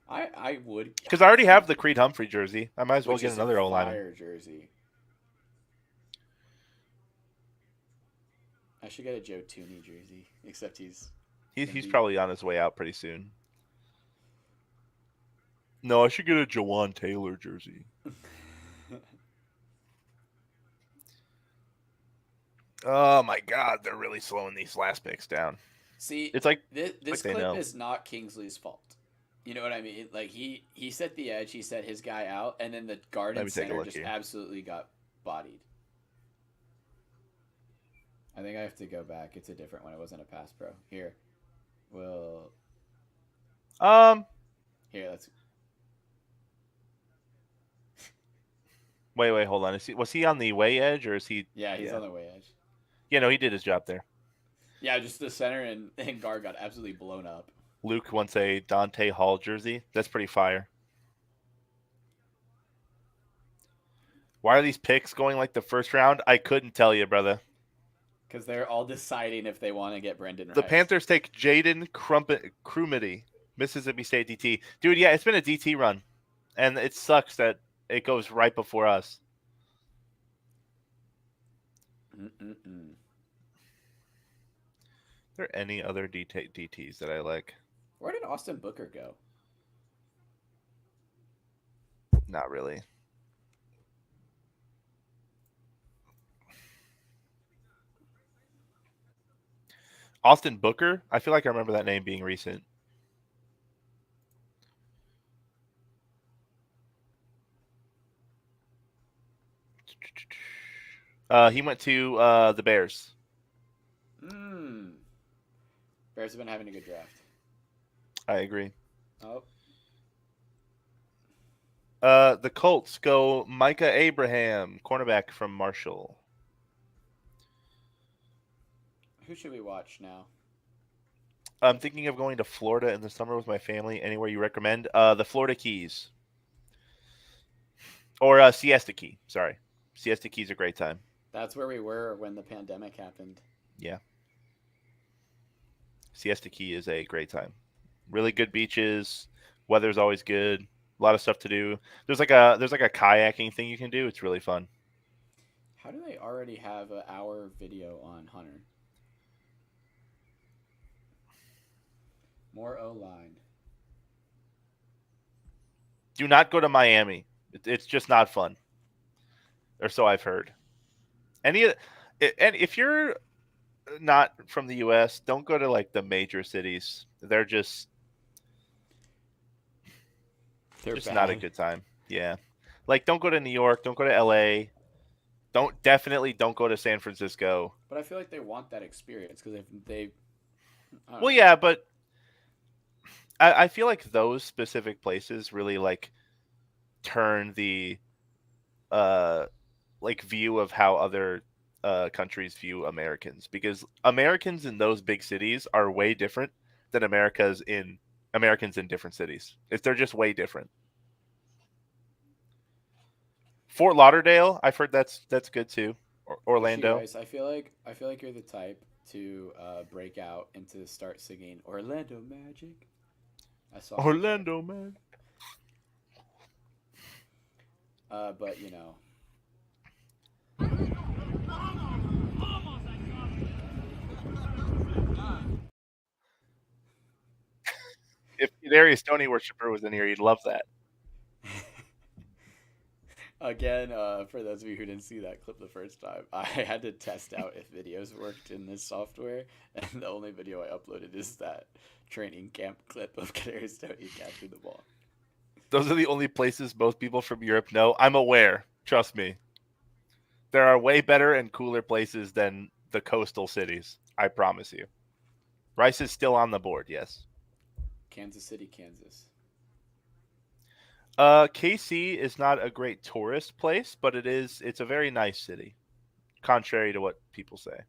I would. because I already have the Creed Humphrey jersey. I might as well Which get is a another O lineman. fire jersey. I should get a Joe Tooney jersey, except he's gonna He's be. probably on his way out pretty soon. No, I should get a Jawan Taylor jersey. Oh my God, they're really slowing these last picks down. See, It's like this they clip know. is not Kingsley's fault. You know what I mean? Like he set the edge, he set his guy out, and then the guard Let and me take a center look just here. absolutely got bodied. I think I have to go back. It's a different one. It wasn't a pass pro. Here, well, Um, here. Let's. wait, hold on. Was he on the way edge or is he? Yeah, he's Yeah, on the way edge. yeah. No, he did his job there. Yeah, just the center and guard got absolutely blown up. Luke wants a Dante Hall jersey. That's pretty fire. Why are these picks going like the first round? I couldn't tell you, brother. Because they're all deciding if they want to get Brendan The Rice. Panthers take Jaden Crumity, Mississippi State DT. Dude, yeah, it's been a DT run, and it sucks that it goes right before us. Mm-mm-mm. Are there any other DTs that I like? Where did Austin Booker go? Not really. Austin Booker? I feel like I remember that name being recent. He went to the Bears. Hmm. Bears have been having a good draft. I agree. Oh, The Colts go Micah Abraham, cornerback from Marshall. who should we watch now? I'm thinking of going to Florida in the summer with my family. Anywhere you recommend? The Florida Keys. Or Siesta Key. Sorry. Siesta Key's a great time. That's where we were when the pandemic happened. Yeah. Siesta Key is a great time. Really good beaches. Weather's always good. A lot of stuff to do. There's like a kayaking thing you can do. It's really fun. How do they already have an hour video on Hunter? More O line. Do not go to Miami. It's just not fun. Or so I've heard. And if you're not from the U.S., don't go to like the major cities. They're They're just not a bad. good time. Yeah, like don't go to New York. Don't go to L.A. Don't go to San Francisco. But I feel like they want that experience because they I don't Well, know. yeah, but I feel like those specific places really like turn the uh like view of how other countries view Americans because Americans in those big cities are way different than Americans in different cities. They're just way different. Fort Lauderdale, I've heard that's good too. Actually, Orlando, Rice, I feel like you're the type to break out and to start singing Orlando Magic, a song like that. Orlando, man. But you know, If Darius Stony worshiper was in here, he'd love that. Again, for those of you who didn't see that clip the first time, I had to test out if videos worked in this software, and the only video I uploaded is that training camp clip of Kadarius Stoney catching the ball. Those are the only places most people from Europe know. I'm aware. Trust me. There are way better and cooler places than the coastal cities. I promise you. Rice is still on the board, yes. Kansas City, Kansas. KC is not a great tourist place, but it's a very nice city, contrary to what people say.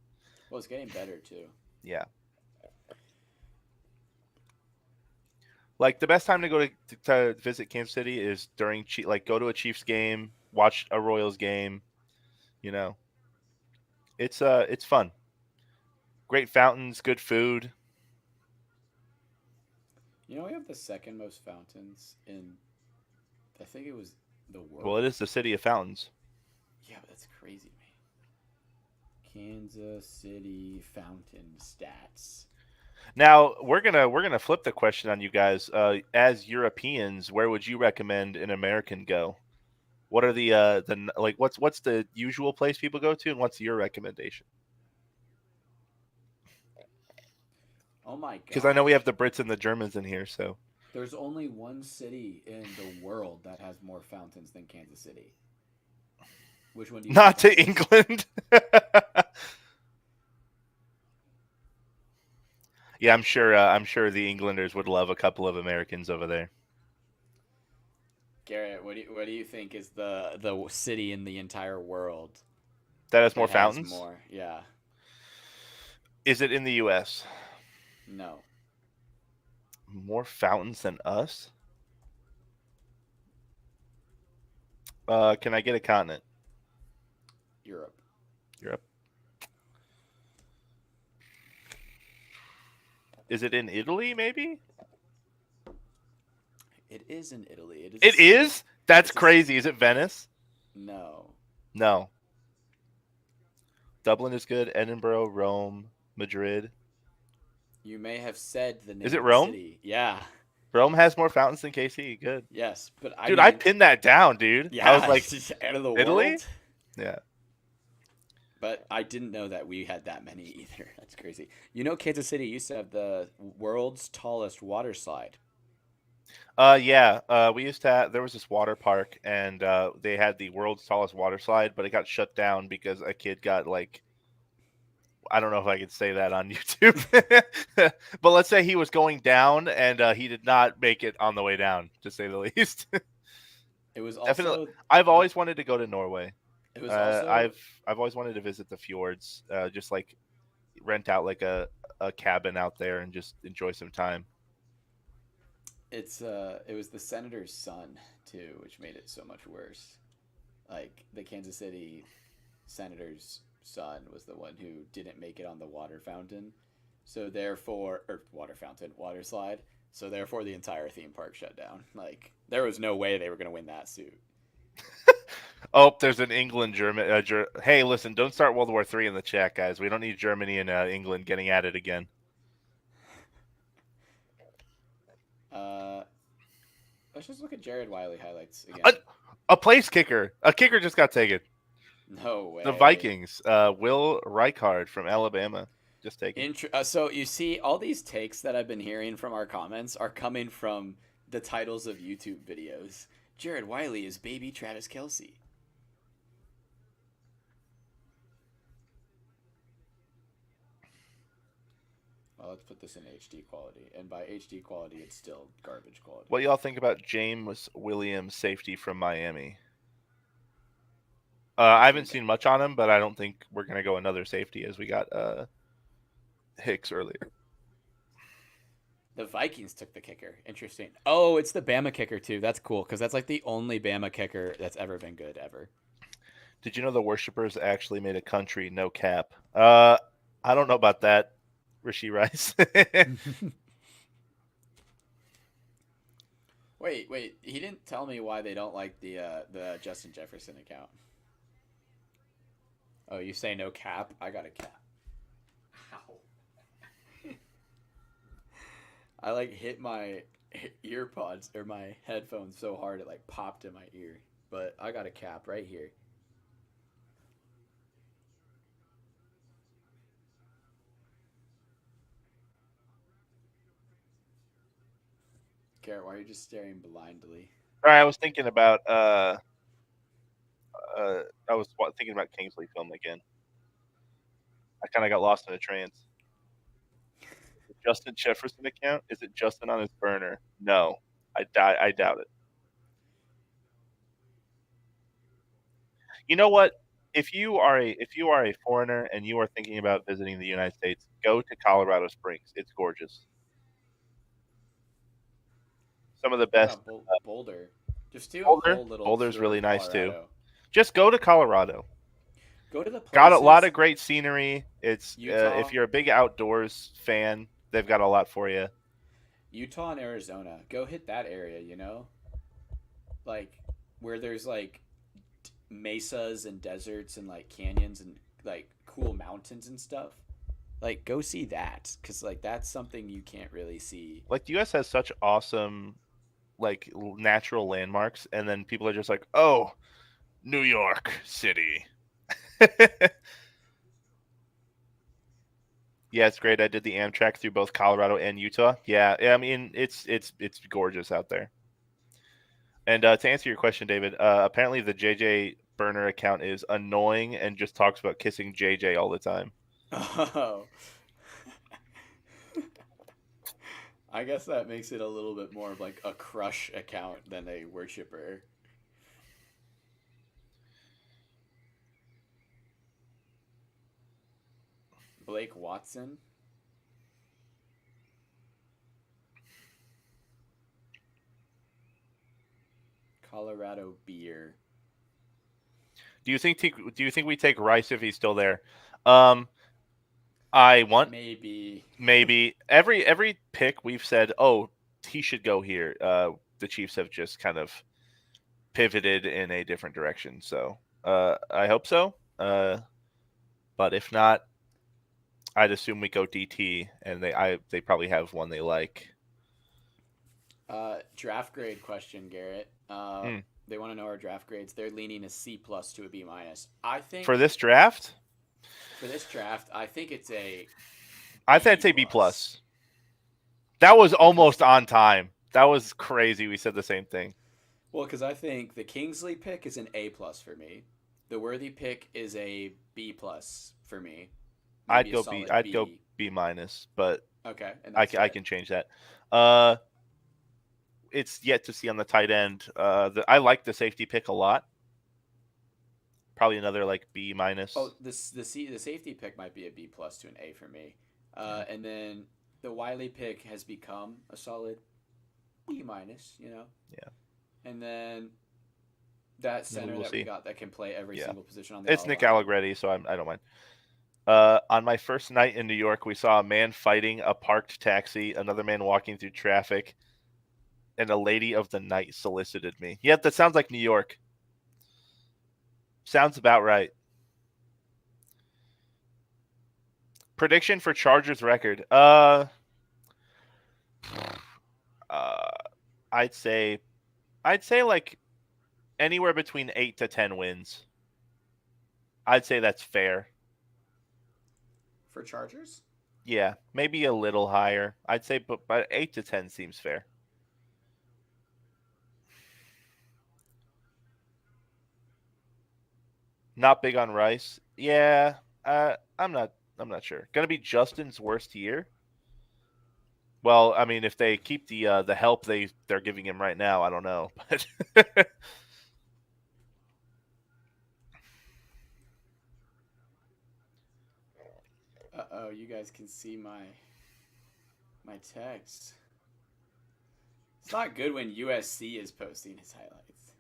Well, it's getting better too. Yeah. Like the best time to to visit Kansas City is during like go to a Chiefs game, watch a Royals game, you know. It's fun. Great fountains, good food. You know, we have the second most fountains in, I think it was the Well, it world. is the city of fountains. Yeah, but that's crazy, man. Kansas City fountain stats. Now we're gonna flip the question on you guys. As Europeans, where would you recommend an American go? What are the like what's the usual place people go to, and what's your recommendation? Oh my Because I know we have gosh. the Brits and the Germans in here, so There's only one city in the world that has more fountains than Kansas City. Which one do you think not that to is? England. Yeah, I'm sure. I'm sure the Englanders would love a couple of Americans over there. Garrett, what do you think is the city in the entire world That has more that has fountains. more? Yeah. Is it in the U.S.? No. More fountains than us? Can I get a continent? Europe. Europe. Is it in Italy? Maybe. It is in Italy. It is a It city. is. That's It's a crazy. Is it Venice? no. No. Dublin is good. Edinburgh, Rome, Madrid. You may have said the Is name it of the Rome? city. Yeah. Rome has more fountains than KC. Good. Yes, but I Dude, I didn't. pinned that down, dude. I was Yeah, like, it's just out of the Italy? world. Yeah. But I didn't know that we had that many either. That's crazy. You know, Kansas City used to have the world's tallest water slide. Yeah. We used to there was this water park, and they had the world's tallest water slide, but it got shut down because a kid got like, I don't know if I could say that on YouTube, but let's say he was going down and he did not make it on the way down, to say the least. It was Definitely, also I've the. always wanted to go to Norway. It was Uh, also. I've I've always wanted to visit the fjords, just like rent out like a cabin out there and just enjoy some time. It's It was the senator's son too, which made it so much worse. Like the Kansas City senator's son was the one who didn't make it on the water fountain, so therefore, or water fountain, water slide. So therefore, the entire theme park shut down. Like there was no way they were gonna win that suit. Oh, there's an England German. Hey, listen, don't start World War III in the chat, guys. We don't need Germany and England getting at it again. Uh, let's just look at Jared Wiley highlights A, again. a place kicker. A kicker just got taken. No The way. Vikings. Will Reichard from Alabama just taken. So you see, all these takes that I've been hearing from our comments are coming from the titles of YouTube videos. Jared Wiley is baby Travis Kelsey. Well, let's put this in HD quality, and by HD quality, it's still garbage quality. What y'all think about James Williams, safety from Miami? I haven't Interesting. seen much on him, but I don't think we're gonna go another safety as we got Hicks earlier. The Vikings took the kicker. Interesting. Oh, it's the Bama kicker too. That's cool because that's like the only Bama kicker that's ever been good ever. Did you know the Worshippers actually made a country? No cap. I don't know about that, Rishi Rice. Wait. He didn't tell me why they don't like the Justin Jefferson account. Oh, you say no cap? I got a cap. Ow. I like hit my ear pods or my headphones so hard it like popped in my ear. but I got a cap right here. Garrett, why are you just staring blindly? All right, I was thinking about I was thinking about Kingsley film again. I kind of got lost in a trance. Justin Jefferson account? Is it Justin on his burner? No, I doubt it. You know what? If you are a foreigner and you are thinking about visiting the United States, go to Colorado Springs. It's gorgeous. Some of the What best. about Boulder? Just do a Boulder, whole little Boulder's tour really of nice too. Colorado. Just go to Colorado. Go to the Got a lot places of great scenery. It's if Utah, you're a big outdoors fan, they've got a lot for you. Utah and Arizona. Go hit that area, like where there's like mesas and deserts and like canyons and like cool mountains and stuff. Like go see that cuz like that's something you can't really see. Like the U.S. has such awesome like natural landmarks, and then people are just like, oh, New York City. Yeah, it's great. I did the Amtrak through both Colorado and Utah. Yeah, yeah. I mean, it's gorgeous out there. And to answer your question, David, apparently the JJ burner account is annoying and just talks about kissing JJ all the time. Oh. I guess that makes it a little bit more of like a crush account than a worshiper. Blake Watson, Colorado beer. Do you think we take Rice if he's still there? Um, I want Maybe. maybe every pick we've said, oh, he should go here. The Chiefs have just kind of pivoted in a different direction. So I hope so. But if not, I'd assume we go DT, and they probably have one they like. Draft grade question, Garrett. Hmm. They want to know our draft grades. They're leaning a C plus to a B minus. I For think this draft, for this draft, I think it's a I'd B say B plus plus. That was because almost on time. That was crazy. We said the same thing. because I think the Kingsley pick is an A plus for me. The Worthy pick is a B plus for me. Maybe a solid I'd go B. B minus, but Okay, and that's I fair. can change that. Uh, it's yet to see on the tight end. I like the safety pick a lot. Probably another like B Oh, minus. the safety pick might be a B plus to an A for me, Yeah, and then the Wiley pick has become a solid B minus, yeah. and then that Then center we'll that we see. got that can play every Yeah, single position on the it's O Nick line. Allegretti, so I don't mind. On my first night in New York, we saw a man fighting a parked taxi, another man walking through traffic, and a lady of the night solicited me. Yeah, that sounds like New York. Sounds about right. Prediction for Chargers record. Uh, I'd say I'd say like anywhere between 8 to 10 wins. I'd say that's fair. For Chargers, Yeah, maybe a little higher. I'd say, but 8 to 10 seems fair. Not big on Rice. Yeah, I'm not. I'm not sure. Gonna be Justin's worst year. Well, I mean, if they keep the help they're giving him right now, I don't know. But you guys can see my text. It's not good when USC is posting his highlights.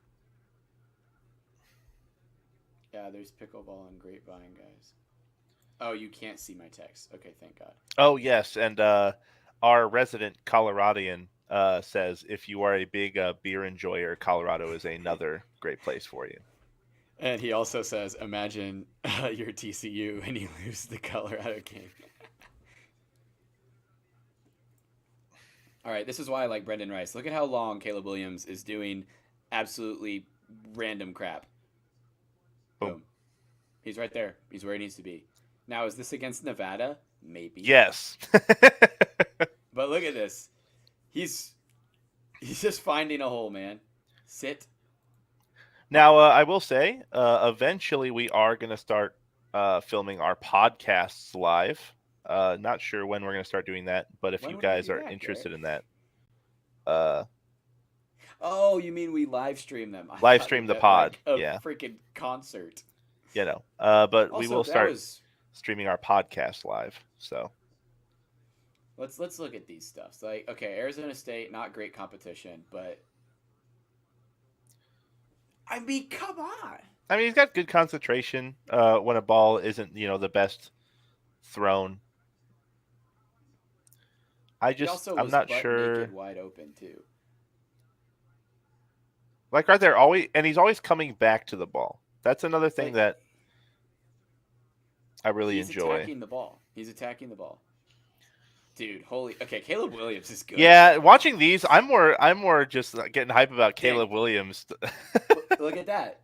Yeah, there's pickleball and grapevine, guys. Oh, you can't see my text. Okay, thank God. oh yes, and our resident Coloradian says if you are a big beer enjoyer, Colorado is another great place for you. And he also says, "Imagine you're TCU and you lose the Colorado game." All right, this is why I like Brendan Rice. Look at how long Caleb Williams is doing absolutely random crap. Boom. Boom. He's right there. He's where he needs to be. Now, is this against Nevada? Maybe. Yes. But look at this. He's he's just finding a hole, man. Sit. Now, I will say, eventually we are going to start filming our podcasts live. Not sure when we're going to start doing that, but if When you would we guys do are that, Garrett? interested in that, uh, Oh, you mean we live stream them? I live thought you stream the meant pod. like a Yeah, freaking concert. but we Also, will that start was streaming our podcast live. So let's look at these stuffs. Like, okay, Arizona State, not great competition, but I mean, come on. I mean, he's got good concentration when a ball isn't the best thrown. He also I'm was not butt naked sure. wide open too. Like right there, always, and he's always coming back to the ball. That's another thing Like, that I really he's enjoy. attacking the ball. He's attacking the ball. Dude, holy. Okay, Caleb Williams is good Yeah, right now. watching these, I'm more just getting hype about Dang. Caleb Williams. Look at that.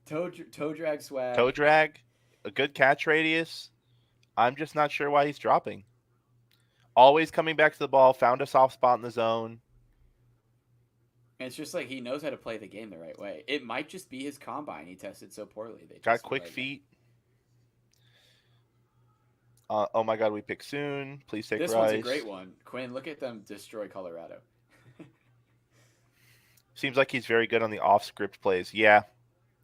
Toe drag Toe swag. drag, a good catch radius. I'm just not sure why he's dropping. Always coming back to the ball, found a soft spot in the zone. And it's just like he knows how to play the game the right way. It might just be his combine. He tested so poorly. They Got tested the quick right way. feet. Oh my God, we pick soon. Please take This one's a Rice. great one. Quinn, look at them destroy Colorado. Seems like he's very good on the off script plays. Yeah,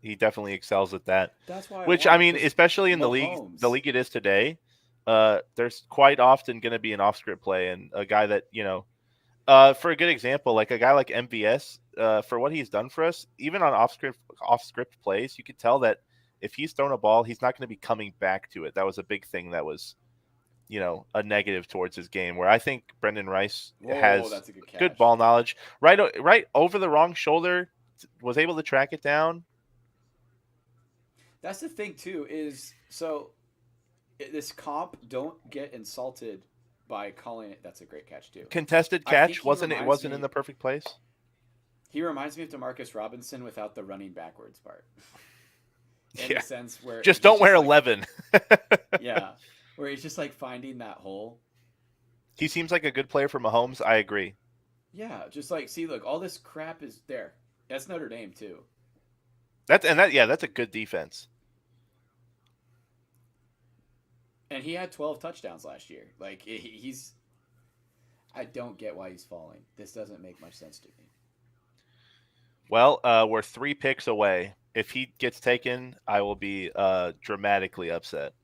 he definitely excels at that. That's why I Which want I him mean, because especially in the Mahomes. league it is today, there's quite often going to be an off script play and a guy that for a good example, like a guy like MVS, for what he's done for us, even on off script plays, you could tell that if he's thrown a ball, he's not going to be coming back to it. That was a big thing that was a negative towards his game. Where I think Brendan Rice Whoa, has that's a good good catch. ball knowledge, right over the wrong shoulder, was able to track it down. That's the thing too. Is so this comp don't get insulted by calling it. That's a great catch too. Contested I think catch wasn't in the perfect place. he reminds me of Demarcus Robinson without the running backwards part. In Yeah, the sense where just he's don't wear like, 11. yeah, where he's just like finding that hole. He seems like a good player for Mahomes. I agree. Yeah, just like see, look, all this crap is there. That's Notre Dame too. That's a good defense. And he had 12 touchdowns last year. Like he's I don't get why he's falling. This doesn't make much sense to me. Well, we're 3 picks away. If he gets taken, I will be dramatically upset.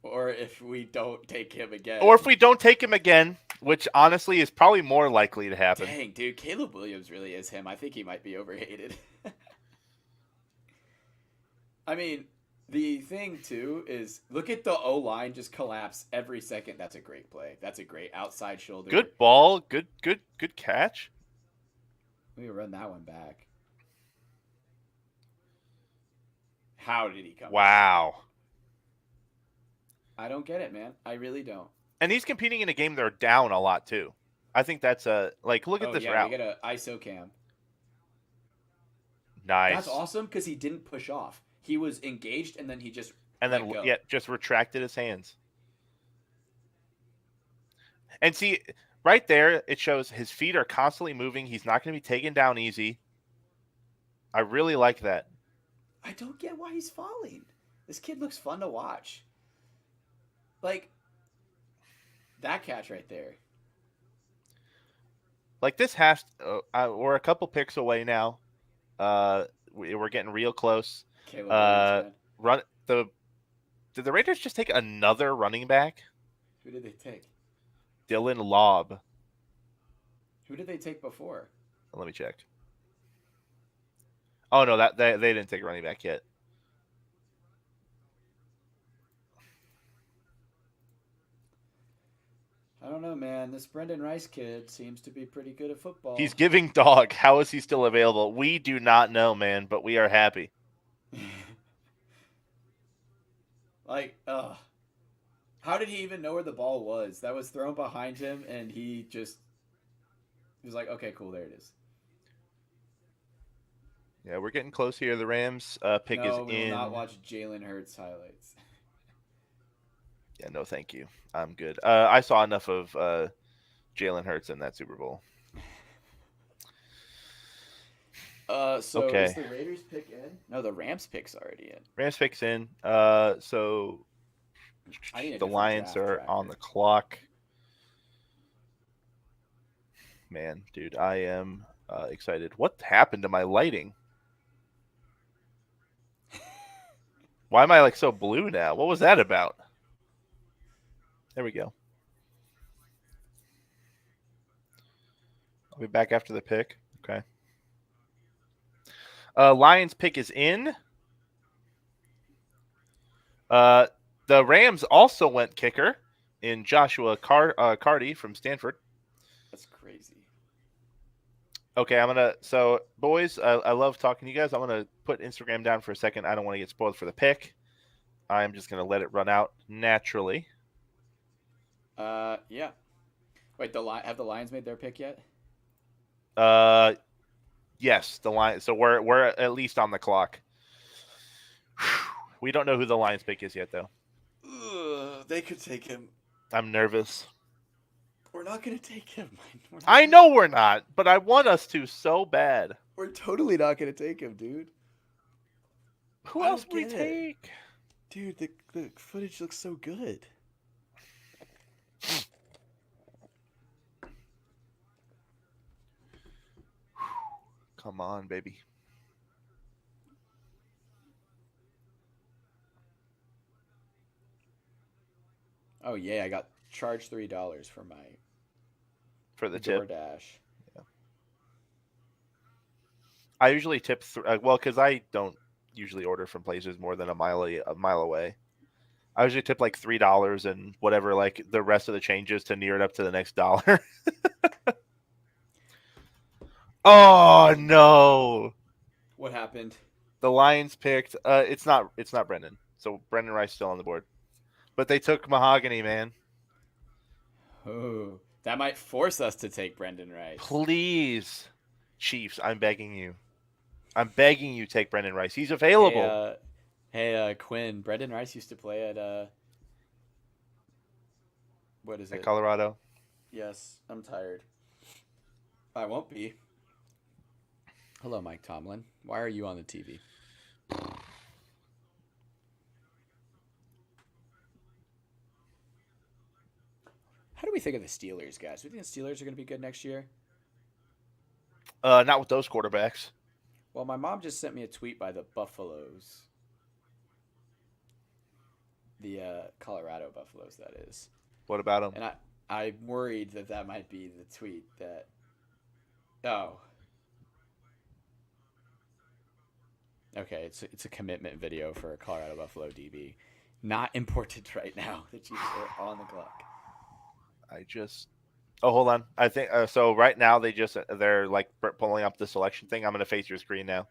Or if we don't take him again. Or if we don't take him again, which honestly is probably more likely to happen. Dang, dude, Caleb Williams really is him. I think he might be overhated. I mean, the thing too is look at the O line just collapse every second. That's a great play. That's a great outside shoulder. Good ball, good catch. Let me run that one back. How did he come? Wow. I don't get it, man. I really don't. And he's competing in a game they're down a lot too. I think that's look at this yeah, route. we get a ISO cam. Nice. That's awesome because he didn't push off. He was engaged and then he just just retracted his hands. And see, right there, it shows his feet are constantly moving. He's not going to be taken down easy. I really like that. I don't get why he's falling. This kid looks fun to watch. Like that catch right there. Like this has. We're a couple picks away now. We're getting real close. Caleb Williams, man. Did the Raiders just take another running back? Who did they take? Dylan Lobb. Who did they take before? Let me check. Oh no, that they didn't take a running back yet. I don't know, man. This Brendan Rice kid seems to be pretty good at football. He's giving dog. How is he still available? We do not know, man, but we are happy. Like, how did he even know where the ball was? That was thrown behind him, and he was like, okay, cool, there it is. Yeah, we're getting close here. The Rams pick is No, we will not in. watch Jalen Hurts highlights. Yeah, no, thank you. I'm good. I saw enough of Jalen Hurts in that Super Bowl. So is Okay, the Raiders pick in? No, the Rams pick's already in. Rams picks in. So I need a the different Lions draft are on tracker. the clock. Man, dude, I am excited. What happened to my lighting? Why am I like so blue now? What was that about? There we go. I'll be back after the pick. Okay. Lions pick is in. Uh, the Rams also went kicker in Joshua Cardi from Stanford. That's crazy. Okay, I'm gonna. So, boys, I love talking to you guys. I'm gonna put Instagram down for a second. I don't want to get spoiled for the pick. I'm just gonna let it run out naturally. Yeah. Wait, have the Lions made their pick yet? Uh, yes, the line. So we're at least on the clock. We don't know who the Lions pick is yet, though. They could take him. I'm nervous. We're not gonna take him. I know we're not, but I want us to so bad. We're totally not gonna take him, dude. Who I else don't would we get it, take? dude. The footage looks so good. Come on, baby. Oh yeah, I got charged $3 for my For the tip. DoorDash. Yeah. I usually tip well because I don't usually order from places more than a mile away. I usually tip like $3 and whatever, like the rest of the changes to near it up to the next dollar. Oh no! What happened? The Lions picked. It's not Brendan. So Brendan Rice still on the board, but they took Mahogany, man. Oh, that might force us to take Brendan Rice. Please, Chiefs, I'm begging you. I'm begging you, take Brendan Rice. He's Hey, available Quinn. Brendan Rice used to play at what is at it? Colorado. Yes, I'm tired. I won't be. Hello, Mike Tomlin. Why are you on the TV? How do we think of the Steelers, guys? Do we think the Steelers are going to be good next year? Not with those quarterbacks. Well, my mom just sent me a tweet by the Buffaloes. The Colorado Buffaloes, that is. What about them? And I'm worried that that might be the tweet that. Oh. Okay, it's a commitment video for a Colorado Buffalo DB. Not important right now. The Chiefs are on the clock. I just. Oh, hold on. I think so. Right now, they're like pulling up the selection thing. I'm gonna face your screen now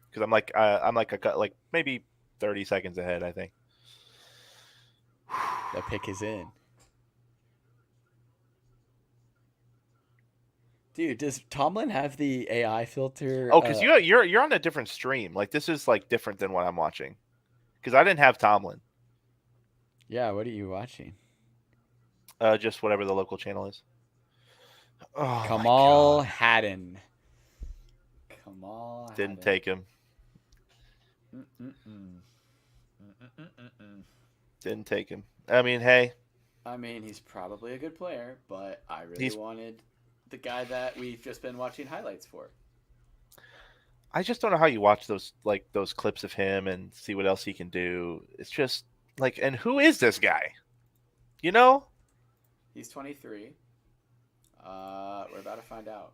because I'm like like maybe 30 seconds ahead. I think. The pick is in. Dude, does Tomlin have the AI filter? Oh, because you're on a different stream. Like this is like different than what I'm watching. Because I didn't have Tomlin. Yeah, what are you watching? Just whatever the local channel is. Oh my Kamal god! Haddon. Kamal Didn't Haddon. take him. Mm-mm-mm. Mm-mm-mm-mm. Didn't take him. I mean, hey, I mean, he's probably a good player, but I really he's. wanted the guy that we've just been watching highlights for. I just don't know how you watch those clips of him and see what else he can do. It's just like, and who is this guy? You know? He's 23. We're about to find out.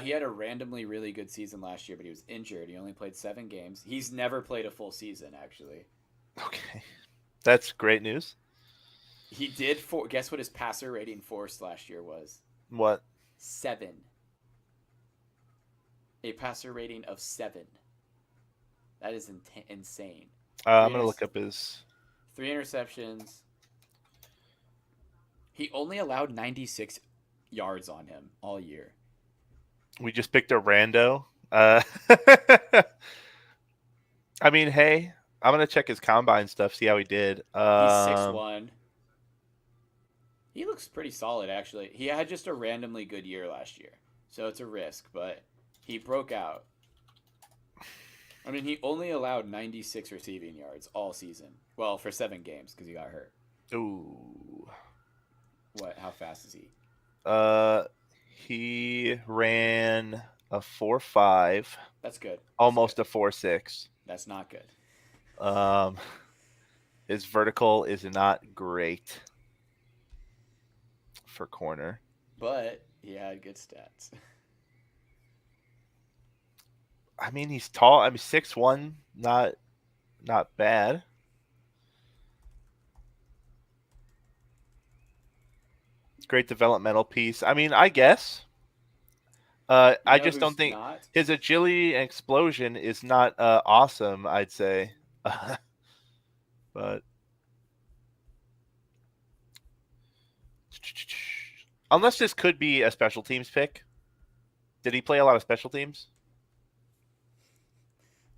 He had a randomly really good season last year, but he was injured. He only played 7 games. He's never played a full season, actually. Okay, that's great news. He did guess what his passer rating forced last year was? What? 7. A passer rating of 7. That is insane. I'm gonna look up his. 3 interceptions. He only allowed 96 yards on him all year. We just picked a rando. Uh, I mean, hey, I'm gonna check his combine stuff, see how he did. He's 6'1". He looks pretty solid, actually. He had just a randomly good year last year, so it's a risk, but he broke out. I mean, he only allowed 96 receiving yards all season. Well, for 7 games because he got hurt. Ooh. What? How fast is he? Uh, he ran a 4.5, That's good. That's good. almost a 4.6. That's not good. Um, his vertical is not great for corner. But he had good stats. I mean, he's tall. I mean, 6'1", not bad. Great developmental piece. I mean, I guess. You I know just don't who's think not? his agility and explosion is not awesome. I'd say, but unless this could be a special teams pick. Did he play a lot of special teams?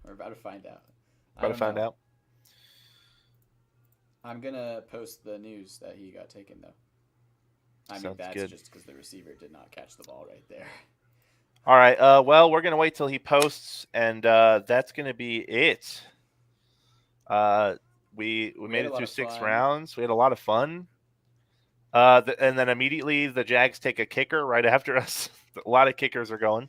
We're about to find out. I About to don't find know. out. I'm gonna post the news that he got taken though. I mean, Sounds that's good. just because the receiver did not catch the ball right there. All right. Well, we're gonna wait till he posts, and that's gonna be it. Uh, we We made had a it lot through of 6 rounds. fun. We had a lot of fun. And then immediately the Jags take a kicker right after us. A lot of kickers are going.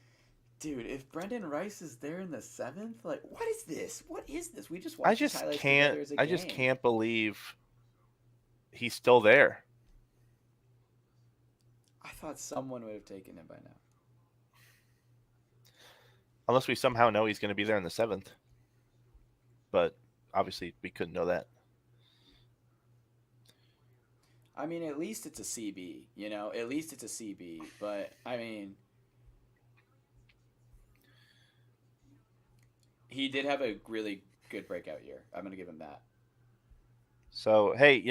Dude, if Brendan Rice is there in the 7th, like, what is this? What is this? We just I watched these just highlights can't. together as a I just gang. can't believe he's still there. I thought someone would have taken him by now. Unless we somehow know he's going to be there in the 7th. But obviously we couldn't know that. I mean, at least it's a CB, you know? At least it's a CB. But, I mean, he did have a really good breakout year. I'm going to give him that. So hey,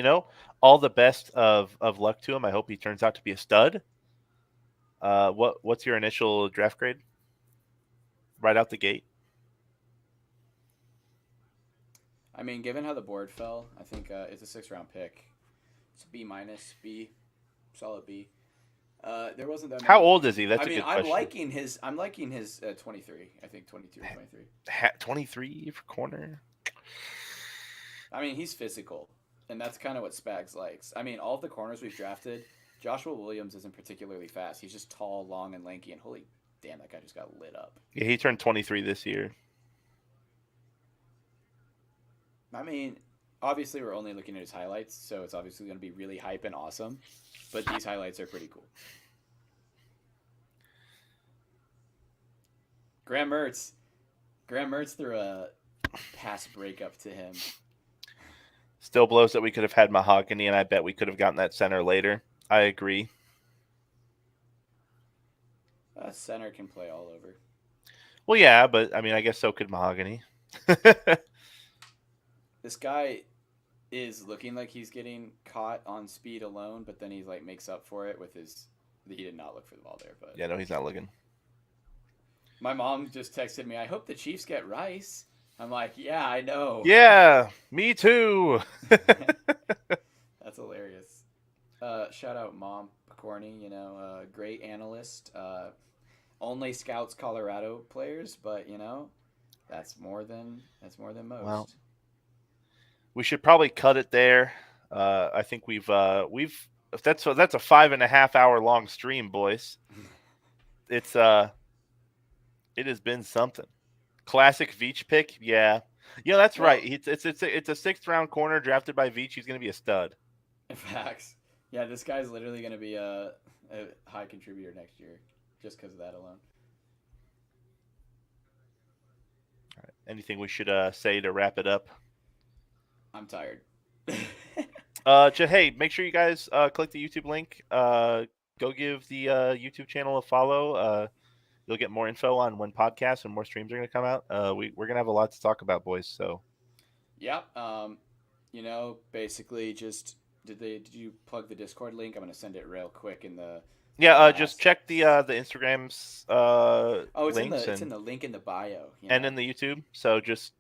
all the best of luck to him. I hope he turns out to be a stud. What's your initial draft grade? Right out the gate. I mean, given how the board fell, I think it's a 6th round pick. It's a B minus, B, solid B. There wasn't that How many. old is he? That's I a mean, good I'm question. liking his. I'm liking his 23. I think 22 or 23. 23 for corner. I mean, he's physical, and that's kind of what Spags likes. I mean, all of the corners we've drafted, Joshua Williams isn't particularly fast. He's just tall, long, and lanky. And holy damn, that guy just got lit up. Yeah, he turned 23 this year. I mean, obviously we're only looking at his highlights, so it's obviously going to be really hype and awesome. But these highlights are pretty cool. Graham Mertz. Graham Mertz threw a pass breakup to him. Still blows that we could have had Mahogany, and I bet we could have gotten that center later. I agree. Center can play all over. Well, yeah, but I mean, I guess so could Mahogany. This guy is looking like he's getting caught on speed alone, but then he like makes up for it with his. He did not look for the ball there, but Yeah, no, he's not looking. my mom just texted me. I hope the Chiefs get Rice. I'm like, yeah, I know. Yeah, me too. That's hilarious. Shout out Mom Picorni, great analyst. Only scouts Colorado players, but that's more than Well, most. we should probably cut it there. I think we've if that's a 5.5 hour long stream, boys. It's it has been something. Classic Veach pick, yeah, that's right. Well, It's a 6th round corner drafted by Veach. He's going to be a stud. facts. Yeah, this guy's literally going to be a high contributor next year just because of that alone. Anything we should say to wrap it up? I'm tired. Hey, make sure you guys click the YouTube link. Go give the YouTube channel a follow. You'll get more info on when podcasts and more streams are going to come out. We're going to have a lot to talk about, boys. So Yep. Basically just Did you plug the Discord link? I'm gonna send it real quick in the Just last. check the Instagram's Oh, links it's in the link in the bio. You and know, in the YouTube. So just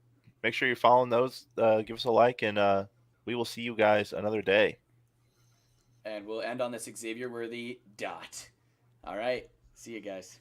make sure you're following those. Give us a like, and we will see you guys another day. and we'll end on this Xavier Worthy dot. All right, see you guys.